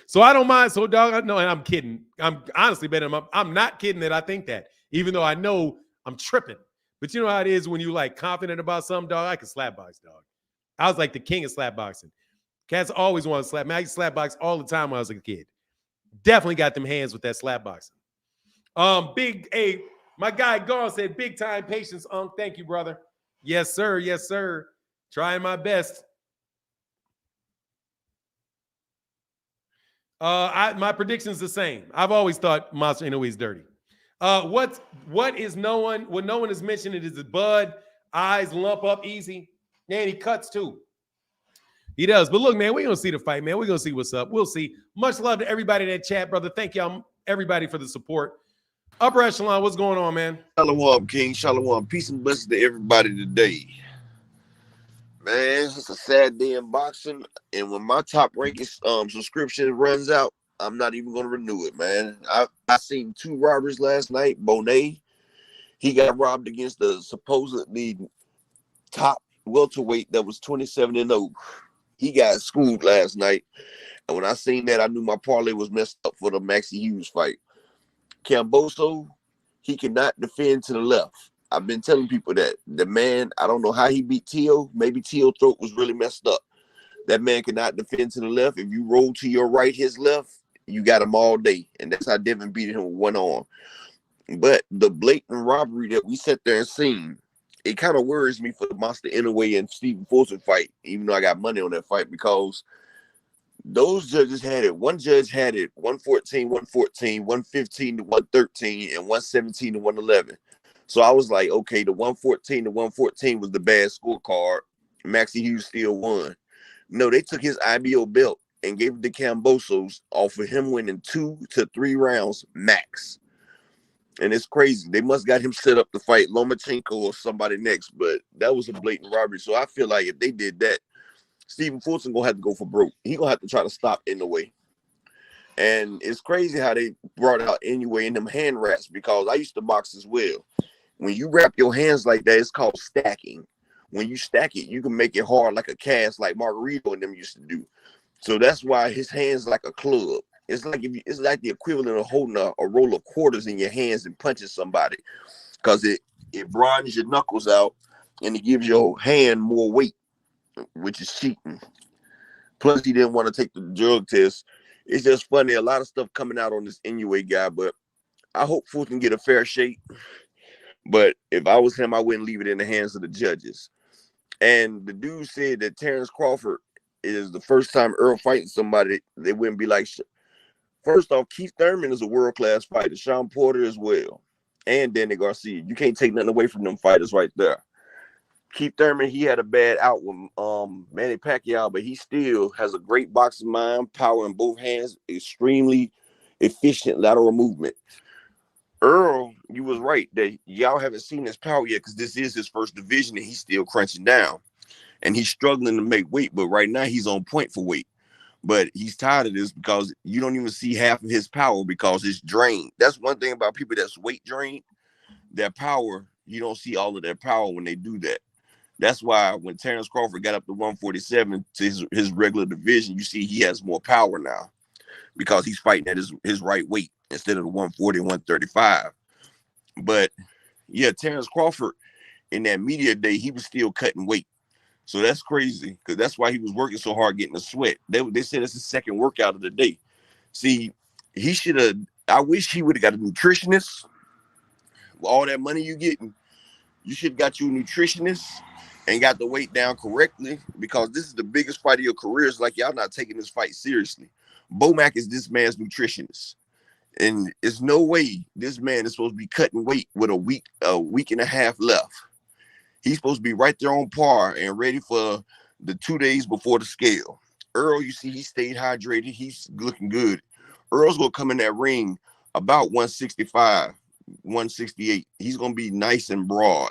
So I don't mind. So, dog, no, and I'm kidding. I'm honestly betting. I'm not kidding that I think that, even though I know I'm tripping. But you know how it is when you like confident about something, dog. I can slap box, dog. I was like the king of slap boxing. Cats always want to slap. Man, I used to slap box all the time when I was a kid. Definitely got them hands with that slap boxing. My guy Gar said, big time patience, Unc. Thank you, brother. Yes, sir. Yes, sir. Trying my best. My prediction's the same. I've always thought Monster Inoue is dirty. What no one is mentioning is the Bud eyes lump up easy. And he cuts too. He does. But look, man, we're gonna see the fight, man. We're gonna see what's up. We'll see. Much love to everybody in that chat, brother. Thank y'all, everybody, for the support. Upper Echelon, what's going on, man? Shalom, King. Shalom. Peace and blessings to everybody today. Man, it's a sad day in boxing. And when my top ranking subscription runs out, I'm not even going to renew it, man. I seen 2 robbers last night. Bonet, he got robbed against the supposedly top welterweight that was 27-0. He got schooled last night. And when I seen that, I knew my parlay was messed up for the Maxie Hughes fight. Camboso, he cannot defend to the left. I've been telling people that. The man, I don't know how he beat Tio. Maybe Tio's throat was really messed up. That man cannot defend to the left. If you roll to your right, his left, you got him all day. And that's how Devin beat him with one arm. But the blatant robbery that we sat there and seen, it kind of worries me for the Monster Inoue and Stephen Fulton fight, even though I got money on that fight, because those judges had it. One judge had it 114, 114, 115 to 113, and 117 to 111. So I was like, okay, the 114 to 114 was the bad scorecard. Maxie Hughes still won. No, they took his IBO belt and gave it to Cambosos off of him winning 2 to 3 rounds max. And it's crazy. They must got him set up to fight Lomachenko or somebody next, but that was a blatant robbery. So I feel like if they did that, Stephen Fulton gonna have to go for broke. He gonna have to try to stop Inoue. And it's crazy how they brought out Inoue in them hand wraps, because I used to box as well. When you wrap your hands like that, it's called stacking. When you stack it, you can make it hard like a cast, like Margarito and them used to do. So that's why his hands like a club. It's like the equivalent of holding a roll of quarters in your hands and punching somebody, because it broadens your knuckles out and it gives your hand more weight, which is cheating. Plus, he didn't want to take the drug test. It's just funny. A lot of stuff coming out on this Inoue guy, but I hope Fulton get a fair shake. But if I was him, I wouldn't leave it in the hands of the judges. And the dude said that Terence Crawford is the first time Errol fighting somebody, they wouldn't be like, first off, Keith Thurman is a world-class fighter. Sean Porter as well. And Danny Garcia. You can't take nothing away from them fighters right there. Keith Thurman, he had a bad out with Manny Pacquiao, but he still has a great boxing mind, power in both hands, extremely efficient lateral movement. Errol, you was right that y'all haven't seen his power yet, because this is his first division and he's still crunching down. And he's struggling to make weight, but right now he's on point for weight. But he's tired of this because you don't even see half of his power because it's drained. That's one thing about people that's weight drained. Their power, you don't see all of their power when they do that. That's why when Terence Crawford got up to 147 to his regular division, you see he has more power now because he's fighting at his right weight instead of the 140 and 135. But yeah, Terence Crawford in that media day, he was still cutting weight. So that's crazy, because that's why he was working so hard getting a sweat. They said it's the second workout of the day. See, he should have, I wish he would have got a nutritionist. With all that money you getting, you should have got you a nutritionist and got the weight down correctly, because this is the biggest fight of your career. It's like y'all not taking this fight seriously. Bomac is this man's nutritionist. And it's no way this man is supposed to be cutting weight with a week and a half left. He's supposed to be right there on par and ready for the 2 days before the scale. Errol, you see, he stayed hydrated. He's looking good. Earl's going to come in that ring about 165, 168. He's going to be nice and broad.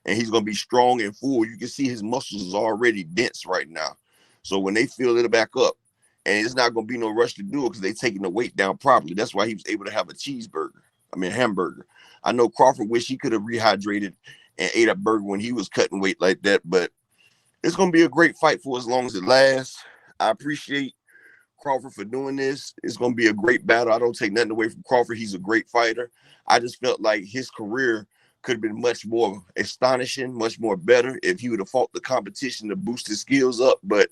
and he's gonna be strong and full. You can see his muscles is already dense right now. So when they fill it back up, and it's not gonna be no rush to do it because they're taking the weight down properly. That's why he was able to have a hamburger. I know Crawford wish he could have rehydrated and ate a burger when he was cutting weight like that, but it's gonna be a great fight for as long as it lasts. I appreciate Crawford for doing this. It's gonna be a great battle. I don't take nothing away from Crawford. He's a great fighter. I just felt like his career could have been much more astonishing, much more better if he would have fought the competition to boost his skills up. But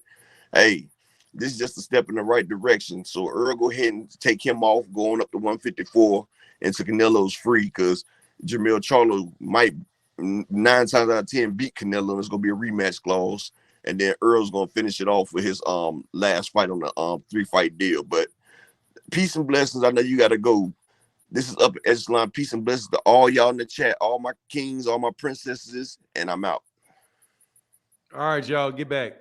hey, this is just a step in the right direction. So Errol, go ahead and take him off, going up to 154, and to Canelo's free, because Jermell Charlo might 9 times out of 10 beat Canelo, and it's gonna be a rematch clause. And then Earl's gonna finish it off with his last fight on the 3-fight deal. But peace and blessings. I know you gotta go. This is Upper Echelon. Peace and blessings to all y'all in the chat, all my kings, all my princesses, and I'm out. All right, y'all, get back.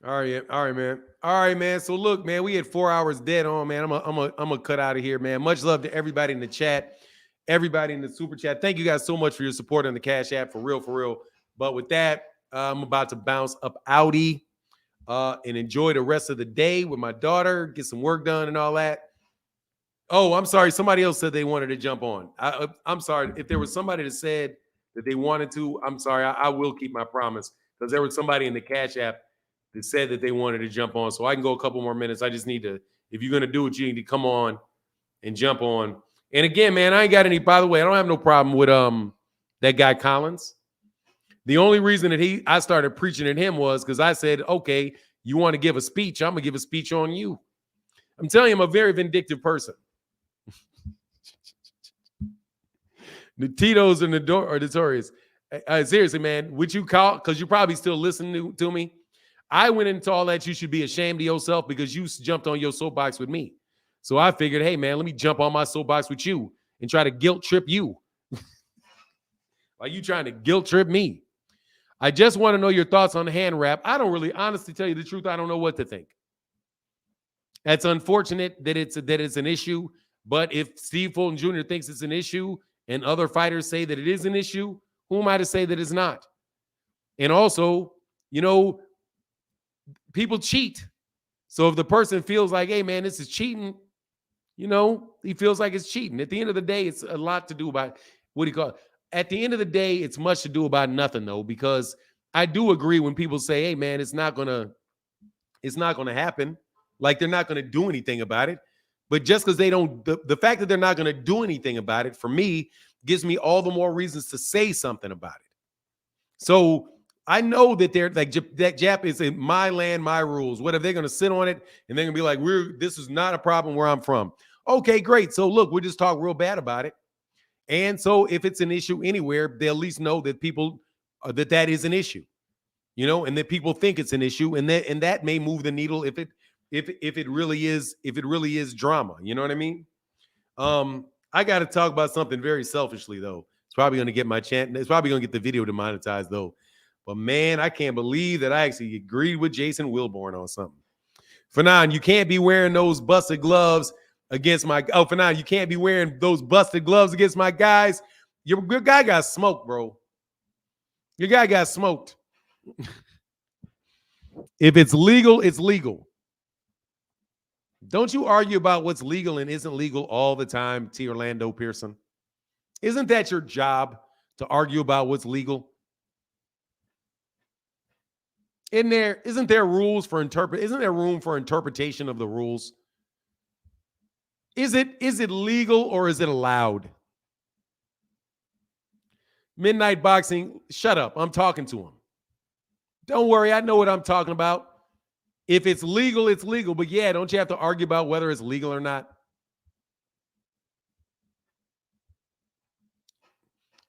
All right, man. All right, man. So look, man, we had 4 hours dead on, man. I'm gonna cut out of here, man. Much love to everybody in the chat, everybody in the super chat. Thank you guys so much for your support on the Cash App, for real. But with that, I'm about to bounce up outie and enjoy the rest of the day with my daughter, get some work done and all that. Oh, I'm sorry. Somebody else said they wanted to jump on. I'm sorry. If there was somebody that said that they wanted to, I'm sorry. I will keep my promise, because there was somebody in the Cash App that said that they wanted to jump on. So I can go a couple more minutes. I just need to, if you're going to do it, you need to come on and jump on. And again, man, I ain't got any, by the way, I don't have no problem with that guy Collins. The only reason that I started preaching at him was because I said, okay, you want to give a speech, I'm going to give a speech on you. I'm telling you, I'm a very vindictive person. The Tito's and the door are notorious. Seriously, man, would you call, because you're probably still listening to me. I went into all that. You should be ashamed of yourself because you jumped on your soapbox with me. So I figured, hey, man, let me jump on my soapbox with you and try to guilt trip you. Like you trying to guilt trip me. I just want to know your thoughts on the hand wrap. I don't really, honestly, tell you the truth, I don't know what to think. It's unfortunate that it's an issue, but if Steve Fulton Jr. thinks it's an issue and other fighters say that it is an issue, who am I to say that it's not? And also, you know, people cheat. So if the person feels like, hey, man, this is cheating, you know, he feels like it's cheating. At the end of the day, it's a lot to do about, what do you call it? At the end of the day, it's much to do about nothing, though, because I do agree when people say, hey, man, it's not gonna happen. Like they're not going to do anything about it. But just because they don't, the fact that they're not going to do anything about it, for me, gives me all the more reasons to say something about it. So I know that they're like, that Jap is in my land, my rules. What if they're going to sit on it and they're going to be like, this is not a problem where I'm from. Okay, great. So look, we'll just talk real bad about it. And so if it's an issue anywhere, they'll at least know that people, that is an issue, you know, and that people think it's an issue, and that may move the needle if it really is drama, you know what I mean? I got to talk about something very selfishly, though. It's probably going to get my chant. It's probably going to get the video demonetized, though. But man, I can't believe that I actually agreed with Jason Wilborn on something. Fanon, you can't be wearing those busted gloves against my. Oh, Fanon, you can't be wearing those busted gloves against my guys. Your guy got smoked, bro. Your guy got smoked. If it's legal, it's legal. Don't you argue about what's legal and isn't legal all the time, T. Orlando Pearson? Isn't that your job, to argue about what's legal? Isn't there rules for isn't there room for interpretation of the rules? Is it legal or is it allowed? Midnight Boxing, shut up. I'm talking to him. Don't worry, I know what I'm talking about. If it's legal, it's legal. But yeah, don't you have to argue about whether it's legal or not?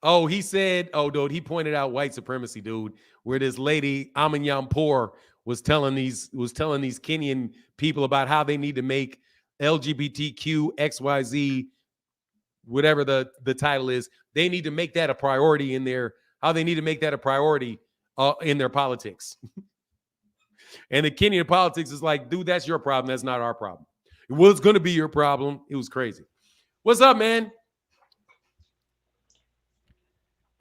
Oh, he said, dude, he pointed out white supremacy, dude, where this lady, Amanyampur, was telling these Kenyan people about how they need to make LGBTQ, XYZ, whatever the title is, they need to make that a priority in their politics. And the Kenyan politics is like, dude, that's your problem. That's not our problem. It was going to be your problem. It was crazy. What's up, man?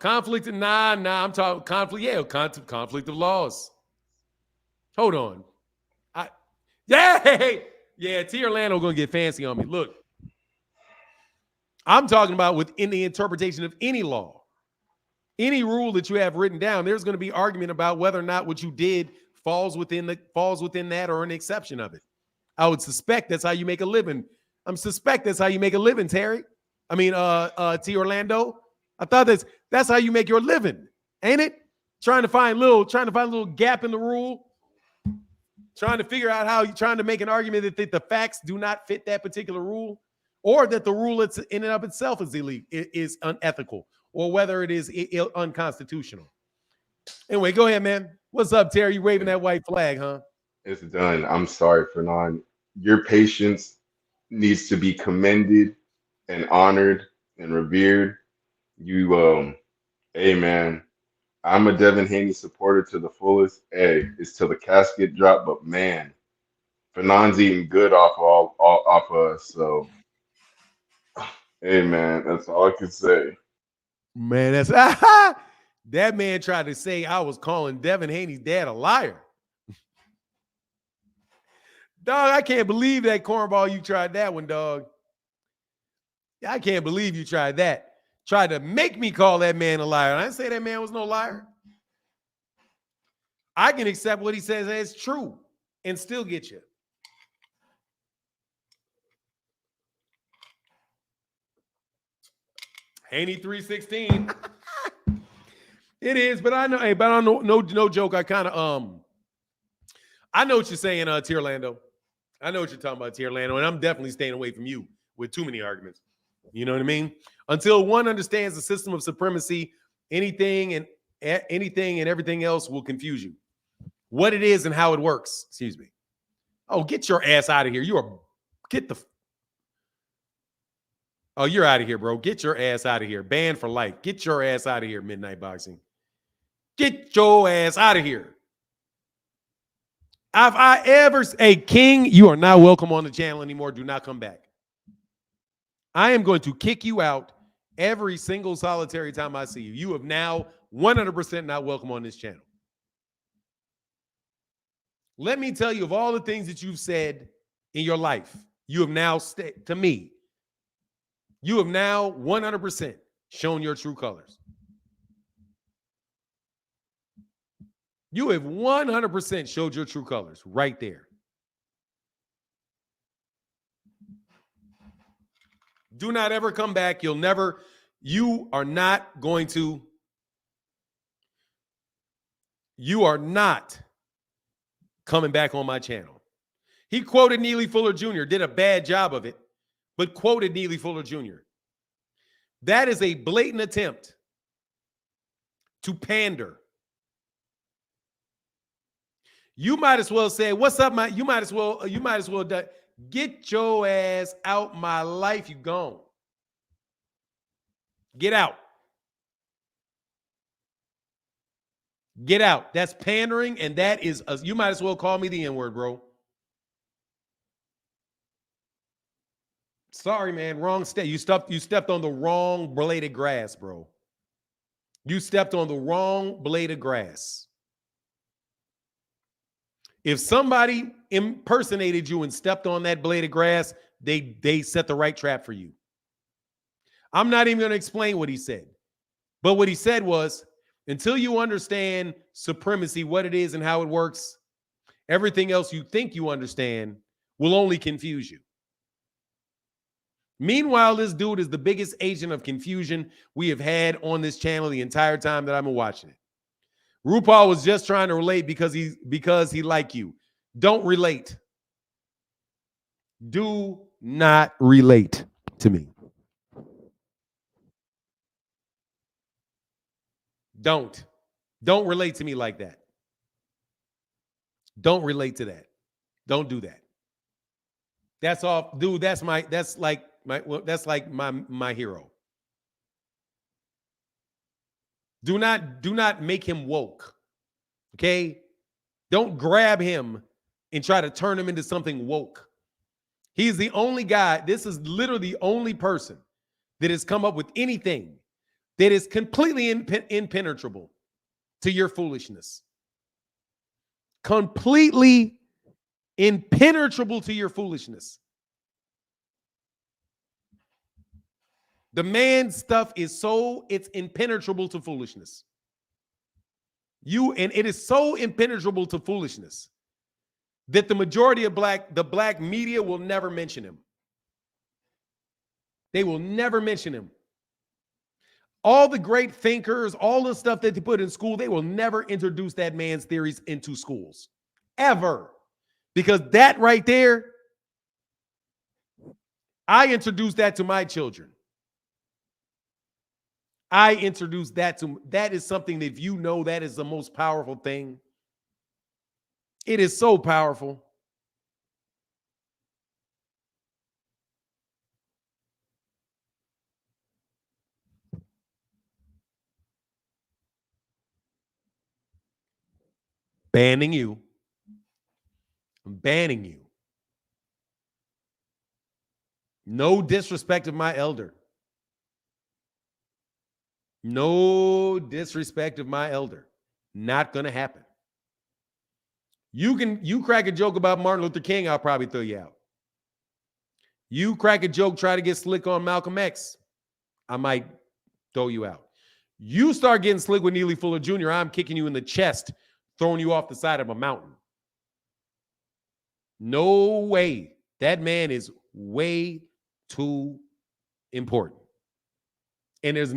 Conflict, nah, I'm talking conflict, yeah, conflict of laws. Hold on. Yeah, T. Orlando gonna get fancy on me. Look, I'm talking about within the interpretation of any law, any rule that you have written down. There's going to be argument about whether or not what you did falls within that or an exception of it. I would suspect that's how you make a living. Suspect that's how you make a living, Terry. I mean, T. Orlando. I thought that's how you make your living, ain't it? Trying to find a little gap in the rule. Trying to figure out how you're trying to make an argument that the facts do not fit that particular rule, or that the rule in and of itself is illegal, is unethical, or whether it is unconstitutional. Anyway, go ahead, man. What's up, Terry? You waving that white flag, huh? It's done. I'm sorry, Fernand. Your patience needs to be commended and honored and revered. You, hey, man. I'm a Devin Haney supporter to the fullest. Hey, it's till the casket drop, but man, Fernand's eating good off of us. So, hey, man, that's all I can say. Man, that's that man tried to say I was calling Devin Haney's dad a liar. Dog, I can't believe that cornball you tried that one, dog. I can't believe you tried that. Tried to make me call that man a liar. I didn't say that man was no liar. I can accept what he says as true and still get you. Haney 316. It is, but I know, hey, but I don't know, no joke. I kind of I know what you're saying, T. Orlando. I know what you're talking about, T. Orlando, and I'm definitely staying away from you with too many arguments. You know what I mean? Until one understands the system of supremacy, anything and everything else will confuse you. What it is and how it works. Excuse me. Oh, get your ass out of here. Oh, you're out of here, bro. Get your ass out of here. Banned for life. Get your ass out of here, Midnight Boxing. Get your ass out of here. If I ever, hey, King, you are not welcome on the channel anymore. Do not come back. I am going to kick you out every single solitary time I see you. You have now 100% not welcome on this channel. Let me tell you, of all the things that you've said in your life, you have now, to me, you have now 100% shown your true colors. You have 100% showed your true colors right there. Do not ever come back. You are not coming back on my channel. He quoted Neely Fuller Jr., did a bad job of it, but quoted Neely Fuller Jr. That is a blatant attempt to pander. You might as well say, "What's up, man?" You might as well get your ass out my life. You gone. Get out. Get out. That's pandering, and that is you might as well call me the N-word, bro. Sorry, man. Wrong step. You stepped on the wrong blade of grass, bro. You stepped on the wrong blade of grass. If somebody impersonated you and stepped on that blade of grass, they set the right trap for you. I'm not even going to explain what he said. But what he said was, until you understand supremacy, what it is and how it works, everything else you think you understand will only confuse you. Meanwhile, this dude is the biggest agent of confusion we have had on this channel the entire time that I've been watching it. RuPaul was just trying to relate because he like you. Don't relate. Do not relate to me. Don't relate to me like that. Don't relate to that. Don't do that. That's all, dude. That's like my hero. Do not make him woke. Okay? Don't grab him and try to turn him into something woke. He's the only guy. This is literally the only person that has come up with anything that is completely impenetrable to your foolishness. Completely impenetrable to your foolishness. The man's stuff is it's impenetrable to foolishness. And it is so impenetrable to foolishness that the majority of the black media will never mention him. They will never mention him. All the great thinkers, all the stuff that they put in school, they will never introduce that man's theories into schools. Ever. Because that right there, I introduced that to my children. I introduced that is something that, if you know, that is the most powerful thing. It is so powerful. Banning you. I'm banning you. No disrespect of my elder. No disrespect of my elder. Not going to happen. You crack a joke about Martin Luther King, I'll probably throw you out. You crack a joke, try to get slick on Malcolm X, I might throw you out. You start getting slick with Neely Fuller Jr., I'm kicking you in the chest, throwing you off the side of a mountain. No way. That man is way too important. And there's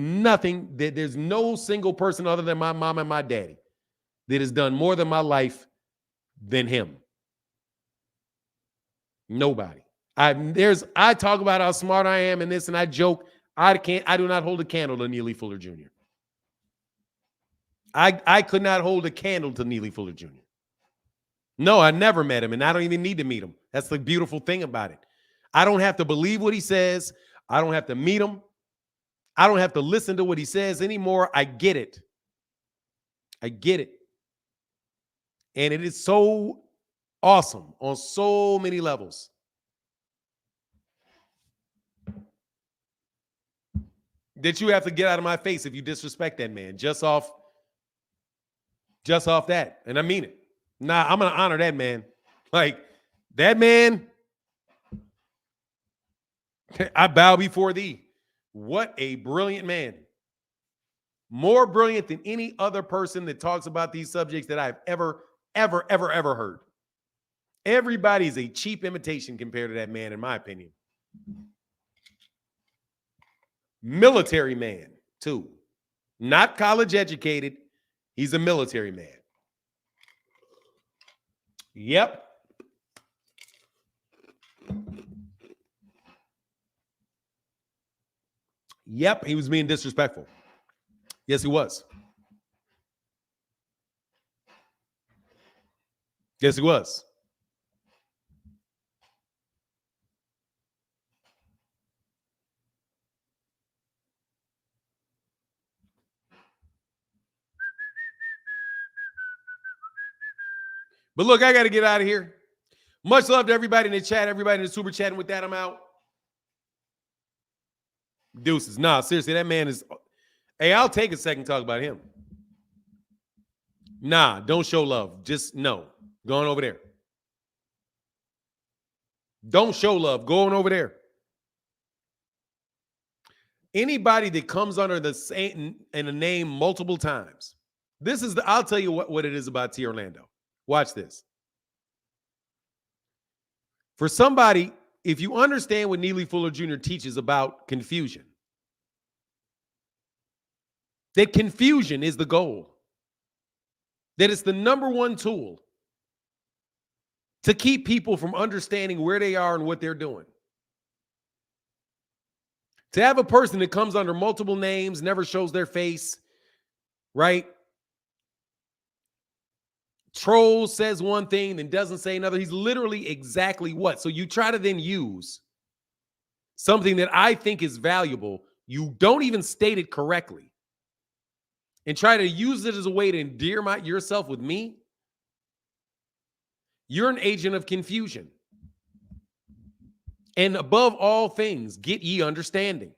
no single person other than my mom and my daddy that has done more than my life than him. Nobody. I talk about how smart I am in this, and I joke. I do not hold a candle to Neely Fuller Jr. I could not hold a candle to Neely Fuller Jr. No, I never met him, and I don't even need to meet him. That's the beautiful thing about it. I don't have to believe what he says. I don't have to meet him. I don't have to listen to what he says anymore. I get it. I get it. And it is so awesome on so many levels. That you have to get out of my face if you disrespect that man just off that. And I mean it. Nah, I'm going to honor that man. Like, that man, I bow before thee. What a brilliant man. More brilliant than any other person that talks about these subjects that I've ever heard. Everybody's a cheap imitation compared to that man, in my opinion. Military man, too. Not college educated. He's a military man. Yep. Yep, he was being disrespectful. Yes, he was. Yes, he was. But look, I got to get out of here. Much love to everybody in the chat, everybody in the super chat. And with that, I'm out. Deuces. Nah, seriously, that man is... Hey, I'll take a second to talk about him. Nah, don't show love. Just no. Going over there. Don't show love. Going over there. Anybody that comes under the same and a name multiple times. I'll tell you what it is about T. Orlando. Watch this. For somebody, if you understand what Neely Fuller Jr. teaches about confusion, that confusion is the goal, that it's the number one tool to keep people from understanding where they are and what they're doing. To have a person that comes under multiple names, never shows their face, right? Troll says one thing and doesn't say another. He's literally exactly what? So you try to then use something that I think is valuable. You don't even state it correctly and try to use it as a way to endear yourself with me. You're an agent of confusion. And above all things, get ye understanding.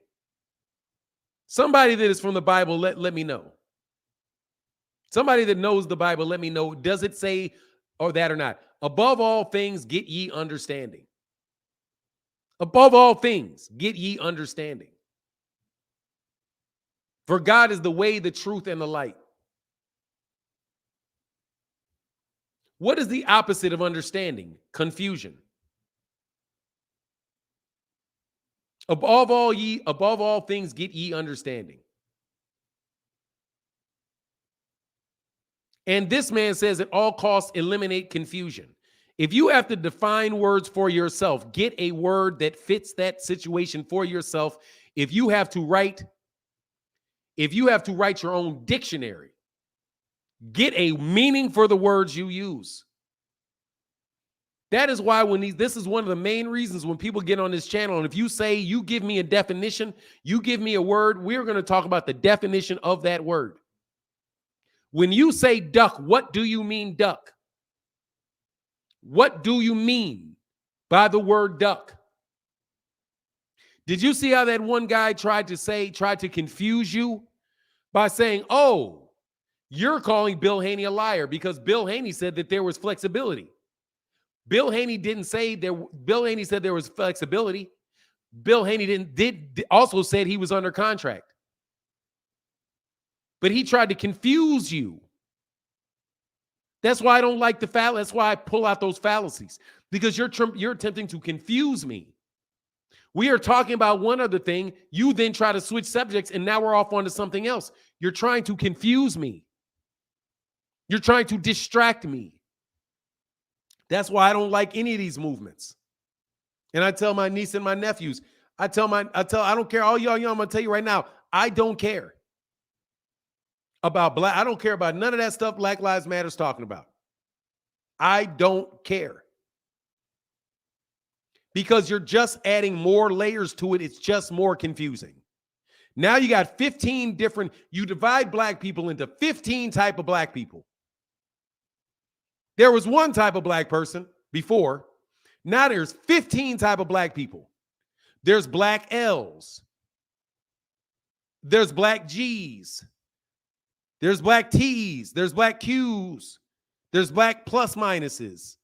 Somebody that is from the Bible, let me know. Somebody that knows the Bible, let me know. Does it say or that or not? Above all things, get ye understanding. Above all things, get ye understanding. For God is the way, the truth, and the light. What is the opposite of understanding? Confusion. Above all things, get ye understanding. And this man says at all costs, eliminate confusion. If you have to define words for yourself, get a word that fits that situation for yourself. If you have to write your own dictionary, get a meaning for the words you use. That is why this is one of the main reasons when people get on this channel, and if you say you give me a definition, you give me a word, we're going to talk about the definition of that word. When you say duck, what do you mean duck? What do you mean by the word duck? Did you see how that one guy tried to confuse you by saying, oh, you're calling Bill Haney a liar because Bill Haney said that there was flexibility. Bill Haney didn't say there. Bill Haney said there was flexibility. Bill Haney also said he was under contract. But he tried to confuse you. That's why I don't like the fallacy. That's why I pull out those fallacies, because you're attempting to confuse me. We are talking about one other thing. You then try to switch subjects, and now we're off onto something else. You're trying to confuse me. You're trying to distract me. That's why I don't like any of these movements. And I tell my niece and my nephews, I don't care. All y'all young, I'm gonna tell you right now, I don't care about black. I don't care about none of that stuff Black Lives Matter's talking about. I don't care. Because you're just adding more layers to it. It's just more confusing. Now you got 15 different, you divide black people into 15 type of black people. There was one type of black person before. Now there's 15 type of black people. There's black L's. There's black G's. There's black T's. There's black Q's. There's black plus minuses.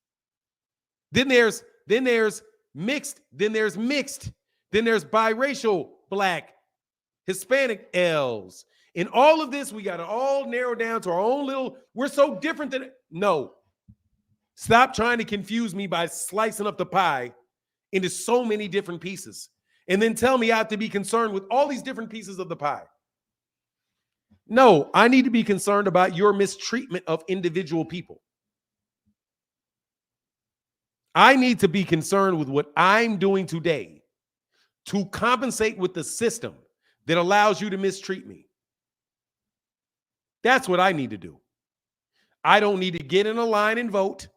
Then there's mixed. Then there's mixed. Then there's biracial black, Hispanic L's. In all of this, we got to all narrow down to our own little, we're so different than, no. Stop trying to confuse me by slicing up the pie into so many different pieces. And then tell me I have to be concerned with all these different pieces of the pie. No, I need to be concerned about your mistreatment of individual people. I need to be concerned with what I'm doing today to compensate with the system that allows you to mistreat me. That's what I need to do. I don't need to get in a line and vote.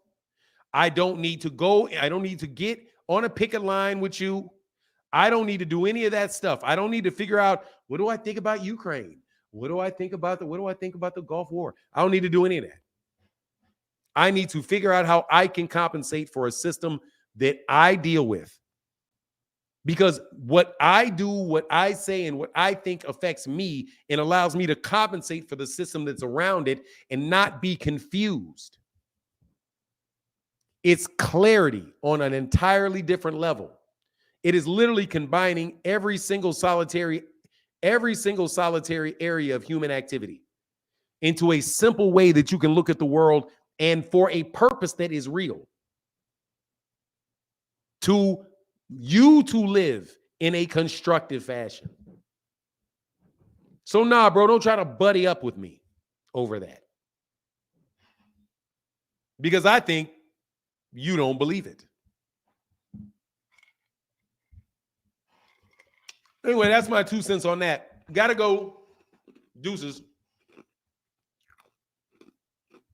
I don't need to get on a picket line with you. I don't need to do any of that stuff. I don't need to figure out, what do I think about Ukraine? What do I think about the Gulf War? I don't need to do any of that. I need to figure out how I can compensate for a system that I deal with. Because what I do, what I say, and what I think affects me and allows me to compensate for the system that's around it and not be confused. It's clarity on an entirely different level. It is literally combining every single solitary area of human activity into a simple way that you can look at the world and for a purpose that is real. To live in a constructive fashion. So nah, bro, don't try to buddy up with me over that. Because I think you don't believe it. Anyway, that's my 2 cents on that. Gotta go. Deuces.